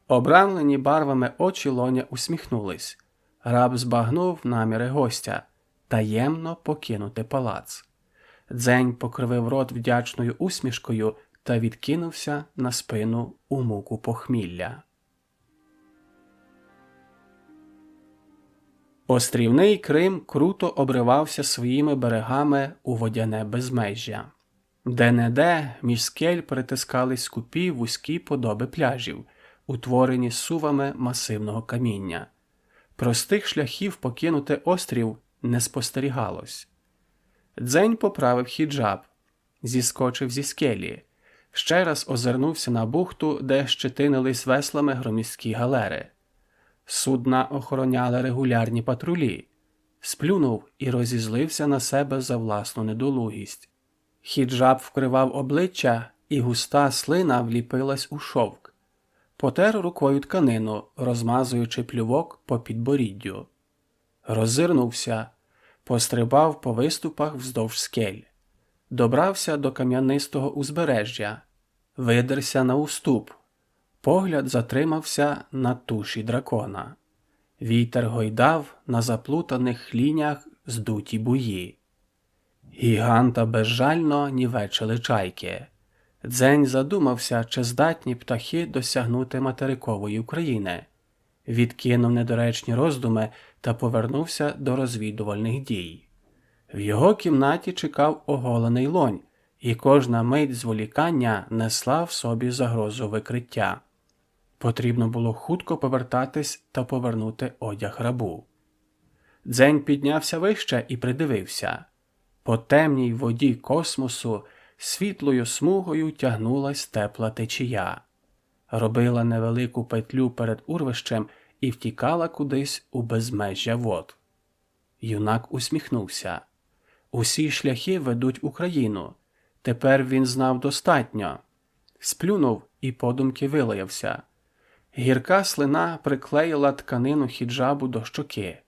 Обрамлені барвами очі лоня усміхнулись. Раб збагнув наміри гостя – таємно покинути палац. Дзень покривив рот вдячною усмішкою та відкинувся на спину у муку похмілля. Острівний Крим круто обривався своїми берегами у водяне безмежжя. Де-не-де між скель притискались скупі вузькі подоби пляжів, утворені сувами масивного каміння. Простих шляхів покинути острів не спостерігалось. Дзень поправив хіджаб, зіскочив зі скелі, ще раз озирнувся на бухту, де щетинились веслами громіздкі галери. Судна охороняли регулярні патрулі. Сплюнув і розізлився на себе за власну недолугість. Хіджаб вкривав обличчя, і густа слина вліпилась у шовк. Потер рукою тканину, розмазуючи плювок по підборіддю. Роззирнувся, пострибав по виступах вздовж скель. Добрався до кам'янистого узбережжя, видерся на уступ. Погляд затримався на туші дракона. Вітер гойдав на заплутаних лініях здуті буї. Гіганта безжально нівечили чайки. Дзень задумався, чи здатні птахи досягнути материкової України. Відкинув недоречні роздуми та повернувся до розвідувальних дій. В його кімнаті чекав оголений лонь, і кожна мить зволікання несла в собі загрозу викриття. Потрібно було хутко повертатись та повернути одяг рабу. Дзень піднявся вище і придивився. По темній воді космосу світлою смугою тягнулась тепла течія. Робила невелику петлю перед урвищем і втікала кудись у безмежжя вод. Юнак усміхнувся. Усі шляхи ведуть Україну. Тепер він знав достатньо. Сплюнув і подумки вилаявся. Гірка слина приклеїла тканину хіджабу до щоки.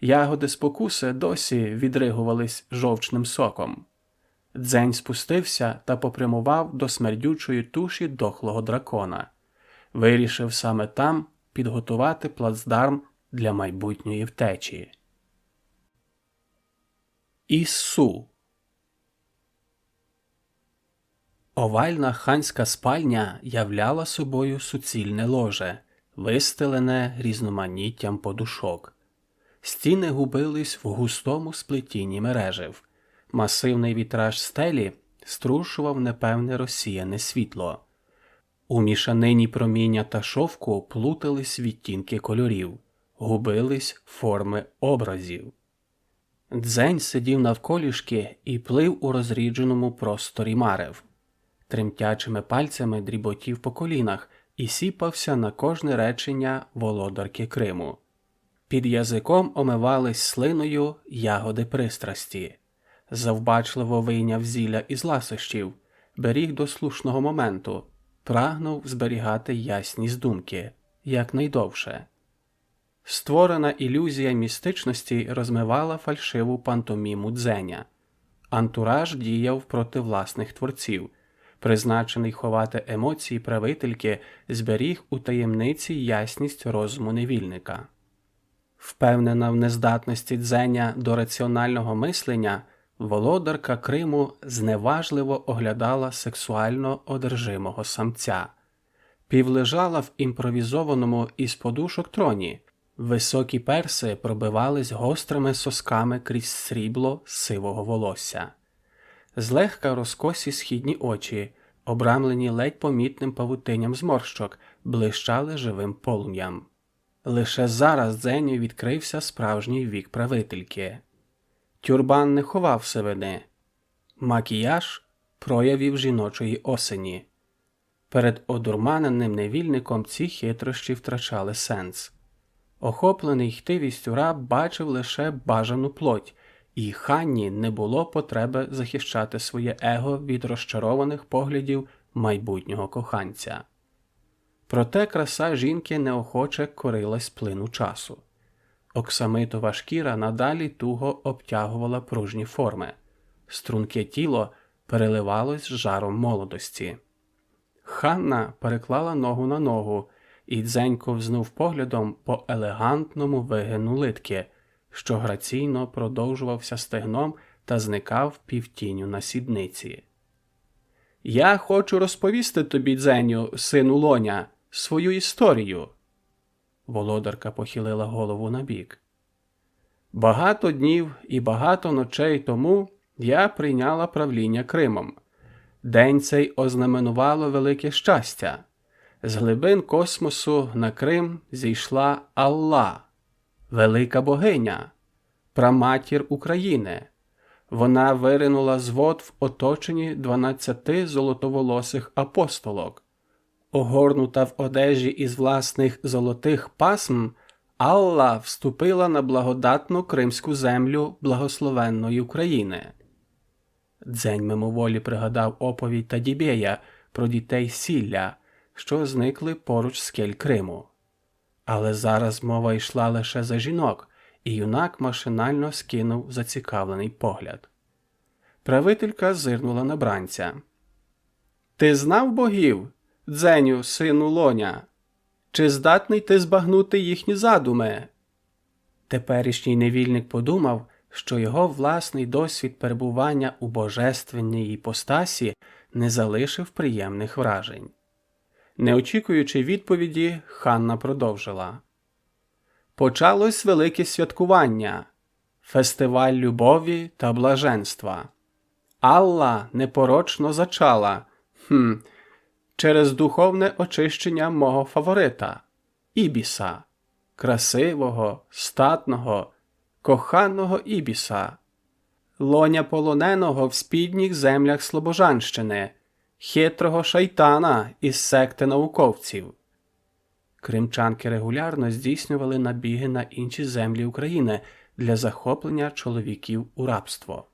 Ягоди спокуси досі відригувались жовчним соком. Дзень спустився та попрямував до смердючої туші дохлого дракона. Вирішив саме там підготувати плацдарм для майбутньої втечі. Іссу. Овальна ханська спальня являла собою суцільне ложе, вистелене різноманіттям подушок. Стіни губились в густому сплетінні мережив. Масивний вітраж стелі струшував непевне розсіяне світло. У мішанині проміння та шовку плутались відтінки кольорів, губились форми образів. Дзень сидів навколішки і плив у розрідженому просторі марев. Тремтячими пальцями дріботів по колінах і сіпався на кожне речення володарки Криму. Під язиком омивались слиною ягоди пристрасті. Завбачливо вийняв зілля із ласощів, беріг до слушного моменту, прагнув зберігати ясність думки якнайдовше. Створена ілюзія містичності розмивала фальшиву пантоміму Дзеня. Антураж діяв проти власних творців. Призначений ховати емоції правительки зберіг у таємниці ясність розуму невільника. Впевнена в нездатності Дзеня до раціонального мислення, володарка Криму зневажливо оглядала сексуально одержимого самця. Півлежала в імпровізованому із подушок троні. Високі перси пробивались гострими сосками крізь срібло сивого волосся. Злегка розкосі східні очі, обрамлені ледь помітним павутинням зморщок, блищали живим полум'ям. Лише зараз Дзеню відкрився справжній вік правительки. Тюрбан не ховав сивини. Макіяж – проявів жіночої осені. Перед одурманеним невільником ці хитрощі втрачали сенс. Охоплений хтивістю раб бачив лише бажану плоть, і Ханні не було потреби захищати своє его від розчарованих поглядів майбутнього коханця. Проте краса жінки неохоче корилась плину часу. Оксамитова шкіра надалі туго обтягувала пружні форми. Струнке тіло переливалось жаром молодості. Ханна переклала ногу на ногу, і Дзень ковзнув поглядом по елегантному вигину литки, що граційно продовжувався стегном та зникав півтінню на сідниці. «Я хочу розповісти тобі, Дзеню, сину Лоня, свою історію». Володарка похилила голову набік. «Багато днів і багато ночей тому я прийняла правління Кримом. День цей ознаменувало велике щастя. З глибин космосу на Крим зійшла Алла, велика богиня, праматір України. Вона виринула з вод в оточенні 12 золотоволосих апостолок. Огорнута в одежі із власних золотих пасм, Алла вступила на благодатну кримську землю благословенної України. Дзень мимоволі пригадав оповідь Тадібея про дітей Сілля, що зникли поруч скель Криму. Але зараз мова йшла лише за жінок, і юнак машинально скинув зацікавлений погляд. Правителька зирнула на бранця. «Ти знав богів, Дзеню, сину Лоня? Чи здатний ти збагнути їхні задуми?» Теперішній невільник подумав, що його власний досвід перебування у божественній іпостасі не залишив приємних вражень. Не очікуючи відповіді, Ханна продовжила. «Почалось велике святкування, фестиваль любові та блаженства. Алла непорочно зачала, через духовне очищення мого фаворита – Ібіса, красивого, статного, коханого Ібіса, лоня полоненого в спідніх землях Слобожанщини, хитрого шайтана із секти науковців». Кримчанки регулярно здійснювали набіги на інші землі України для захоплення чоловіків у рабство.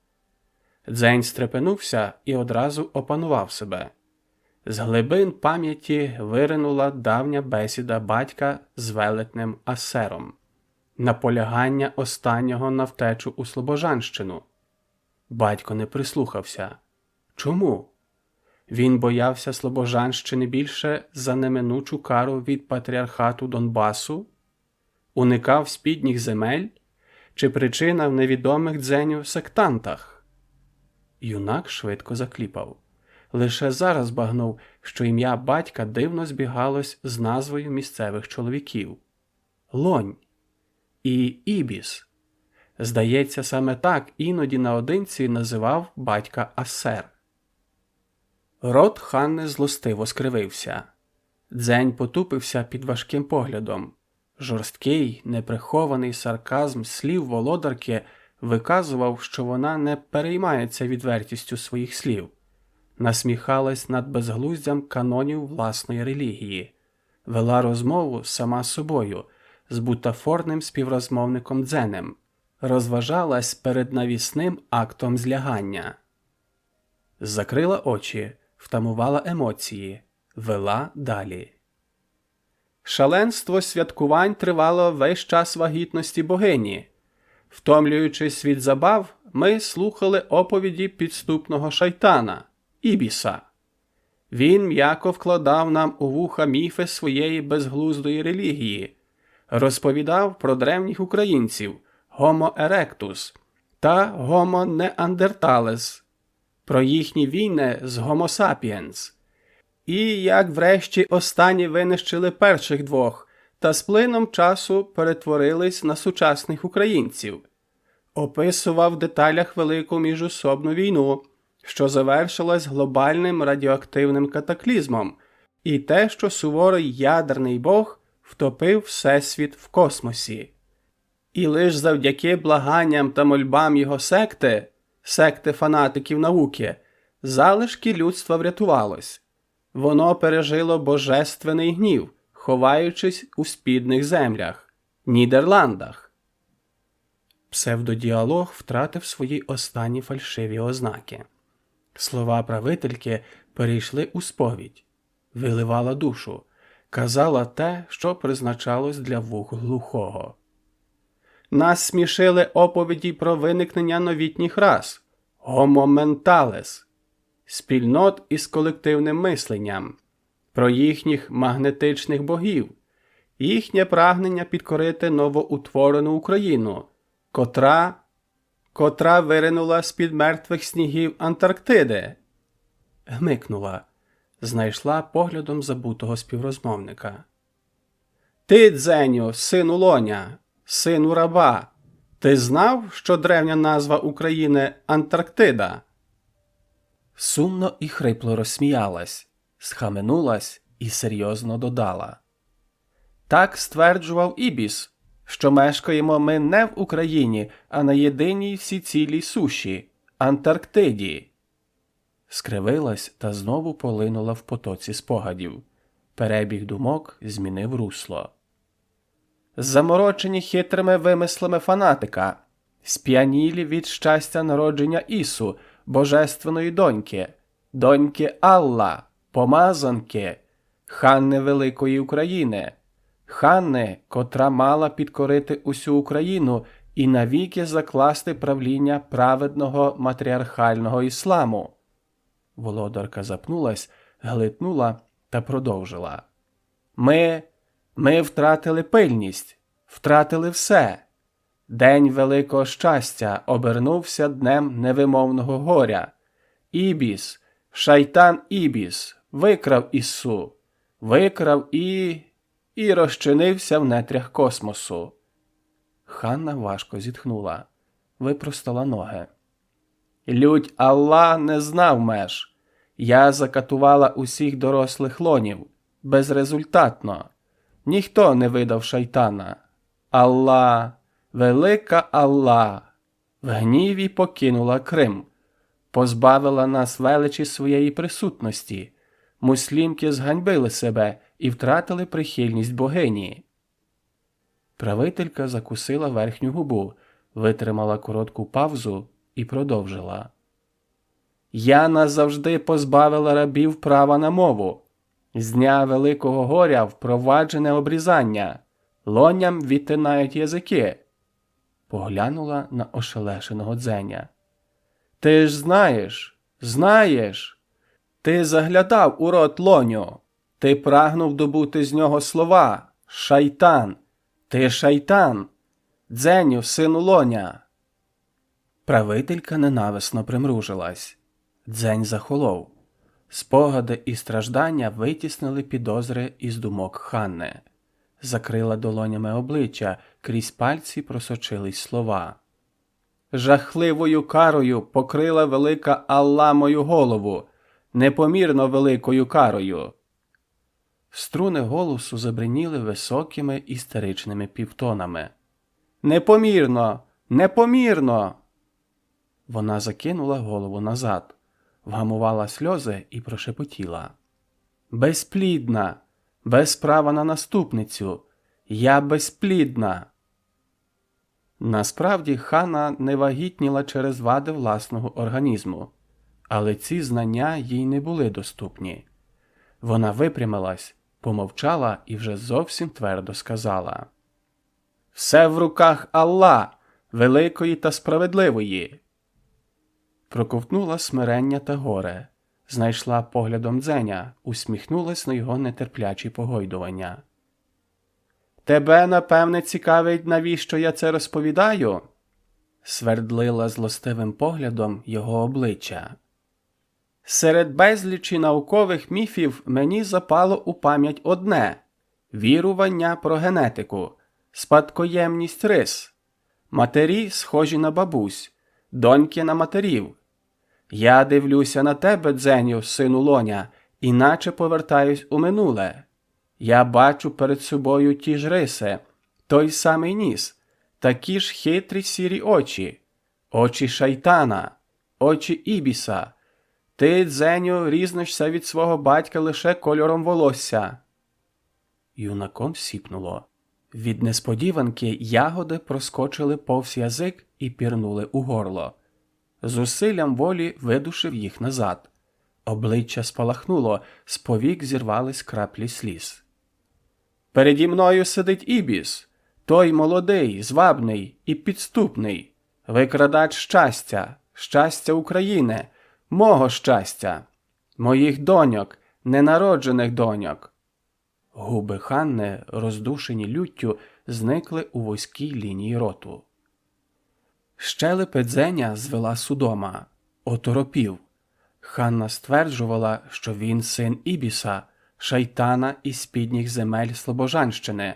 Дзень стрепенувся і одразу опанував себе. З глибин пам'яті виринула давня бесіда батька з велетнем Асером, наполягання останнього на втечу у Слобожанщину. Батько не прислухався. Чому? Він боявся Слобожанщини більше за неминучу кару від патріархату Донбасу? Уникав спідніх земель? Чи причина в невідомих дзеню сектантах? Юнак швидко закліпав. Лише зараз збагнув, що ім'я батька дивно збігалось з назвою місцевих чоловіків. Лонь і Ібіс. Здається, саме так іноді наодинці називав батька Асер. Рот Ханни злостиво скривився. Дзень потупився під важким поглядом. Жорсткий, неприхований сарказм слів володарки виказував, що вона не переймається відвертістю своїх слів. Насміхалась над безглуздям канонів власної релігії. Вела розмову сама з собою, з бутафорним співрозмовником Дзенем. Розважалась перед навісним актом злягання. Закрила очі, втамувала емоції, вела далі. Шаленство святкувань тривало весь час вагітності богині. Втомлюючись від забав, ми слухали оповіді підступного шайтана, Ібіса. Він м'яко вкладав нам у вуха міфи своєї безглуздої релігії, розповідав про древніх українців Homo erectus та Homo neanderthales, про їхні війни з Homo sapiens, і як врешті останні винищили перших двох та з плином часу перетворились на сучасних українців. Описував в деталях велику міжособну війну, що завершилась глобальним радіоактивним катаклізмом, і те, що суворий ядерний бог втопив всесвіт в космосі. І лиш завдяки благанням та мольбам його секти фанатиків науки, залишки людства врятувалось. Воно пережило божественний гнів, ховаючись у спідних землях – Нідерландах. Псевдодіалог втратив свої останні фальшиві ознаки. Слова правительки перейшли у сповідь, виливала душу, казала те, що призначалось для вух глухого. Нас смішили оповіді про виникнення новітніх рас – Homo mentales, спільнот із колективним мисленням, про їхніх магнетичних богів, їхнє прагнення підкорити новоутворену Україну, котра виринула з-під мертвих снігів Антарктиди. Гмикнула, знайшла поглядом забутого співрозмовника. Ти, Дзеню, сину Лоня, сину раба, ти знав, що древня назва України – Антарктида? Сумно і хрипло розсміялась, схаменулась і серйозно додала. Так стверджував Ібіс, що мешкаємо ми не в Україні, а на єдиній всіцілій суші – Антарктиді. Скривилась та знову полинула в потоці спогадів. Перебіг думок змінив русло. Заморочені хитрими вимислами фанатика, сп'янілі від щастя народження Ісу, божественної доньки, доньки Алла, помазанки, Ханни Великої України, Ханни, котра мала підкорити усю Україну і навіки закласти правління праведного матріархального ісламу. Володарка запнулась, глитнула та продовжила. Ми втратили пильність, втратили все. День великого щастя обернувся днем невимовного горя. Ібіс, шайтан Ібіс, викрав Ісу, викрав і розчинився в нетрях космосу. Ханна важко зітхнула, випростала ноги. Лють Алла не знав меж. Я закатувала усіх дорослих лонів, безрезультатно. Ніхто не видав шайтана. Алла, велика Алла, в гніві покинула Крим, позбавила нас величі своєї присутності. Муслімки зганьбили себе і втратили прихильність богині. Правителька закусила верхню губу, витримала коротку павзу і продовжила. Я назавжди позбавила рабів права на мову. З дня Великого горя впроваджене обрізання. Лоням відтинають язики. Поглянула на ошелешеного Дзеня. Ти ж знаєш. Ти заглядав у рот Лоню. Ти прагнув добути з нього слова. Шайтан. Ти шайтан. Дзеню, сину Лоня. Правителька ненависно примружилась. Дзень захолов. Спогади і страждання витіснили підозри із думок Ханни. Закрила долонями обличчя, крізь пальці просочились слова. Жахливою карою покрила велика Алла мою голову, непомірно великою карою. Струни голосу забриніли високими істеричними півтонами. Непомірно! Непомірно! Вона закинула голову назад, вгамувала сльози і прошепотіла. Безплідна! Без права на наступницю! Я безплідна! Насправді Ханна не вагітніла через вади власного організму, але ці знання їй не були доступні. Вона випрямилась, помовчала і вже зовсім твердо сказала. «Все в руках Алла, великої та справедливої!» Проковтнула смирення та горе, знайшла поглядом Дзеня, усміхнулась на його нетерплячі погойдування. «Тебе, напевне, цікавить, навіщо я це розповідаю?» Свердлила злостивим поглядом його обличчя. «Серед безлічі наукових міфів мені запало у пам'ять одне – вірування про генетику, спадкоємність рис. Матері схожі на бабусь, доньки на матерів. Я дивлюся на тебе, Дзеню, сину Лоня, іначе повертаюсь у минуле. Я бачу перед собою ті ж риси, той самий ніс, такі ж хитрі сірі очі, очі шайтана, очі Ібіса. Ти, Дзеню, різнишся від свого батька лише кольором волосся». Юнаком сіпнуло. Від несподіванки ягоди проскочили повз язик і пірнули у горло. Зусиллям волі видушив їх назад. Обличчя спалахнуло, з повік зірвались краплі сліз. «Переді мною сидить Ібіс, той молодий, звабний і підступний, викрадач щастя, щастя України, мого щастя, моїх доньок, ненароджених доньок». Губи Ханни, роздушені люттю, зникли у вузькій лінії роту. Щелепи Дзеня звела судома. Оторопів. Ханна стверджувала, що він син Ібіса, шайтана із спідніх земель Слобожанщини,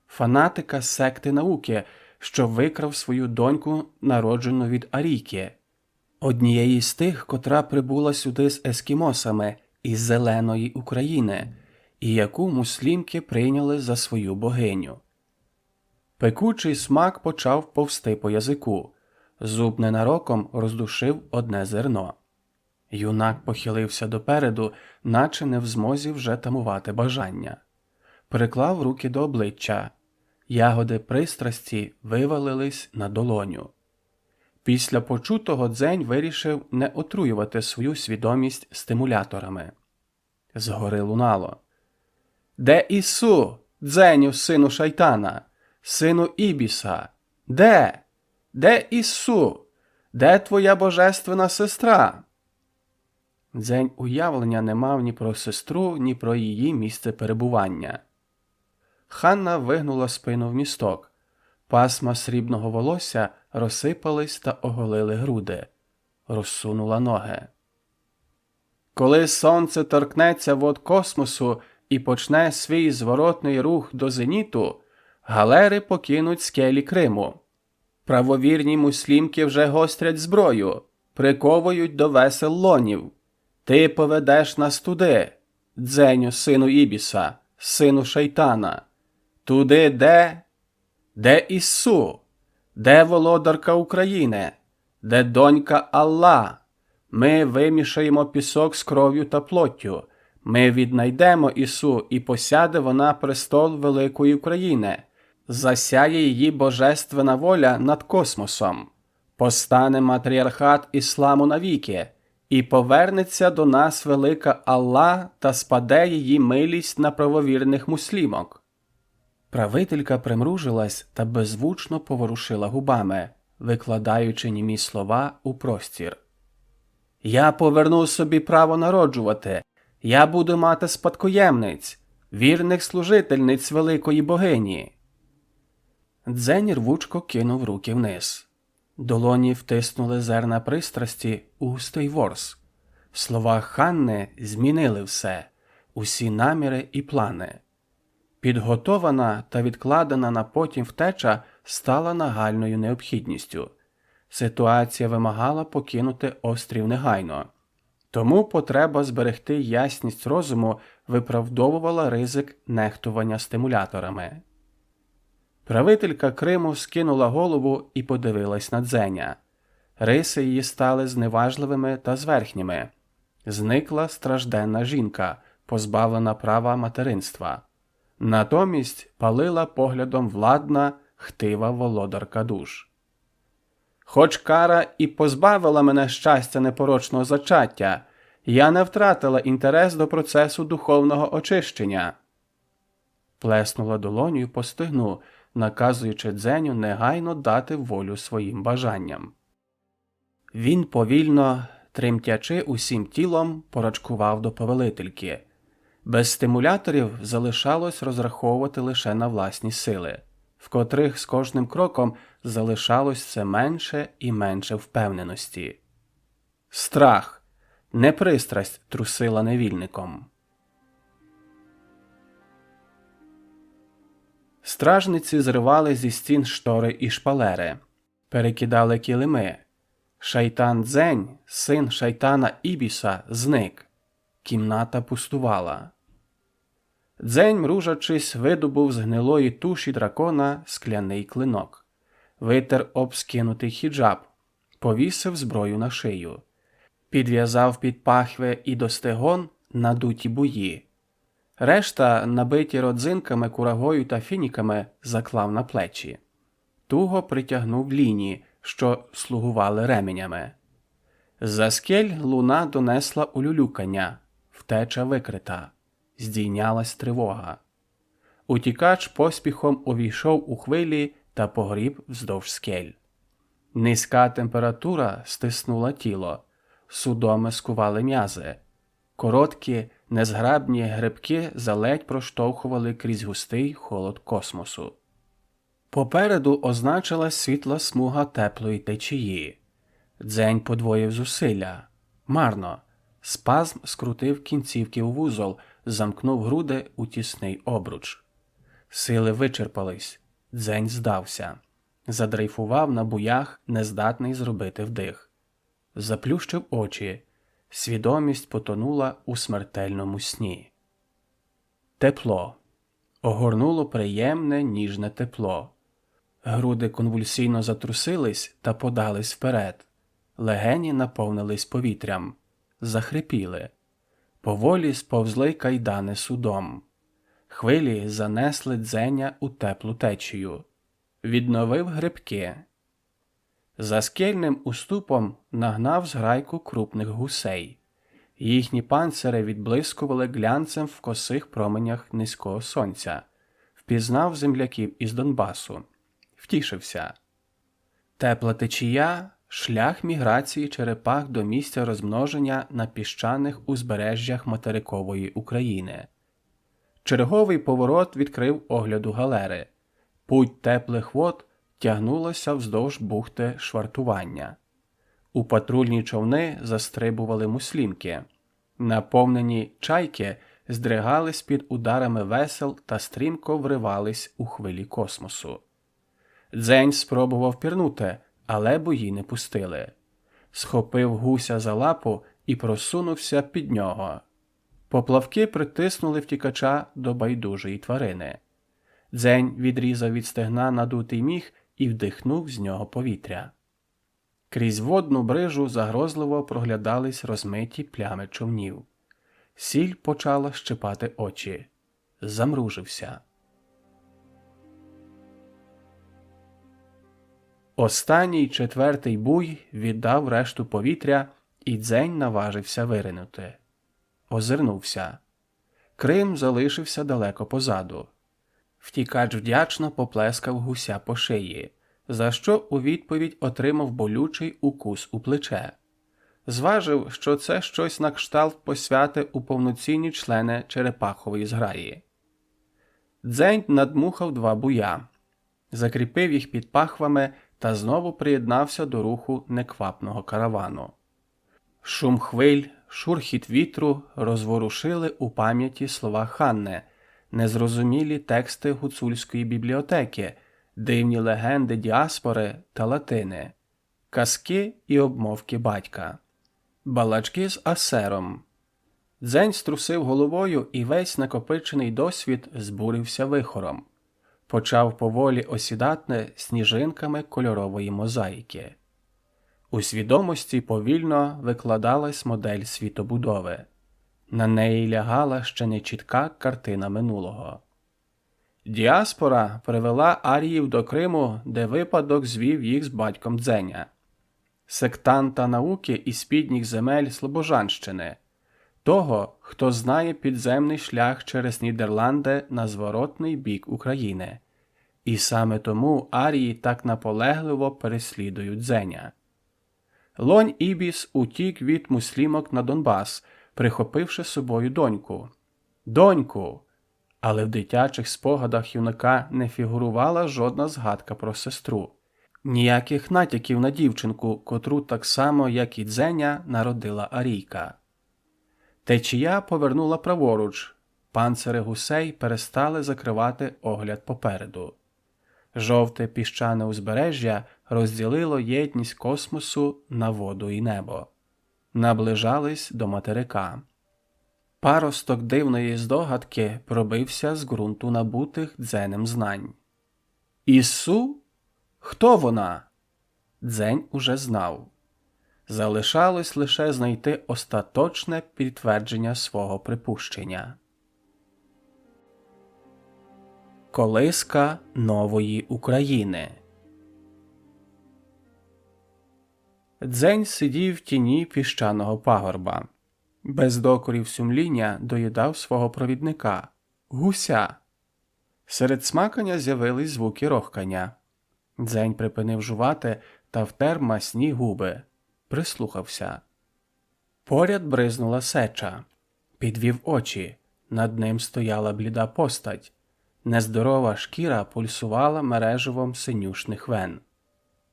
фанатика секти науки, що викрав свою доньку, народжену від Арійки, однієї з тих, котра прибула сюди з ескімосами із Зеленої України, і яку муслімки прийняли за свою богиню. Пекучий смак почав повсти по язику. Зуб ненароком роздушив одне зерно. Юнак похилився допереду, наче не в змозі вже тамувати бажання. Приклав руки до обличчя. Ягоди пристрасті вивалились на долоню. Після почутого Дзень вирішив не отруювати свою свідомість стимуляторами. Згори лунало. «Де Ісу, Дзеню, сину шайтана, сину Ібіса? Де? Де Ісу? Де твоя божественна сестра?» Дзень уявлення не мав ні про сестру, ні про її місце перебування. Ханна вигнула спину в місток. Пасма срібного волосся розсипались та оголили груди. Розсунула ноги. «Коли сонце торкнеться вод космосу і почне свій зворотний рух до зеніту, галери покинуть скелі Криму. Правовірні муслімки вже гострять зброю, приковують до весел лонів. Ти поведеш нас туди, Дзеню, сину Ібіса, сину шайтана. Туди де? Де Ісу? Де володарка України? Де донька Алла? Ми вимішаємо пісок з кров'ю та плоттю. Ми віднайдемо Ісу, і посяде вона престол великої України. Засяє її божественна воля над космосом. Постане матріархат ісламу навіки, І повернеться до нас велика Алла та спаде її милість на правовірних муслімок. Правителька примружилась та беззвучно поворушила губами, викладаючи німі слова у простір. «Я поверну собі право народжувати. Я буду мати спадкоємниць, вірних служительниць великої богині». Дзень рвучко кинув руки вниз. Долоні втиснули зерна пристрасті у густий ворс. Слова Ханни змінили все, усі наміри і плани. Підготована та відкладена на потім втеча стала нагальною необхідністю. Ситуація вимагала покинути острів негайно. Тому потреба зберегти ясність розуму виправдовувала ризик нехтування стимуляторами. Правителька Криму скинула голову і подивилась на Дзеня. Риси її стали зневажливими та зверхніми. Зникла стражденна жінка, позбавлена права материнства. Натомість палила поглядом владна, хтива володарка душ. «Хоч кара і позбавила мене щастя непорочного зачаття, я не втратила інтерес до процесу духовного очищення». Плеснула долонею по стегну, наказуючи Дзеню негайно дати волю своїм бажанням. Він повільно, тремтячи усім тілом, порачкував до повелительки. Без стимуляторів залишалось розраховувати лише на власні сили, в котрих з кожним кроком залишалось все менше і менше впевненості. Страх, не пристрасть трусила невільником. Стражниці зривали зі стін штори і шпалери, перекидали килими. Шайтан Дзень, син шайтана Ібіса, зник. Кімната пустувала. Дзень, мружачись, видобув з гнилої туші дракона скляний клинок. Витер об скинутий хіджаб, повісив зброю на шию. Підв'язав під пахви і до стегон надуті буї. Решта, набиті родзинками, курагою та фініками, заклав на плечі. Туго притягнув лінії, що слугували ременями. З-за скель луна донесла улюлюкання, втеча викрита. Здійнялась тривога. Утікач поспіхом увійшов у хвилі та погріб вздовж скель. Низька температура стиснула тіло, судоми скували м'язи. Короткі, незграбні грибки заледь проштовхували крізь густий холод космосу. Попереду означилась світла смуга теплої течії. Дзень подвоїв зусилля. Марно. Спазм скрутив кінцівки у вузол, замкнув груди у тісний обруч. Сили вичерпались. Дзень здався. Задрейфував на буях, нездатний зробити вдих. Заплющив очі. Свідомість потонула у смертельному сні. Тепло. Огорнуло приємне, ніжне тепло. Груди конвульсійно затрусились та подались вперед. Легені наповнились повітрям. Захрипіли. Поволі сповзли кайдани судом. Хвилі занесли Дзеня у теплу течію. Відновив грибки. За скельним уступом нагнав зграйку крупних гусей. Їхні панцири відблискували глянцем в косих променях низького сонця. Впізнав земляків із Донбасу. Втішився. Тепла течія – шлях міграції черепах до місця розмноження на піщаних узбережжях материкової України. Черговий поворот відкрив огляду галери. Путь теплих вод тягнулося вздовж бухти швартування. У патрульні човни застрибували муслімки. Наповнені чайки здригались під ударами весел та стрімко вривались у хвилі космосу. Дзень спробував пірнути, але бої не пустили. Схопив гуся за лапу і просунувся під нього. Поплавки притиснули втікача до байдужої тварини. Дзень відрізав від стегна надутий міг і вдихнув з нього повітря. Крізь водну брижу загрозливо проглядались розмиті плями човнів. Сіль почала щипати очі. Замружився. Останній четвертий буй віддав решту повітря і Дзень наважився виринути. Озирнувся. Крим залишився далеко позаду. Втікач вдячно поплескав гуся по шиї, за що у відповідь отримав болючий укус у плече. Зважив, що це щось на кшталт посвяти у повноцінні члени черепахової зграї. Дзень надмухав 2 буя, закріпив їх під пахвами та знову приєднався до руху неквапного каравану. Шум хвиль, шурхіт вітру розворушили у пам'яті слова Ханни, незрозумілі тексти гуцульської бібліотеки, дивні легенди діаспори та латини, казки і обмовки батька, балачки з асером. Дзень струсив головою, і весь накопичений досвід збурився вихором. Почав поволі осідати сніжинками кольорової мозаїки. У свідомості повільно викладалась модель світобудови. На неї лягала ще нечітка картина минулого. Діаспора привела аріїв до Криму, де випадок звів їх з батьком Дзеня. Сектанта науки із підніх земель Слобожанщини. Того, хто знає підземний шлях через Нідерланди на зворотний бік України. І саме тому арії так наполегливо переслідують Дзеня. Лонь Ібіс утік від муслімок на Донбас, прихопивши з собою доньку. Доньку! Але в дитячих спогадах юнака не фігурувала жодна згадка про сестру. Ніяких натяків на дівчинку, котру так само, як і Дзеня, народила арійка. Течія повернула праворуч, панцири гусей перестали закривати огляд попереду. Жовте піщане узбережжя розділило єдність космосу на воду і небо. Наближались до материка. Паросток дивної здогадки пробився з ґрунту набутих Дзенем знань. Ісу? Хто вона? Дзень уже знав. Залишалось лише знайти остаточне підтвердження свого припущення. Колиска нової України. Дзень сидів в тіні піщаного пагорба. Без докорів сумління доїдав свого провідника – гуся. Серед смакання з'явились звуки рохкання. Дзень припинив жувати та втер масні губи. Прислухався. Поряд бризнула сеча. Підвів очі. Над ним стояла бліда постать. Нездорова шкіра пульсувала мереживом синюшних вен.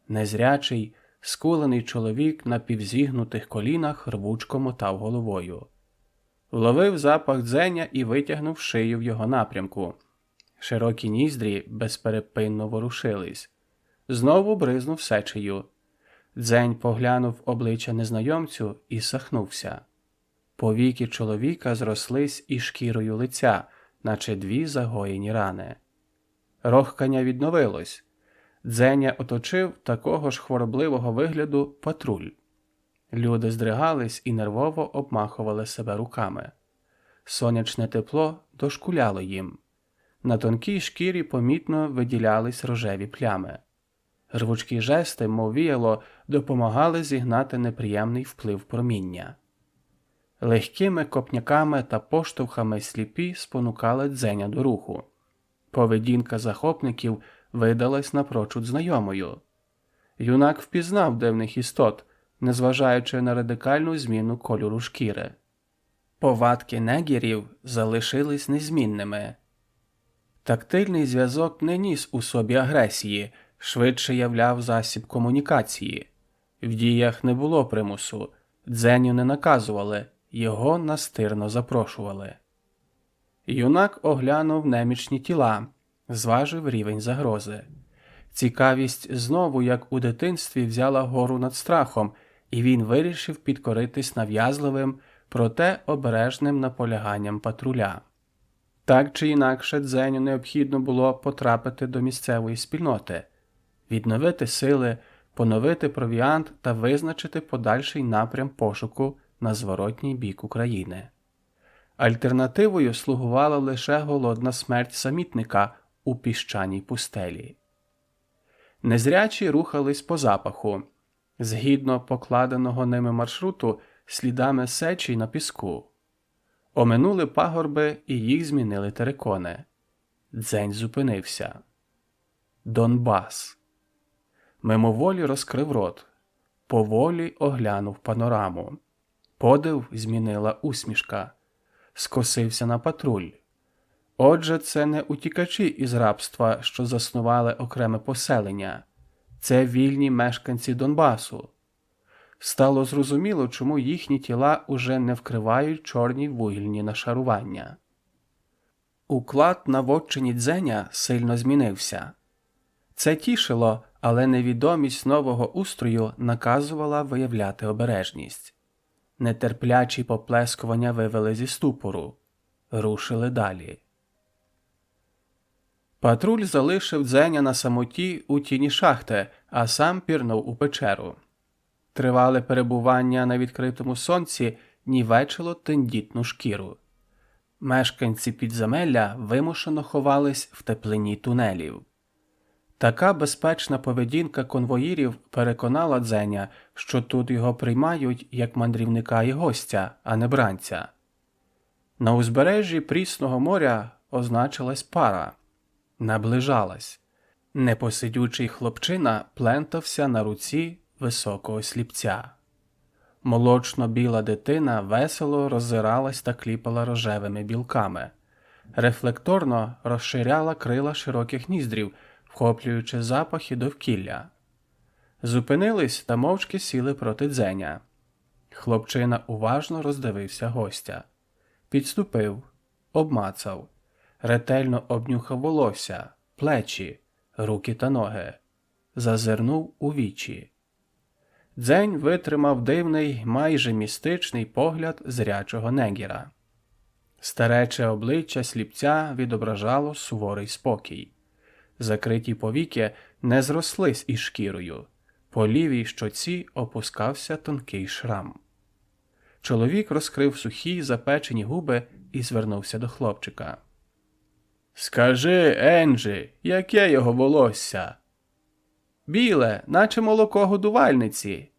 Незрячий, скулений чоловік на півзігнутих колінах рвучко мотав головою. Вловив запах Дзеня і витягнув шию в його напрямку. Широкі ніздрі безперепинно ворушились. Знову бризнув сечею. Дзень поглянув обличчя незнайомцю і сахнувся. Повіки чоловіка зрослись із шкірою лиця, наче 2 загоєні рани. Рохкання відновилось. Дзеня оточив такого ж хворобливого вигляду патруль. Люди здригались і нервово обмахували себе руками. Сонячне тепло дошкуляло їм. На тонкій шкірі помітно виділялись рожеві плями. Рвучкі жести, мов віяло, допомагали зігнати неприємний вплив проміння. Легкими копняками та поштовхами сліпі спонукали Дзеня до руху. Поведінка захопників видалась напрочуд знайомою. Юнак впізнав дивних істот, незважаючи на радикальну зміну кольору шкіри. Повадки негірів залишились незмінними. Тактильний зв'язок не ніс у собі агресії, швидше являв засіб комунікації. В діях не було примусу, Дзеню не наказували, його настирно запрошували. Юнак оглянув немічні тіла, зважив рівень загрози. Цікавість знову, як у дитинстві, взяла гору над страхом, і він вирішив підкоритись нав'язливим, проте обережним наполяганням патруля. Так чи інакше Дзеню необхідно було потрапити до місцевої спільноти, відновити сили, поновити провіант та визначити подальший напрям пошуку на зворотній бік України. Альтернативою слугувала лише голодна смерть самітника у піщаній пустелі. Незрячі рухались по запаху. згідно покладеного ними маршруту слідами сечі на піску. Оминули пагорби і їх змінили терикони. Дзень зупинився. Донбас. Мимоволі розкрив рот. Поволі оглянув панораму. Подив змінила усмішка. Скосився на патруль. Отже, це не утікачі із рабства, що заснували окреме поселення. Це вільні мешканці Донбасу. Стало зрозуміло, чому їхні тіла уже не вкривають чорні вугільні нашарування. Уклад на вотчині Дзеня сильно змінився. Це тішило, але невідомість нового устрою наказувала виявляти обережність. Нетерплячі поплескування вивели зі ступору. Рушили далі. Патруль залишив Дзеня на самоті у тіні шахти, а сам пірнув у печеру. Тривале перебування на відкритому сонці нівечило тендітну шкіру. Мешканці підземелля вимушено ховались в теплині тунелів. Така безпечна поведінка конвоїрів переконала Дзеня, що тут його приймають як мандрівника і гостя, а не бранця. На узбережжі Прісного моря означилась пара. Наближалась. Непосидючий хлопчина плентався на руці високого сліпця. Молочно-біла дитина весело роззиралась та кліпала рожевими білками. Рефлекторно розширяла крила широких ніздрів, вхоплюючи запахи довкілля. Зупинились та мовчки сіли проти Дзеня. Хлопчина уважно роздивився гостя. Підступив, обмацав, ретельно обнюхав волосся, плечі, руки та ноги. Зазирнув у вічі. Дзень витримав дивний, майже містичний погляд зрячого негіра. Старече обличчя сліпця відображало суворий спокій. Закриті повіки не зрослись із шкірою. По лівій щоці опускався тонкий шрам. Чоловік розкрив сухі запечені губи і звернувся до хлопчика. «Скажи, Енджі, яке його волосся?» «Біле, наче молоко годувальниці».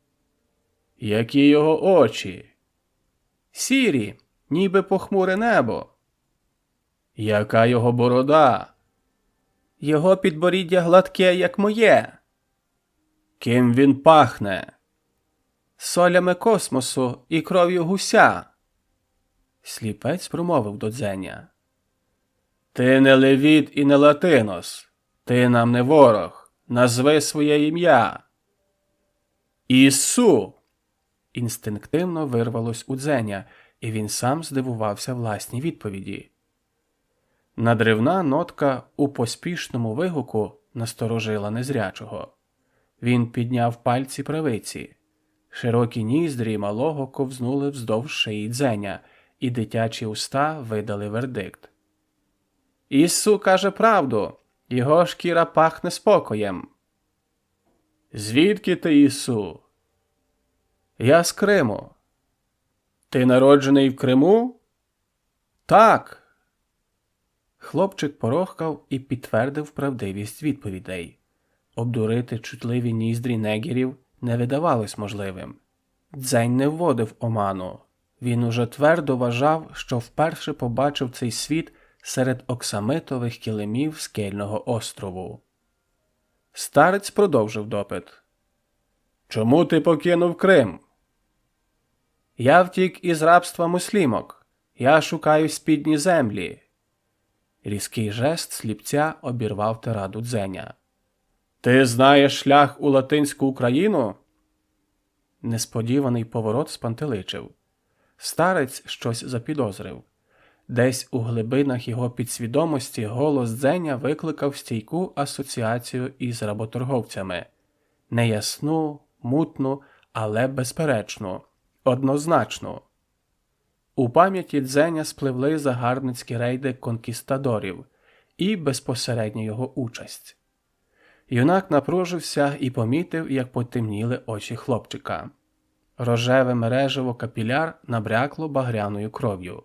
«Які його очі?» «Сірі, ніби похмуре небо». «Яка його борода?» «Його підборіддя гладке, як моє». «Ким він пахне?» «Солями космосу і кров'ю гуся». Сліпець промовив до Дзеня. «Ти не левіт і не латинос. Ти нам не ворог. Назви своє ім'я». «Ісу!» Інстинктивно вирвалось у Дзеня, і він сам здивувався власній відповіді. Надривна нотка у поспішному вигуку насторожила незрячого. Він підняв пальці правиці. Широкі ніздрі малого ковзнули вздовж шиї Дзеня, і дитячі уста видали вердикт. «Ісу каже правду. Його шкіра пахне спокоєм». «Звідки ти, Ісу?» «Я з Криму». «Ти народжений в Криму?» «Так». Хлопчик порохкав і підтвердив правдивість відповідей. Обдурити чутливі ніздрі негірів не видавалось можливим. Дзень не вводив оману. Він уже твердо вважав, що вперше побачив цей світ серед оксамитових килимів скельного острову. Старець продовжив допит. «Чому ти покинув Крим?» «Я втік із рабства муслімок. Я шукаю спідні землі». Різкий жест сліпця обірвав тираду Дзеня. «Ти знаєш шлях у латинську Україну?» Несподіваний поворот спантеличив. Старець щось запідозрив. Десь у глибинах його підсвідомості голос Дзеня викликав стійку асоціацію із работорговцями. Неясну, мутну, але безперечну, однозначну. У пам'яті Дзеня спливли загарбницькі рейди конкістадорів і безпосередньо його участь. Юнак напружився і помітив, як потемніли очі хлопчика. Рожеве мережево капіляр набрякло багряною кров'ю.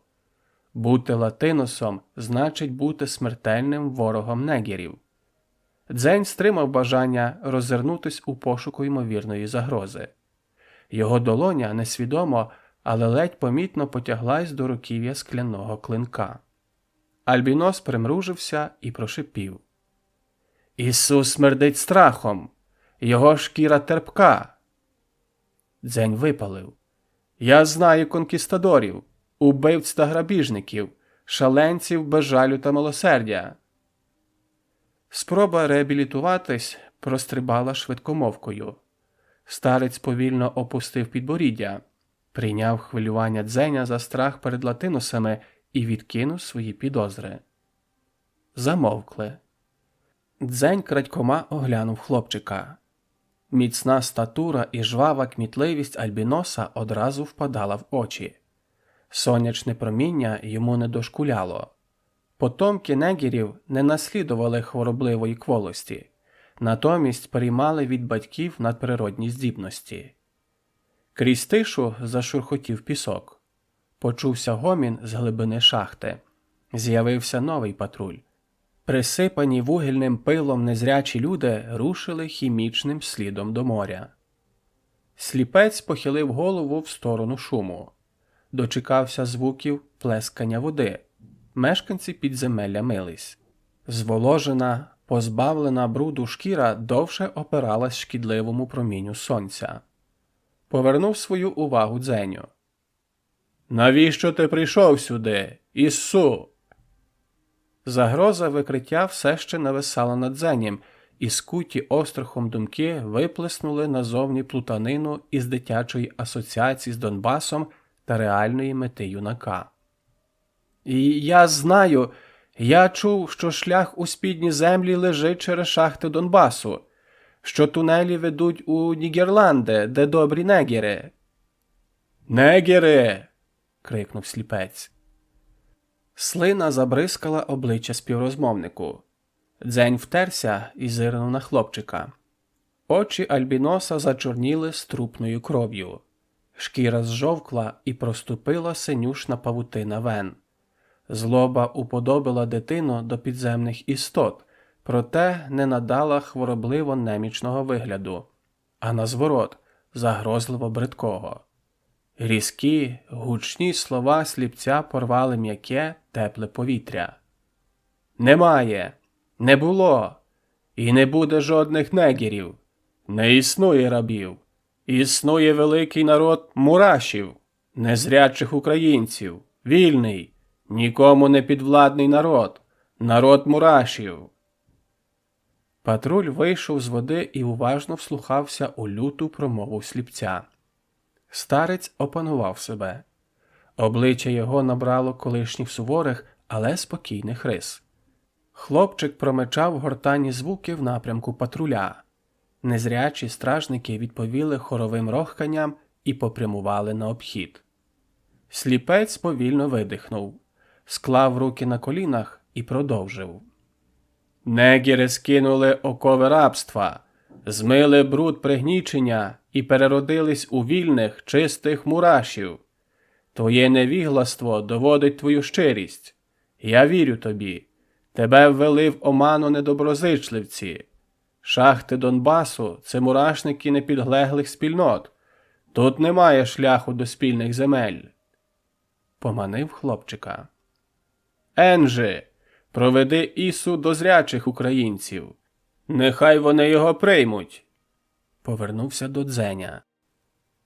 Бути латиносом значить бути смертельним ворогом негірів. Дзень стримав бажання роззирнутись у пошуку ймовірної загрози. Його долоня несвідомо, але ледь помітно потяглась до руків'я скляного клинка. Альбінос примружився і прошипів: «Ісус смердить страхом! Його шкіра терпка!» Дзень випалив: «Я знаю конкістадорів, убивць та грабіжників, шаленців без жалю та милосердя». Спроба реабілітуватись прострибала швидкомовкою. Старець повільно опустив підборіддя, прийняв хвилювання Дзеня за страх перед латиносами і відкинув свої підозри. Замовкли. Дзень крадькома оглянув хлопчика. Міцна статура і жвава кмітливість Альбіноса одразу впадала в очі. Сонячне проміння йому не дошкуляло. Потомки негірів не наслідували хворобливої кволості, натомість переймали від батьків надприродні здібності. Крізь тишу зашурхотів пісок. Почувся гомін з глибини шахти. З'явився новий патруль. Присипані вугільним пилом незрячі люди рушили хімічним слідом до моря. Сліпець похилив голову в сторону шуму. Дочекався звуків плескання води. Мешканці підземелля мились. Зволожена, позбавлена бруду шкіра довше опиралась шкідливому промінню сонця. Повернув свою увагу Дзеню. «Навіщо ти прийшов сюди, Ісу?» Загроза викриття все ще нависала над Дзенем, і скуті острахом думки виплеснули назовні плутанину із дитячої асоціації з Донбасом та реальної мети юнака. «І я знаю, я чув, що шлях у спідні землі лежить через шахти Донбасу, що тунелі ведуть у Нігерланди, де добрі негіри». «Негіри!» – крикнув сліпець. Слина забризкала обличчя співрозмовнику. Дзень втерся і зирнув на хлопчика. Очі Альбіноса зачорніли струпною кров'ю. Шкіра зжовкла і проступила синюшна павутина вен. Злоба уподобила дитину до підземних істот, проте не надала хворобливо немічного вигляду, а назворот загрозливо бридкого. Різкі, гучні слова сліпця порвали м'яке, тепле повітря. «Немає! Не було! І не буде жодних негірів! Не існує рабів! Існує великий народ мурашів, незрячих українців, вільний, нікому не підвладний народ, народ мурашів!» Патруль вийшов з води і уважно вслухався у люту промову сліпця. Старець опанував себе. Обличчя його набрало колишніх суворих, але спокійних рис. Хлопчик промичав гортанні звуки в напрямку патруля. Незрячі стражники відповіли хоровим рохканням і попрямували на обхід. Сліпець повільно видихнув, склав руки на колінах і продовжив. «Негіри скинули окови рабства, змили бруд пригнічення і переродились у вільних, чистих мурашів. Твоє невігластво доводить твою щирість. Я вірю тобі. Тебе ввели в оману недоброзичливці. Шахти Донбасу – це мурашники непідлеглих спільнот. Тут немає шляху до спільних земель». Поманив хлопчика. «Енджі, проведи Ісу до зрячих українців. Нехай вони його приймуть». Повернувся до Дзеня.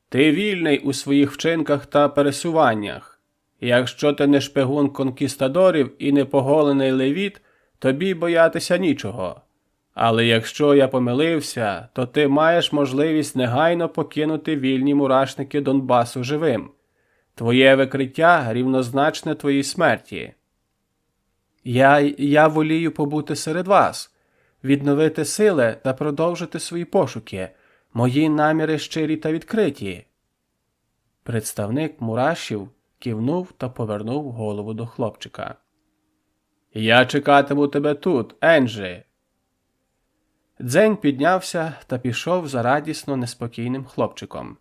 «Ти вільний у своїх вчинках та пересуваннях. Якщо ти не шпигун конкістадорів і не поголений левіт, тобі боятися нічого. Але якщо я помилився, то ти маєш можливість негайно покинути вільні мурашники Донбасу живим. Твоє викриття рівнозначне твоїй смерті». Я волію побути серед вас, відновити сили та продовжити свої пошуки. Мої наміри щирі та відкриті». Представник мурашів кивнув та повернув голову до хлопчика. «Я чекатиму тебе тут, Енджі». Дзень піднявся та пішов за радісно неспокійним хлопчиком.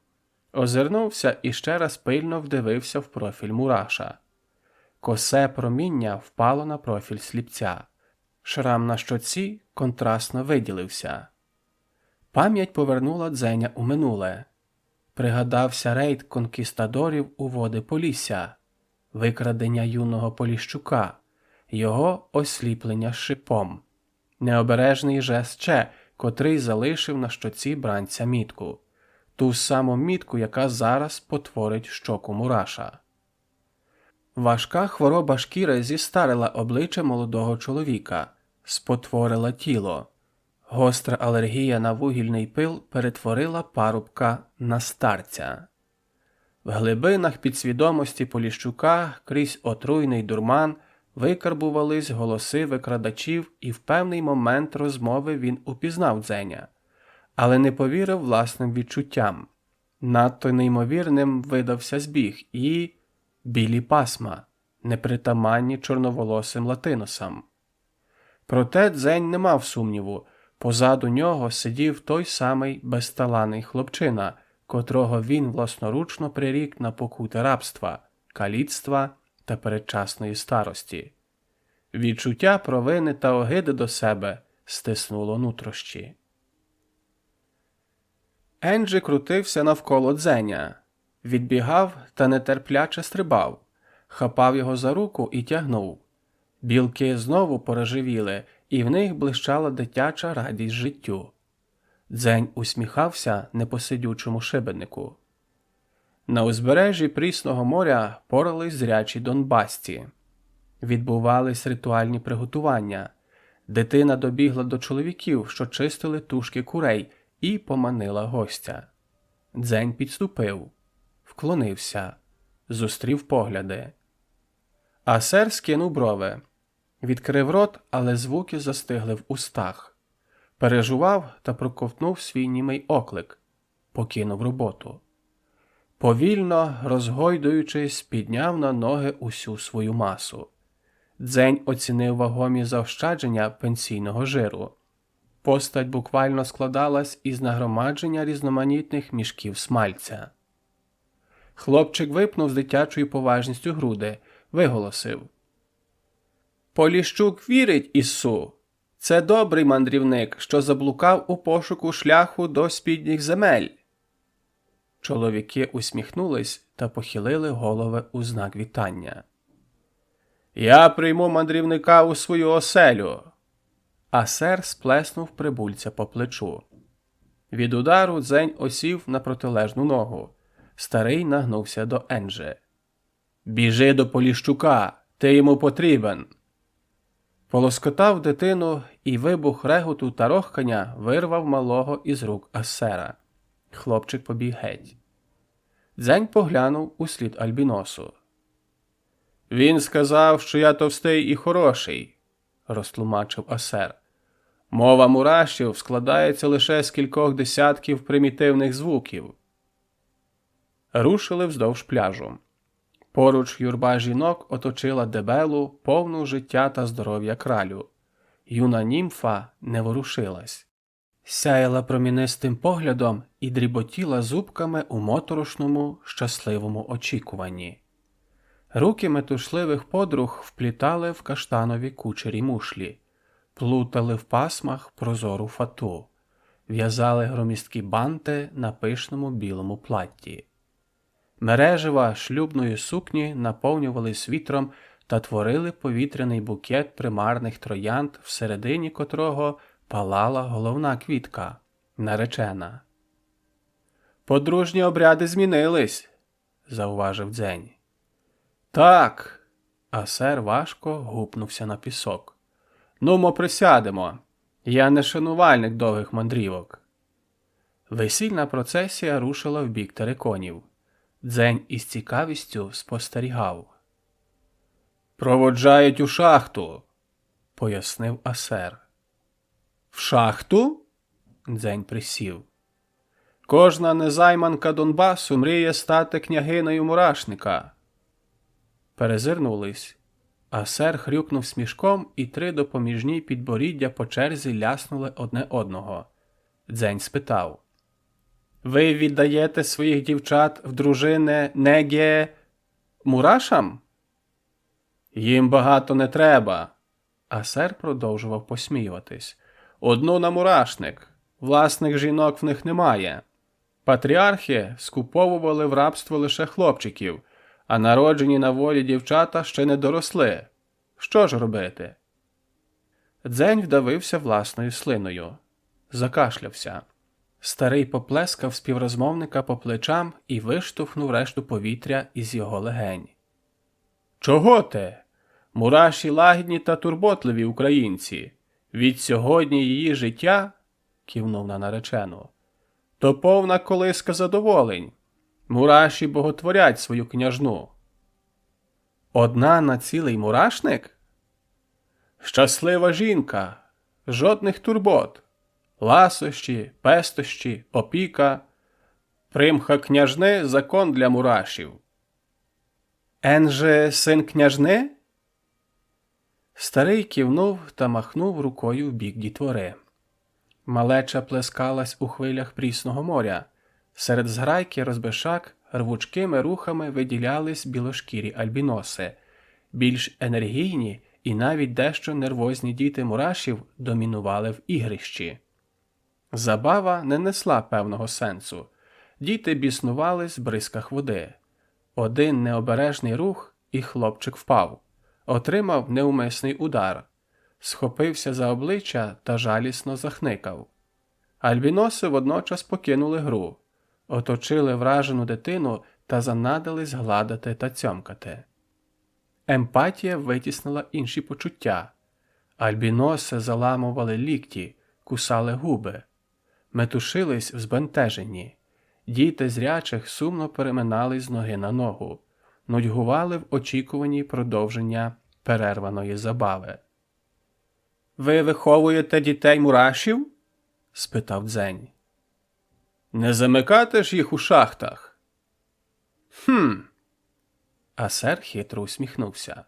Озирнувся і ще раз пильно вдивився в профіль мураша. Косе проміння впало на профіль сліпця. Шрам на щоці контрастно виділився. Пам'ять повернула Дзеня у минуле. Пригадався рейд конкістадорів у води Полісся, викрадення юного Поліщука, його осліплення шипом, необережний жест Че, котрий залишив на щоці бранця мітку, ту саму мітку, яка зараз потворить щоку Мураша. Важка хвороба шкіри зістарила обличчя молодого чоловіка, спотворила тіло. Гостра алергія на вугільний пил перетворила парубка на старця. В глибинах підсвідомості Поліщука крізь отруйний дурман викарбувались голоси викрадачів, і в певний момент розмови він упізнав Дзеня, але не повірив власним відчуттям. Надто неймовірним видався збіг і білі пасма, непритаманні чорноволосим латиносам. Проте Дзень не мав сумніву, позаду нього сидів той самий безталанний хлопчина, котрого він власноручно прирік на покути рабства, каліцтва та передчасної старості. Відчуття провини та огиди до себе стиснуло нутрощі. Енджі крутився навколо Дзеня, відбігав та нетерпляче стрибав, хапав його за руку і тягнув. Білки знову порожевіли, і в них блищала дитяча радість життю. Дзень усміхався непосидючому шибенику. На узбережжі Прісного моря порались зрячі донбасці. Відбувались ритуальні приготування. Дитина добігла до чоловіків, що чистили тушки курей, і поманила гостя. Дзень підступив, вклонився, зустрів погляди. Асер скинув брови. Відкрив рот, але звуки застигли в устах. Пережував та проковтнув свій німий оклик. Покинув роботу. Повільно, розгойдуючись, підняв на ноги усю свою масу. Дзень оцінив вагомі заощадження пенсійного жиру. Постать буквально складалась із нагромадження різноманітних мішків смальця. Хлопчик випнув з дитячою поважністю груди, виголосив: «Поліщук вірить Ісу. Це добрий мандрівник, що заблукав у пошуку шляху до спідніх земель». Чоловіки усміхнулись та похилили голови у знак вітання. «Я прийму мандрівника у свою оселю». Асер сплеснув прибульця по плечу. Від удару Дзень осів на протилежну ногу. Старий нагнувся до Енджі. «Біжи до Поліщука, ти йому потрібен». Полоскотав дитину, і вибух реготу та рохкання вирвав малого із рук Асера. Хлопчик побіг геть. Дзень поглянув услід Альбіносу. «Він сказав, що я товстий і хороший», – розтлумачив Асер. «Мова мурашів складається лише з кількох десятків примітивних звуків». Рушили вздовж пляжу. Поруч юрба жінок оточила дебелу, повну життя та здоров'я кралю. Юна німфа не ворушилась. Сяяла промінистим поглядом і дріботіла зубками у моторошному, щасливому очікуванні. Руки метушливих подруг вплітали в каштанові кучері мушлі, плутали в пасмах прозору фату, в'язали громісткі банти на пишному білому платті. Мережева шлюбної сукні наповнювались вітром та творили повітряний букет примарних троянд, всередині котрого палала головна квітка – наречена. «Подружні обряди змінились», – зауважив Дзень. «Так», – Асер важко гупнувся на пісок. «Нумо присядемо. Я не шанувальник довгих мандрівок». Весільна процесія рушила в бік териконів. Дзень із цікавістю спостерігав. «Проводжають у шахту», – пояснив Асер. «В шахту?» – Дзень присів. «Кожна незайманка Донбасу мріє стати княгинею мурашника». Перезирнулись. Асер хрюкнув смішком, і три допоміжні підборіддя по черзі ляснули одне одного. Дзень спитав. «Ви віддаєте своїх дівчат в дружини неге мурашам?» «Їм багато не треба», – Асер продовжував посміюватись. одну на мурашник. Власних жінок в них немає. Патріархи скуповували в рабство лише хлопчиків, а народжені на волі дівчата ще не доросли. Що ж робити? Дзень вдавився власною слиною. Закашлявся. Старий поплескав співрозмовника по плечам і виштовхнув решту повітря із його легень. «Чого ти? Мураші лагідні та турботливі українці. Від сьогодні її життя, – кивнув на наречену, – то повна колиска задоволень. Мураші боготворять свою княжну». «Одна на цілий мурашник? Щаслива жінка, жодних турбот, ласощі, пестощі, опіка, примха княжни – закон для мурашів». «Ен же син княжни?» Старий кивнув та махнув рукою в бік дітвори. Малеча плескалась у хвилях прісного моря. Серед зграйки розбишак рвучкими рухами виділялись білошкірі альбіноси. Більш енергійні і навіть дещо нервозні діти мурашів домінували в ігрищі. Забава не несла певного сенсу. Діти біснувались в бризках води. Один необережний рух, і хлопчик впав. Отримав неумисний удар. Схопився за обличчя та жалісно захникав. Альбіноси водночас покинули гру. Оточили вражену дитину та занадились гладити та цьомкати. Емпатія витіснила інші почуття. Альбіноси заламували лікті, кусали губи. Метушились в збентеженні. Діти зрячих сумно переминались з ноги на ногу. Нудьгували в очікуванні продовження перерваної забави. «Ви виховуєте дітей мурашів?» – спитав Дзень. «Не замикати ж їх у шахтах?» Асер хитро усміхнувся.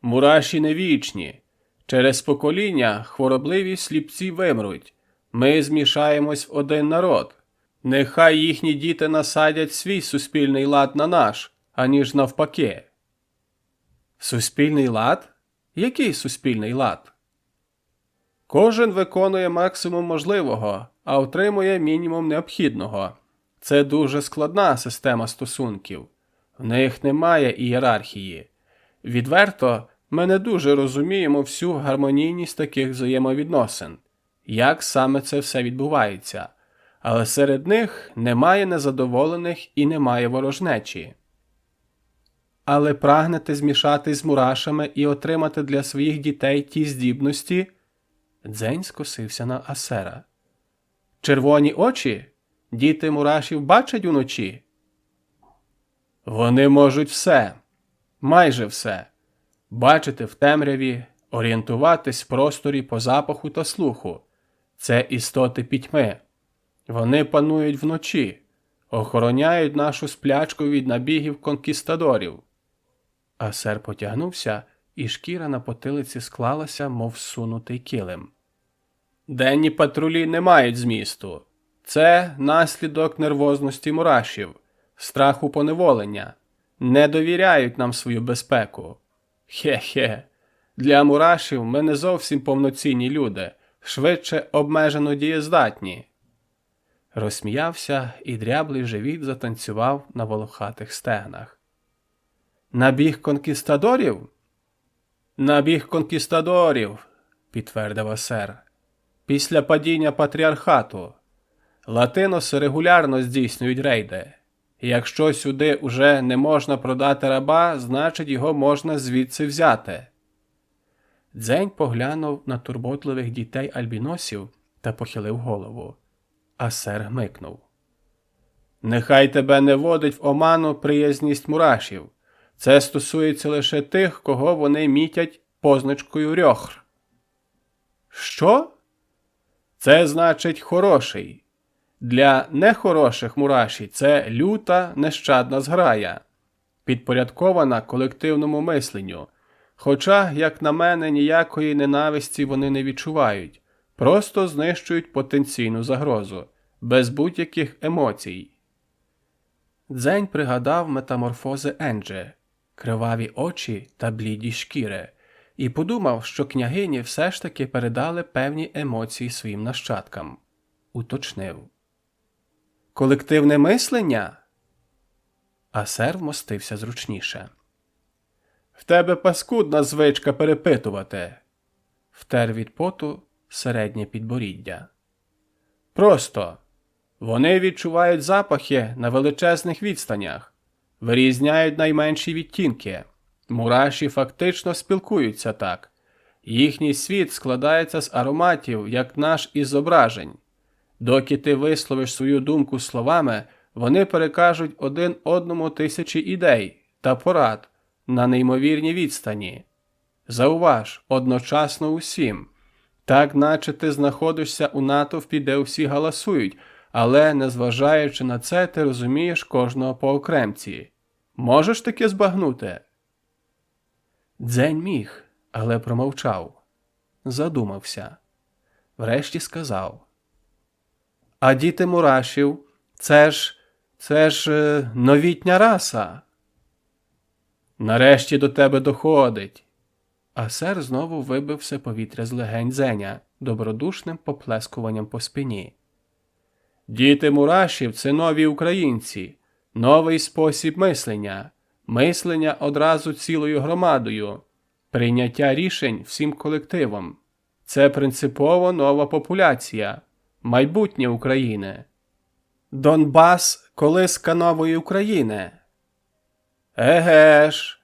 «Мураші не вічні. Через покоління хворобливі сліпці вимруть. Ми змішаємось в один народ. Нехай їхні діти насадять свій суспільний лад на наш, аніж навпаки». «Суспільний лад? Який суспільний лад?» «Кожен виконує максимум можливого, а отримує мінімум необхідного. Це дуже складна система стосунків. В них немає ієрархії. Відверто, ми не дуже розуміємо всю гармонійність таких взаємовідносин. Як саме це все відбувається. Але серед них немає незадоволених і немає ворожнечі. Але прагнете змішатись з мурашами і отримати для своїх дітей ті здібності?» Дзень скосився на Асера. «Червоні очі? Діти мурашів бачать уночі?» «Вони можуть все. Майже все. Бачити в темряві, орієнтуватись в просторі по запаху та слуху. Це істоти пітьми. Вони панують вночі, охороняють нашу сплячку від набігів конкістадорів». Асер потягнувся, і шкіра на потилиці склалася, мов сунутий килим. «Денні патрулі не мають змісту. Це наслідок нервозності мурашів, страху поневолення. Не довіряють нам свою безпеку. Хе-хе. Для мурашів ми не зовсім повноцінні люди, швидше обмежено дієздатні». Розсміявся, і дряблий живіт затанцював на волохатих стегнах. «Набіг конкістадорів?» «Набіг конкістадорів», – підтвердив Асер. «Після падіння патріархату. Латиноси регулярно здійснюють рейди. Якщо сюди уже не можна продати раба, значить його можна звідси взяти». Дзень поглянув на турботливих дітей альбіносів та похилив голову. Асер гмикнув. «Нехай тебе не водить в оману приязність мурашів. Це стосується лише тих, кого вони мітять позначкою рьохр». «Що?» «Це значить хороший. Для нехороших мураші це люта, нещадна зграя, підпорядкована колективному мисленню. Хоча, як на мене, ніякої ненависті вони не відчувають, просто знищують потенційну загрозу, без будь-яких емоцій». Дзень пригадав метаморфози Енджі, криваві очі та бліді шкіри, і подумав, що княгині все ж таки передали певні емоції своїм нащадкам. Уточнив. «Колективне мислення?» Асер вмостився зручніше. «В тебе паскудна звичка перепитувати», – втер від поту середнє підборіддя. «Просто. Вони відчувають запахи на величезних відстанях, вирізняють найменші відтінки. Мураші фактично спілкуються так. Їхній світ складається з ароматів, як наш із зображень. Доки ти висловиш свою думку словами, вони перекажуть один одному тисячі ідей та порад на неймовірній відстані. Зауваж, одночасно усім. Так, наче ти знаходишся у натовпі, де всі галасують, але, незважаючи на це, ти розумієш кожного по окремці. Можеш таке збагнути?» Дзень міг, але промовчав. Задумався. Врешті сказав. «А діти мурашів – це ж новітня раса». «Нарешті до тебе доходить». Асер знову вибив все повітря з легень Дзеня добродушним поплескуванням по спині. «Діти мурашів – це нові українці, новий спосіб мислення, мислення одразу цілою громадою, прийняття рішень всім колективом. Це принципово нова популяція, майбутнє України. Донбас – колиска нової України». «Еге ж!»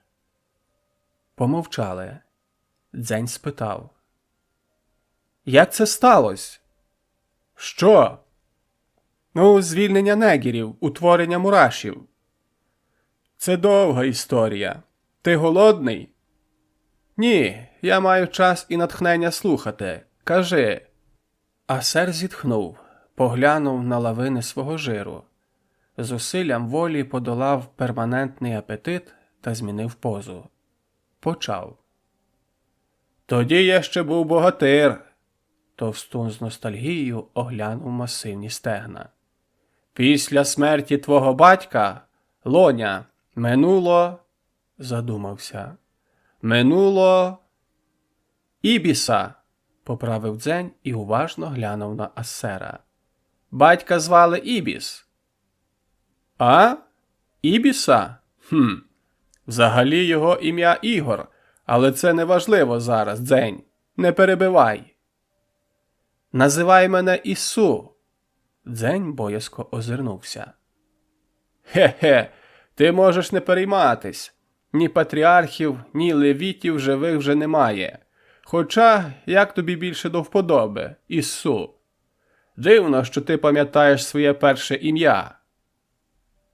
Помовчали. Дзень спитав. «Як це сталося?» «Що?» «Звільнення негерів, утворення мурашів». «Це довга історія. Ти голодний?» «Ні, я маю час і натхнення слухати. Кажи». Асер зітхнув, поглянув на лавини свого жиру. Зусиллям волі подолав перманентний апетит та змінив позу. Почав. «Тоді я ще був богатир». Товстун з ностальгією оглянув масивні стегна. «Після смерті твого батька, Лоня, минуло...» Задумався. «Минуло... Ібіса», – поправив Дзень і уважно глянув на Асера. «Батька звали Ібіс». «А? Ібіса? Взагалі його ім'я Ігор, але це не важливо зараз, Дзень. Не перебивай». «Називай мене Ісу». Дзень боязко озирнувся. «Хе-хе, ти можеш не перейматись. Ні патріархів, ні левітів живих вже немає. Хоча, як тобі більше до вподоби, Ісу? Дивно, що ти пам'ятаєш своє перше ім'я».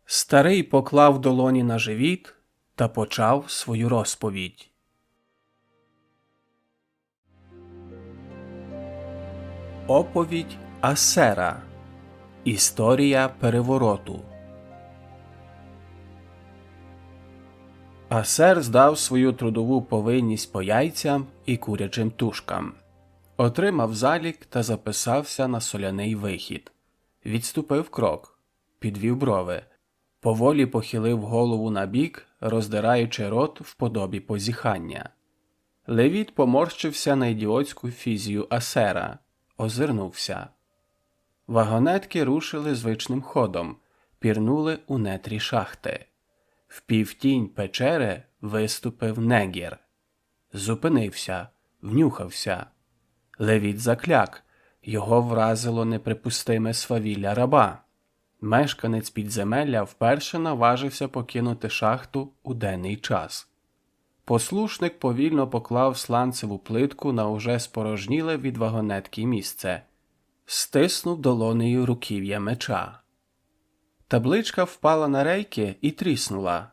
Старий поклав долоні на живіт та почав свою розповідь. Оповідь Асера. Історія перевороту. Асер здав свою трудову повинність по яйцям і курячим тушкам. Отримав залік та записався на соляний вихід. Відступив крок, підвів брови, поволі похилив голову набік, роздираючи рот в подобі позіхання. Левіт поморщився на ідіотську фізію Асера, озирнувся. Вагонетки рушили звичним ходом, пірнули у нетрі шахти. В півтінь печери виступив негір. Зупинився, внюхався. Левіт закляк, його вразило неприпустиме свавілля раба. Мешканець підземелля вперше наважився покинути шахту у денний час. Послушник повільно поклав сланцеву плитку на уже спорожніле від вагонетки місце. Стиснув долонею руків'я меча. Табличка впала на рейки і тріснула.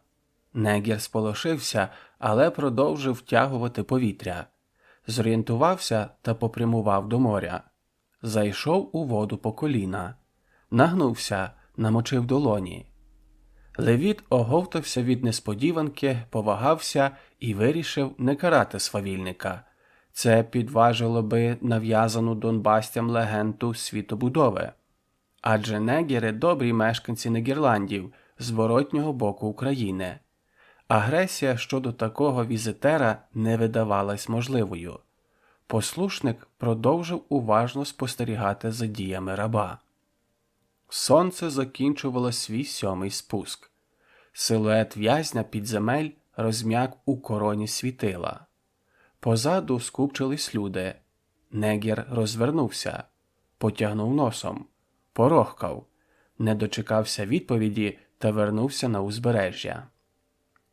Негір сполошився, але продовжив втягувати повітря. Зорієнтувався та попрямував до моря. Зайшов у воду по коліна. Нагнувся, намочив долоні. Левіт оговтався від несподіванки, повагався і вирішив не карати свавільника. Це підважило би нав'язану донбастям легенду світобудови. Адже негіри – добрі мешканці Негірландів, зворотнього боку України. Агресія щодо такого візитера не видавалась можливою. Послушник продовжив уважно спостерігати за діями раба. Сонце закінчувало свій 7-й спуск. Силует в'язня підземель розм'як у короні світила. Позаду скупчились люди. Негір розвернувся, потягнув носом, порохкав, не дочекався відповіді та вернувся на узбережжя.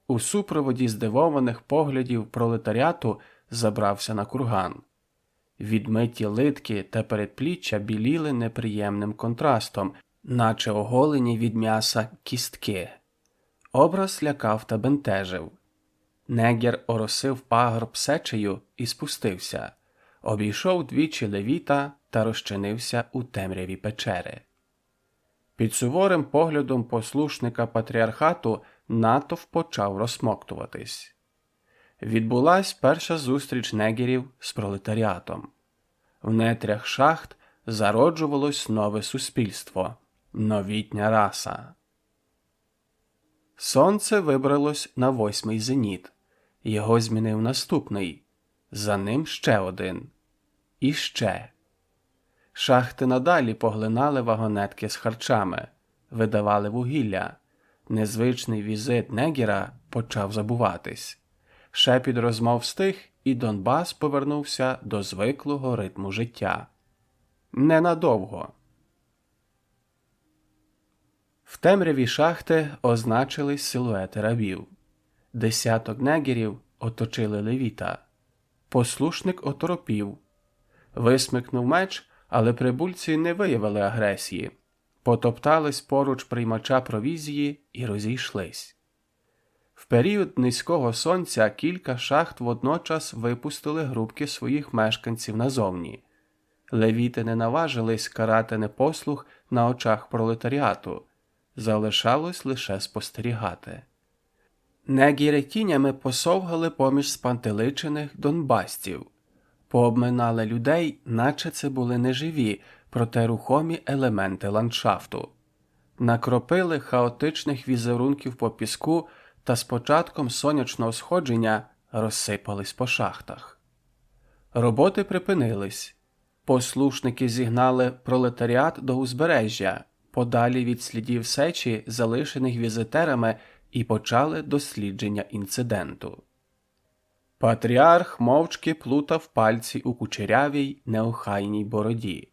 У супроводі здивованих поглядів пролетаріату забрався на курган. Відмиті литки та передпліччя біліли неприємним контрастом, наче оголені від м'яса кістки. Образ лякав та бентежив. Негір оросив пагорб сечею і спустився, обійшов двічі левіта та розчинився у темряві печери. Під суворим поглядом послушника патріархату натовп почав розсмоктуватись. Відбулась перша зустріч негірів з пролетаріатом. В нетрях шахт зароджувалось нове суспільство, новітня раса. Сонце вибралось на 8-й зеніт. Його змінив наступний. За ним ще один. І ще. Шахти надалі поглинали вагонетки з харчами, видавали вугілля. Незвичний візит негіра почав забуватись. Шепіт розмов стих, і Донбас повернувся до звиклого ритму життя. Ненадовго. В темряві шахти означились силуети рабів. Десяток негірів оточили левіта. Послушник оторопів. Висмикнув меч, але прибульці не виявили агресії. Потоптались поруч приймача провізії і розійшлись. В період низького сонця кілька шахт водночас випустили групки своїх мешканців назовні. Левіти не наважились карати непослух на очах пролетаріату. Залишалось лише спостерігати. Негіри тінями посовгали поміж спантеличених донбасців. Пообминали людей, наче це були неживі, проте рухомі елементи ландшафту. Накропили хаотичних візерунків по піску та з початком сонячного сходження розсипались по шахтах. Роботи припинились. Послушники зігнали пролетаріат до узбережжя, подалі від слідів сечі, залишених візитерами, і почали дослідження інциденту. Патріарх мовчки плутав пальці у кучерявій, неохайній бороді.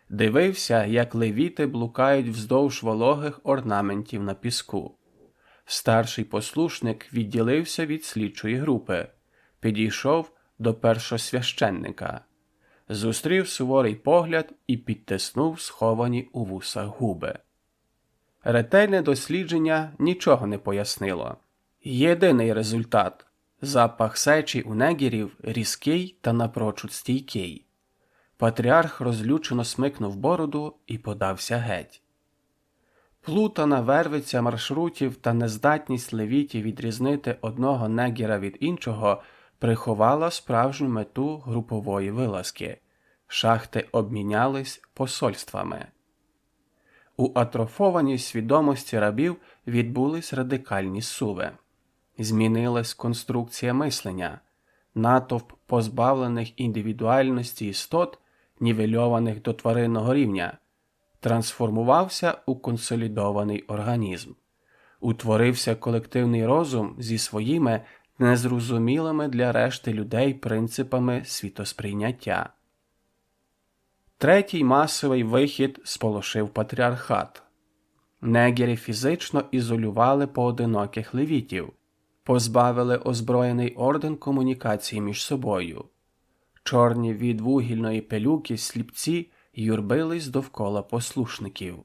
Дивився, як левіти блукають вздовж вологих орнаментів на піску. Старший послушник відділився від слідчої групи, підійшов до першосвященника, зустрів суворий погляд і підтиснув сховані у вусах губи. Ретельне дослідження нічого не пояснило. Єдиний результат – запах сечі у негірів різкий та напрочуд стійкий. Патріарх розлючено смикнув бороду і подався геть. Плутана вервиця маршрутів та нездатність левітів відрізнити одного негіра від іншого приховала справжню мету групової вилазки. Шахти обмінялись посольствами. У атрофованій свідомості рабів відбулись радикальні зсуви. Змінилась конструкція мислення. Натовп позбавлених індивідуальності істот, нівельованих до тваринного рівня, трансформувався у консолідований організм. Утворився колективний розум зі своїми незрозумілими для решти людей принципами світосприйняття. Третій масовий вихід сполошив патріархат. Негіри фізично ізолювали поодиноких левітів, позбавили озброєний орден комунікації між собою. Чорні від вугільної пилюки сліпці юрбились довкола послушників.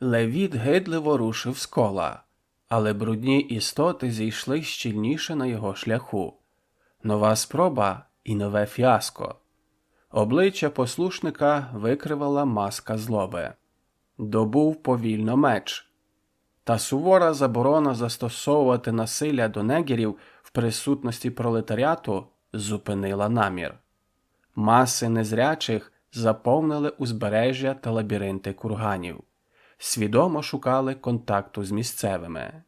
Левіт гидливо рушив з кола, але брудні істоти зійшли щільніше на його шляху. Нова спроба і нове фіаско. Обличчя послушника викривала маска злоби. Добув повільно меч. Та сувора заборона застосовувати насилля до негірів в присутності пролетаріату зупинила намір. Маси незрячих заповнили узбережжя та лабіринти курганів. Свідомо шукали контакту з місцевими.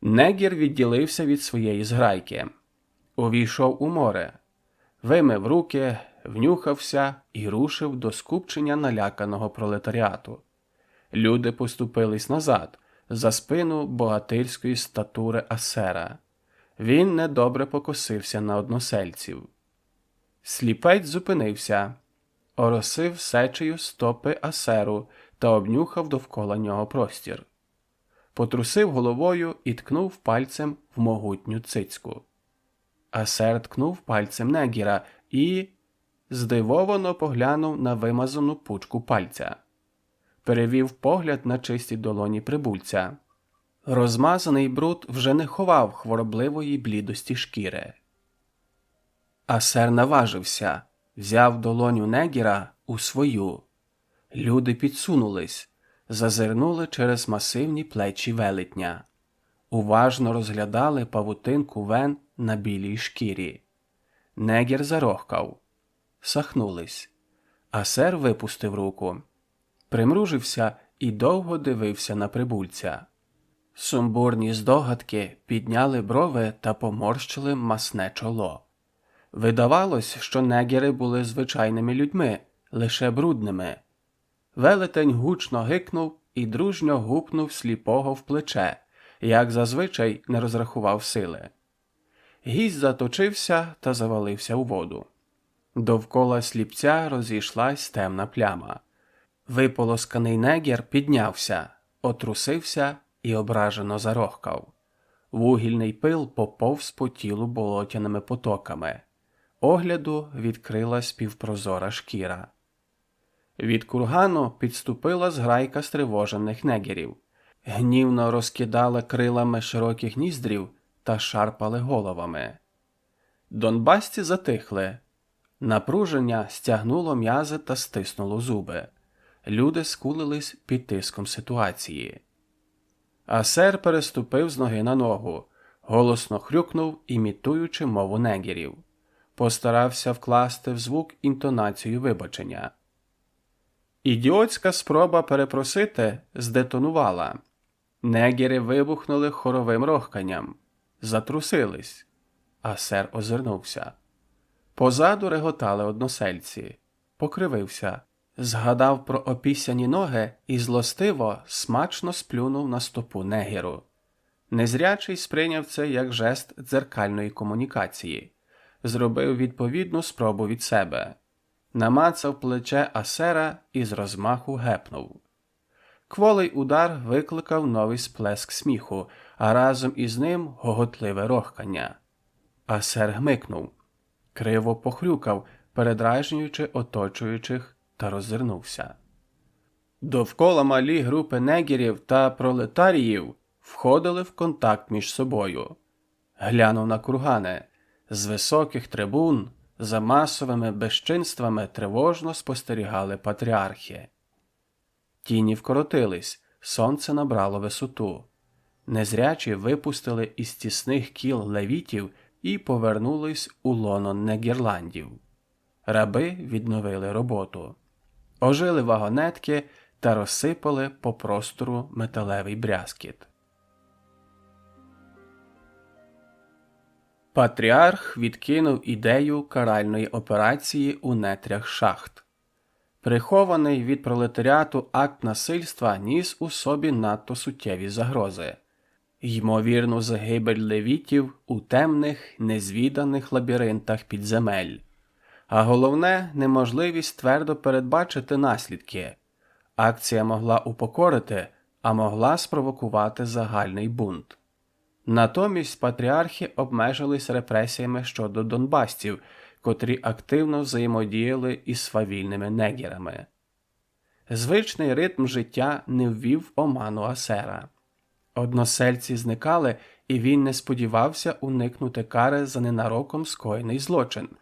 Негір відділився від своєї зграйки. Увійшов у море. Вимив руки, внюхався і рушив до скупчення наляканого пролетаріату. Люди поступились назад, за спину богатирської статури асера. Він недобре покосився на односельців. Сліпець зупинився, оросив сечею стопи асеру та обнюхав довкола нього простір. Потрусив головою і ткнув пальцем в могутню цицьку. Асер ткнув пальцем негіра і здивовано поглянув на вимазану пучку пальця. Перевів погляд на чисті долоні прибульця. Розмазаний бруд вже не ховав хворобливої блідості шкіри. Асер наважився, взяв долоню негіра у свою. Люди підсунулись, зазирнули через масивні плечі велетня. Уважно розглядали павутинку вен на білій шкірі. Негір зарохкав. Сахнулись. Асер випустив руку. Примружився і довго дивився на прибульця. Сумбурні здогадки підняли брови та поморщили масне чоло. Видавалось, що негіри були звичайними людьми, лише брудними. Велетень гучно гикнув і дружньо гупнув сліпого в плече, як зазвичай не розрахував сили. Гість заточився та завалився у воду. Довкола сліпця розійшлась темна пляма. Виполосканий негір піднявся, отрусився і ображено зарохкав. Вугільний пил поповз по тілу болотяними потоками. Огляду відкрилась півпрозора шкіра. Від кургану підступила зграйка стривожених негірів. Гнівно розкидали крилами широких ніздрів та шарпали головами. Донбасці затихли. Напруження стягнуло м'язи та стиснуло зуби. Люди скулились під тиском ситуації. Асер переступив з ноги на ногу, голосно хрюкнув, імітуючи мову негірів. Постарався вкласти в звук інтонацію вибачення. Ідіотська спроба перепросити здетонувала. Негіри вибухнули хоровим рохканням. Затрусились. Асер озирнувся. Позаду реготали односельці. Покривився. Згадав про опісяні ноги і злостиво, смачно сплюнув на стопу негіру. Незрячий сприйняв це як жест дзеркальної комунікації. Зробив відповідну спробу від себе. Намацав плече асера і з розмаху гепнув. Кволий удар викликав новий сплеск сміху, а разом із ним гоготливе рохкання. Асер гмикнув. Криво похрюкав, передражнюючи оточуючих, та роззирнувся. Довкола малі групи негірів та пролетаріїв входили в контакт між собою. Глянув на кургани. З високих трибун за масовими безчинствами тривожно спостерігали патріархи. Тіні вкоротились, сонце набрало висоту. Незрячі випустили із тісних кіл левітів і повернулись у лоно негірландів. Раби відновили роботу. Ожили вагонетки та розсипали по простору металевий брязкіт. Патріарх відкинув ідею каральної операції у нетрях шахт. Прихований від пролетаріату акт насильства ніс у собі надто суттєві загрози. Ймовірну загибель левітів у темних, незвіданих лабіринтах підземель. А головне – неможливість твердо передбачити наслідки. Акція могла упокорити, а могла спровокувати загальний бунт. Натомість патріархи обмежились репресіями щодо донбасців, котрі активно взаємодіяли із свавільними негірами. Звичний ритм життя не ввів в оману асера. Односельці зникали, і він не сподівався уникнути кари за ненароком скоєний злочин –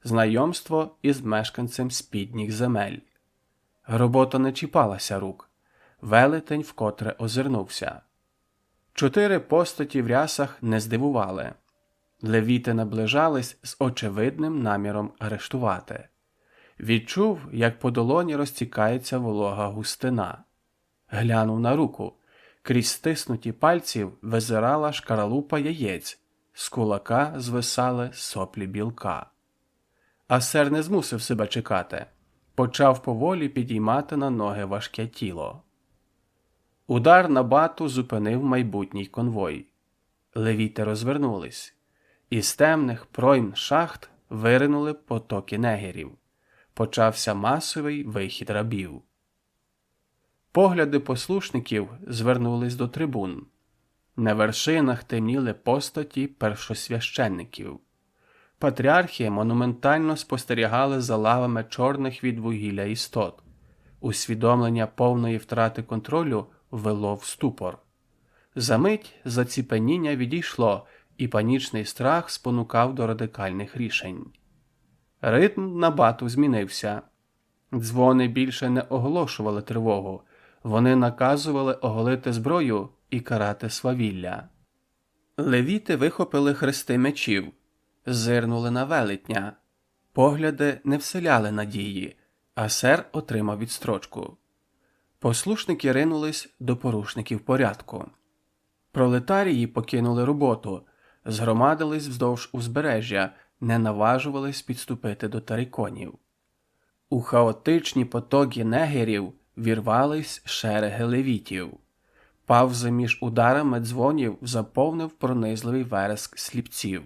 знайомство із мешканцем спідніх земель. Робота не чіпалася рук. Велетень вкотре озирнувся. 4 постаті в рясах не здивували. Левіти наближались з очевидним наміром арештувати. Відчув, як по долоні розтікається волога густина. Глянув на руку. Крізь стиснуті пальців визирала шкаралупа яєць, з кулака звисали соплі білка. А сер не змусив себе чекати. Почав поволі підіймати на ноги важке тіло. Удар Набату зупинив майбутній конвой. Левіти розвернулись. Із темних пройм шахт виринули потоки негерів. Почався масовий вихід рабів. Погляди послушників звернулись до трибун. На вершинах темніли постаті першосвященників. Патріархи монументально спостерігали за лавами чорних від вугілля істот. Усвідомлення повної втрати контролю ввело в ступор. Замить заціпеніння відійшло, і панічний страх спонукав до радикальних рішень. Ритм Набату змінився. Дзвони більше не оголошували тривогу. Вони наказували оголити зброю і карати свавілля. Левіти вихопили хрести мечів, зирнули на велетня. Погляди не вселяли надії, а сер отримав відстрочку. Послушники ринулись до порушників порядку. Пролетарії покинули роботу, згромадились вздовж узбережжя, не наважувались підступити до тариконів. У хаотичні потоки негерів вірвались шереги левітів. Павзи між ударами дзвонів заповнив пронизливий вереск сліпців.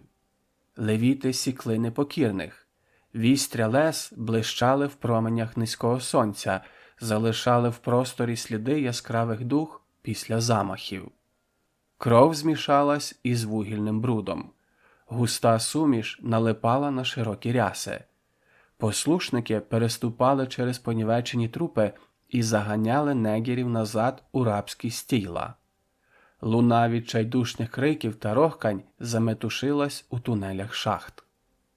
Левіти сікли непокірних. Вістря лез блищали в променях низького сонця, залишали в просторі сліди яскравих дух після замахів. Кров змішалась із вугільним брудом. Густа суміш налипала на широкі ряси. Послушники переступали через понівечені трупи і заганяли негерів назад у рабські стійла. Луна відчайдушних криків та рохкань заметушилась у тунелях шахт.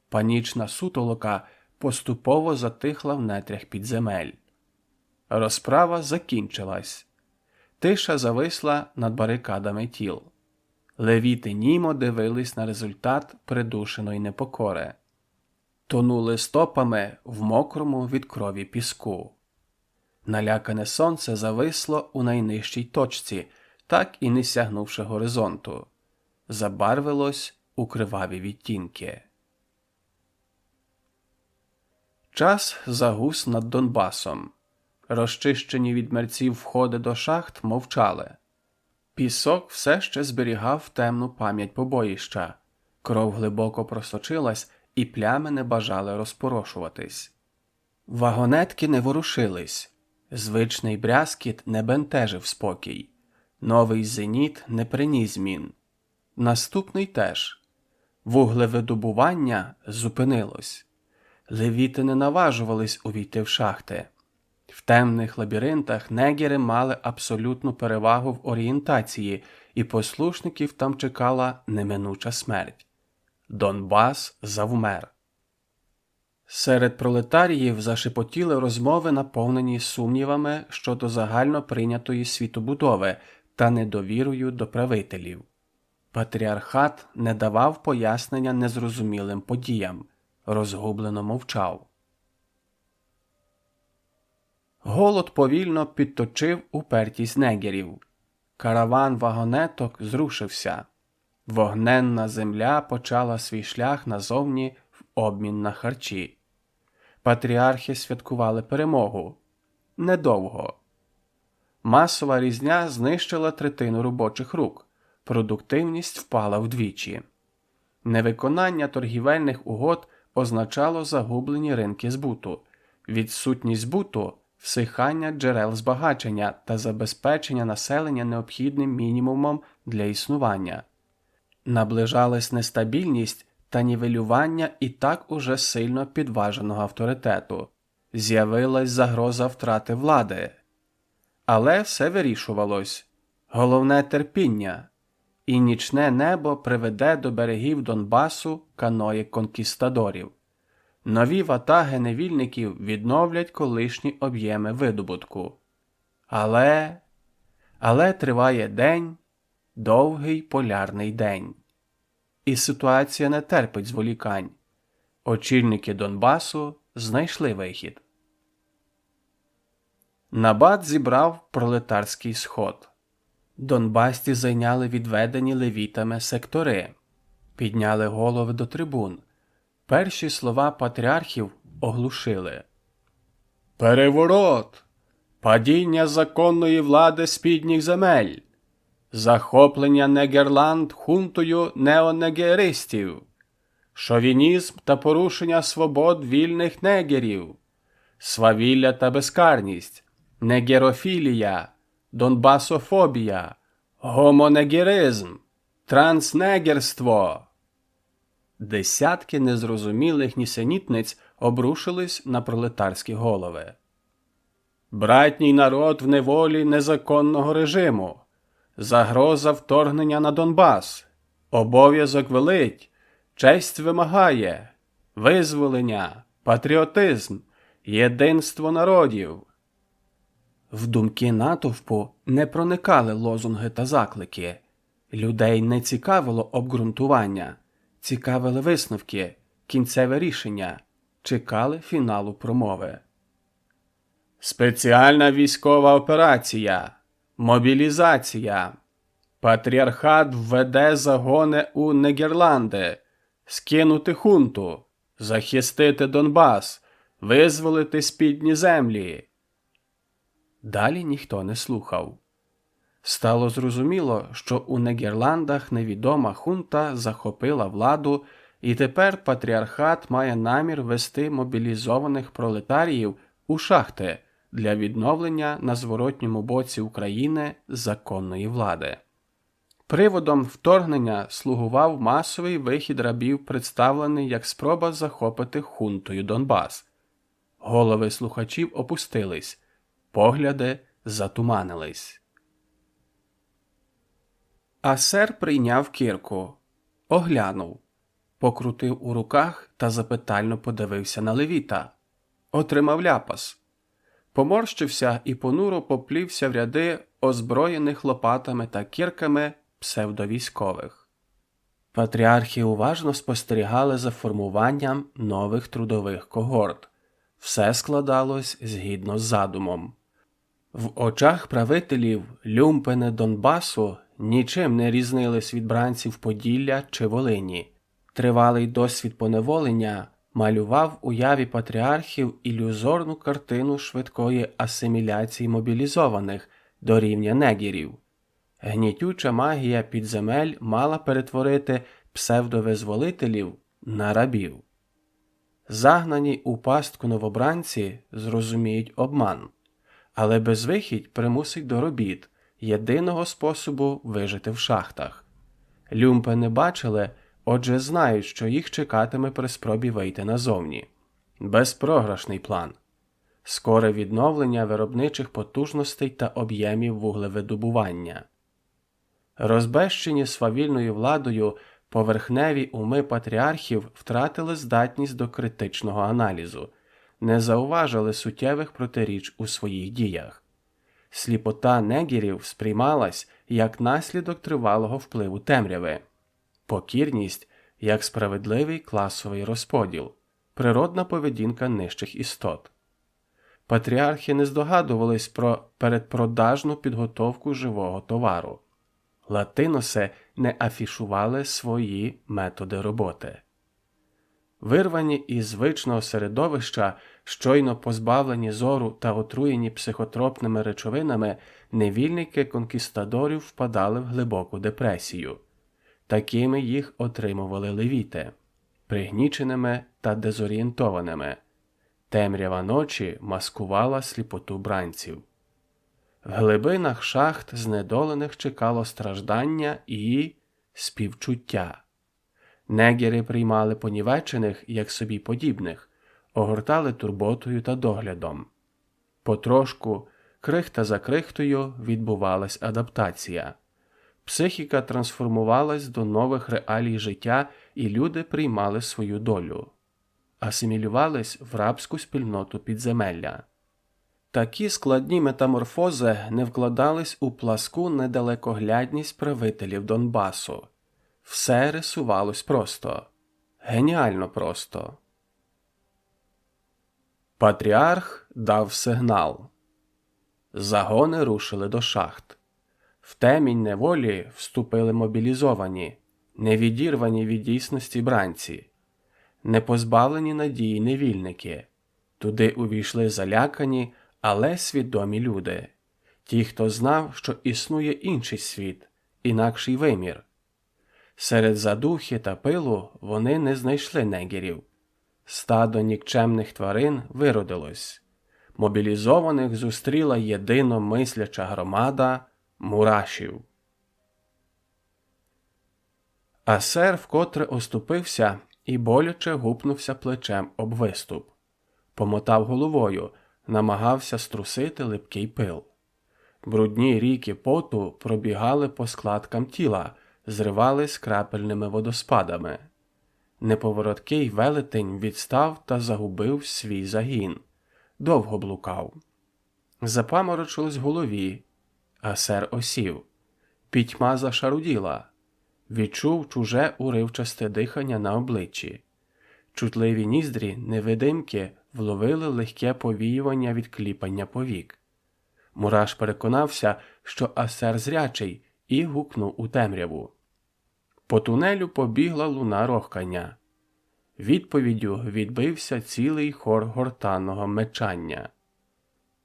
Панічна сутолока поступово затихла в нетрях підземель. Розправа закінчилась. Тиша зависла над барикадами тіл. Левіти німо дивились на результат придушеної непокори. Тонули стопами в мокрому від крові піску. Налякане сонце зависло у найнижчій точці, так і не сягнувши горизонту. Забарвилось у криваві відтінки. Час загус над Донбасом. Розчищені від мерців входи до шахт мовчали. Пісок все ще зберігав темну пам'ять побоїща. Кров глибоко просочилась, і плями не бажали розпорошуватись. Вагонетки не ворушились. Звичний брязкіт не бентежив спокій. Новий зеніт не приніс змін. Наступний теж. Вуглевидобування зупинилось. Левіти не наважувались увійти в шахти. В темних лабіринтах негери мали абсолютну перевагу в орієнтації, і послушників там чекала неминуча смерть. Донбас завмер. Серед пролетаріїв зашепотіли розмови, наповнені сумнівами щодо загально прийнятої світобудови та недовірою до правителів. Патріархат не давав пояснення незрозумілим подіям, розгублено мовчав. Голод повільно підточив упертість негерів. Караван вагонеток зрушився. Вогненна земля почала свій шлях назовні в обмін на харчі. Патріархи святкували перемогу. Недовго. Масова різня знищила третину робочих рук. Продуктивність впала вдвічі. Невиконання торгівельних угод означало загублені ринки збуту. Відсутність збуту – всихання джерел збагачення та забезпечення населення необхідним мінімумом для існування. Наближалась нестабільність та нівелювання і так уже сильно підваженого авторитету. З'явилась загроза втрати влади. Але все вирішувалось. Головне – терпіння. І нічне небо приведе до берегів Донбасу каної конкістадорів. Нові ватаги невільників відновлять колишні об'єми видобутку. Але триває день, довгий полярний день. І ситуація не терпить зволікань. Очільники Донбасу знайшли вихід. Набат зібрав пролетарський сход. Донбасці зайняли відведені левітами сектори, підняли голови до трибун. Перші слова патріархів оглушили. Переворот! Падіння законної влади спідніх земель! Захоплення Негерланд хунтою неонегеристів! Шовінізм та порушення свобод вільних негерів! Свавілля та безкарність! Негерофілія! Донбасофобія! Гомонегеризм! Транснегерство! Десятки незрозумілих нісенітниць обрушились на пролетарські голови. Братній народ в неволі незаконного режиму, загроза вторгнення на Донбас, обов'язок велить, честь вимагає, визволення, патріотизм, єдинство народів. В думки натовпу не проникали лозунги та заклики. Людей не цікавило обґрунтування, цікавили висновки, кінцеве рішення, чекали фіналу промови. Спеціальна військова операція, мобілізація, патріархат введе загони у Негерланди, скинути хунту, захистити Донбас, визволити спідні землі. Далі ніхто не слухав. Стало зрозуміло, що у Негерландах невідома хунта захопила владу, і тепер патріархат має намір вести мобілізованих пролетаріїв у шахти для відновлення на зворотньому боці України законної влади. Приводом вторгнення слугував масовий вихід рабів, представлений як спроба захопити хунтою Донбас. Голови слухачів опустились, погляди затуманились. Асер прийняв кирку, оглянув, покрутив у руках та запитально подивився на левіта. Отримав ляпас. Поморщився і понуро поплівся в ряди озброєних лопатами та кирками псевдовійськових. Патріархи уважно спостерігали за формуванням нових трудових когорт. Все складалось згідно з задумом. В очах правителів люмпени Донбасу нічим не різнились від бранців Поділля чи Волині. Тривалий досвід поневолення малював у уяві патріархів ілюзорну картину швидкої асиміляції мобілізованих до рівня негерів. Гнітюча магія підземель мала перетворити псевдовизволителів на рабів. Загнані у пастку новобранці зрозуміють обман, але безвихідь примусить до робіт, єдиного способу вижити в шахтах. Люмпени бачили, отже знають, що їх чекатиме при спробі вийти назовні. Безпрограшний план. Скоре відновлення виробничих потужностей та об'ємів вуглевидобування. Розбещені свавільною владою, поверхневі уми патріархів втратили здатність до критичного аналізу, не зауважили суттєвих протиріч у своїх діях. Сліпота негерів сприймалась як наслідок тривалого впливу темряви. Покірність – як справедливий класовий розподіл, природна поведінка нижчих істот. Патріархи не здогадувались про передпродажну підготовку живого товару. Латиноси не афішували свої методи роботи. Вирвані із звичного середовища, щойно позбавлені зору та отруєні психотропними речовинами, невільники конкістадорів впадали в глибоку депресію. Такими їх отримували левіти, пригніченими та дезорієнтованими. Темрява ночі маскувала сліпоту бранців. В глибинах шахт знедолених чекало страждання і співчуття. Негери приймали понівечених як собі подібних, огортали турботою та доглядом. Потрошку, крихта за крихтою, відбувалась адаптація. Психіка трансформувалась до нових реалій життя, і люди приймали свою долю. Асимілювались в рабську спільноту підземелля. Такі складні метаморфози не вкладались у пласку недалекоглядність правителів Донбасу. Все рисувалось просто. Геніально просто. Патріарх дав сигнал. Загони рушили до шахт. В темінь неволі вступили мобілізовані, невідірвані від дійсності бранці, непозбавлені надії невільники. Туди увійшли залякані, але свідомі люди. Ті, хто знав, що існує інший світ, інакший вимір. Серед задухи та пилу вони не знайшли негерів. Стадо нікчемних тварин виродилось. Мобілізованих зустріла єдино мисляча громада мурашів. Асер вкотре оступився і боляче гупнувся плечем об виступ. Помотав головою, намагався струсити липкий пил. Брудні ріки поту пробігали по складкам тіла, зривались крапельними водоспадами. Неповороткий велетень відстав та загубив свій загін. Довго блукав. Запаморочилось в голові. Асер осів. Пітьма зашаруділа. Відчув чуже уривчасте дихання на обличчі. Чутливі ніздрі невидимки вловили легке повіювання від кліпання повік. Мураш переконався, що Асер зрячий, і гукнув у темряву. По тунелю побігла луна рохкання. Відповіддю відбився цілий хор гортанного мечання.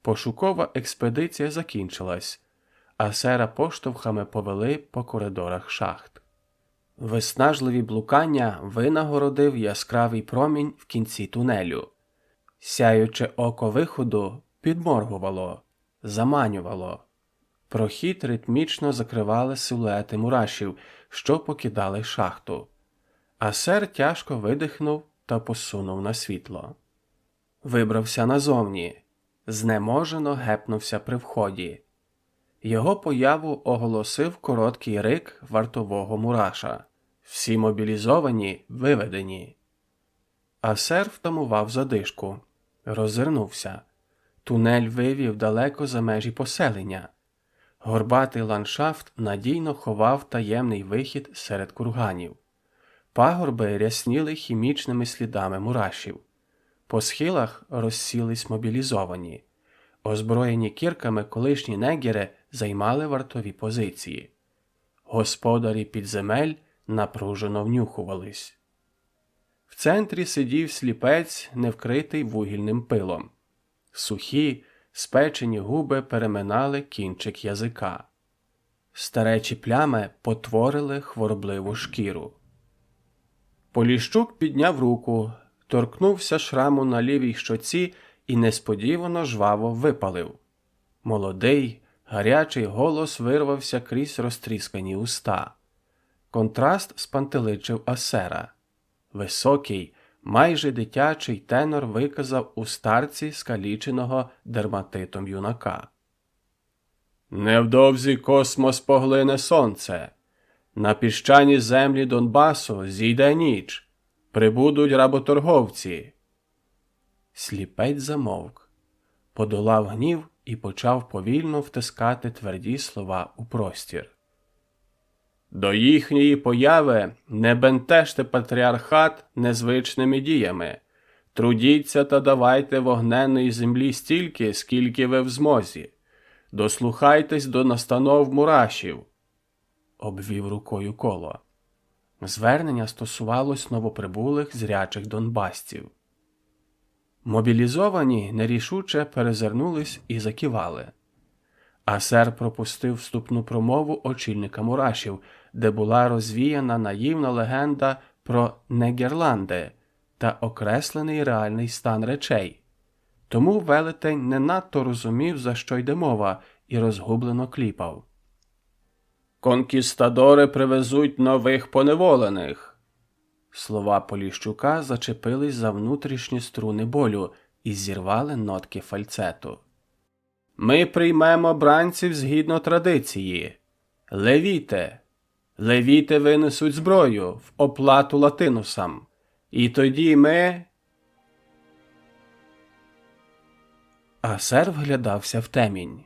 Пошукова експедиція закінчилась. Асера поштовхами повели по коридорах шахт. Виснажливі блукання винагородив яскравий промінь в кінці тунелю. Сяюче око виходу підморгувало, заманювало. Прохід ритмічно закривали силуети мурашів, що покидали шахту. Асер тяжко видихнув та посунув на світло. Вибрався назовні. Знеможено гепнувся при вході. Його появу оголосив короткий рик вартового мураша. Всі мобілізовані, виведені. Асер втамував задишку. Роззирнувся. Тунель вивів далеко за межі поселення. Горбатий ландшафт надійно ховав таємний вихід серед курганів. Пагорби рясніли хімічними слідами мурашів. По схилах розсілись мобілізовані. Озброєні кірками колишні негери займали вартові позиції. Господарі підземель напружено внюхувались. В центрі сидів сліпець, невкритий вугільним пилом. Сухі, спечені губи переминали кінчик язика. Старечі плями потворили хворобливу шкіру. Поліщук підняв руку, торкнувся шраму на лівій щоці і несподівано жваво випалив. Молодий, гарячий голос вирвався крізь розтріскані уста. Контраст спантеличив Асера. Високий, майже дитячий тенор виказав у старці скаліченого дерматитом юнака. «Невдовзі космос поглине сонце. На піщані землі Донбасу зійде ніч. Прибудуть работорговці». Сліпець замовк, подолав гнів і почав повільно втискати тверді слова у простір. «До їхньої появи не бентежте патріархат незвичними діями. Трудіться та давайте вогненної землі стільки, скільки ви в змозі. Дослухайтесь до настанов мурашів», – обвів рукою коло. Звернення стосувалось новоприбулих зрячих донбасців. Мобілізовані нерішуче перезирнулись і закивали. Асер пропустив вступну промову очільника мурашів, де була розвіяна наївна легенда про Негерланди та окреслений реальний стан речей. Тому велетень не надто розумів, за що йде мова, і розгублено кліпав. «Конкістадори привезуть нових поневолених». Слова Поліщука зачепились за внутрішні струни болю і зірвали нотки фальцету. «Ми приймемо бранців згідно традиції. Левіте! Левіти винесуть зброю в оплату латинусам. І тоді ми...» Асер вглядався в темінь,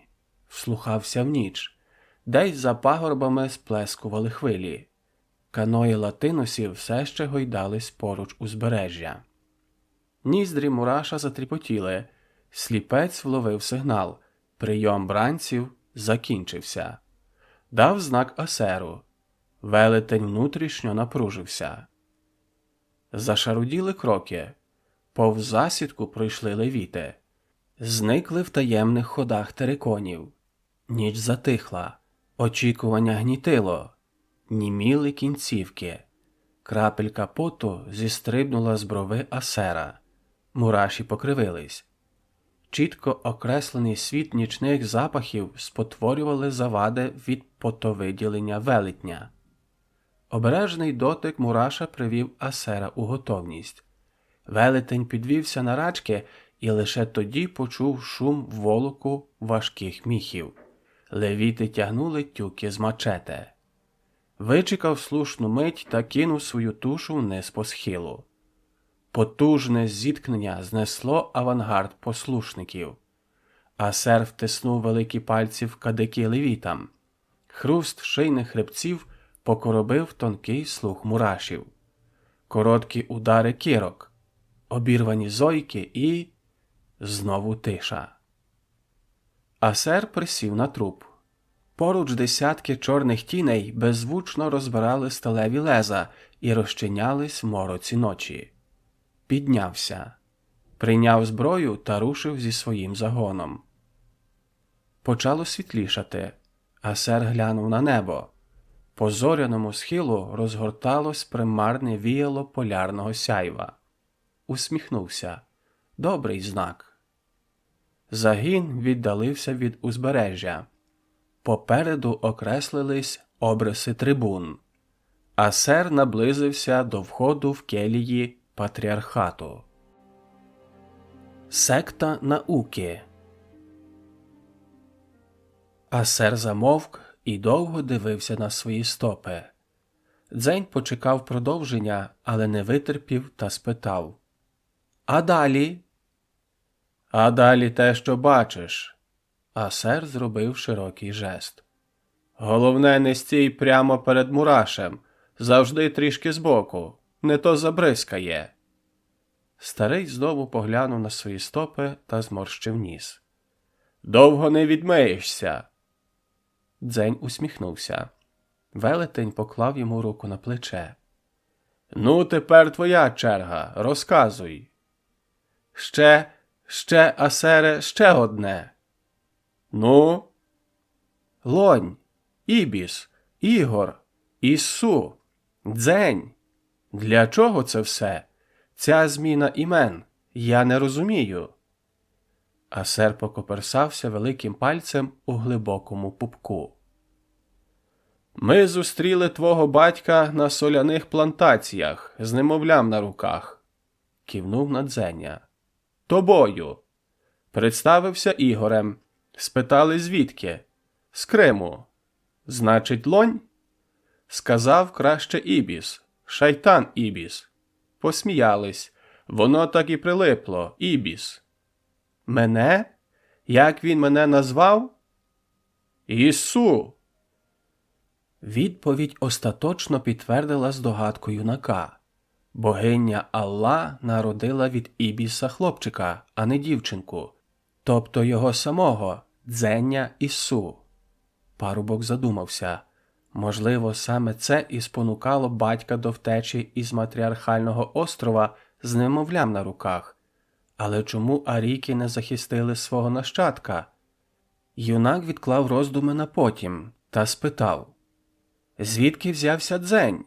вслухався в ніч. Десь за пагорбами сплескували хвилі. Каної латинусів все ще гойдались поруч узбережжя. Ніздрі мураша затріпотіли. Сліпець вловив сигнал. Прийом бранців закінчився. Дав знак Асеру. Велетень внутрішньо напружився. Зашаруділи кроки. Повз засідку пройшли левіти. Зникли в таємних ходах териконів. Ніч затихла. Очікування гнітило. Німіли кінцівки. Крапелька поту зістрибнула з брови Асера. Мураші покривились. Чітко окреслений світ нічних запахів спотворювали завади від потовиділення велетня. Обережний дотик Мураша привів Асера у готовність. Велетень підвівся на рачки і лише тоді почув шум волоку важких міхів. Левіти тягнули тюки з мачете. Вичекав слушну мить та кинув свою тушу вниз по схилу. Потужне зіткнення знесло авангард послушників. Асер втиснув великі пальці в кадики левітам. Хруст шийних хребців покоробив тонкий слух мурашів. Короткі удари кірок, обірвані зойки і... знову тиша. Асер присів на труп. Поруч десятки чорних тіней беззвучно розбирали сталеві леза і розчинялись в мороці ночі. Піднявся. Прийняв зброю та рушив зі своїм загоном. Почало світлішати. Асер глянув на небо. По зоряному схилу розгорталось примарне віяло полярного сяйва. Усміхнувся. Добрий знак. Загін віддалився від узбережжя. Попереду окреслились обриси трибун. Асер наблизився до входу в келії патріархату. Секта науки. Асер замовк і довго дивився на свої стопи. Дзень почекав продовження, але не витерпів та спитав: «А далі?» «А далі те, що бачиш». Асер зробив широкий жест. «Головне, не стій прямо перед Мурашем, завжди трішки збоку, не то забризкає». Старий знову поглянув на свої стопи та зморщив ніс. «Довго не відмиєшся». Дзень усміхнувся. Велетень поклав йому руку на плече. «Ну, тепер твоя черга, розказуй». Ще, Асере, ще одне». «Ну?» «Лонь, Ібіс, Ігор, Іссу, Дзень. Для чого це все? Ця зміна імен? Я не розумію». Асер покоперсався великим пальцем у глибокому пупку. «Ми зустріли твого батька на соляних плантаціях з немовлям на руках», – кивнув на Дзеня. «Тобою. Представився Ігорем. Спитали, звідки? З Криму. Значить, Лонь? Сказав краще Ібіс. Шайтан Ібіс. Посміялись. Воно так і прилипло. Ібіс. Мене? Як він мене назвав? Ісу. Відповідь остаточно підтвердила здогадку юнака. Богиня Алла народила від Ібіса хлопчика, а не дівчинку, тобто його самого, Дзеня Іссу. Парубок задумався. Можливо, саме це і спонукало батька до втечі із матріархального острова з немовлям на руках. Але чому арійки не захистили свого нащадка? Юнак відклав роздуми на потім та спитав: «Звідки взявся Дзень?»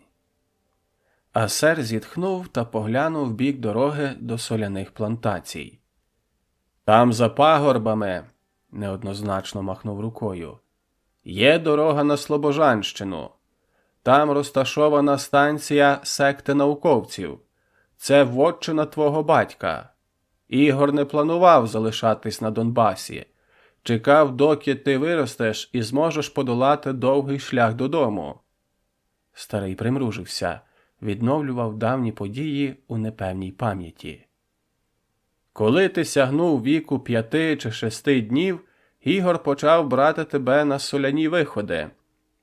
Асер зітхнув та поглянув в бік дороги до соляних плантацій. «Там за пагорбами», – неоднозначно махнув рукою, – «є дорога на Слобожанщину. Там розташована станція секти науковців. Це вотчина твого батька. Ігор не планував залишатись на Донбасі. Чекав, доки ти виростеш і зможеш подолати довгий шлях додому». Старий примружився, відновлював давні події у непевній пам'яті. «Коли ти сягнув віку 5 чи 6 днів, Ігор почав брати тебе на соляні виходи.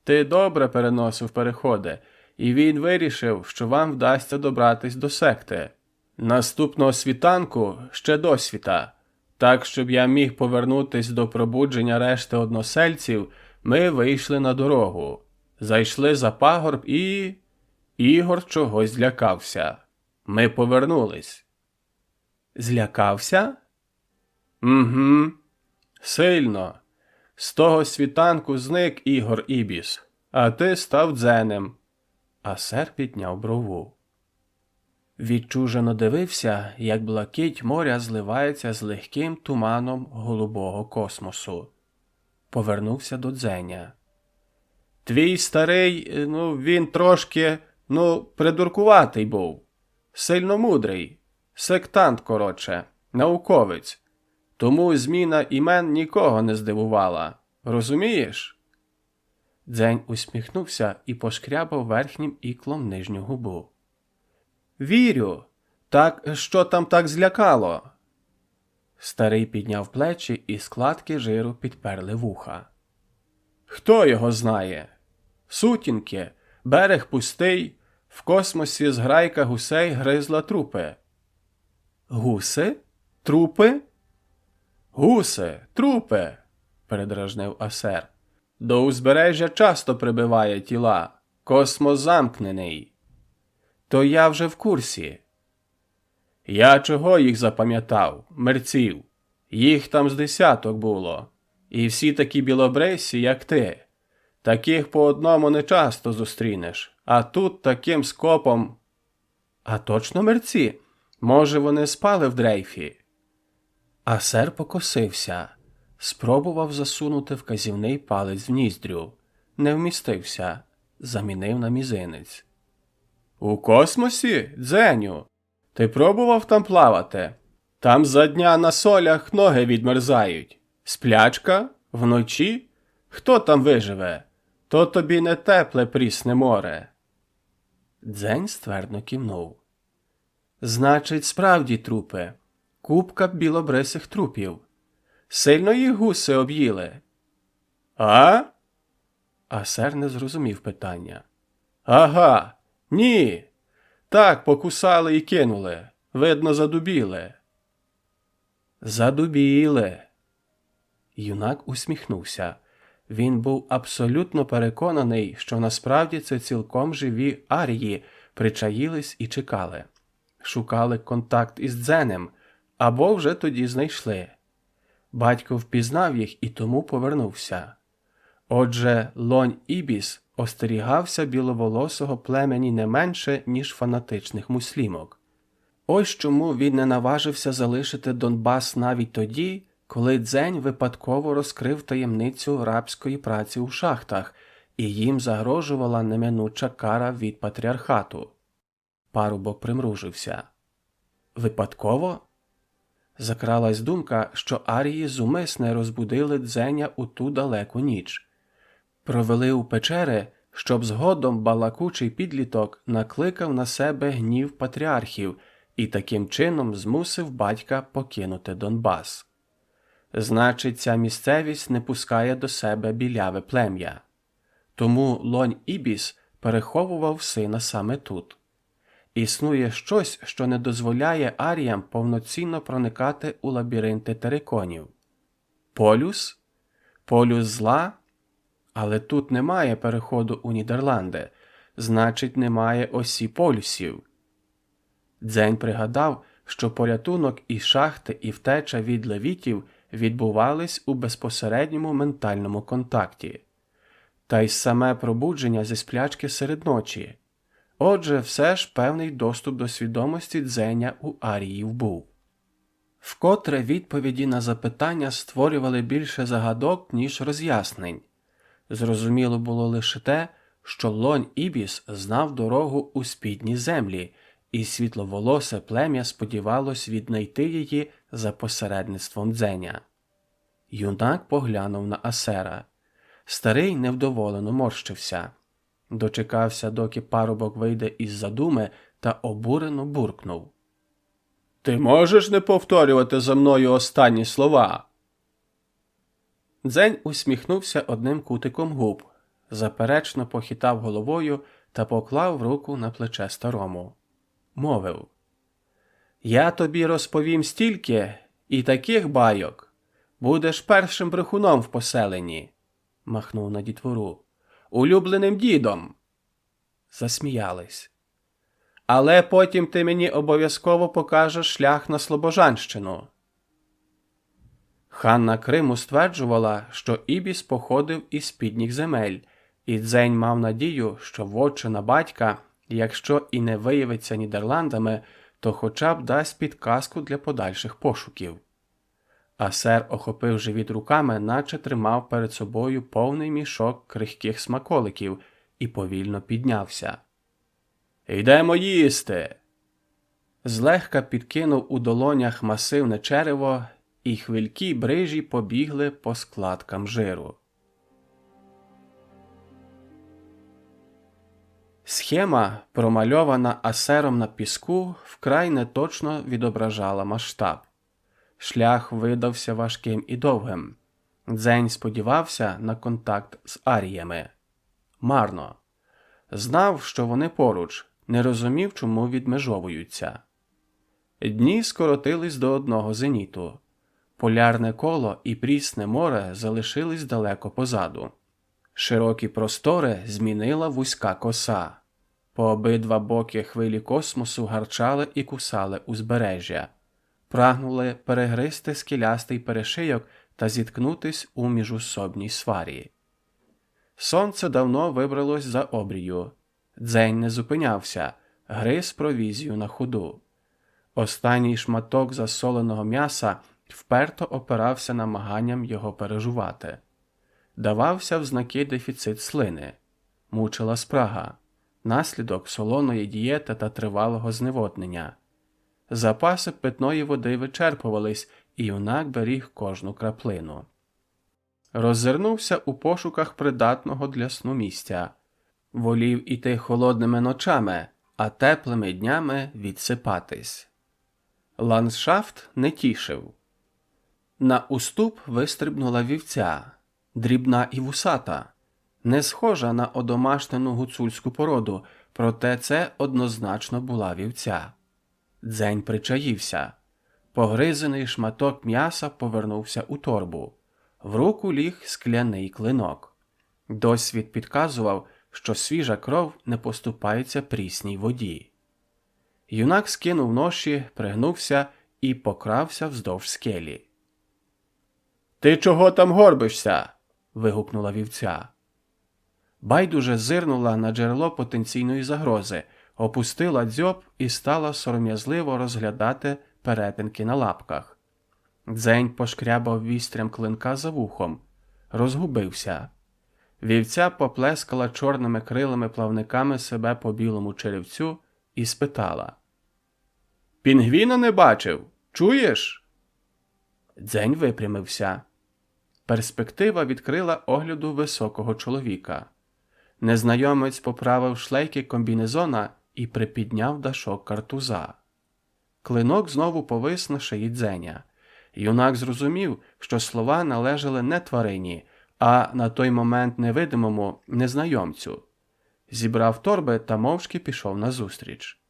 Ти добре переносив переходи, і він вирішив, що вам вдасться добратись до секти. Наступного світанку ще досвіта. Так, щоб я міг повернутись до пробудження решти односельців, Ми вийшли на дорогу, зайшли за пагорб і... Ігор чогось злякався. Ми повернулись. Злякався? Угу. Сильно. З того світанку зник Ігор Ібіс, а ти став дзенем. Асер підняв брову. Відчужено дивився, як блакить моря зливається з легким туманом голубого космосу. Повернувся до дзеня. Твій старий, він трошки, придуркуватий був. Сильно мудрий. Сектант, коротше, науковець. Тому зміна імен нікого не здивувала. Розумієш? Дзень усміхнувся і пошкрябав верхнім іклом нижню губу. Вірю. Так що там так злякало? Старий підняв плечі і складки жиру підперли вуха. Хто його знає? Сутінки, берег пустий, в космосі зграйка гусей гризла трупи. Гуси? Трупи? Гуси, трупи, передражнив Асер. До узбережжя часто прибиває тіла. Космос замкнений. То я вже в курсі. Я чого їх запам'ятав, мерців? Їх там з 10 було. І всі такі білобрисі, як ти. Таких по одному не часто зустрінеш. А тут таким скопом... А точно мерці? Може, вони спали в дрейфі? Асер покосився. Спробував засунути вказівний палець в ніздрю. Не вмістився. Замінив на мізинець. У космосі, Дзеню? Ти пробував там плавати? Там за дня на солях ноги відмерзають. Сплячка? Вночі? Хто там виживе? То тобі не тепле прісне море. Дзень ствердно кивнув. Значить, справді трупи. Купка білобрисих трупів. Сильно їх гуси об'їли. А? Асер не зрозумів питання. Ага, ні. Так, покусали і кинули. Видно, задубіли. Задубіли. Юнак усміхнувся. Він був абсолютно переконаний, що насправді це цілком живі арії причаїлись і чекали. Шукали контакт із Дзенем, або вже тоді знайшли. Батько впізнав їх і тому повернувся. Отже, Лонь Ібіс остерігався біловолосого племені не менше, ніж фанатичних муслімок. Ось чому він не наважився залишити Донбас навіть тоді, коли Дзень випадково розкрив таємницю рабської праці у шахтах, і їм загрожувала неминуча кара від патріархату. Парубок примружився. Випадково? Закралась думка, що арії зумисне розбудили Дзеня у ту далеку ніч. Провели у печери, щоб згодом балакучий підліток накликав на себе гнів патріархів і таким чином змусив батька покинути Донбас. Значить, ця місцевість не пускає до себе біляве плем'я. Тому Лонь Ібіс переховував сина саме тут. Існує щось, що не дозволяє аріям повноцінно проникати у лабіринти териконів. Полюс? Полюс зла? Але тут немає переходу у Нідерланди, значить немає осі полюсів. Дзень пригадав, що порятунок із шахти і втеча від левітів відбувались у безпосередньому ментальному контакті. Та й саме пробудження зі сплячки серед ночі. Отже, все ж певний доступ до свідомості Дзеня у аріїв був. Вкотре відповіді на запитання створювали більше загадок, ніж роз'яснень. Зрозуміло було лише те, що Лонь Ібіс знав дорогу у спідні землі, і світловолосе плем'я сподівалось віднайти її за посередництвом Дзеня. Юнак поглянув на Асера. Старий невдоволено морщився. Дочекався, доки парубок вийде із задуми, та обурено буркнув. «Ти можеш не повторювати за мною останні слова?» Дзень усміхнувся одним кутиком губ, заперечно похитав головою та поклав руку на плече старому. Мовив. «Я тобі розповім стільки і таких байок. Будеш першим брехуном в поселенні. махнув на дітвору. Улюбленим дідом. Засміялись. Але потім ти мені обов'язково покажеш шлях на Слобожанщину. Ханна Криму стверджувала, що Ібіс походив із підніх земель, і Дзень мав надію, що вотчина батька, якщо і не виявиться Нідерландами, то хоча б дасть підказку для подальших пошуків. А сер охопив живіт руками, наче тримав перед собою повний мішок крихких смаколиків, і повільно піднявся. «Йдемо їсти!» Злегка підкинув у долонях масивне черево, і хвилькі брижі побігли по складкам жиру. Схема, промальована асером на піску, вкрай неточно відображала масштаб. Шлях видався важким і довгим. Дзень сподівався на контакт з аріями. Марно. Знав, що вони поруч, не розумів, чому відмежовуються. Дні скоротились до одного зеніту. Полярне коло і прісне море залишились далеко позаду. Широкі простори змінила вузька коса. По обидва боки хвилі космосу гарчали і кусали узбережжя. Прагнули перегризти скелястий перешийок та зіткнутись у міжусобній сварі. Сонце давно вибралось за обрію. Дзень не зупинявся, гриз провізію на ходу. Останній шматок засоленого м'яса вперто опирався намаганням його пережувати. Давався в знаки дефіцит слини. Мучила спрага, наслідок солоної дієти та тривалого зневоднення. Запаси питної води вичерпувались, і юнак беріг кожну краплину. Роззирнувся у пошуках придатного для сну місця. Волів іти холодними ночами, а теплими днями відсипатись. Ландшафт не тішив. На уступ вистрибнула вівця, дрібна і вусата, не схожа на одомашнену гуцульську породу, проте це однозначно була вівця. Дзень причаївся. Погризений шматок м'яса повернувся у торбу. В руку ліг скляний клинок. Досвід підказував, що свіжа кров не поступається прісній воді. Юнак скинув ноші, пригнувся і покрався вздовж скелі. «Ти чого там горбишся?» – вигукнула вівця. Байдуже зирнула на джерело потенційної загрози, опустила дзьоб і стала сором'язливо розглядати перетинки на лапках. Дзень пошкрябав вістрям клинка за вухом. Розгубився. Вівця поплескала чорними крилими плавниками себе по білому черевцю і спитала. «Пінгвіна не бачив? Чуєш?» Дзень випрямився. Перспектива відкрила огляду високого чоловіка. Незнайомець поправив шлейки комбінезона і припідняв дашок картуза. Клинок знову повис на шиї Дзеня. Юнак зрозумів, що слова належали не тварині, а на той момент невидимому незнайомцю. Зібрав торби та мовчки пішов назустріч.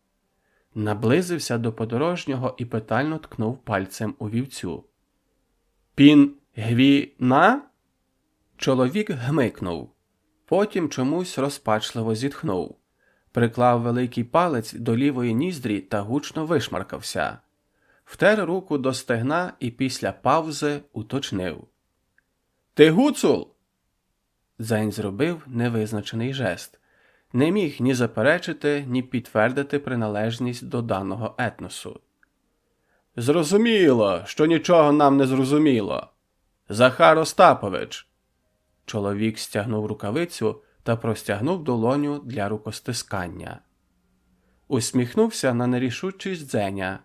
Наблизився до подорожнього і питально ткнув пальцем у вівцю. «Пін-гві-на?» Чоловік гмикнув. Потім чомусь розпачливо зітхнув. Приклав великий палець до лівої ніздрі та гучно вишмаркався. Втер руку до стегна і після паузи уточнив. «Ти гуцул?» Дзень зробив невизначений жест. Не міг ні заперечити, ні підтвердити приналежність до даного етносу. «Зрозуміло, що нічого нам не зрозуміло. Захар Остапович!» Чоловік стягнув рукавицю та простягнув долоню для рукостискання. Усміхнувся на нерішучість Дзеня,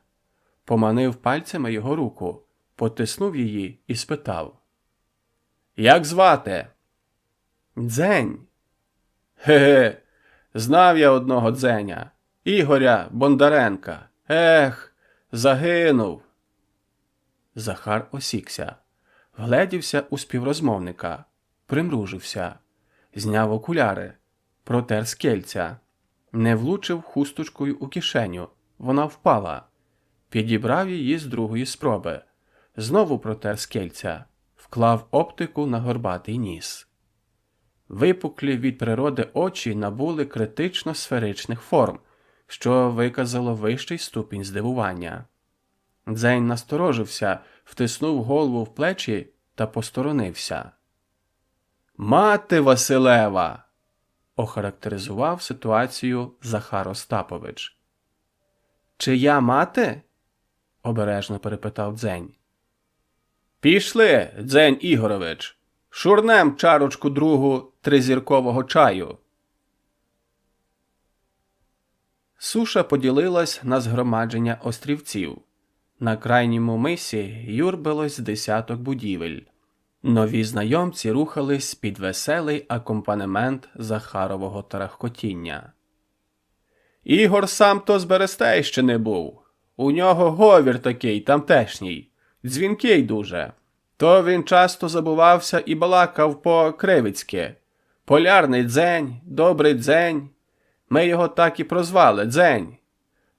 поманив пальцями його руку, потиснув її і спитав. «Як звати?» «Дзень». «Ге-ге, знав я одного Дзеня, Ігоря Бондаренка. Ех, загинув». Захар осікся, вгледівся у співрозмовника, примружився, зняв окуляри, протер скельця, не влучив хусточкою у кишеню, вона впала. Підібрав її з другої спроби, знову протер скельця, вклав оптику на горбатий ніс. Випуклі від природи очі набули критично сферичних форм, що виказало вищий ступінь здивування. Дзень насторожився, втиснув голову в плечі та посторонився. «Мати Василева!» – охарактеризував ситуацію Захар Остапович. «Чия мати?» – обережно перепитав Дзень. «Пішли, Дзень Ігорович, шурнем чарочку другу тризіркового чаю». Суша поділилась на згромадження острівців. На крайньому мисі юрбилось десяток будівель. Нові знайомці рухались під веселий акомпанемент Захарового тарахкотіння. «Ігор сам то з Берестейщини був. У нього говір такий тамтешній, дзвінкий дуже. То він часто забувався і балакав по-кривицьки. Полярний дзень, добрий дзень. Ми його так і прозвали – Дзень.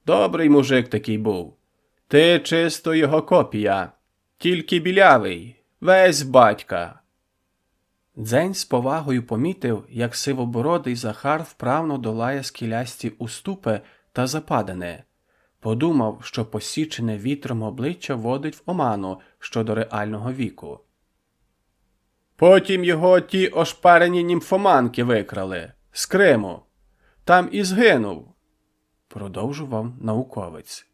Добрий мужик такий був. Ти чисто його копія, тільки білявий, весь батька». Дзень з повагою помітив, як сивобородий Захар вправно долає скелясті уступи та западини. Подумав, що посічене вітром обличчя водить в оману щодо реального віку. «Потім його ті ошпарені німфоманки викрали, з Криму. Там і згинув», – продовжував науковець.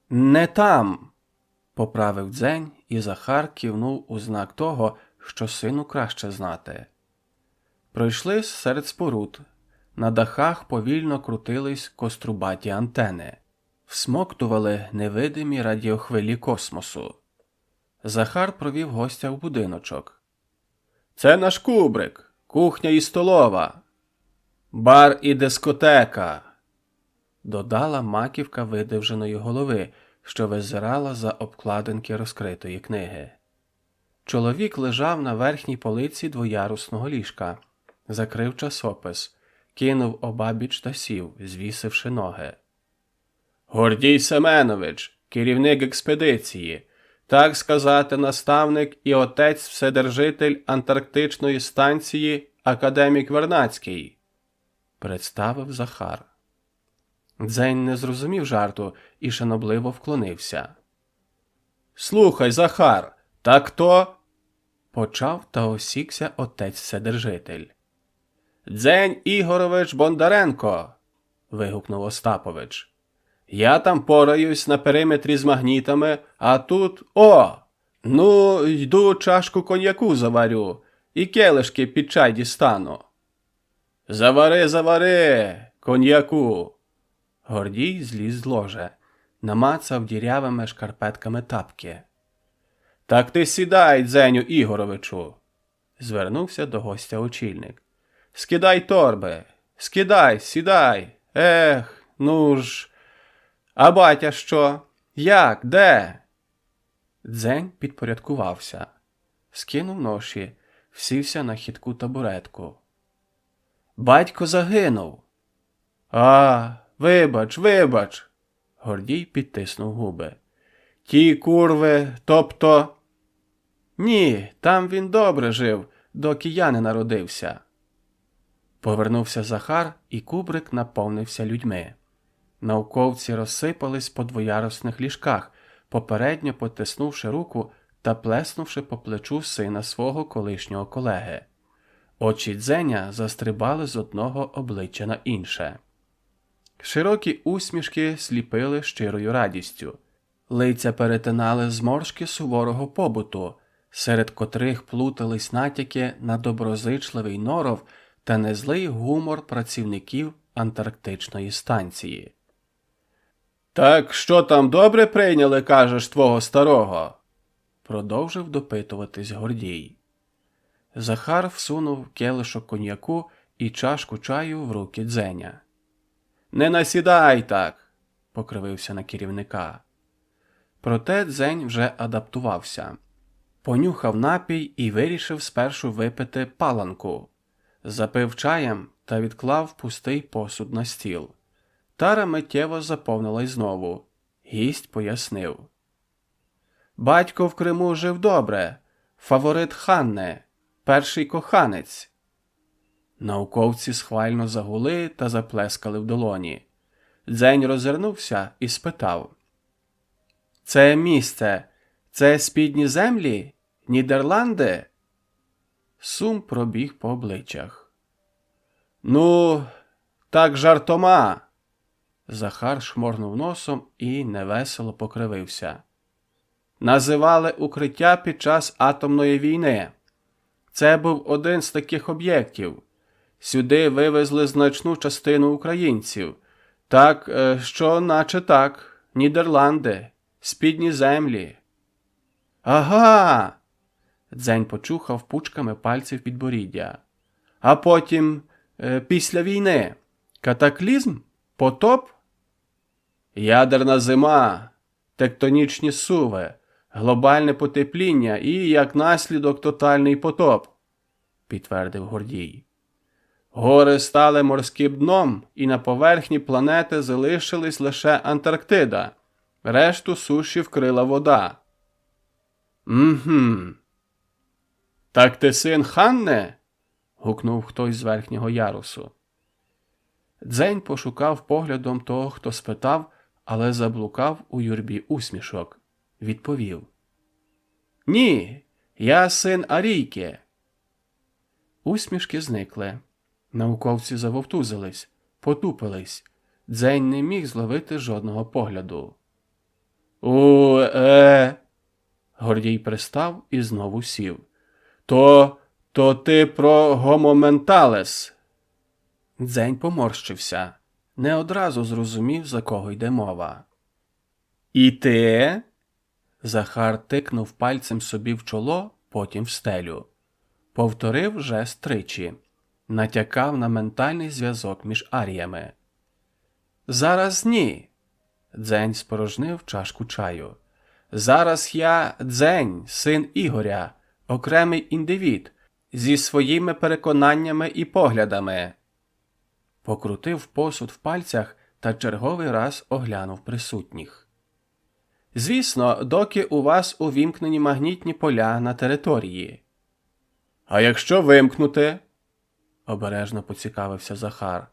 «Не там», – поправив Дзень, і Захар кивнув у знак того, що сину краще знати. Пройшли серед споруд. На дахах повільно крутились кострубаті антени. Всмоктували невидимі радіохвилі космосу. Захар провів гостя в будиночок. «Це наш кубрик, кухня і столова. Бар і дискотека», – додала маківка видовженої голови, що визирала за обкладинки розкритої книги. Чоловік лежав на верхній полиці двоярусного ліжка, закрив часопис, кинув обабіч та сів, звісивши ноги. «Гордій Семенович, керівник експедиції, так сказати наставник і отець-вседержитель Антарктичної станції академік Вернадський», – представив Захар. Дзень не зрозумів жарту і шанобливо вклонився. «Слухай, Захар, так то…» – почав та осікся отець-вседержитель. «Дзень Ігорович Бондаренко!» – вигукнув Остапович. «Я там пораюсь на периметрі з магнітами, а тут… О! Ну, йду чашку коньяку заварю і келишки під чай дістану». «Завари, завари, коньяку!» Гордій зліз з ложа, намацав дірявими шкарпетками тапки. «Так ти сідай, Дзеню Ігоровичу!» – звернувся до гостя очільник. «Скидай торби! Скидай, сідай! Ех, ну ж! А батя що? Як? Де?» Дзень підпорядкувався. Скинув ноші, всівся на хитку табуретку. «Батько загинув!» «А, вибач, вибач!» Гордій підтиснув губи. «Ті курви, тобто…» «Ні, там він добре жив, доки я не народився». Повернувся Захар, і кубрик наповнився людьми. Науковці розсипались по двоярусних ліжках, попередньо потиснувши руку та плеснувши по плечу сина свого колишнього колеги. Очі Дзеня застрибали з одного обличчя на інше. Широкі усмішки сліпили щирою радістю. Лиця перетинали зморшки суворого побуту, серед котрих плутались натяки на доброзичливий норов та незлий гумор працівників Антарктичної станції. «Так що там добре прийняли, кажеш, твого старого?» – продовжив допитуватись Гордій. Захар всунув келишок коньяку і чашку чаю в руки Дзеня. «Не насідай так!» – покривився на керівника. Проте Дзень вже адаптувався. Понюхав напій і вирішив спершу випити паланку. Запив чаєм та відклав пустий посуд на стіл. Тара миттєво заповнилась знову. Гість пояснив. «Батько в Криму жив добре. Фаворит Ханни. Перший коханець». Науковці схвально загули та заплескали в долоні. Дзень розвернувся і спитав. «Це місце, це спідні землі? Нідерланди?» Сум пробіг по обличчях. «Ну, так жартома!» Захар шморгнув носом і невесело покривився. «Називали укриття під час атомної війни. Це був один з таких об'єктів. Сюди вивезли значну частину українців. Так, що наче так, Нідерланди, спідні землі». «Ага!» Дзень почухав пучками пальців підборіддя. «А потім, після війни, катаклізм? Потоп?» «Ядерна зима, тектонічні суви, глобальне потепління і, як наслідок, тотальний потоп», – підтвердив Гордій. «Гори стали морським дном, і на поверхні планети залишились лише Антарктида. Решту суші вкрила вода». «Угу. Так ти син Ханне?» – гукнув хтось з верхнього ярусу. Дзень пошукав поглядом того, хто спитав, але заблукав у юрбі усмішок. Відповів. «Ні, я син Арійки». Усмішки зникли. Науковці завовтузились, потупились. Дзень не міг зловити жодного погляду. Гордій пристав і знову сів. То ти про гомоменталес?» Дзень поморщився. Не одразу зрозумів, за кого йде мова. «І ти?» Захар тикнув пальцем собі в чоло, потім в стелю. Повторив жест тричі. Натякав на ментальний зв'язок між аріями. «Зараз ні!» Дзень спорожнив чашку чаю. «Зараз я Дзень, син Ігоря, окремий індивід, зі своїми переконаннями і поглядами». Покрутив посуд в пальцях та черговий раз оглянув присутніх. «Звісно, доки у вас увімкнені магнітні поля на території». «А якщо вимкнути?» – обережно поцікавився Захар.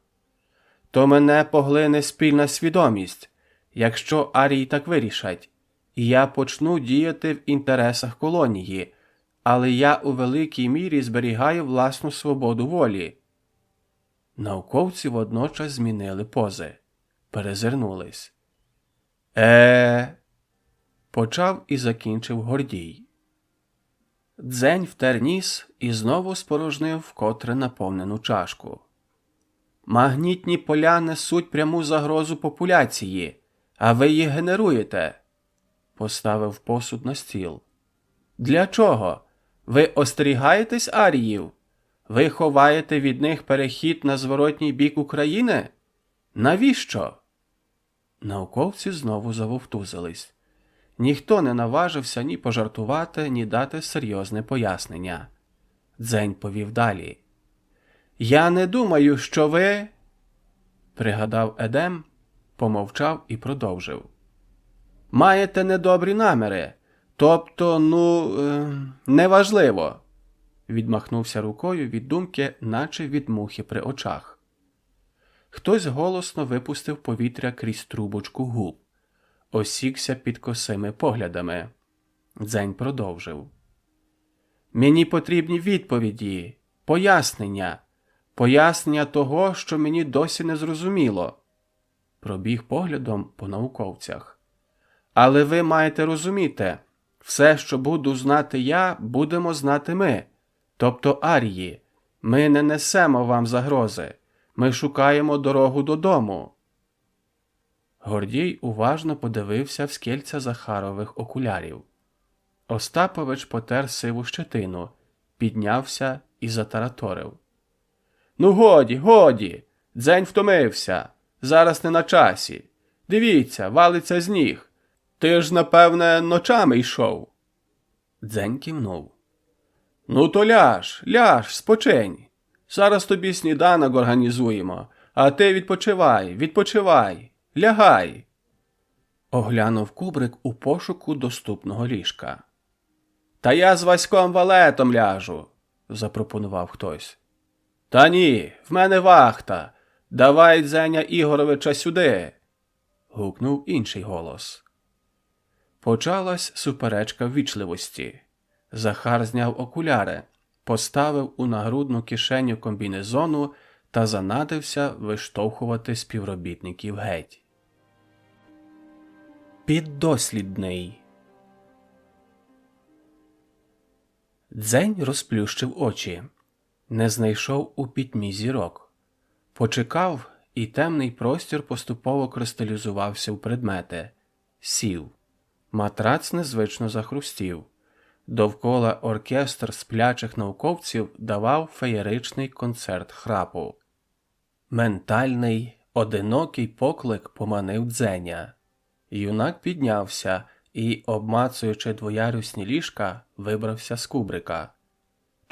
«То мене поглине спільна свідомість, якщо арії так вирішать, і я почну діяти в інтересах колонії, але я у великій мірі зберігаю власну свободу волі». Науковці водночас змінили пози. Перезирнулись. Почав і закінчив Гордій. Дзень втер ніс і знову спорожнив вкотре наповнену чашку. «Магнітні поля несуть пряму загрозу популяції, а ви їх генеруєте», – поставив посуд на стіл. «Для чого? Ви остерігаєтесь аріїв? Ви ховаєте від них перехід на зворотній бік України? Навіщо?» Науковці знову завовтузились. Ніхто не наважився ні пожартувати, ні дати серйозне пояснення. Дзень повів далі. «Я не думаю, що ви...» Пригадав Едем, помовчав і продовжив. «Маєте недобрі наміри. Тобто, неважливо». Відмахнувся рукою від думки, наче від мухи при очах. Хтось голосно випустив повітря крізь трубочку губ. Осікся під косими поглядами. Дзень продовжив. «Мені потрібні відповіді, пояснення того, що мені досі не зрозуміло». Пробіг поглядом по науковцях. «Але ви маєте розуміти, все, що буду знати я, будемо знати ми, тобто арії. Ми не несемо вам загрози. Ми шукаємо дорогу додому». Гордій уважно подивився в скельця Захарових окулярів. Остапович потер сиву щетину, піднявся і затараторив. «Ну годі! Дзень втомився. Зараз не на часі. Дивіться, валиться з ніг. Ти ж, напевне, ночами йшов». Дзень кивнув. «Ну то ляж, спочинь. Зараз тобі сніданок організуємо, а ти відпочивай. Лягай!» Оглянув кубрик у пошуку доступного ліжка. «Та я з Васьком Валетом ляжу», – запропонував хтось. Та ні, в мене вахта. Давай Дзеня Ігоровича сюди. Гукнув інший голос. Почалась суперечка ввічливості. Захар зняв окуляри, поставив у нагрудну кишеню комбінезону та занадився виштовхувати співробітників геть. Піддослідний. Дзень розплющив очі. Не знайшов у пітьмі зірок. Почекав, і темний простір поступово кристалізувався в предмети. Сів. Матрац незвично захрустів. Довкола оркестр сплячих науковців давав феєричний концерт храпу. Ментальний, одинокий поклик поманив Дзеня. Юнак піднявся і, обмацуючи двоярусні ліжка, вибрався з кубрика.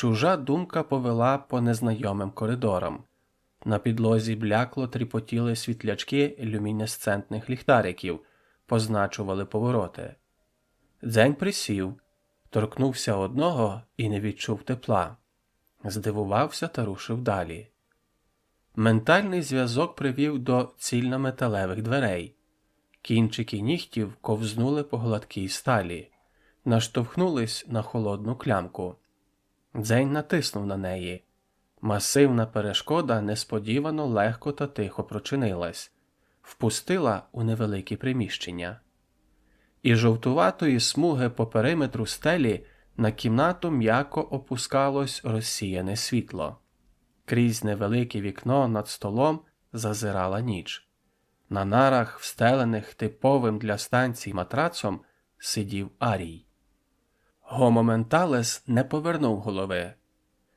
Чужа думка повела по незнайомим коридорам. На підлозі блякло тріпотіли світлячки люмінесцентних ліхтариків, позначували повороти. Дзень присів, торкнувся одного і не відчув тепла. Здивувався та рушив далі. Ментальний зв'язок привів до цільнометалевих дверей. Кінчики нігтів ковзнули по гладкій сталі, наштовхнулись на холодну клямку. Дзень натиснув на неї. Масивна перешкода несподівано легко та тихо прочинилась, впустила у невелике приміщення. І жовтуватої смуги по периметру стелі на кімнату м'яко опускалось розсіяне світло. Крізь невелике вікно над столом зазирала ніч. На нарах, встелених типовим для станцій матрацом, сидів Арій. Гомо Менталес не повернув голови.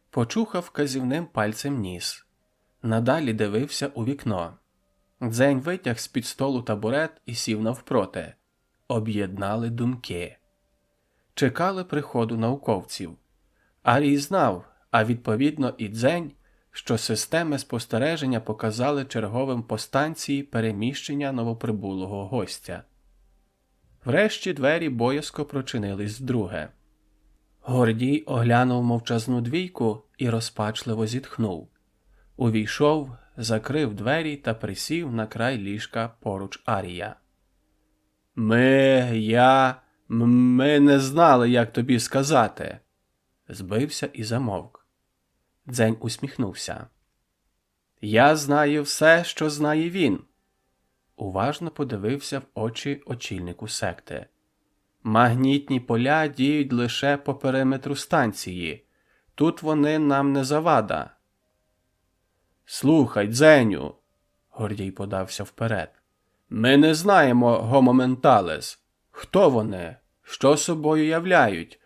Почухав вказівним пальцем ніс. Надалі дивився у вікно. Дзень витяг з-під столу табурет і сів навпроти. Об'єднали думки. Чекали приходу науковців. Арій знав, а відповідно і Дзень, що системи спостереження показали черговим по станції переміщення новоприбулого гостя. Врешті двері боязко прочинились вдруге. Гордій оглянув мовчазну двійку і розпачливо зітхнув. Увійшов, закрив двері та присів на край ліжка поруч Арія. Ми не знали, як тобі сказати. Збився і замовк. Дзень усміхнувся. Я знаю все, що знає він. Уважно подивився в очі очільнику секти. Магнітні поля діють лише по периметру станції. Тут вони нам не завада. Слухай, Дзеню, Гордій подався вперед. Ми не знаємо Гомо Менталес. Хто вони? Що собою являють?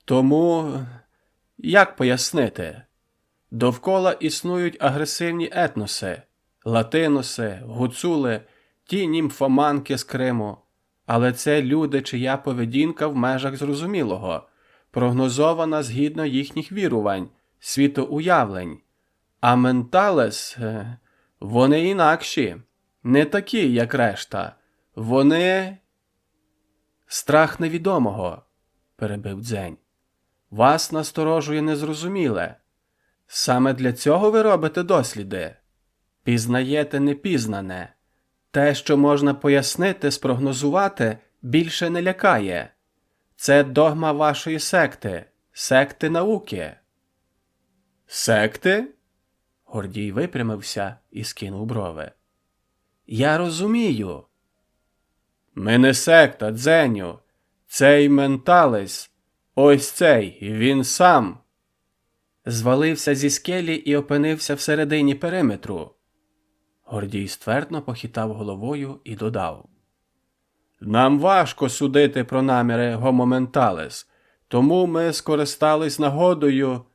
Тому, як пояснити? Довкола існують агресивні етноси, латиноси, гуцули, ті німфоманки з Криму. Але це люди, чия поведінка в межах зрозумілого, прогнозована згідно їхніх вірувань, світоуявлень. А Менталес, вони інакші, не такі, як решта. Вони... Страх невідомого, перебив Дзень. Вас насторожує незрозуміле. Саме для цього ви робите досліди. Пізнаєте непізнане. Те, що можна пояснити, спрогнозувати, більше не лякає. Це догма вашої секти, секти науки. Секти? Гордій випрямився і скинув брови. Я розумію. Ми не секта, Дзеню. Цей Менталес, ось цей, він сам. Звалився зі скелі і опинився всередині периметру. Гордій ствердно похитав головою і додав. Нам важко судити про наміри Гомо Менталес, тому ми скористались нагодою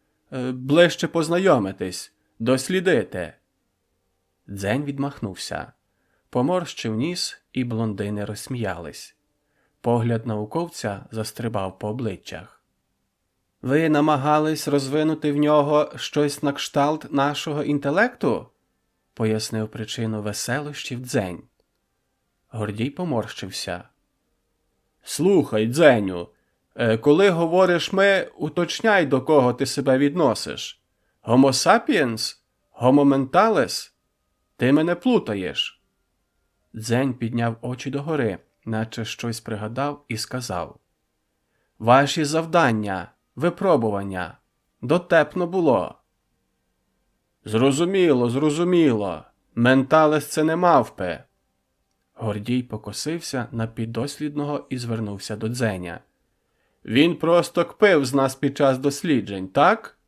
ближче познайомитись, дослідити. Дзень відмахнувся. Поморщив ніс, і блондини розсміялись. Погляд науковця застрибав по обличчях. Ви намагались розвинути в нього щось на кшталт нашого інтелекту? Пояснив причину веселощів Дзень. Гордій поморщився. Слухай, Дзеню, коли говориш ми, уточняй, до кого ти себе відносиш. Гомо сапієнс Гомоменталес? Ти мене плутаєш. Дзень підняв очі догори, наче щось пригадав і сказав. Ваші завдання, випробування. Дотепно було. Зрозуміло, зрозуміло. Менталес це не мавпи. Гордій покосився на піддослідного і звернувся до Дзеня. Він просто кпив з нас під час досліджень, так?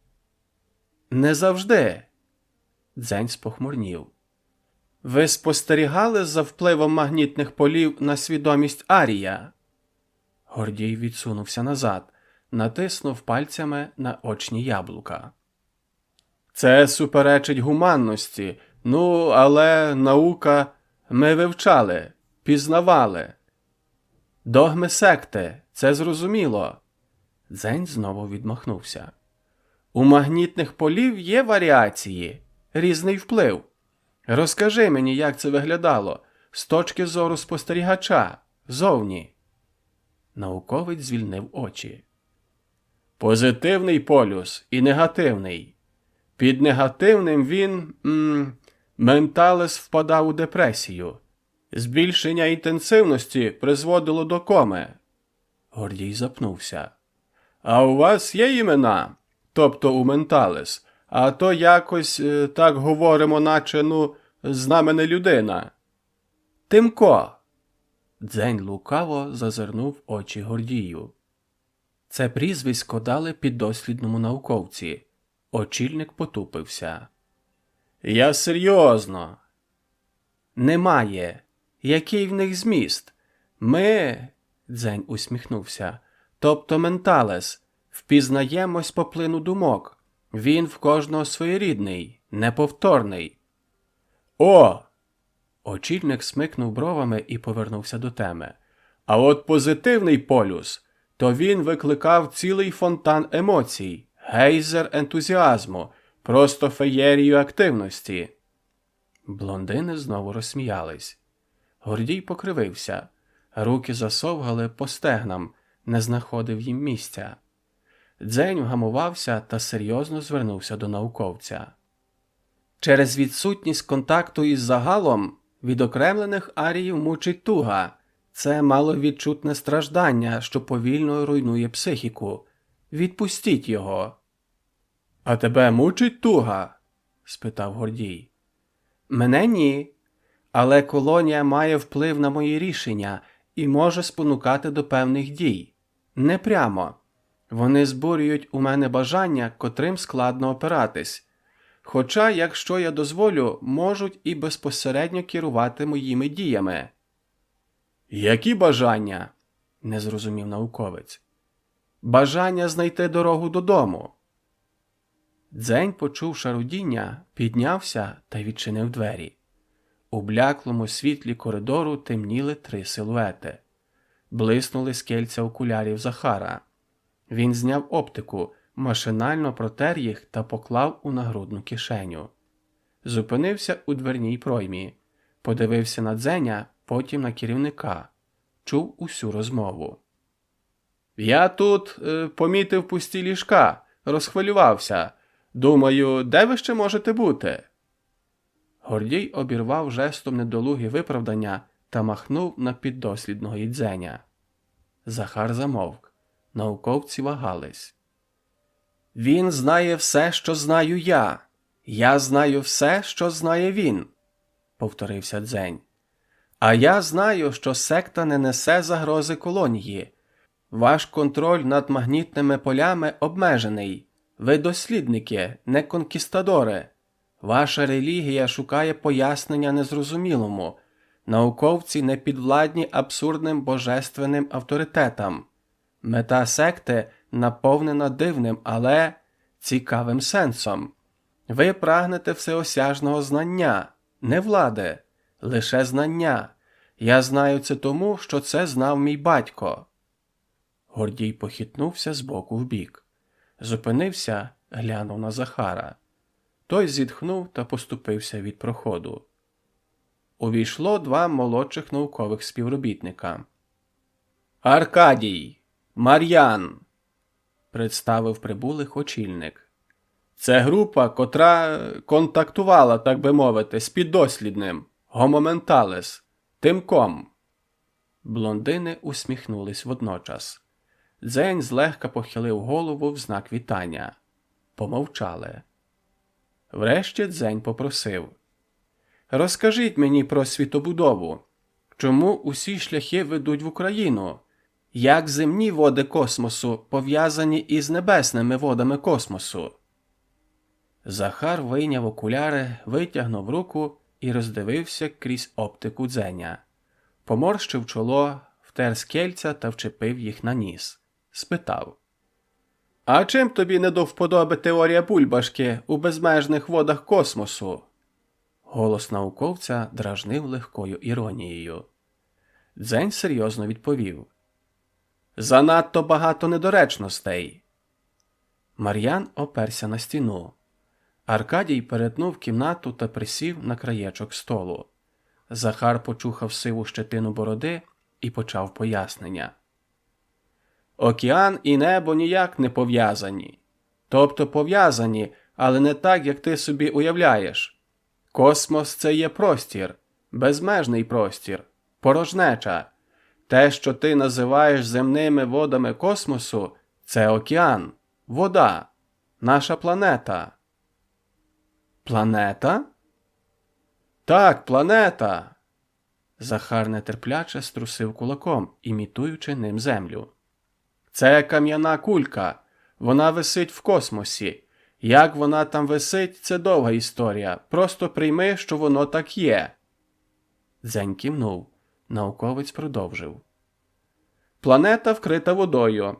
Не завжди. Дзень спохмурнів. Ви спостерігали за впливом магнітних полів на свідомість Арія? Гордій відсунувся назад, натиснув пальцями на очні яблука. Це суперечить гуманності, але наука ми вивчали, пізнавали. Догми секти, це зрозуміло. Дзень знову відмахнувся. У магнітних полів є варіації, різний вплив. Розкажи мені, як це виглядало, з точки зору спостерігача, зовні. Науковець звільнив очі. Позитивний полюс і негативний. Під негативним він, менталес впадав у депресію. Збільшення інтенсивності призводило до коми. Гордій запнувся. А у вас є імена? Тобто у менталес. А то якось так говоримо, наче, з нами не людина. Тимко. Дзень лукаво зазирнув в очі Гордію. Це прізвисько дали піддослідному науковці. Очільник потупився. Я серйозно. Немає. Який в них зміст? Ми, Дзень усміхнувся, тобто менталес, впізнаємось по плину думок. Він в кожного своєрідний, неповторний. О! Очільник смикнув бровами і повернувся до теми. А от позитивний полюс, то він викликав цілий фонтан емоцій, гейзер ентузіазму, просто феєрію активності. Блондини знову розсміялись. Гордій покривився, руки засовгали по стегнам, не знаходив їм місця. Дзень вгамувався та серйозно звернувся до науковця. Через відсутність контакту із загалом відокремлених аріїв мучить туга. Це маловідчутне страждання, що повільно руйнує психіку. Відпустіть його. – А тебе мучить туга? – спитав Гордій. – Мене ні. Але колонія має вплив на мої рішення і може спонукати до певних дій. Не прямо. Вони збурюють у мене бажання, котрим складно опиратись. Хоча, якщо я дозволю, можуть і безпосередньо керувати моїми діями. Які бажання? Не зрозумів науковець. Бажання знайти дорогу додому. Дзень почув шарудіння, піднявся та відчинив двері. У бляклому світлі коридору темніли 3 силуети. Блиснули скельця окулярів Захара. Він зняв оптику, машинально протер їх та поклав у нагрудну кишеню. Зупинився у дверній проймі. Подивився на Дзеня, потім на керівника. Чув усю розмову. «Я тут помітив пусті ліжка, розхвилювався. Думаю, де ви ще можете бути?» Гордій обірвав жестом недолугі виправдання та махнув на піддослідного Дзеня. Захар замовк. Науковці вагались. «Він знає все, що знаю я. Я знаю все, що знає він», – повторився Дзень. «А я знаю, що секта не несе загрози колонії. Ваш контроль над магнітними полями обмежений. Ви дослідники, не конкістадори. Ваша релігія шукає пояснення незрозумілому. Науковці не підвладні абсурдним божественним авторитетам. Мета секти наповнена дивним, але цікавим сенсом. Ви прагнете всеосяжного знання, не влади, лише знання. Я знаю це тому, що це знав мій батько». Гордій похитнувся з боку в бік. Зупинився, глянув на Захара. Той зітхнув та поступився від проходу. Увійшло 2 молодших наукових співробітника. «Аркадій! Мар'ян!» – представив прибулих очільник. Це група, котра контактувала, так би мовити, з піддослідним Homo mentalis, Тимком. Блондини усміхнулись водночас. Дзень злегка похилив голову в знак вітання. Помовчали. Врешті Дзень попросив: «Розкажіть мені про світобудову. Чому усі шляхи ведуть в Україну? Як земні води космосу пов'язані із небесними водами космосу?» Захар вийняв окуляри, витягнув руку і роздивився крізь оптику Дзеня. Поморщив чоло, втер скельця та вчепив їх на ніс. Спитав: «А чим тобі не до вподоби теорія бульбашки у безмежних водах космосу?» Голос науковця дражнив легкою іронією. Дзень серйозно відповів: «Занадто багато недоречностей». Мар'ян оперся на стіну. Аркадій перетнув кімнату та присів на краєчок столу. Захар почухав сиву щетину бороди і почав пояснення. «Океан і небо ніяк не пов'язані. Тобто пов'язані, але не так, як ти собі уявляєш. Космос – це є простір, безмежний простір, порожнеча. Те, що ти називаєш земними водами космосу – це океан, вода, наша планета». «Планета?» «Так, планета!» Захар нетерпляче струсив кулаком, імітуючи ним землю. «Це кам'яна кулька. Вона висить в космосі. Як вона там висить – це довга історія. Просто прийми, що воно так є». Дзень кивнув. Науковець продовжив. «Планета вкрита водою.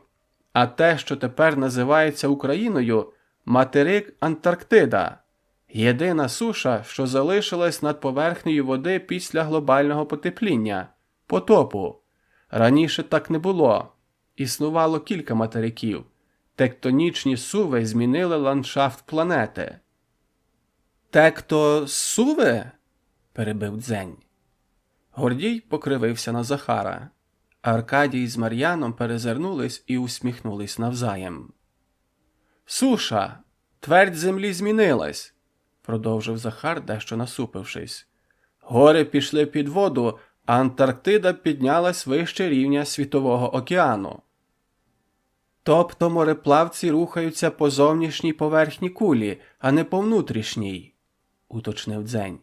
А те, що тепер називається Україною – материк Антарктида. Єдина суша, що залишилась над поверхнею води після глобального потепління – потопу. Раніше так не було. Існувало кілька материків. Тектонічні суви змінили ландшафт планети». «Текто-суви?» – перебив Дзень. Гордій покривився на Захара. Аркадій з Мар'яном перезирнулись і усміхнулись навзаєм. «Суша! Твердь землі змінилась!» – продовжив Захар, дещо насупившись. «Гори пішли під воду, а Антарктида піднялась вище рівня Світового океану». «Тобто мореплавці рухаються по зовнішній поверхні кулі, а не по внутрішній», – уточнив Дзень.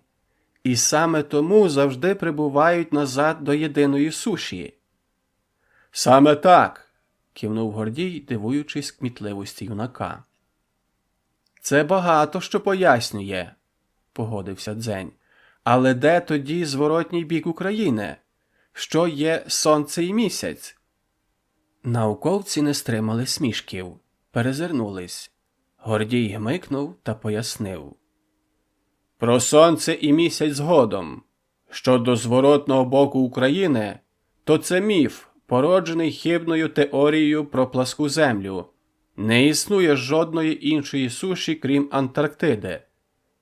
«І саме тому завжди прибувають назад до єдиної суші». «Саме так», – кивнув Гордій, дивуючись кмітливості юнака. «Це багато що пояснює», – погодився Дзень. «Але де тоді зворотній бік України? Що є сонце і місяць?» Науковці не стримали смішків, перезирнулись. Гордій гмикнув та пояснив. «Про сонце і місяць згодом. Щодо зворотного боку України, то це міф, породжений хибною теорією про пласку землю. Не існує жодної іншої суші, крім Антарктиди.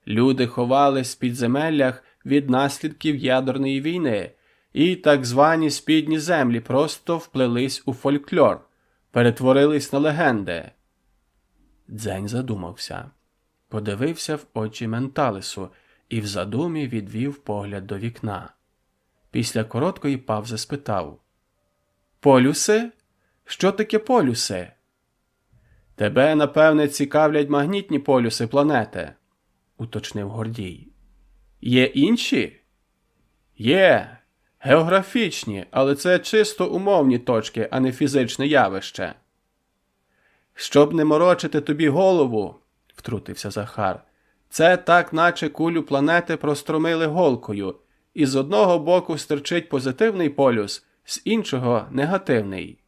Люди ховались в підземеллях від наслідків ядерної війни, і так звані спідні землі просто вплелись у фольклор, перетворились на легенди». Дзень задумався. Подивився в очі Менталісу і в задумі відвів погляд до вікна. Після короткої павзи спитав. «Полюси? Що таке полюси?» «Тебе, напевне, цікавлять магнітні полюси планети», – уточнив Гордій. «Є інші?» «Є. Географічні, але це чисто умовні точки, а не фізичне явище». «Щоб не морочити тобі голову», – втрутився Захар, – «це так, наче кулю планети простромили голкою, і з одного боку стирчить позитивний полюс, з іншого – негативний».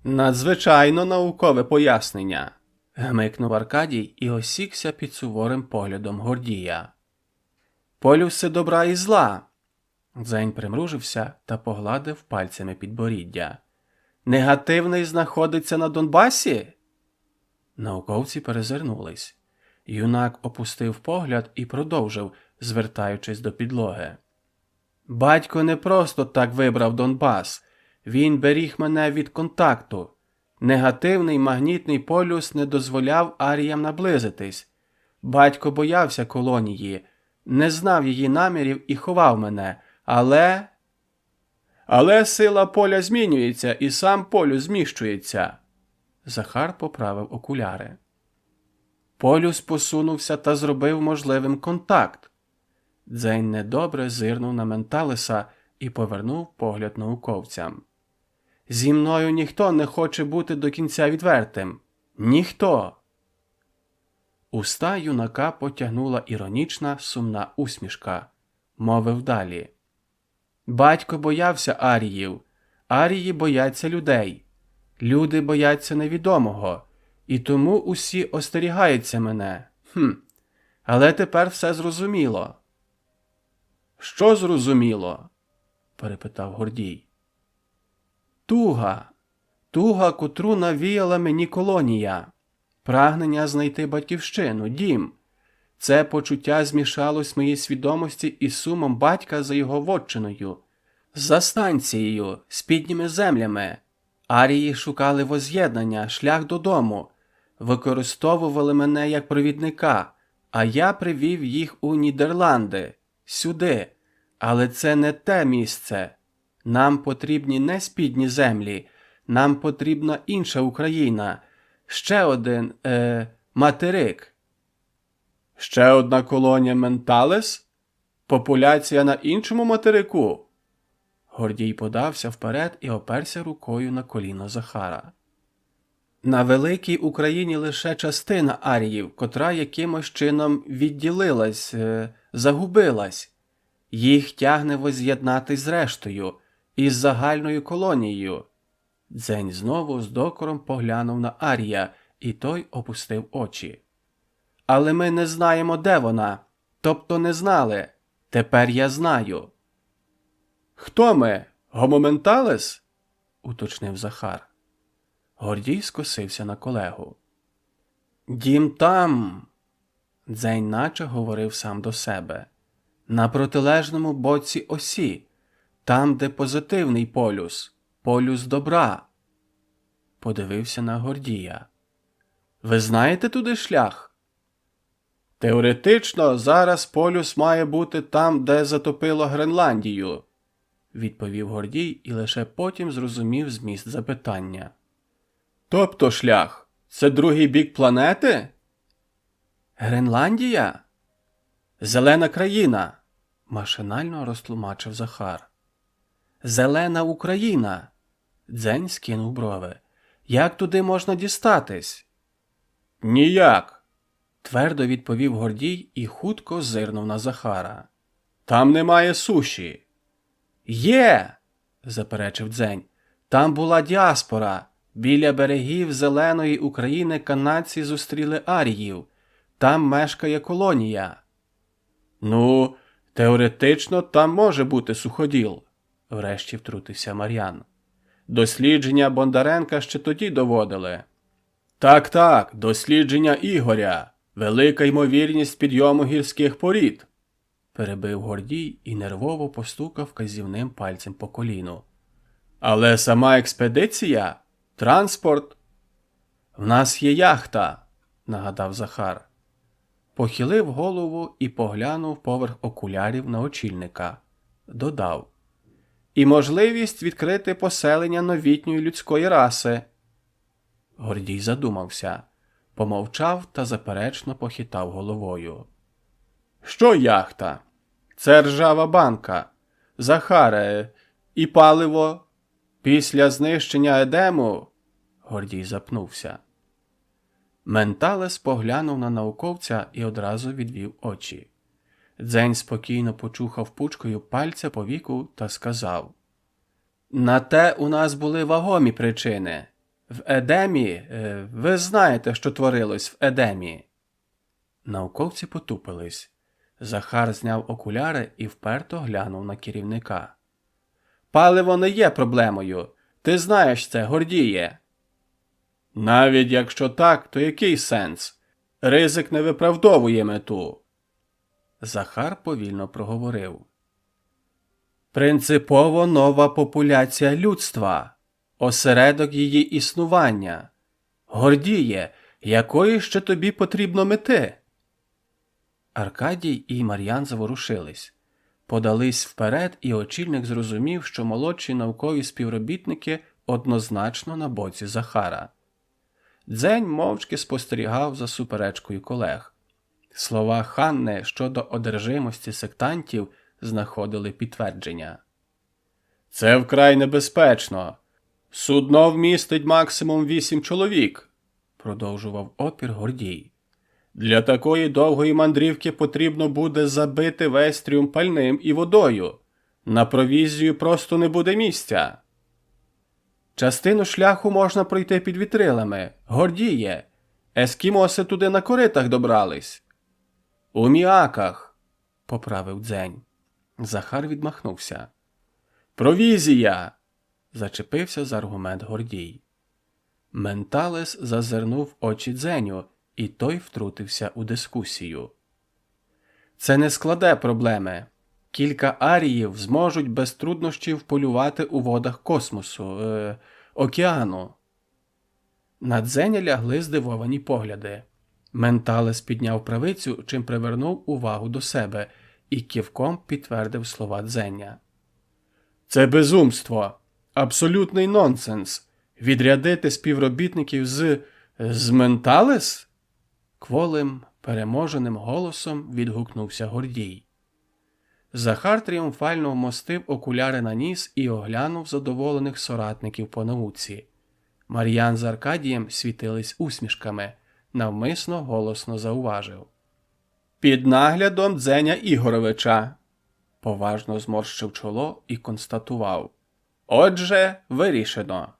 «Надзвичайно наукове пояснення», – гмикнув Аркадій і осікся під суворим поглядом Гордія. «Полюси добра і зла», – Дзень примружився та погладив пальцями підборіддя. «Негативний знаходиться на Донбасі?» Науковці перезирнулись. Юнак опустив погляд і продовжив, звертаючись до підлоги. «Батько не просто так вибрав Донбас. Він беріг мене від контакту. Негативний магнітний полюс не дозволяв аріям наблизитись. Батько боявся колонії, не знав її намірів і ховав мене, але... Але сила поля змінюється і сам полюс зміщується. Захар поправив окуляри. Полюс посунувся та зробив можливим контакт. Дзень недобре зирнув на Менталеса і повернув погляд науковцям. Зі мною ніхто не хоче бути до кінця відвертим. Ніхто. Уста юнака потягнула іронічна, сумна усмішка. Мовив далі. Батько боявся аріїв. Арії бояться людей. Люди бояться невідомого. І тому усі остерігаються мене. Але тепер все зрозуміло. Що зрозуміло? Перепитав Гордій. Туга. Туга, котру навіяла мені колонія. Прагнення знайти батьківщину, дім. Це почуття змішалось в моїй свідомості із сумом батька за його вотчиною. За станцією, з підніми землями. Арії шукали воз'єднання, шлях додому. Використовували мене як провідника, а я привів їх у Нідерланди, сюди. Але це не те місце. Нам потрібні не спідні землі, нам потрібна інша Україна. Ще один, материк. Ще одна колонія Менталес? Популяція на іншому материку? Гордій подався вперед і оперся рукою на коліно Захара. На великій Україні лише частина аріїв, котра якимось чином відділилась, загубилась. Їх тягне воз'єднатись з рештою, із загальною колонією. Дзень знову з докором поглянув на Арія, і той опустив очі. Але ми не знаємо, де вона. Тобто не знали. Тепер я знаю. Хто ми? Гомоменталес? Уточнив Захар. Гордій скосився на колегу. Дім там. Дзень наче говорив сам до себе. На протилежному боці осі. Там, де позитивний полюс. Полюс добра. Подивився на Гордія. Ви знаєте туди шлях? Теоретично, зараз полюс має бути там, де затопило Гренландію, відповів Гордій і лише потім зрозумів зміст запитання. Тобто шлях? Це другий бік планети? Гренландія? Зелена країна, машинально розтлумачив Захар. Зелена Україна. Дзень скинув брови. Як туди можна дістатись? Ніяк, твердо відповів Гордій і хутко зирнув на Захара. Там немає суші. Є, заперечив Дзень. Там була діаспора. Біля берегів Зеленої України канадці зустріли аріїв. Там мешкає колонія. Ну, теоретично там може бути суходіл, врешті втрутився Мар'ян. Дослідження Бондаренка ще тоді доводили. Так, дослідження Ігоря. Велика ймовірність підйому гірських порід, перебив Гордій і нервово постукав вказівним пальцем по коліну. Але сама експедиція? Транспорт? В нас є яхта, нагадав Захар. Похилив голову і поглянув поверх окулярів на очільника. Додав. І можливість відкрити поселення новітньої людської раси. Гордій задумався, помовчав та заперечно похитав головою. Що яхта? Це ржава банка. Захаре, і паливо? Після знищення Едему? Гордій запнувся. Менталес поглянув на науковця і одразу відвів очі. Дзень спокійно почухав пучкою пальця по віку та сказав. На те у нас були вагомі причини. В Едемі, ви знаєте, що творилось в Едемі. Науковці потупились. Захар зняв окуляри і вперто глянув на керівника. Паливо не є проблемою. Ти знаєш це, Гордіє. Навіть якщо так, то який сенс? Ризик не виправдовує мету. Захар повільно проговорив. Принципово нова популяція людства. осередок її існування. Гордіє, якої ще тобі потрібно мети? Аркадій і Мар'ян заворушились. Подались вперед, і очільник зрозумів, що молодші наукові співробітники однозначно на боці Захара. Дзень мовчки спостерігав за суперечкою колег. Слова Ханни щодо одержимості сектантів знаходили підтвердження. «Це вкрай небезпечно. Судно вмістить максимум 8 чоловік», – продовжував опір Гордій. «Для такої довгої мандрівки потрібно буде забити весь трюм пальним і водою. На провізію просто не буде місця». «Частину шляху можна пройти під вітрилами. Гордіє. Ескімоси туди на коритах добрались». «У міаках», – поправив Дзень. Захар відмахнувся. «Провізія!» – зачепився за аргумент Гордій. Менталес зазирнув в очі Дзеню, і той втрутився у дискусію. «Це не складе проблеми. Кілька аріїв зможуть без труднощів полювати у водах космосу, океану». На Дзеня лягли здивовані погляди. Менталес підняв правицю, чим привернув увагу до себе, і кивком підтвердив слова Дзеня. «Це безумство! Абсолютний нонсенс! Відрядити співробітників з Менталес?» Кволим, переможеним голосом відгукнувся Гордій. Захар тріумфально вмостив окуляри на ніс і оглянув задоволених соратників по науці. Мар'ян з Аркадієм світились усмішками, навмисно голосно зауважив. «Під наглядом Дзеня Ігоровича», – поважно зморщив чоло і констатував. «Отже, вирішено».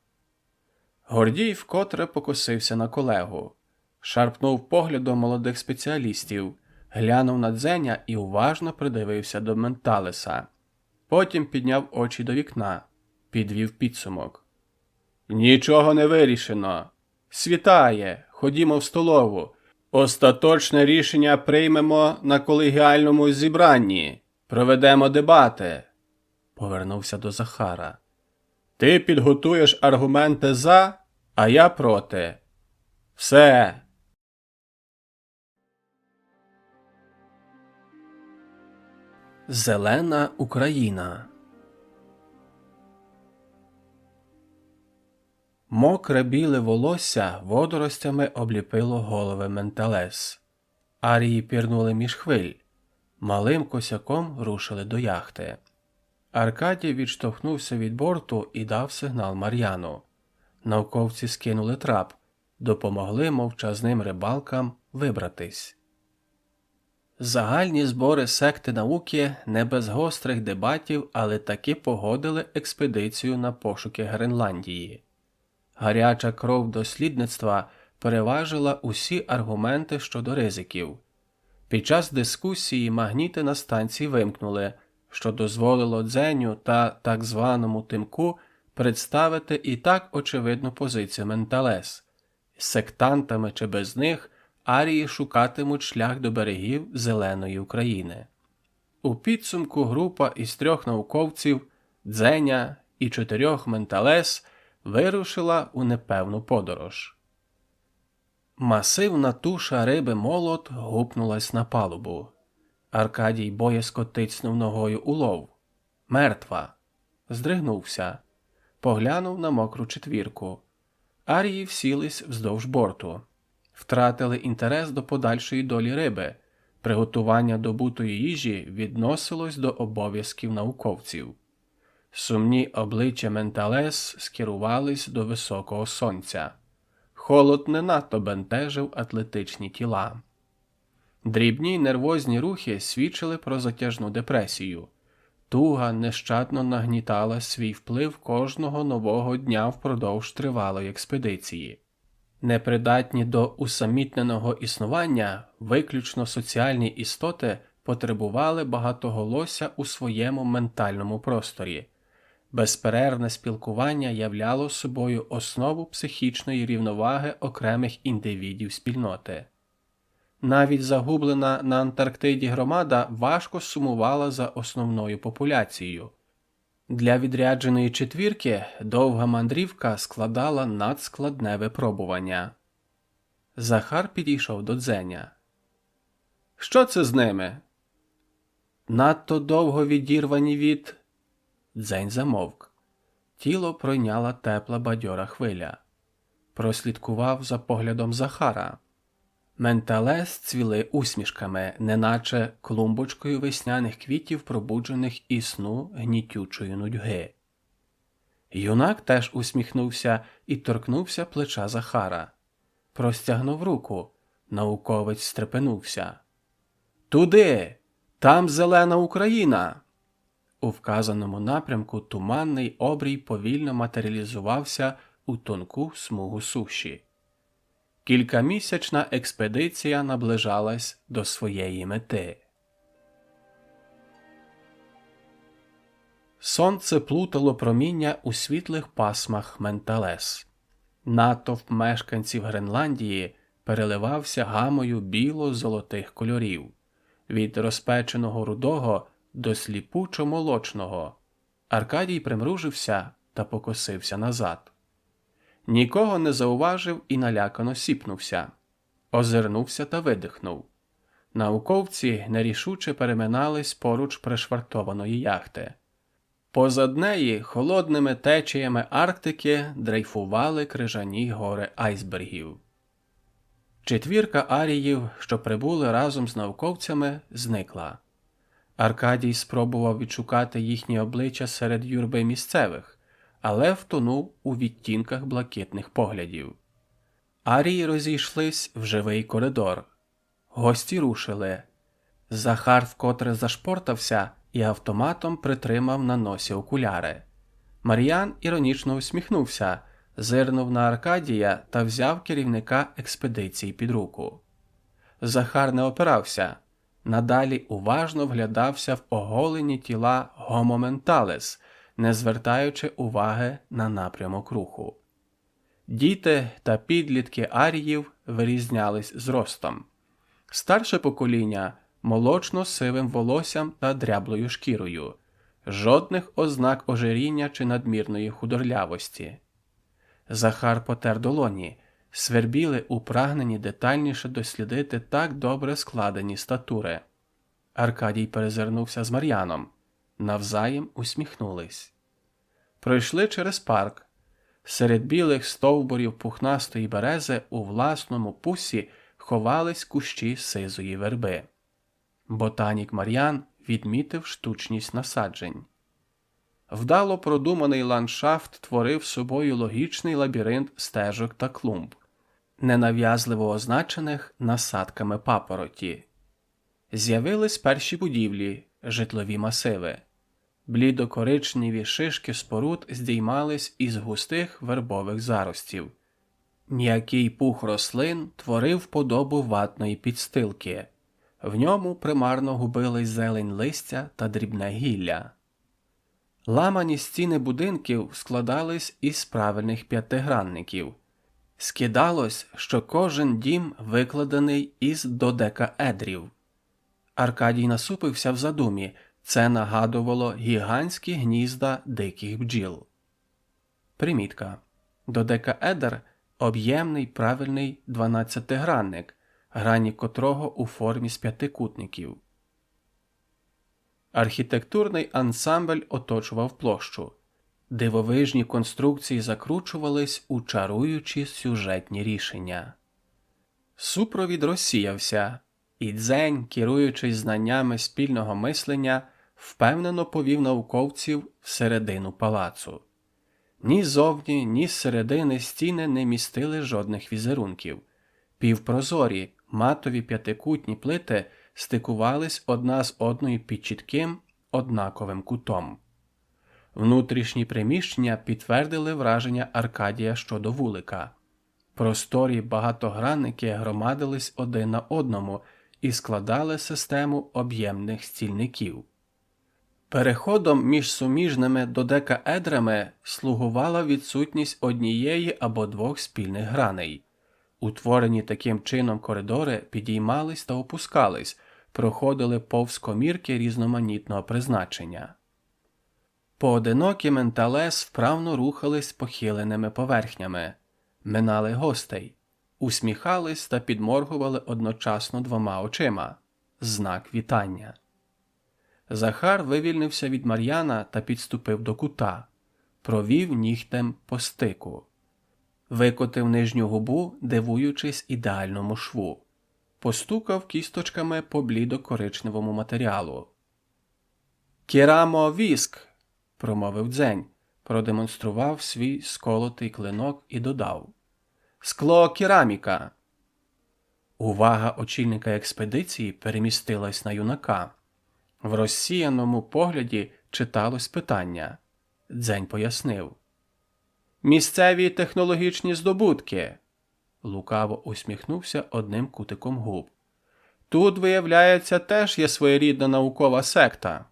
Гордій вкотре покосився на колегу. Шарпнув поглядом молодих спеціалістів, глянув на Дзеня і уважно придивився до Менталеса. Потім підняв очі до вікна, підвів підсумок. «Нічого не вирішено. Світає, ходімо в столову. Остаточне рішення приймемо на колегіальному зібранні. Проведемо дебати», – повернувся до Захара. «Ти підготуєш аргументи за, а я проти. Все!» Зелена Україна. Мокре біле волосся водоростями обліпило голови Менталес. Арії пірнули між хвиль. Малим косяком рушили до яхти. Аркадій відштовхнувся від борту і дав сигнал Мар'яну. Науковці скинули трап, допомогли мовчазним рибалкам вибратись. Загальні збори секти науки не без гострих дебатів, але таки погодили експедицію на пошуки Гренландії. Гаряча кров дослідництва переважила усі аргументи щодо ризиків. Під час дискусії магніти на станції вимкнули, що дозволило Дзеню та так званому Тимку представити і так очевидну позицію Менталес. З сектантами чи без них арії шукатимуть шлях до берегів Зеленої України. У підсумку група із 3 науковців, Дзеня і 4 Менталес вирушила у непевну подорож. Масивна туша риби молот гупнулась на палубу. Аркадій боязко тицнув ногою у лов. Мертва. Здригнувся. Поглянув на мокру четвірку. Арії всілись вздовж борту. Втратили інтерес до подальшої долі риби. Приготування добутої їжі відносилось до обов'язків науковців. Сумні обличчя Менталес скерувались до високого сонця. Холод не надто бентежив атлетичні тіла. Дрібні нервозні рухи свідчили про затяжну депресію. Туга нещадно нагнітала свій вплив кожного нового дня впродовж тривалої експедиції. Непридатні до усамітненого існування, виключно соціальні істоти потребували багатоголосся у своєму ментальному просторі. Безперервне спілкування являло собою основу психічної рівноваги окремих індивідів спільноти. Навіть загублена на Антарктиді громада важко сумувала за основною популяцією. Для відрядженої четвірки довга мандрівка складала надскладне випробування. Захар підійшов до Дзеня. «Що це з ними?» «Надто довго відірвані від...» Дзень замовк. Тіло пройняла тепла бадьора хвиля. Прослідкував за поглядом Захара. Менталес цвіли усмішками, неначе клумбочкою весняних квітів, пробуджених із сну гнітючої нудьги. Юнак теж усміхнувся і торкнувся плеча Захара. Простягнув руку. Науковець стрепенувся. «Туди! Там зелена Україна!» У вказаному напрямку туманний обрій повільно матеріалізувався у тонку смугу суші. Кількамісячна експедиція наближалась до своєї мети. Сонце плутало проміння у світлих пасмах Менталес. Натовп мешканців Гренландії переливався гамою біло-золотих кольорів. Від розпеченого рудого до сліпучо-молочного. Аркадій примружився та покосився назад. Нікого не зауважив і налякано сіпнувся. Озирнувся та видихнув. Науковці нерішуче переминались поруч пришвартованої яхти. Позад неї холодними течіями Арктики дрейфували крижані гори айсбергів. Четвірка аріїв, що прибули разом з науковцями, зникла. Аркадій спробував відшукати їхні обличчя серед юрби місцевих, але втонув у відтінках блакитних поглядів. Арії розійшлись в живий коридор. Гості рушили. Захар вкотре зашпортався і автоматом притримав на носі окуляри. Мар'ян іронічно усміхнувся, зирнув на Аркадія та взяв керівника експедиції під руку. Захар не опирався. Надалі уважно вглядався в оголені тіла Homo mentalis, не звертаючи уваги на напрямок руху. Діти та підлітки аріїв вирізнялись зростом. Старше покоління – молочно-сивим волоссям та дряблою шкірою. Жодних ознак ожиріння чи надмірної худорлявості. Захар потер долоні, свербіли у прагненні детальніше дослідити так добре складені статури. Аркадій перезирнувся з Мар'яном. Навзаєм усміхнулись. Пройшли через парк. Серед білих стовбурів пухнастої берези у власному пусі ховались кущі сизої верби. Ботанік Мар'ян відмітив штучність насаджень. Вдало продуманий ландшафт творив собою логічний лабіринт стежок та клумб, ненав'язливо означених насадками папороті. З'явились перші будівлі, житлові масиви. Блідо-коричневі шишки споруд здіймались із густих вербових заростів. М'який пух рослин творив подобу ватної підстилки. В ньому примарно губились зелень листя та дрібне гілля. Ламані стіни будинків складались із правильних п'ятигранників. Скидалось, що кожен дім викладений із додекаедрів. Аркадій насупився в задумі. Це нагадувало гігантські гнізда диких бджіл. Примітка. Додекаедр – об'ємний правильний 12-гранник, грані котрого у формі з п'ятикутників. Архітектурний ансамбль оточував площу. Дивовижні конструкції закручувались у чаруючі сюжетні рішення. Супровід розсіявся, і Дзень, керуючись знаннями спільного мислення, впевнено повів науковців всередину палацу. Ні ззовні, ні зсередини стіни не містили жодних візерунків. Півпрозорі, матові п'ятикутні плити стикувались одна з одною під чітким, однаковим кутом. Внутрішні приміщення підтвердили враження Аркадія щодо вулика. Просторі багатогранники громадились один на одному і складали систему об'ємних стільників. Переходом між суміжними додекаедрами слугувала відсутність однієї або двох спільних граней. Утворені таким чином коридори підіймались та опускались, проходили повз комірки різноманітного призначення. Поодинокі менталес вправно рухались похиленими поверхнями, минали гостей, усміхались та підморгували одночасно двома очима – знак вітання. Захар вивільнився від Мар'яна та підступив до кута, провів нігтем по стику. Викотив нижню губу, дивуючись ідеальному шву. Постукав кісточками по блідо-коричневому матеріалу. «Кірамо віск!» – промовив Дзень, продемонстрував свій сколотий клинок і додав. «Скло кераміка!» Увага очільника експедиції перемістилась на юнака. В розсіяному погляді читалось питання. Дзень пояснив. «Місцеві технологічні здобутки!» Лукаво усміхнувся одним кутиком губ. «Тут, виявляється, теж є своєрідна наукова секта».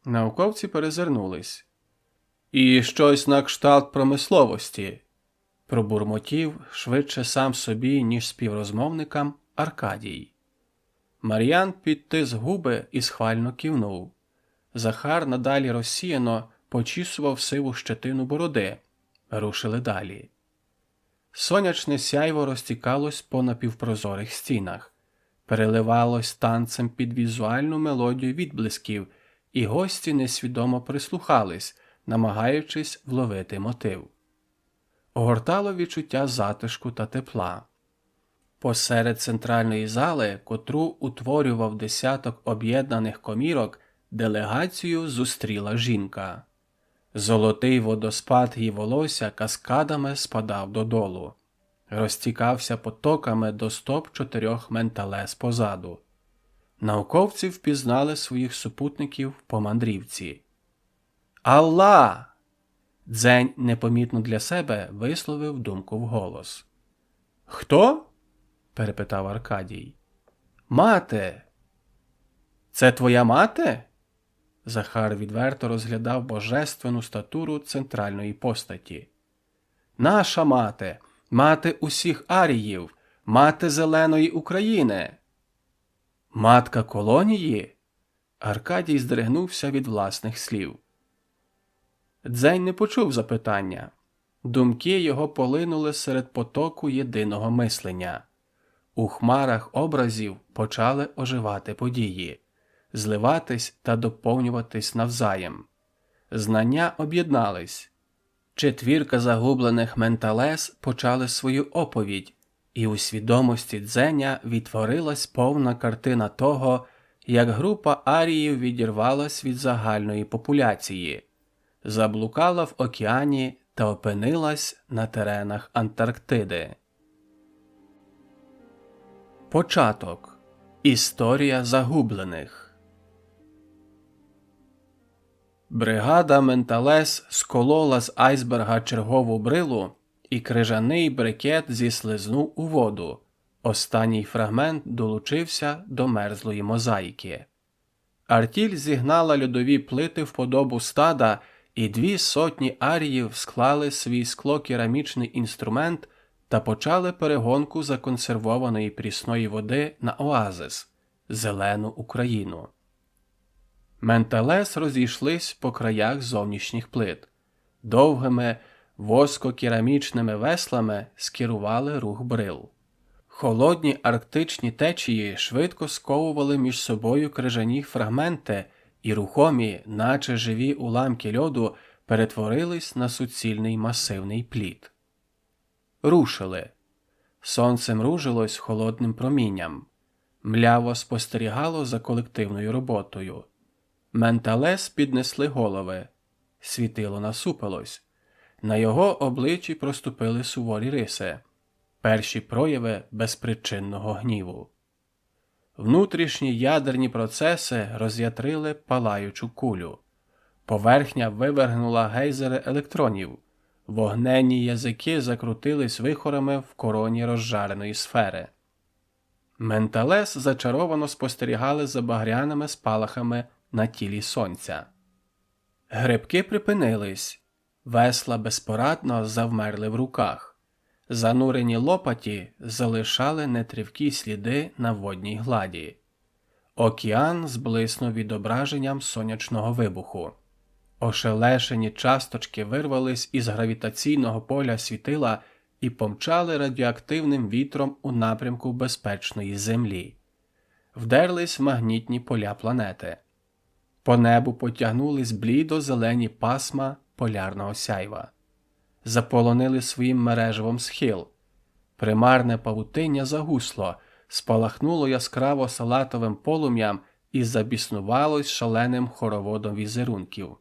Науковці перезирнулись. «І щось на кшталт промисловості», – пробурмотів швидше сам собі, ніж співрозмовникам, Аркадій. Мар'ян підтис губи і схвально кивнув. Захар надалі розсіяно почісував сиву щетину бороди. Рушили далі. Сонячне сяйво розтікалось по напівпрозорих стінах, переливалось танцем під візуальну мелодію відблисків, і гості несвідомо прислухались, намагаючись вловити мотив. Огортало відчуття затишку та тепла. Посеред центральної зали, котру утворював десяток об'єднаних комірок, делегацію зустріла жінка. Золотий водоспад її волосся каскадами спадав додолу. Розтікався потоками до стоп 4 менталес позаду. Науковці впізнали своїх супутників по мандрівці. «Алла!» Дзень непомітно для себе висловив думку вголос. «Хто?» – перепитав Аркадій. «Мати!» «Це твоя мати?» Захар відверто розглядав божественну статуру центральної постаті. «Наша мати! Мати усіх аріїв! Мати зеленої України!» «Матка колонії?» Аркадій здригнувся від власних слів. Дзень не почув запитання. Думки його полинули серед потоку єдиного мислення. У хмарах образів почали оживати події, зливатись та доповнюватись навзаєм. Знання об'єднались. 4 загублених менталес почали свою оповідь, і у свідомості Дзеня відтворилась повна картина того, як група аріїв відірвалась від загальної популяції, заблукала в океані та опинилась на теренах Антарктиди. Початок. Історія загублених. Бригада менталес сколола з айсберга чергову брилу, і крижаний брикет зіслизнув у воду. Останній фрагмент долучився до мерзлої мозаїки. Артіль зігнала льодові плити в подобу стада, і 200 аріїв склали свій скло-керамічний інструмент та почали перегонку законсервованої прісної води на оазис – зелену Україну. Менталес розійшлись по краях зовнішніх плит. Довгими воско-керамічними веслами скерували рух брил. Холодні арктичні течії швидко сковували між собою крижані фрагменти, і рухомі, наче живі уламки льоду, перетворились на суцільний масивний плід. Рушили. Сонце мружилось холодним промінням. Мляво спостерігало за колективною роботою. Менталес піднесли голови. Світило насупилось. На його обличчі проступили суворі риси. Перші прояви безпричинного гніву. Внутрішні ядерні процеси роз'ятрили палаючу кулю. Поверхня вивергнула гейзери електронів. Вогненні язики закрутились вихорами в короні розжареної сфери. Менталес зачаровано спостерігали за багряними спалахами на тілі сонця. Грибки припинились. Весла безпорадно завмерли в руках. Занурені лопаті залишали нетривкі сліди на водній гладі. Океан зблиснув відображенням сонячного вибуху. Ошелешені часточки вирвались із гравітаційного поля світила і помчали радіоактивним вітром у напрямку безпечної Землі. Вдерлись в магнітні поля планети. По небу потягнулись блідо-зелені пасма полярного сяйва. Заполонили своїм мереживом схил. Примарне павутиння загусло, спалахнуло яскраво салатовим полум'ям і забіснувалось шаленим хороводом візерунків.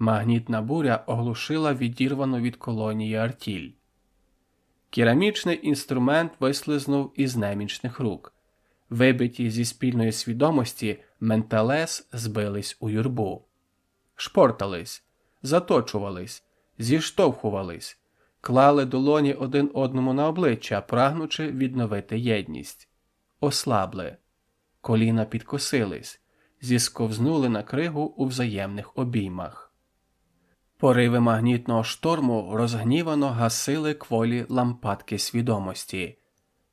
Магнітна буря оглушила відірвану від колонії артіль. Керамічний інструмент вислизнув із немічних рук. Вибиті зі спільної свідомості менталес збились у юрбу. Шпортались, заточувались, зіштовхувались, клали долоні один одному на обличчя, прагнучи відновити єдність. Ослабли. Коліна підкосились, зісковзнули на кригу у взаємних обіймах. Пориви магнітного шторму розгнівано гасили кволі лампадки свідомості.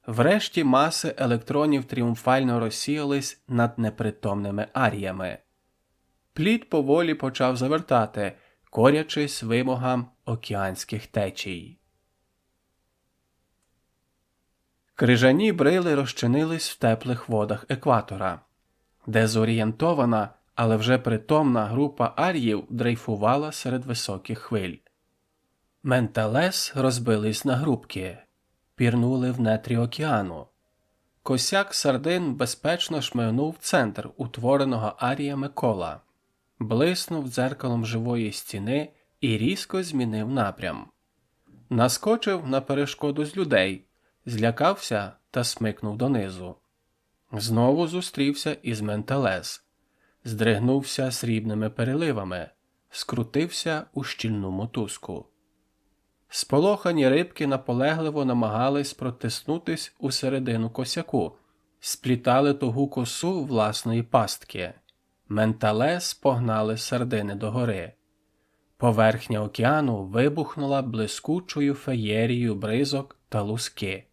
Врешті маси електронів тріумфально розсіялись над непритомними аріями. Плід поволі почав завертати, корячись вимогам океанських течій. Крижані брили розчинились в теплих водах екватора. Дезорієнтована, але вже притомна група аріїв дрейфувала серед високих хвиль. Менталес розбились на групки, пірнули в нетрі океану. Косяк сардин безпечно шмигнув в центр утвореного аріями кола, блиснув дзеркалом живої стіни і різко змінив напрям. Наскочив на перешкоду з людей, злякався та смикнув донизу. Знову зустрівся із менталес. Здригнувся срібними переливами, скрутився у щільну мотузку. Сполохані рибки наполегливо намагались протиснутись у середину косяку, сплітали тугу косу власної пастки. Менталес погнали сардини догори. Поверхня океану вибухнула блискучою феєрією бризок та луски.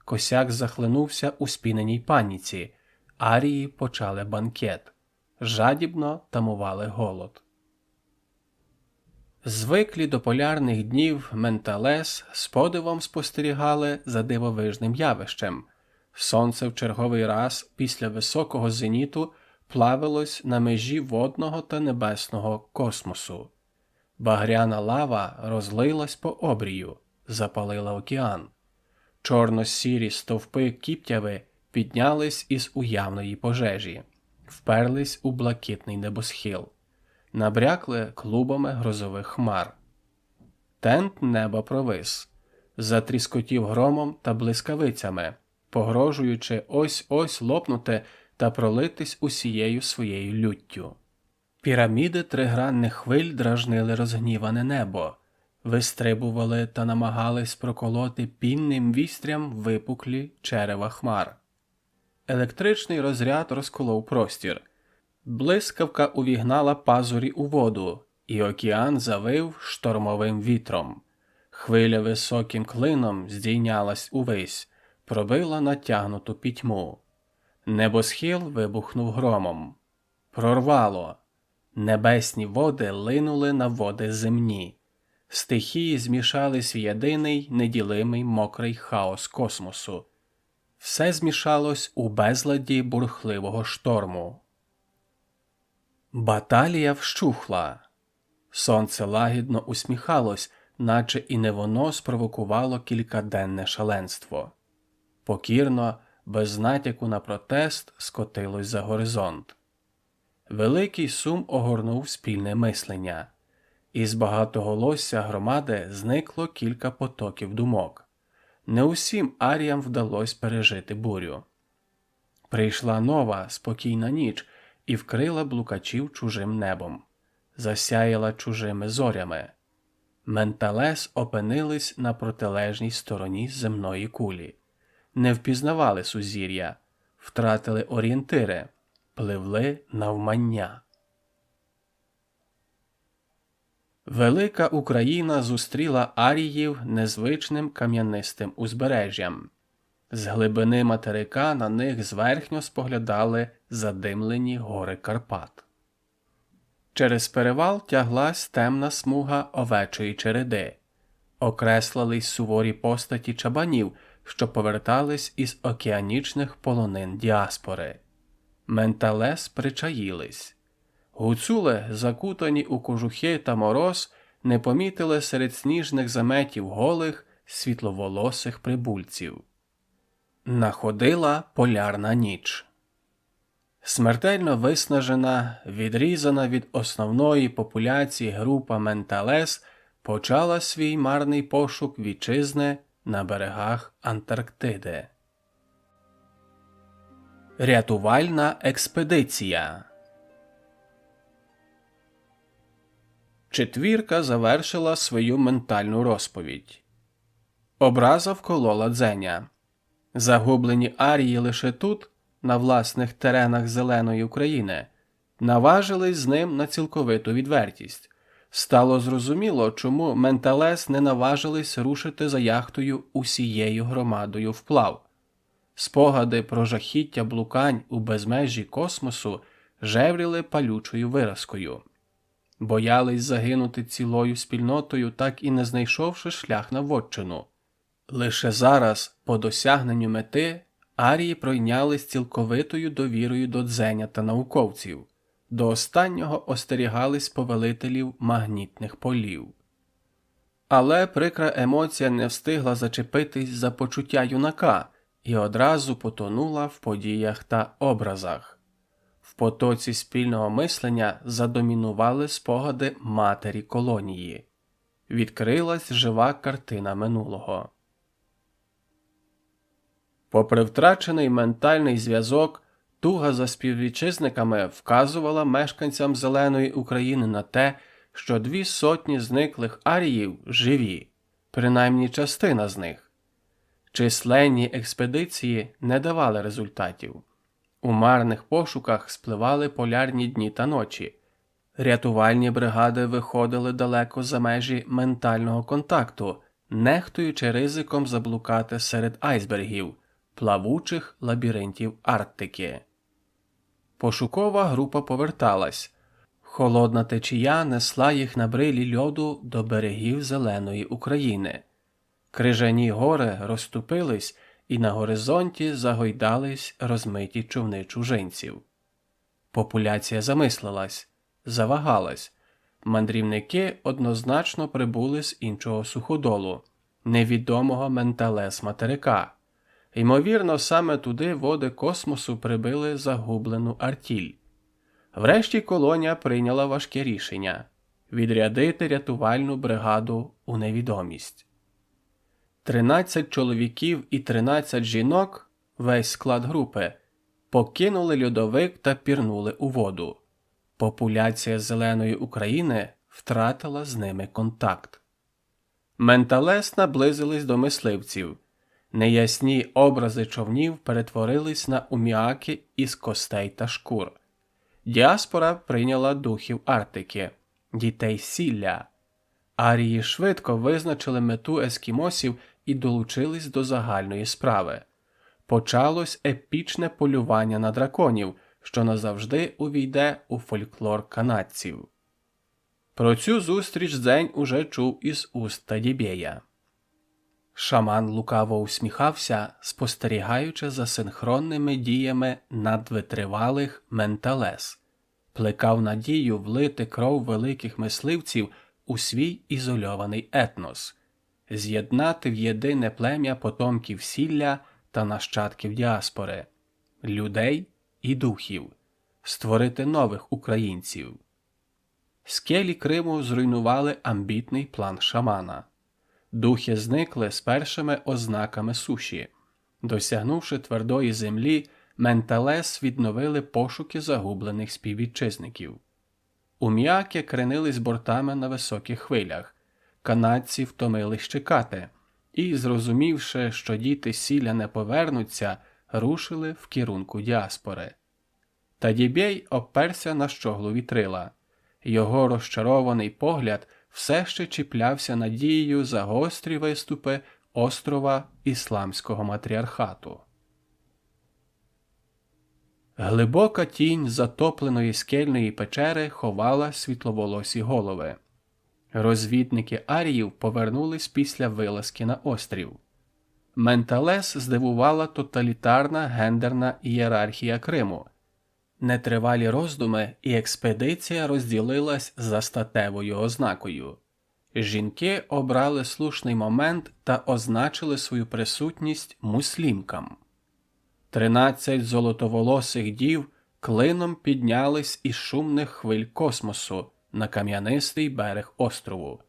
Косяк захлинувся у спіненій паніці, арії почали банкет. Жадібно тамували голод. Звиклі до полярних днів менталес з подивом спостерігали за дивовижним явищем. Сонце в черговий раз після високого зеніту плавилось на межі водного та небесного космосу. Багряна лава розлилась по обрію, запалила океан. Чорно-сірі стовпи кіптяви піднялись із уявної пожежі. Вперлись у блакитний небосхил, набрякли клубами грозових хмар. Тент неба провис, затріскотів громом та блискавицями, погрожуючи ось-ось лопнути та пролитись усією своєю люттю. Піраміди тригранних хвиль дражнили розгніване небо, вистрибували та намагались проколоти пінним вістрям випуклі черева хмар. Електричний розряд розколов простір. Блискавка увігнала пазурі у воду, і океан завив штормовим вітром. Хвиля високим клином здійнялась увесь, пробила натягнуту пітьму. Небосхил вибухнув громом. Прорвало. Небесні води линули на води земні. Стихії змішались в єдиний неділимий мокрий хаос космосу. Все змішалось у безладі бурхливого шторму. Баталія вщухла. Сонце лагідно усміхалось, наче і не воно спровокувало кількаденне шаленство. Покірно, без натяку на протест, скотилось за горизонт. Великий сум огорнув спільне мислення. Із багатоголосся громади зникло кілька потоків думок. Не усім аріям вдалося пережити бурю. Прийшла нова, спокійна ніч і вкрила блукачів чужим небом. Засяяла чужими зорями. Менталес опинились на протилежній стороні земної кулі. Не впізнавали сузір'я, втратили орієнтири, пливли навмання. Велика Україна зустріла аріїв незвичним кам'янистим узбережжям. З глибини материка на них зверхньо споглядали задимлені гори Карпат. Через перевал тяглась темна смуга овечої череди. Окреслились суворі постаті чабанів, що повертались із океанічних полонин діаспори. Менталес причаїлись. Гуцули, закутані у кожухи та мороз, не помітили серед сніжних заметів голих, світловолосих прибульців. Находила полярна ніч. Смертельно виснажена, відрізана від основної популяції група Менталес почала свій марний пошук вітчизни на берегах Антарктиди. Рятувальна експедиція. Четвірка завершила свою ментальну розповідь. Образа вколола Дзеня. Загублені арії лише тут, на власних теренах Зеленої України, наважились з ним на цілковиту відвертість. Стало зрозуміло, чому Менталес не наважились рушити за яхтою усією громадою вплав. Спогади про жахіття блукань у безмежі космосу жевріли палючою виразкою. Боялись загинути цілою спільнотою, так і не знайшовши шлях на вотчину. Лише зараз, по досягненню мети, арії пройнялись цілковитою довірою до Дзеня та науковців. До останнього остерігались повелителів магнітних полів. Але прикра емоція не встигла зачепитись за почуття юнака і одразу потонула в подіях та образах. В потоці спільного мислення задомінували спогади матері колонії. Відкрилась жива картина минулого. Попри втрачений ментальний зв'язок, туга за співвітчизниками вказувала мешканцям Зеленої України на те, що 200 зниклих аріїв живі, принаймні частина з них. Численні експедиції не давали результатів. У марних пошуках спливали полярні дні та ночі. Рятувальні бригади виходили далеко за межі ментального контакту, нехтуючи ризиком заблукати серед айсбергів, плавучих лабіринтів Арктики. Пошукова група поверталась. Холодна течія несла їх на брилі льоду до берегів Зеленої України. Крижані гори розступились, і на горизонті загойдались розмиті човни чужинців. Популяція замислилась, завагалась. Мандрівники однозначно прибули з іншого суходолу, невідомого Менталес материка. Ймовірно, саме туди води космосу прибили загублену артіль. Врешті колонія прийняла важке рішення – відрядити рятувальну бригаду у невідомість. 13 чоловіків і 13 жінок, весь склад групи, покинули льодовик та пірнули у воду. Популяція Зеленої України втратила з ними контакт. Менталес наблизились до мисливців. Неясні образи човнів перетворились на уміаки із костей та шкур. Діаспора прийняла духів Арктики – дітей сілля. Арії швидко визначили мету ескімосів і долучились до загальної справи. Почалось епічне полювання на драконів, що назавжди увійде у фольклор канадців. Про цю зустріч Дзень уже чув із уст Тадібєя. Шаман лукаво усміхався, спостерігаючи за синхронними діями надвитривалих Менталес. Плекав надію влити кров великих мисливців у свій ізольований етнос, з'єднати в єдине плем'я потомків сілля та нащадків діаспори, людей і духів, створити нових українців. Скелі Криму зруйнували амбітний план шамана. Духи зникли з першими ознаками суші. Досягнувши твердої землі, Менталес відновили пошуки загублених співвітчизників. Ум'яки кренились бортами на високих хвилях. Канадці втомились чекати і, зрозумівши, що діти сілля не повернуться, рушили в керунку діаспори. Тадібєй оперся на щоглу вітрила. Його розчарований погляд все ще чіплявся надією за гострі виступи острова Ісламського матріархату. Глибока тінь затопленої скельної печери ховала світловолосі голови. Розвідники аріїв повернулись після вилазки на острів. Менталес здивувала тоталітарна гендерна ієрархія Криму. Нетривалі роздуми і експедиція розділилась за статевою ознакою. Жінки обрали слушний момент та означили свою присутність муслімкам. 13 золотоволосих дів клином піднялись із шумних хвиль космосу на кам'янистий берег острову.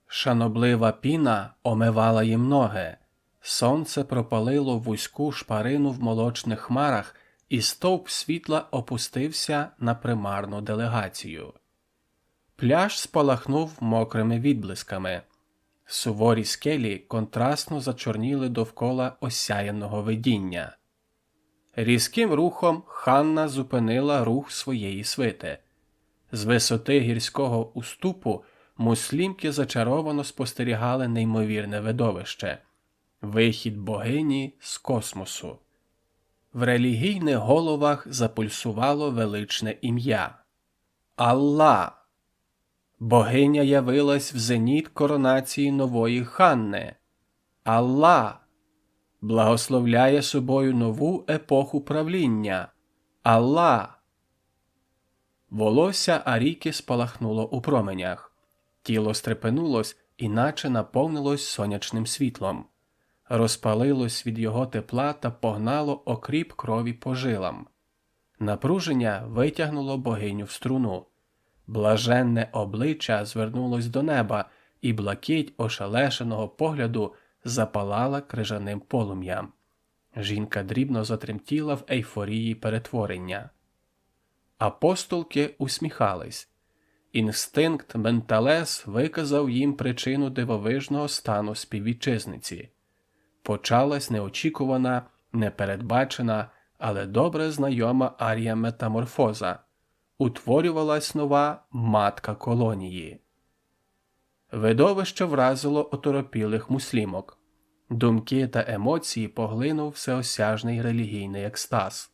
Шаноблива піна омивала їм ноги. Сонце пропалило вузьку шпарину в молочних хмарах, і стовп світла опустився на примарну делегацію. Пляж спалахнув мокрими відблисками. Суворі скелі контрастно зачорніли довкола осяяного видіння. Різким рухом Ханна зупинила рух своєї свити. З висоти гірського уступу муслімки зачаровано спостерігали неймовірне видовище – вихід богині з космосу. В релігійних головах запульсувало величне ім'я – Алла. Богиня явилась в зеніт коронації нової Ханни. Алла благословляє собою нову епоху правління. Алла. Волосся Аріки спалахнуло у променях. Тіло стрепенулось, іначе наповнилось сонячним світлом. Розпалилось від його тепла та погнало окріп крові по жилам. Напруження витягнуло богиню в струну. Блаженне обличчя звернулось до неба, і блакить ошелешеного погляду запалала крижаним полум'ям. Жінка дрібно затремтіла в ейфорії перетворення. Апостолки усміхались. Інстинкт Менталес виказав їм причину дивовижного стану співвітчизниці. Почалась неочікувана, непередбачена, але добре знайома арія метаморфоза. Утворювалась нова матка колонії. Видовище вразило оторопілих муслімок. Думки та емоції поглинув всеосяжний релігійний екстаз.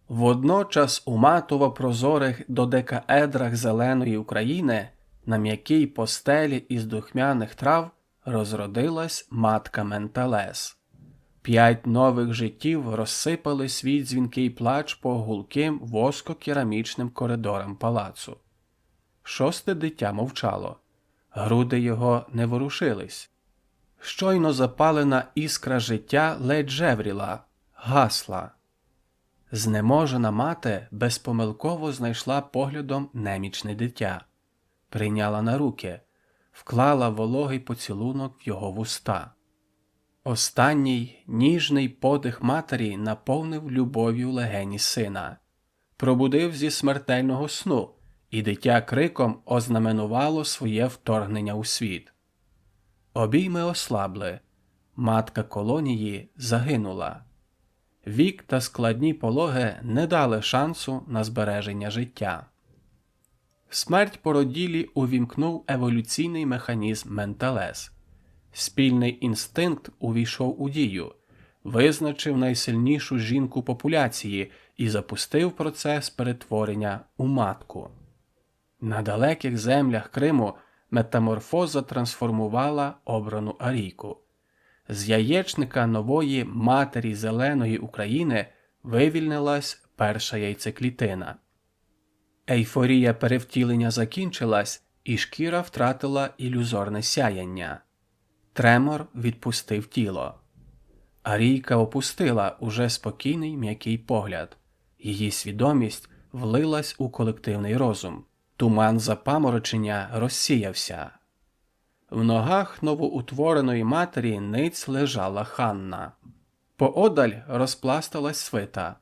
Водночас у матово-прозорих додекаедрах зеленої України на м'якій постелі із духмяних трав розродилась матка Менталес. 5 нових життів розсипали свій дзвінкий плач по гулким воско-керамічним коридорам палацу. 6-те дитя мовчало. Груди його не ворушились. Щойно запалена іскра життя ледь жевріла, гасла. Знеможена мати безпомилково знайшла поглядом немічне дитя. Прийняла на руки, вклала вологий поцілунок в його вуста. Останній ніжний подих матері наповнив любов'ю легені сина. Пробудив зі смертельного сну, і дитя криком ознаменувало своє вторгнення у світ. Обійми ослабли. Матка колонії загинула. Вік та складні пологи не дали шансу на збереження життя. Смерть породілі увімкнув еволюційний механізм Менталес. Спільний інстинкт увійшов у дію, визначив найсильнішу жінку популяції і запустив процес перетворення у матку. На далеких землях Криму метаморфоза трансформувала обрану арійку. З яєчника нової матері зеленої України вивільнилась перша яйцеклітина. Ейфорія перевтілення закінчилась, і шкіра втратила ілюзорне сяяння. Тремор відпустив тіло. Арійка опустила уже спокійний м'який погляд. Її свідомість влилась у колективний розум. Туман запаморочення розсіявся. В ногах новоутвореної матері ниць лежала Ханна. Поодаль розпласталась свита.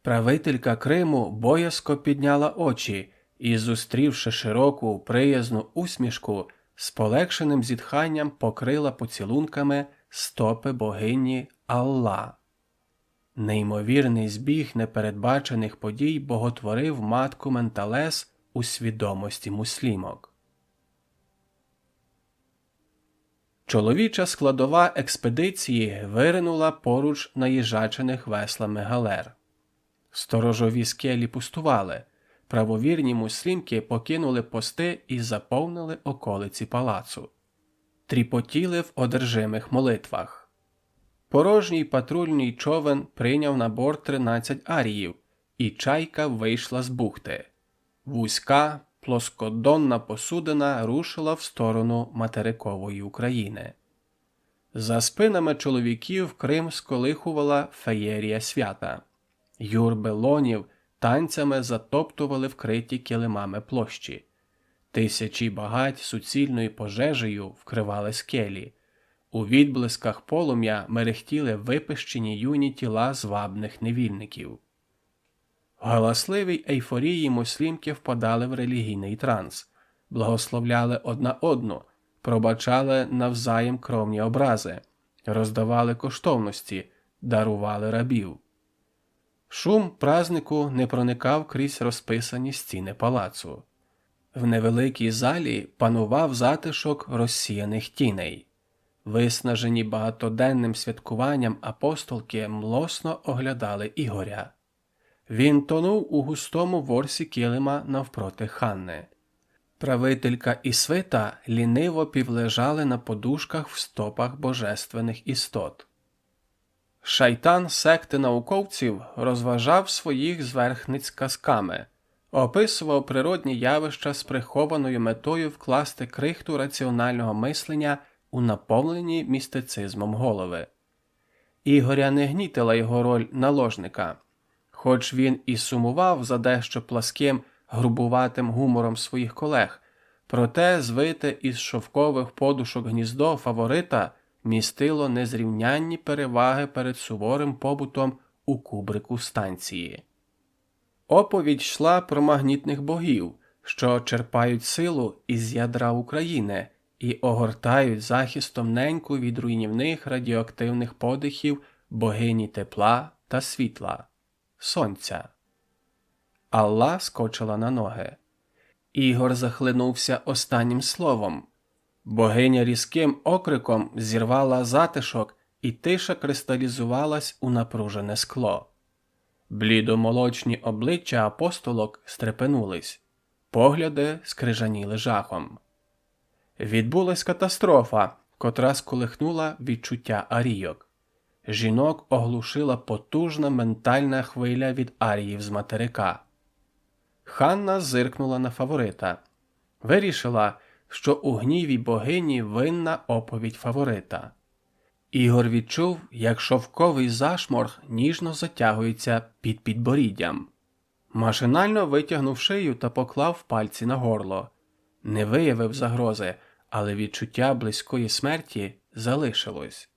Правителька Криму боязко підняла очі і, зустрівши широку, приязну усмішку, з полегшеним зітханням покрила поцілунками стопи богині Алла. Неймовірний збіг непередбачених подій боготворив матку Менталес у свідомості муслімок. Чоловіча складова експедиції виринула поруч наїжачених веслами галер. Сторожові скелі пустували. Правовірні муслімки покинули пости і заповнили околиці палацу. Тріпотіли в одержимих молитвах. Порожній патрульний човен прийняв на борт 13 аріїв, і чайка вийшла з бухти. Вузька, плоскодонна посудина рушила в сторону материкової України. За спинами чоловіків Крим сколихувала феєрія свята. Юрби лонів танцями затоптували вкриті килимами площі. Тисячі багать суцільною пожежею вкривали скелі. У відблисках полум'я мерехтіли випищені юні тіла звабних невільників. В галасливій ейфорії муслімки впадали в релігійний транс, благословляли одна одну, пробачали навзаєм кровні образи, роздавали коштовності, дарували рабів. Шум празнику не проникав крізь розписані стіни палацу. В невеликій залі панував затишок розсіяних тіней. Виснажені багатоденним святкуванням апостолки млосно оглядали Ігоря. Він тонув у густому ворсі килима навпроти Ханни. Правителька і свита ліниво півлежали на подушках в стопах божественних істот. Шайтан секти науковців розважав своїх зверхниць казками, описував природні явища з прихованою метою вкласти крихту раціонального мислення у наповнені містицизмом голови. Ігоря не гнітила його роль наложника. Хоч він і сумував за дещо пласким, грубуватим гумором своїх колег, проте звите із шовкових подушок гніздо фаворита містило незрівнянні переваги перед суворим побутом у кубрику станції. Оповідь йшла про магнітних богів, що черпають силу із ядра України і огортають захистом неньку від руйнівних радіоактивних подихів богині тепла та світла – сонця. Алла скочила на ноги. Ігор захлинувся останнім словом. Богиня різким окриком зірвала затишок, і тиша кристалізувалась у напружене скло. Блідомолочні обличчя апостолок стрепенулись, погляди скрижаніли жахом. Відбулась катастрофа, котра сколихнула відчуття арійок. Жінок оглушила потужна ментальна хвиля від аріїв з материка. Ханна зиркнула на фаворита. Вирішила, що у гніві богині винна оповідь фаворита. Ігор відчув, як шовковий зашморг ніжно затягується під підборіддям. Машинально витягнув шию та поклав пальці на горло. Не виявив загрози, але відчуття близької смерті залишилось.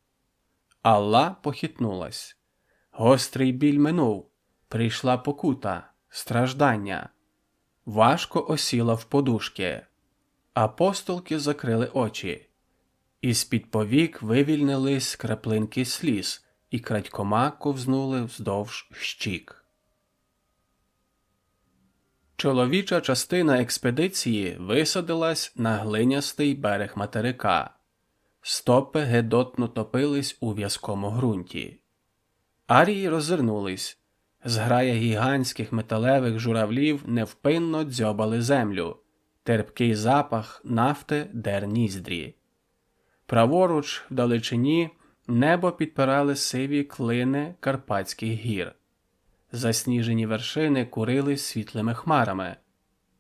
Алла похитнулась. Гострий біль минув. Прийшла покута, страждання. Важко осіла в подушки. Апостолки закрили очі. Із-під повік вивільнились краплинки сліз і крадькома ковзнули вздовж щік. Чоловіча частина експедиції висадилась на глинястий берег материка. Стопи гедотно топились у в'язкому ґрунті. Арії роззирнулись. Зграя гігантських металевих журавлів невпинно дзьобали землю. Терпкий запах нафти дер ніздрі. Праворуч, вдалечині, небо підпирали сиві клини Карпатських гір. Засніжені вершини курились світлими хмарами.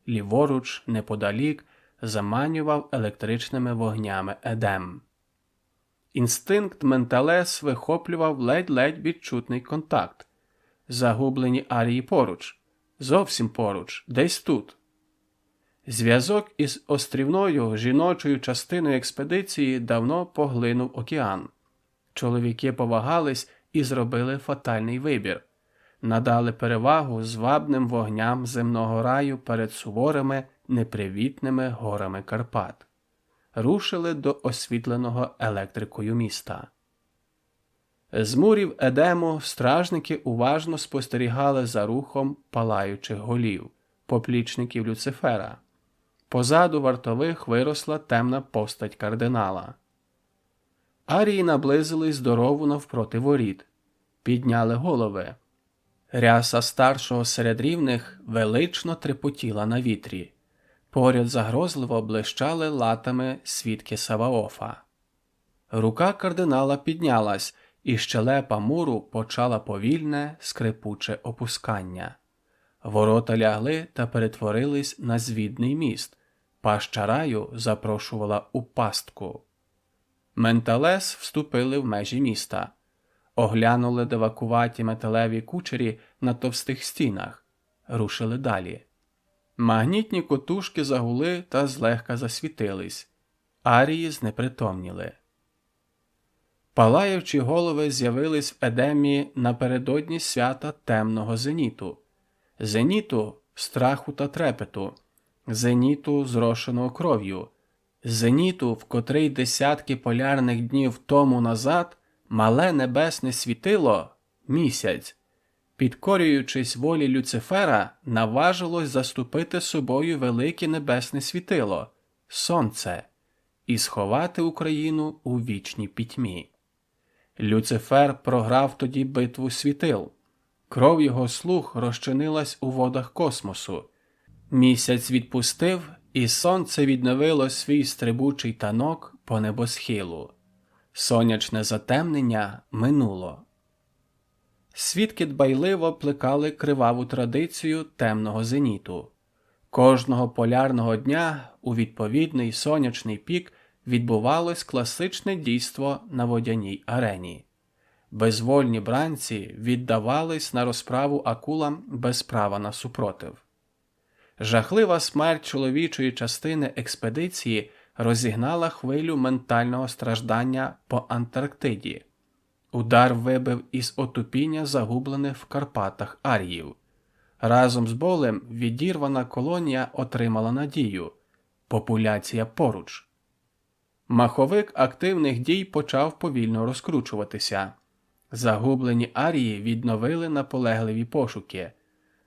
Ліворуч, неподалік, заманював електричними вогнями Едем. Інстинкт менталес вихоплював ледь-ледь відчутний контакт. Загублені арії поруч, зовсім поруч, десь тут. Зв'язок із острівною жіночою частиною експедиції давно поглинув океан. Чоловіки повагались і зробили фатальний вибір. Надали перевагу звабним вогням земного раю перед суворими, непривітними горами Карпат. Рушили до освітленого електрикою міста. З мурів Едему стражники уважно спостерігали за рухом палаючих голів, поплічників Люцифера. Позаду вартових виросла темна постать кардинала. Арії наблизились до рову навпроти воріт. Підняли голови. Ряса старшого серед рівних велично трепотіла на вітрі. Поряд загрозливо блищали латами світки Саваофа. Рука кардинала піднялась, і щелепа муру почала повільне, скрипуче опускання. Ворота лягли та перетворились на звідний міст. Паща раю запрошувала у пастку. Менталес вступили в межі міста. Оглянули девакуваті металеві кучері на товстих стінах. Рушили далі. Магнітні котушки загули та злегка засвітились. Арії знепритомніли. Палаючі голови з'явились в Едемі напередодні свята темного зеніту. Зеніту страху та трепету. Зеніту зрошеного кров'ю. Зеніту, в котрий десятки полярних днів тому назад мале небесне світило, місяць, підкорюючись волі Люцифера, наважилось заступити собою велике небесне світило – сонце, і сховати Україну у вічній пітьмі. Люцифер програв тоді битву світил. Кров його слуг розчинилась у водах космосу. Місяць відпустив, і сонце відновило свій стрибучий танок по небосхилу. Сонячне затемнення минуло. Свідки дбайливо плекали криваву традицію темного зеніту. Кожного полярного дня у відповідний сонячний пік відбувалось класичне дійство на водяній арені. Безвольні бранці віддавались на розправу акулам без права на супротив. Жахлива смерть чоловічої частини експедиції розігнала хвилю ментального страждання по Антарктиді. Удар вибив із отупіння загублених в Карпатах аріїв. Разом з болем відірвана колонія отримала надію – популяція поруч. Маховик активних дій почав повільно розкручуватися. Загублені арії відновили наполегливі пошуки.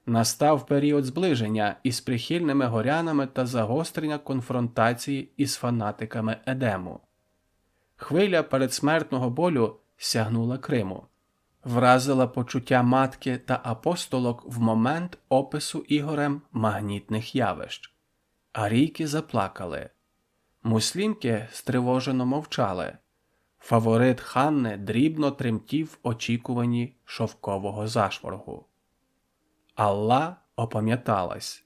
Настав період зближення із прихильними горянами та загострення конфронтації із фанатиками Едему. Хвиля передсмертного болю сягнула Криму. Вразила почуття матки та апостолок в момент опису Ігорем магнітних явищ. Арійки заплакали. Муслімки стривожено мовчали. Фаворит Ханни дрібно тремтів в очікуванні шовкового зашворгу. Алла опам'яталась.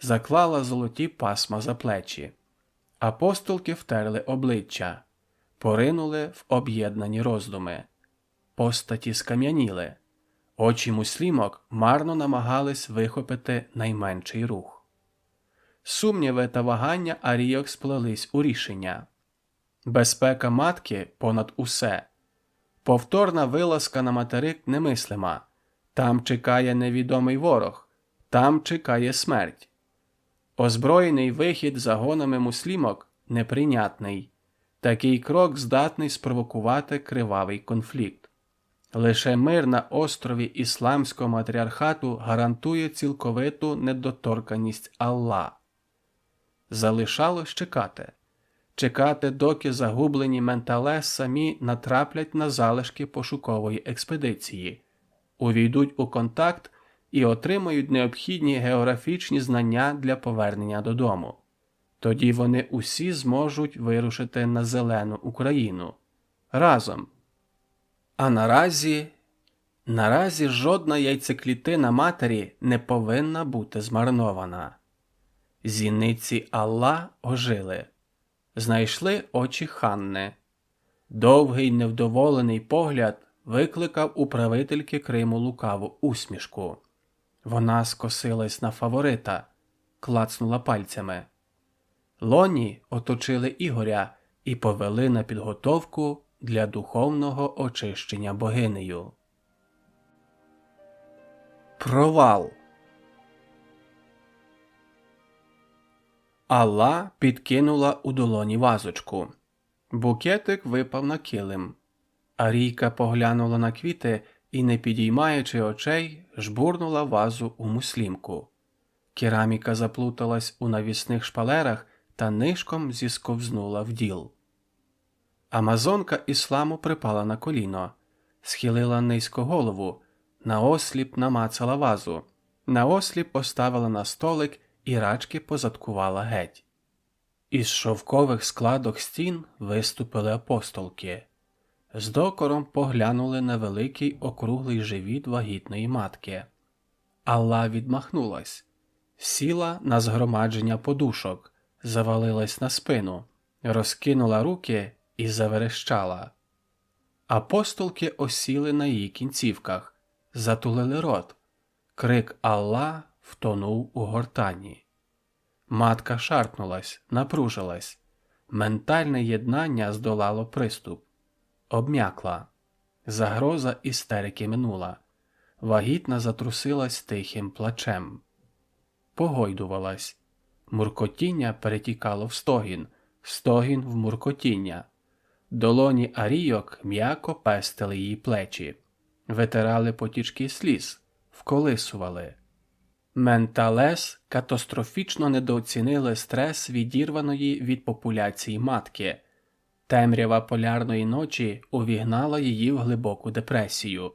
Заклала золоті пасма за плечі. Апостолки втерли обличчя. Поринули в об'єднані роздуми. Постаті скам'яніли. Очі муслімок марно намагались вихопити найменший рух. Сумніви та вагання арійок сплелись у рішення. Безпека матки понад усе. Повторна вилазка на материк немислима. Там чекає невідомий ворог. Там чекає смерть. Озброєний вихід загонами муслімок неприйнятний. Такий крок здатний спровокувати кривавий конфлікт. Лише мир на острові Ісламського матріархату гарантує цілковиту недоторканність Алла. Залишалось чекати. Чекати, доки загублені менталес самі натраплять на залишки пошукової експедиції, увійдуть у контакт і отримають необхідні географічні знання для повернення додому. Тоді вони усі зможуть вирушити на зелену Україну. Разом. А наразі жодна яйцеклітина матері не повинна бути змарнована. Зіниці Алла ожили. Знайшли очі Ханни. Довгий невдоволений погляд викликав у правительки Криму лукаву усмішку. Вона скосилась на фаворита, клацнула пальцями. Лоні оточили Ігоря і повели на підготовку для духовного очищення богинею. Провал. Алла підкинула у долоні вазочку. Букетик випав на килим. Арійка поглянула на квіти і, не підіймаючи очей, жбурнула вазу у муслімку. Кераміка заплуталась у навісних шпалерах та нишком зісковзнула в діл. Амазонка ісламу припала на коліно, схилила низько голову, наосліп намацала вазу, наосліп поставила на столик і рачки позадкувала геть. Із шовкових складок стін виступили апостолки. З докором поглянули на великий округлий живіт вагітної матки. Алла відмахнулась, сіла на згромадження подушок, завалилась на спину, розкинула руки і заверещала. Апостолки осіли на її кінцівках, затулили рот. Крик Алла втонув у гортані. Матка шарпнулась, напружилась. Ментальне єднання здолало приступ. Обм'якла. Загроза істерики минула. Вагітна затрусилась тихим плачем. Погойдувалась. Муркотіння перетікало в стогін, стогін в муркотіння. Долоні арійок м'яко пестили її плечі. Витирали потічки сліз, вколисували. Менталес катастрофічно недооцінили стрес відірваної від популяції матки. Темрява полярної ночі увігнала її в глибоку депресію.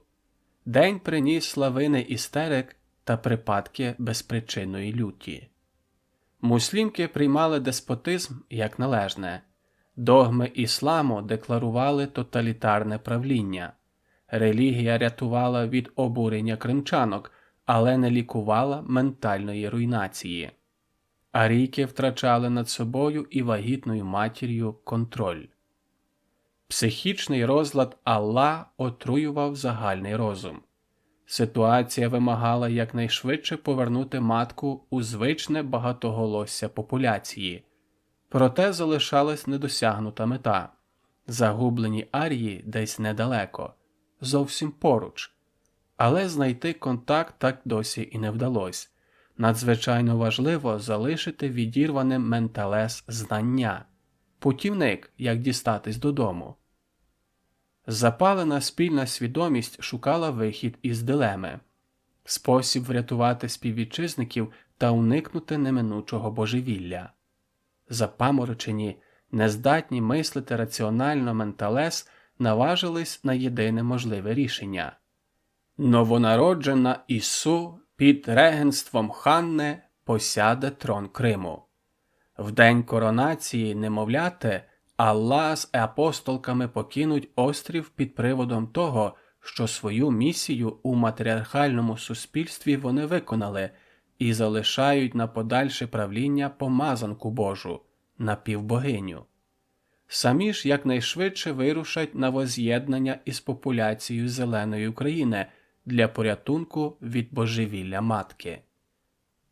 День приніс лавини істерик та припадки безпричинної люті. Муслімки приймали деспотизм як належне. Догми ісламу декларували тоталітарне правління. Релігія рятувала від обурення кримчанок, але не лікувала ментальної руйнації. Арійки втрачали над собою і вагітною матір'ю контроль. Психічний розлад Алла отруював загальний розум. Ситуація вимагала якнайшвидше повернути матку у звичне багатоголосся популяції. Проте залишалась недосягнута мета. Загублені арії десь недалеко, зовсім поруч. Але знайти контакт так досі і не вдалося. Надзвичайно важливо залишити відірваним менталес знання. Путівник, як дістатись додому. Запалена спільна свідомість шукала вихід із дилеми. Спосіб врятувати співвітчизників та уникнути неминучого божевілля. Запаморочені, нездатні мислити раціонально менталес наважились на єдине можливе рішення. Новонароджена Ісу під регенством Ханне посяде трон Криму. В день коронації немовляти Алла з апостолками покинуть острів під приводом того, що свою місію у матріархальному суспільстві вони виконали і залишають на подальше правління помазанку Божу, напівбогиню. Самі ж якнайшвидше вирушать на воз'єднання із популяцією Зеленої України для порятунку від божевілля матки.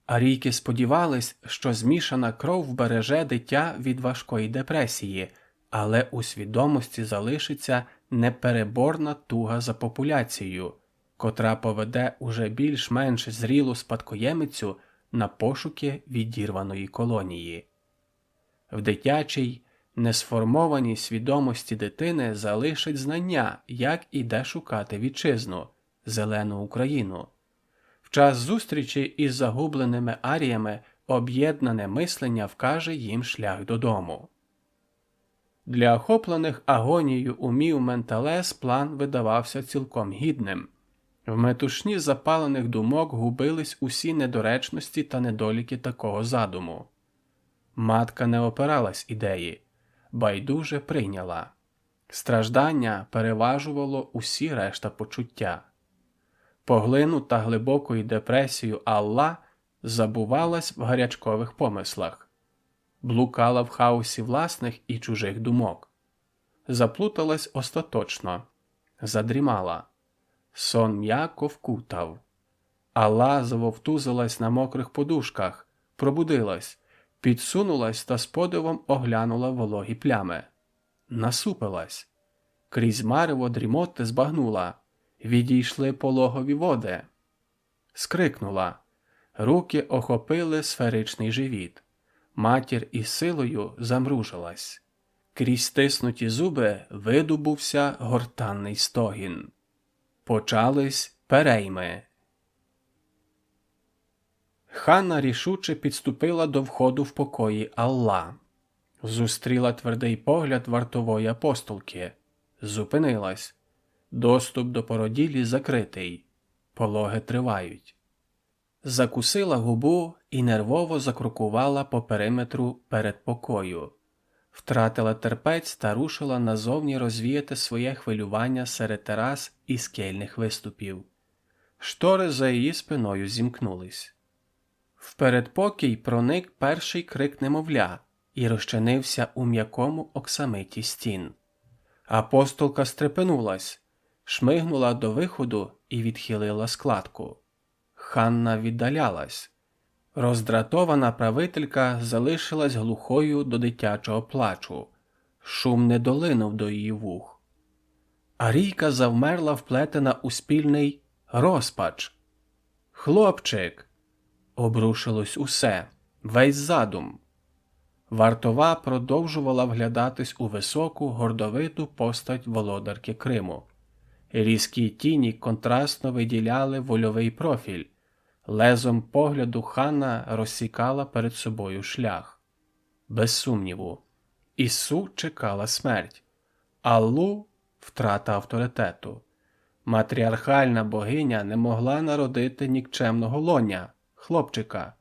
Арійки сподівались, що змішана кров вбереже дитя від важкої депресії, але у свідомості залишиться непереборна туга за популяцією, котра поведе уже більш-менш зрілу спадкоємицю на пошуки відірваної колонії. В дитячій, несформованій свідомості дитини залишить знання, як і де шукати вітчизну – Зелену Україну. В час зустрічі із загубленими аріями об'єднане мислення вкаже їм шлях додому. Для охоплених агонією умів менталес план видавався цілком гідним. В метушні запалених думок губились усі недоречності та недоліки такого задуму. Матка не опиралась ідеї, байдуже прийняла. Страждання переважувало усі решта почуття. Поглинута глибокою депресією Алла забувалась в гарячкових помислах. Блукала в хаосі власних і чужих думок. Заплуталась остаточно. Задрімала. Сон м'яко вкутав. Алла завовтузилась на мокрих подушках, пробудилась, підсунулась та з подивом оглянула вологі плями. Насупилась. Крізь марево дрімоти збагнула. Відійшли пологові води. Скрикнула. Руки охопили сферичний живіт. Матір із силою замружилась. Крізь стиснуті зуби видобувся гортанний стогін. Почались перейми. Ханна рішуче підступила до входу в покої Алла. Зустріла твердий погляд вартової апостолки. Зупинилась. Доступ до породілі закритий. пологи тривають. Закусила губу і нервово закрокувала по периметру передпокою. Втратила терпець та рушила назовні розвіяти своє хвилювання серед терас і скельних виступів. Штори за її спиною зімкнулись. В передпокій проник перший крик немовля і розчинився у м'якому оксамиті стін. Апостолка стрепенулась, шмигнула до виходу і відхилила складку. Ханна віддалялась. Роздратована правителька залишилась глухою до дитячого плачу. Шум не долинув до її вух. Арійка завмерла, вплетена у спільний розпач. «Хлопчик!» Обрушилось усе, весь задум. Вартова продовжувала вглядатись у високу, гордовиту постать володарки Криму. Різкі тіні контрастно виділяли вольовий профіль. Лезом погляду Ханна розсікала перед собою шлях. Без сумніву, Ісу чекала смерть, Аллу – втрата авторитету. Матріархальна богиня не могла народити нікчемного лоня, хлопчика.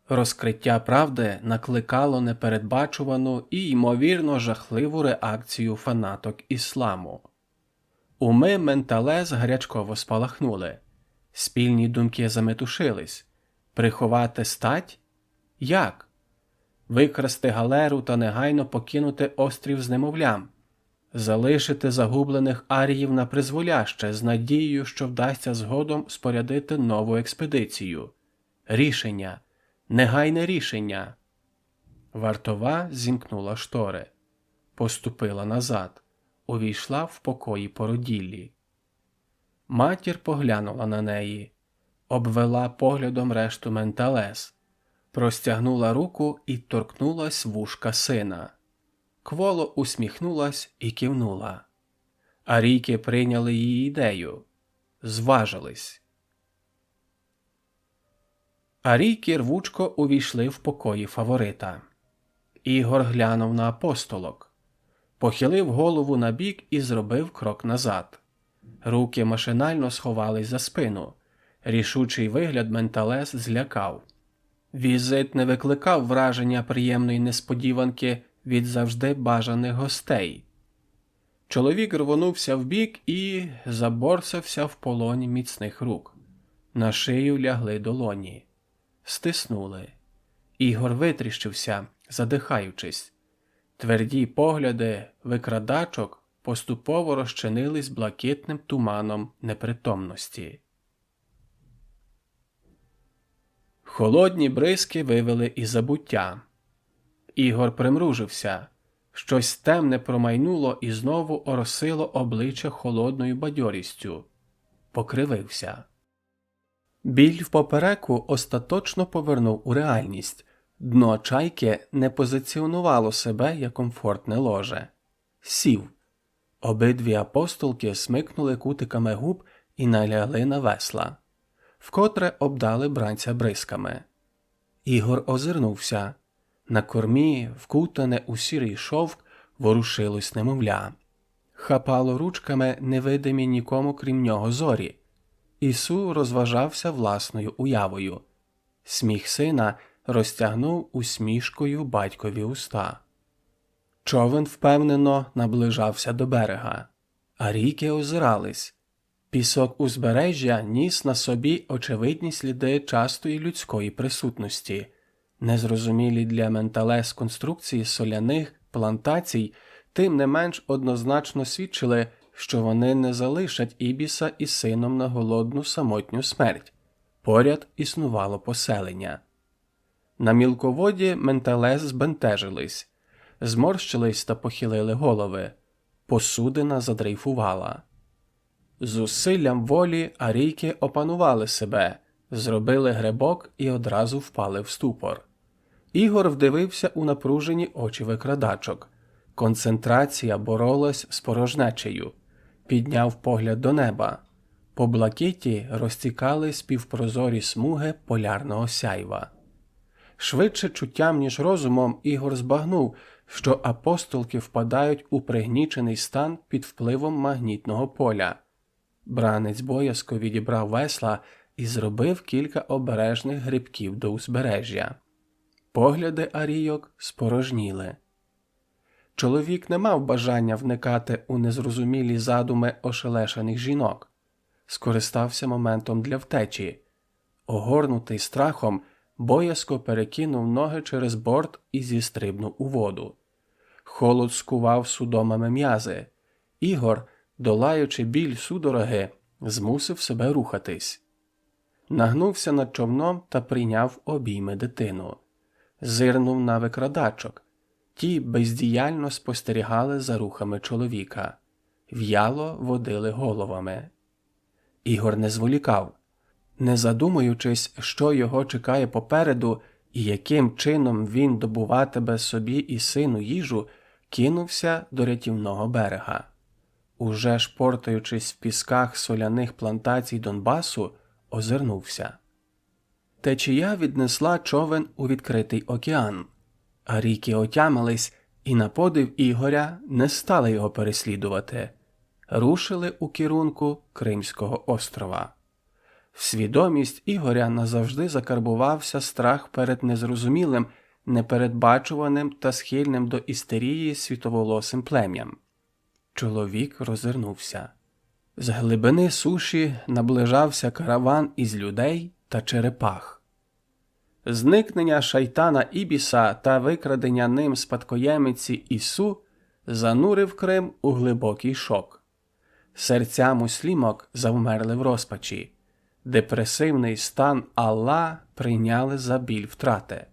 Розкриття правди накликало непередбачувану і, ймовірно, жахливу реакцію фанаток ісламу. Уми Менталес гарячково спалахнули. Спільні думки заметушились. Приховати стать? Як? Викрасти галеру та негайно покинути острів з немовлям? Залишити загублених аріїв на призволяще з надією, що вдасться згодом спорядити нову експедицію? Рішення. Негайне рішення. Вартова зімкнула штори. Поступила назад. Увійшла в покої породіллі. Матір поглянула на неї. Обвела поглядом решту Менталес. Простягнула руку і торкнулась вушка сина. Кволо усміхнулась і кивнула. Арійки прийняли її ідею. Зважились. Арійки рвучко увійшли в покої фаворита. Ігор глянув на апостолок. Похилив голову набік і зробив крок назад. Руки машинально сховались за спину. Рішучий вигляд Менталес злякав. Візит не викликав враження приємної несподіванки від завжди бажаних гостей. Чоловік рвонувся вбік і заборсався в полоні міцних рук. На шию лягли долоні. Стиснули. Ігор витріщився, задихаючись. Тверді погляди викрадачок поступово розчинились блакитним туманом непритомності. Холодні бризки вивели із забуття. Ігор примружився. Щось темне промайнуло і знову оросило обличчя холодною бадьорістю. Покривився. Біль в попереку остаточно повернув у реальність. Дно чайки не позиціонувало себе як комфортне ложе. Сів. Обидві апостолки смикнули кутиками губ і налягли на весла. Вкотре обдали бранця бризками. Ігор озирнувся. На кормі, вкутане у сірий шовк, ворушилось немовля. Хапало ручками невидимі нікому крім нього зорі. Ісу розважався власною уявою. Сміх сина розтягнув усмішкою батькові уста. Човен впевнено наближався до берега. Арійки озирались. Пісок узбережжя ніс на собі очевидні сліди частої людської присутності. Незрозумілі для Менталес конструкції соляних плантацій тим не менш однозначно свідчили, що вони не залишать Ібіса із сином на голодну самотню смерть. Поряд існувало поселення. На мілководі Менталес збентежились, зморщились та похилили голови. Посудина задрейфувала. Зусиллям волі арійки опанували себе, зробили грибок і одразу впали в ступор. Ігор вдивився у напружені очі викрадачок. Концентрація боролась з порожнечею. Підняв погляд до неба. По блакиті розтікали співпрозорі смуги полярного сяйва. Швидше чуттям, ніж розумом, Ігор збагнув, що апостолки впадають у пригнічений стан під впливом магнітного поля. Бранець боязко відібрав весла і зробив кілька обережних грибків до узбережжя. Погляди арійок спорожніли. Чоловік не мав бажання вникати у незрозумілі задуми ошелешених жінок. Скористався моментом для втечі. Огорнутий страхом, боязко перекинув ноги через борт і зістрибнув у воду. Холод скував судомими м'язи. Ігор, долаючи біль судороги, змусив себе рухатись. Нагнувся над човном та прийняв обійми дитину. Зирнув на викрадачок. Ті бездіяльно спостерігали за рухами чоловіка. В'яло водили головами. Ігор не зволікав. Не задумуючись, що його чекає попереду і яким чином він добуватиме собі і сину їжу, кинувся до рятівного берега. Уже шпортаючись в пісках соляних плантацій Донбасу, озирнувся. Течія віднесла човен у відкритий океан. А ріки отямились і на подив Ігоря не стали його переслідувати. Рушили у керунку Кримського острова. В свідомість Ігоря назавжди закарбувався страх перед незрозумілим, непередбачуваним та схильним до істерії світоволосим плем'ям. Чоловік роззирнувся. З глибини суші наближався караван із людей та черепах. Зникнення шайтана Ібіса та викрадення ним спадкоємиці Ісу занурив Крим у глибокий шок. Серця муслімок завмерли в розпачі. Депресивний стан Алла прийняли за біль втрати.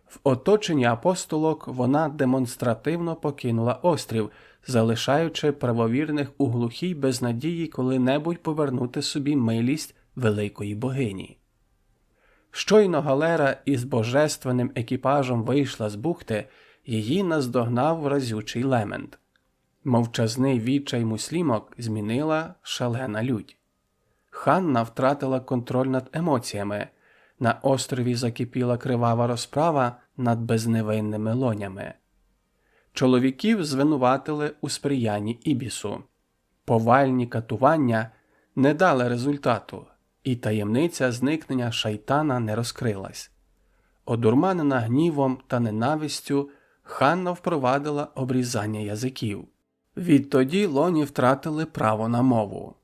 В оточенні апостолок вона демонстративно покинула острів, залишаючи правовірних у глухій безнадії коли-небудь повернути собі милість великої богині. Щойно галера із божественним екіпажем вийшла з бухти, її наздогнав разючий лемент. Мовчазний відчай муслімок змінила шалена лють. Ханна втратила контроль над емоціями. На острові закипіла кривава розправа над безневинними лонями. Чоловіків звинуватили у сприянні Ібісу. Повальні катування не дали результату, і таємниця зникнення шайтана не розкрилась. Одурманена гнівом та ненавистю, Ханна впровадила обрізання язиків. Відтоді лоні втратили право на мову.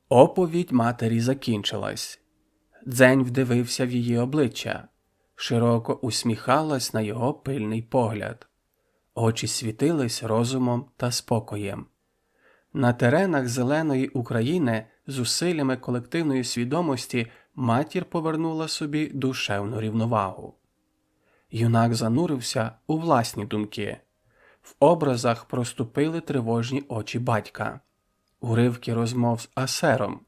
Оповідь матері закінчилась. Дзень вдивився в її обличчя. Широко усміхалась на його пильний погляд. Очі світились розумом та спокоєм. На теренах зеленої України зусиллями колективної свідомості матір повернула собі душевну рівновагу. Юнак занурився у власні думки. В образах проступили тривожні очі батька. Уривки розмов з Асером.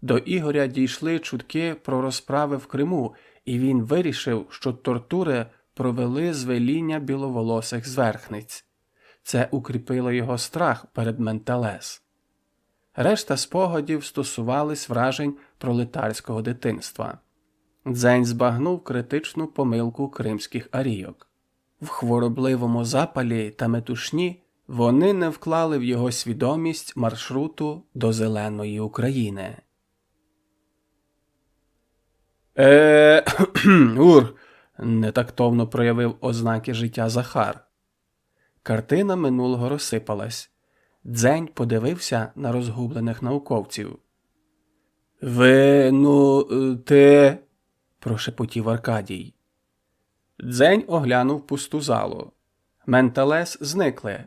До Ігоря дійшли чутки про розправи в Криму, і він вирішив, що тортури провели з веління біловолосих зверхниць. Це укріпило його страх перед Менталес. Решта спогадів стосувались вражень пролетарського дитинства. Дзень збагнув критичну помилку кримських арійок. В хворобливому запалі та метушні вони не вклали в його свідомість маршруту до зеленої України. Ур, нетактовно проявив ознаки життя Захар. Картина минулого розсипалась. Дзень подивився на розгублених науковців. Ти, прошепотів Аркадій. Дзень оглянув пусту залу. Менталес зникли.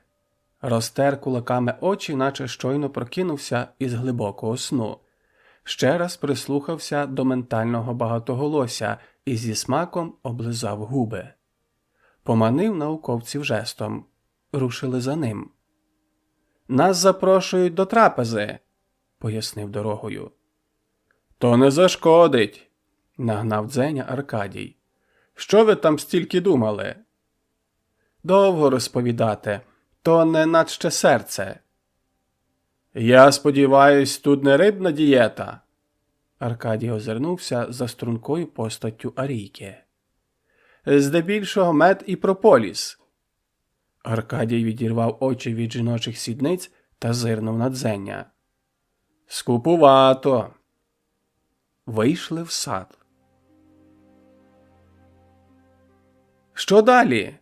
Розтер кулаками очі, наче щойно прокинувся із глибокого сну. Ще раз прислухався до ментального багатоголосся і зі смаком облизав губи. Поманив науковців жестом. Рушили за ним. «Нас запрошують до трапези», – пояснив дорогою. «То не зашкодить», – нагнав Дзеня Аркадій. «Що ви там стільки думали?» «Довго розповідати, то не наче серце». «Я сподіваюсь, тут не рибна дієта?» Аркадій озирнувся за стрункою постаттю арійки. «Здебільшого мед і прополіс». Аркадій відірвав очі від жіночих сідниць та зирнув на Дзеня. Скупувато. Вийшли в сад. Що далі?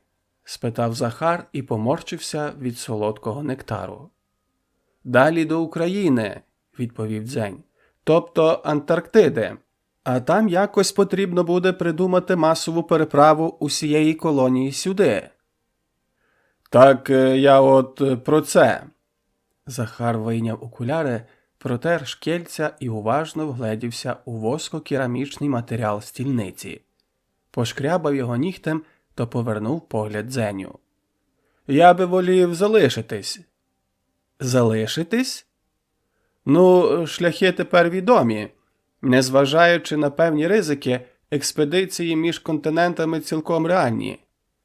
Спитав Захар і поморщився від солодкого нектару. Далі до України, відповів Дзень. Тобто Антарктиди. А там якось потрібно буде придумати масову переправу усієї колонії сюди. Так я от про це. Захар вийняв окуляри, протер шкельця і уважно вгледівся у воско-керамічний матеріал стільниці. Пошкрябав його нігтем, то повернув погляд Дзеню. Я би волів залишитись. Залишитись? Ну, шляхи тепер відомі. Незважаючи на певні ризики, експедиції між континентами цілком реальні.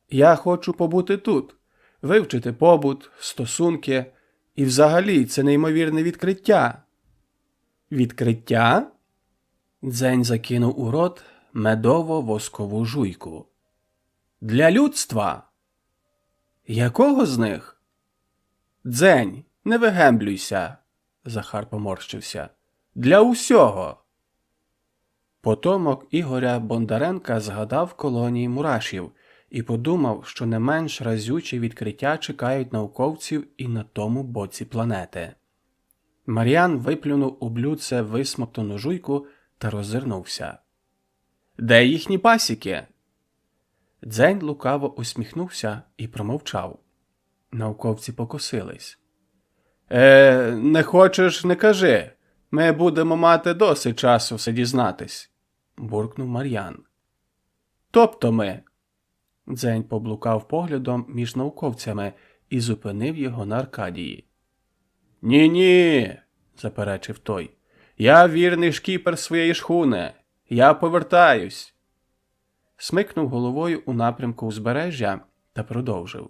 Я хочу побути тут, вивчити побут, стосунки, і взагалі це неймовірне відкриття. Відкриття? Дзень закинув у рот медово-воскову жуйку. Для людства? Якого з них? Дзень, не вигемблюйся, Захар поморщився. Для усього. Потомок Ігоря Бондаренка згадав колонії мурашів і подумав, що не менш разючі відкриття чекають науковців і на тому боці планети. Мар'ян виплюнув у блюдце висмоктану жуйку та роззирнувся. Де їхні пасіки? Дзень лукаво усміхнувся і промовчав. Науковці покосились. Не хочеш, не кажи. Ми будемо мати досить часу все дізнатись, буркнув Мар'ян. Тобто ми. Дзень поблукав поглядом між науковцями і зупинив його на Аркадії. Ні-ні, заперечив той. Я вірний шкіпер своєї шхуни. Я повертаюсь. Смикнув головою у напрямку узбережжя та продовжив.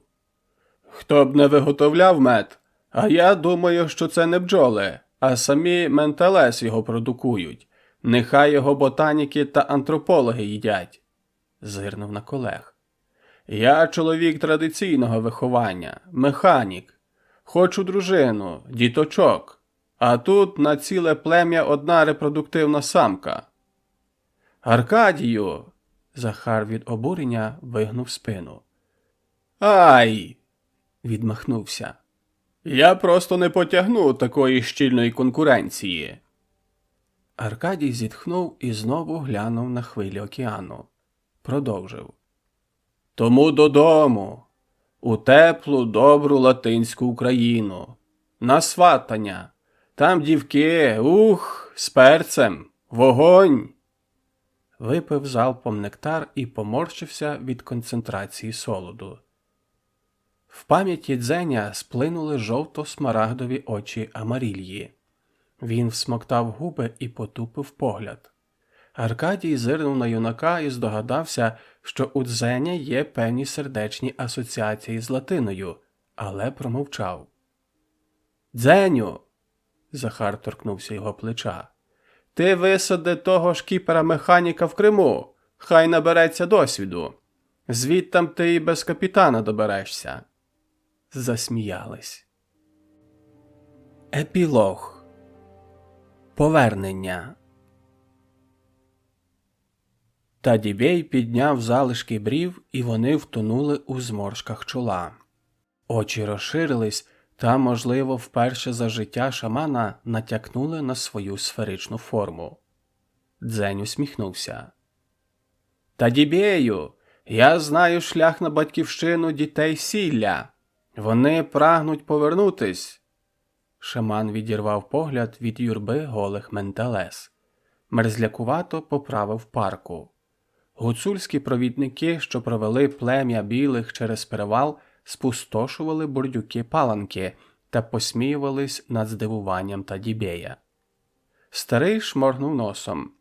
Хто б не виготовляв мед, а я думаю, що це не бджоли, а самі ментелес його продукують. Нехай його ботаніки та антропологи їдять. Зирнув на колег. Я чоловік традиційного виховання, механік. Хочу дружину, діточок. А тут на ціле плем'я одна репродуктивна самка. Аркадію! Захар від обурення вигнув спину. Ай! Відмахнувся. Я просто не потягну такої щільної конкуренції. Аркадій зітхнув і знову глянув на хвилі океану. Продовжив. Тому додому, у теплу, добру латинську Україну, на сватання, там дівки, з перцем, вогонь. Випив залпом нектар і поморщився від концентрації солоду. В пам'яті Дзеня сплинули жовто-смарагдові очі Амарільї. Він всмоктав губи і потупив погляд. Аркадій зирнув на юнака і здогадався, що у Дзеня є певні сердечні асоціації з латиною, але промовчав. «Дзеню!» – Захар торкнувся його плеча. «Ти висади того шкіпера-механіка в Криму, хай набереться досвіду. Звідтам ти і без капітана доберешся». Засміялись. Епілог. Повернення. Тадібей підняв залишки брів, і вони втонули у зморшках чола. Очі розширились та, можливо, вперше за життя шамана натякнули на свою сферичну форму. Дзень усміхнувся. «Тадібею, я знаю шлях на батьківщину дітей Сілля. Вони прагнуть повернутись». Шаман відірвав погляд від юрби голих менталес. Мерзлякувато поправив парку. Гуцульські провідники, що провели плем'я білих через перевал, спустошували бурдюки-паланки та посміювались над здивуванням Тадібея. Старий шморгнув носом.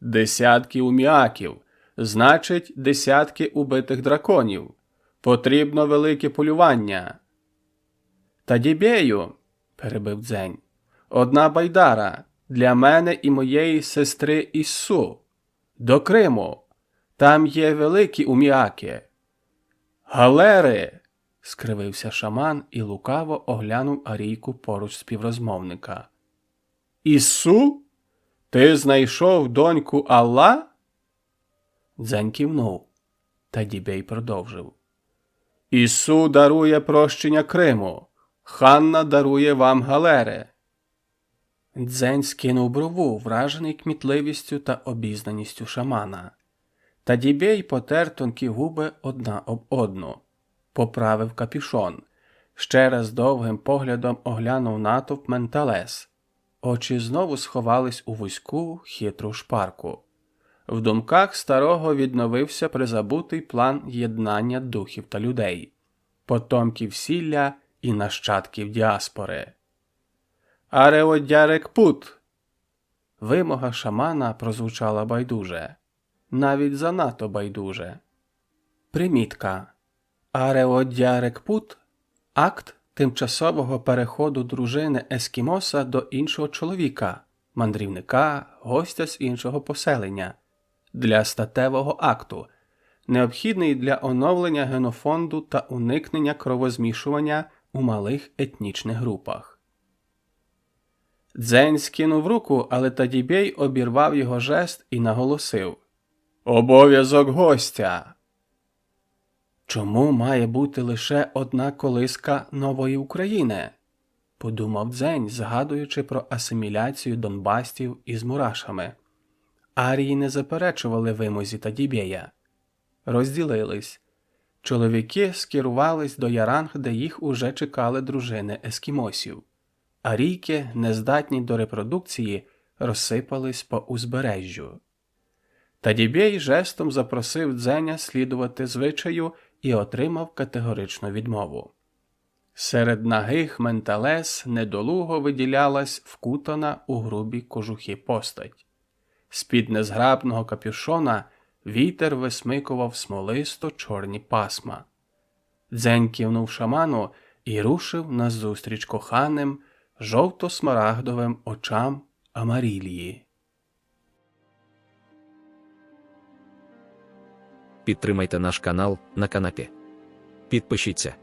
«Десятки уміаків, значить, десятки убитих драконів. Потрібно велике полювання». «Тадібею», – перебив Дзень, – «одна байдара для мене і моєї сестри Іссу. До Криму. Там є великі уміаки». «Галери!» – скривився шаман і лукаво оглянув Арійку поруч співрозмовника. «Ісу? Ти знайшов доньку Алла?» Дзень кивнув. Тадібей продовжив. «Ісу дарує прощення Криму. Ханна дарує вам галери». Дзень скинув брову, вражений кмітливістю та обізнаністю шамана. Тадібей потер тонкі губи одна об одну. Поправив капюшон. Ще раз довгим поглядом оглянув натовп Менталес. Очі знову сховались у вузьку, хитру шпарку. В думках старого відновився призабутий план єднання духів та людей, потомків сілля і нащадків діаспори. «Ареодярек пут!» Вимога шамана прозвучала байдуже. Навіть занадто байдуже. Примітка. Ареодярек пут – акт тимчасового переходу дружини ескімоса до іншого чоловіка, мандрівника, гостя з іншого поселення, для статевого акту, необхідний для оновлення генофонду та уникнення кровозмішування у малих етнічних групах. Дзень скинув руку, але Тадібей обірвав його жест і наголосив: «Обов'язок гостя!» «Чому має бути лише одна колиска нової України?» – подумав Дзень, згадуючи про асиміляцію донбастів із мурашами. Арії не заперечували вимозі Тадібея. Розділились. Чоловіки скерувались до Яранг, де їх уже чекали дружини ескімосів. Арійки, нездатні до репродукції, розсипались по узбережжю. Тадібей жестом запросив Дзеня слідувати звичаю і отримав категоричну відмову. Серед нагих Менталес недолуго виділялась вкутана у грубі кожухи постать. З-під незграбного капюшона вітер висмикував смолисто-чорні пасма. Дзень кивнув шаману і рушив назустріч коханим, жовто-смарагдовим очам Амарілії. Підтримайте наш канал на канапі. Підпишіться.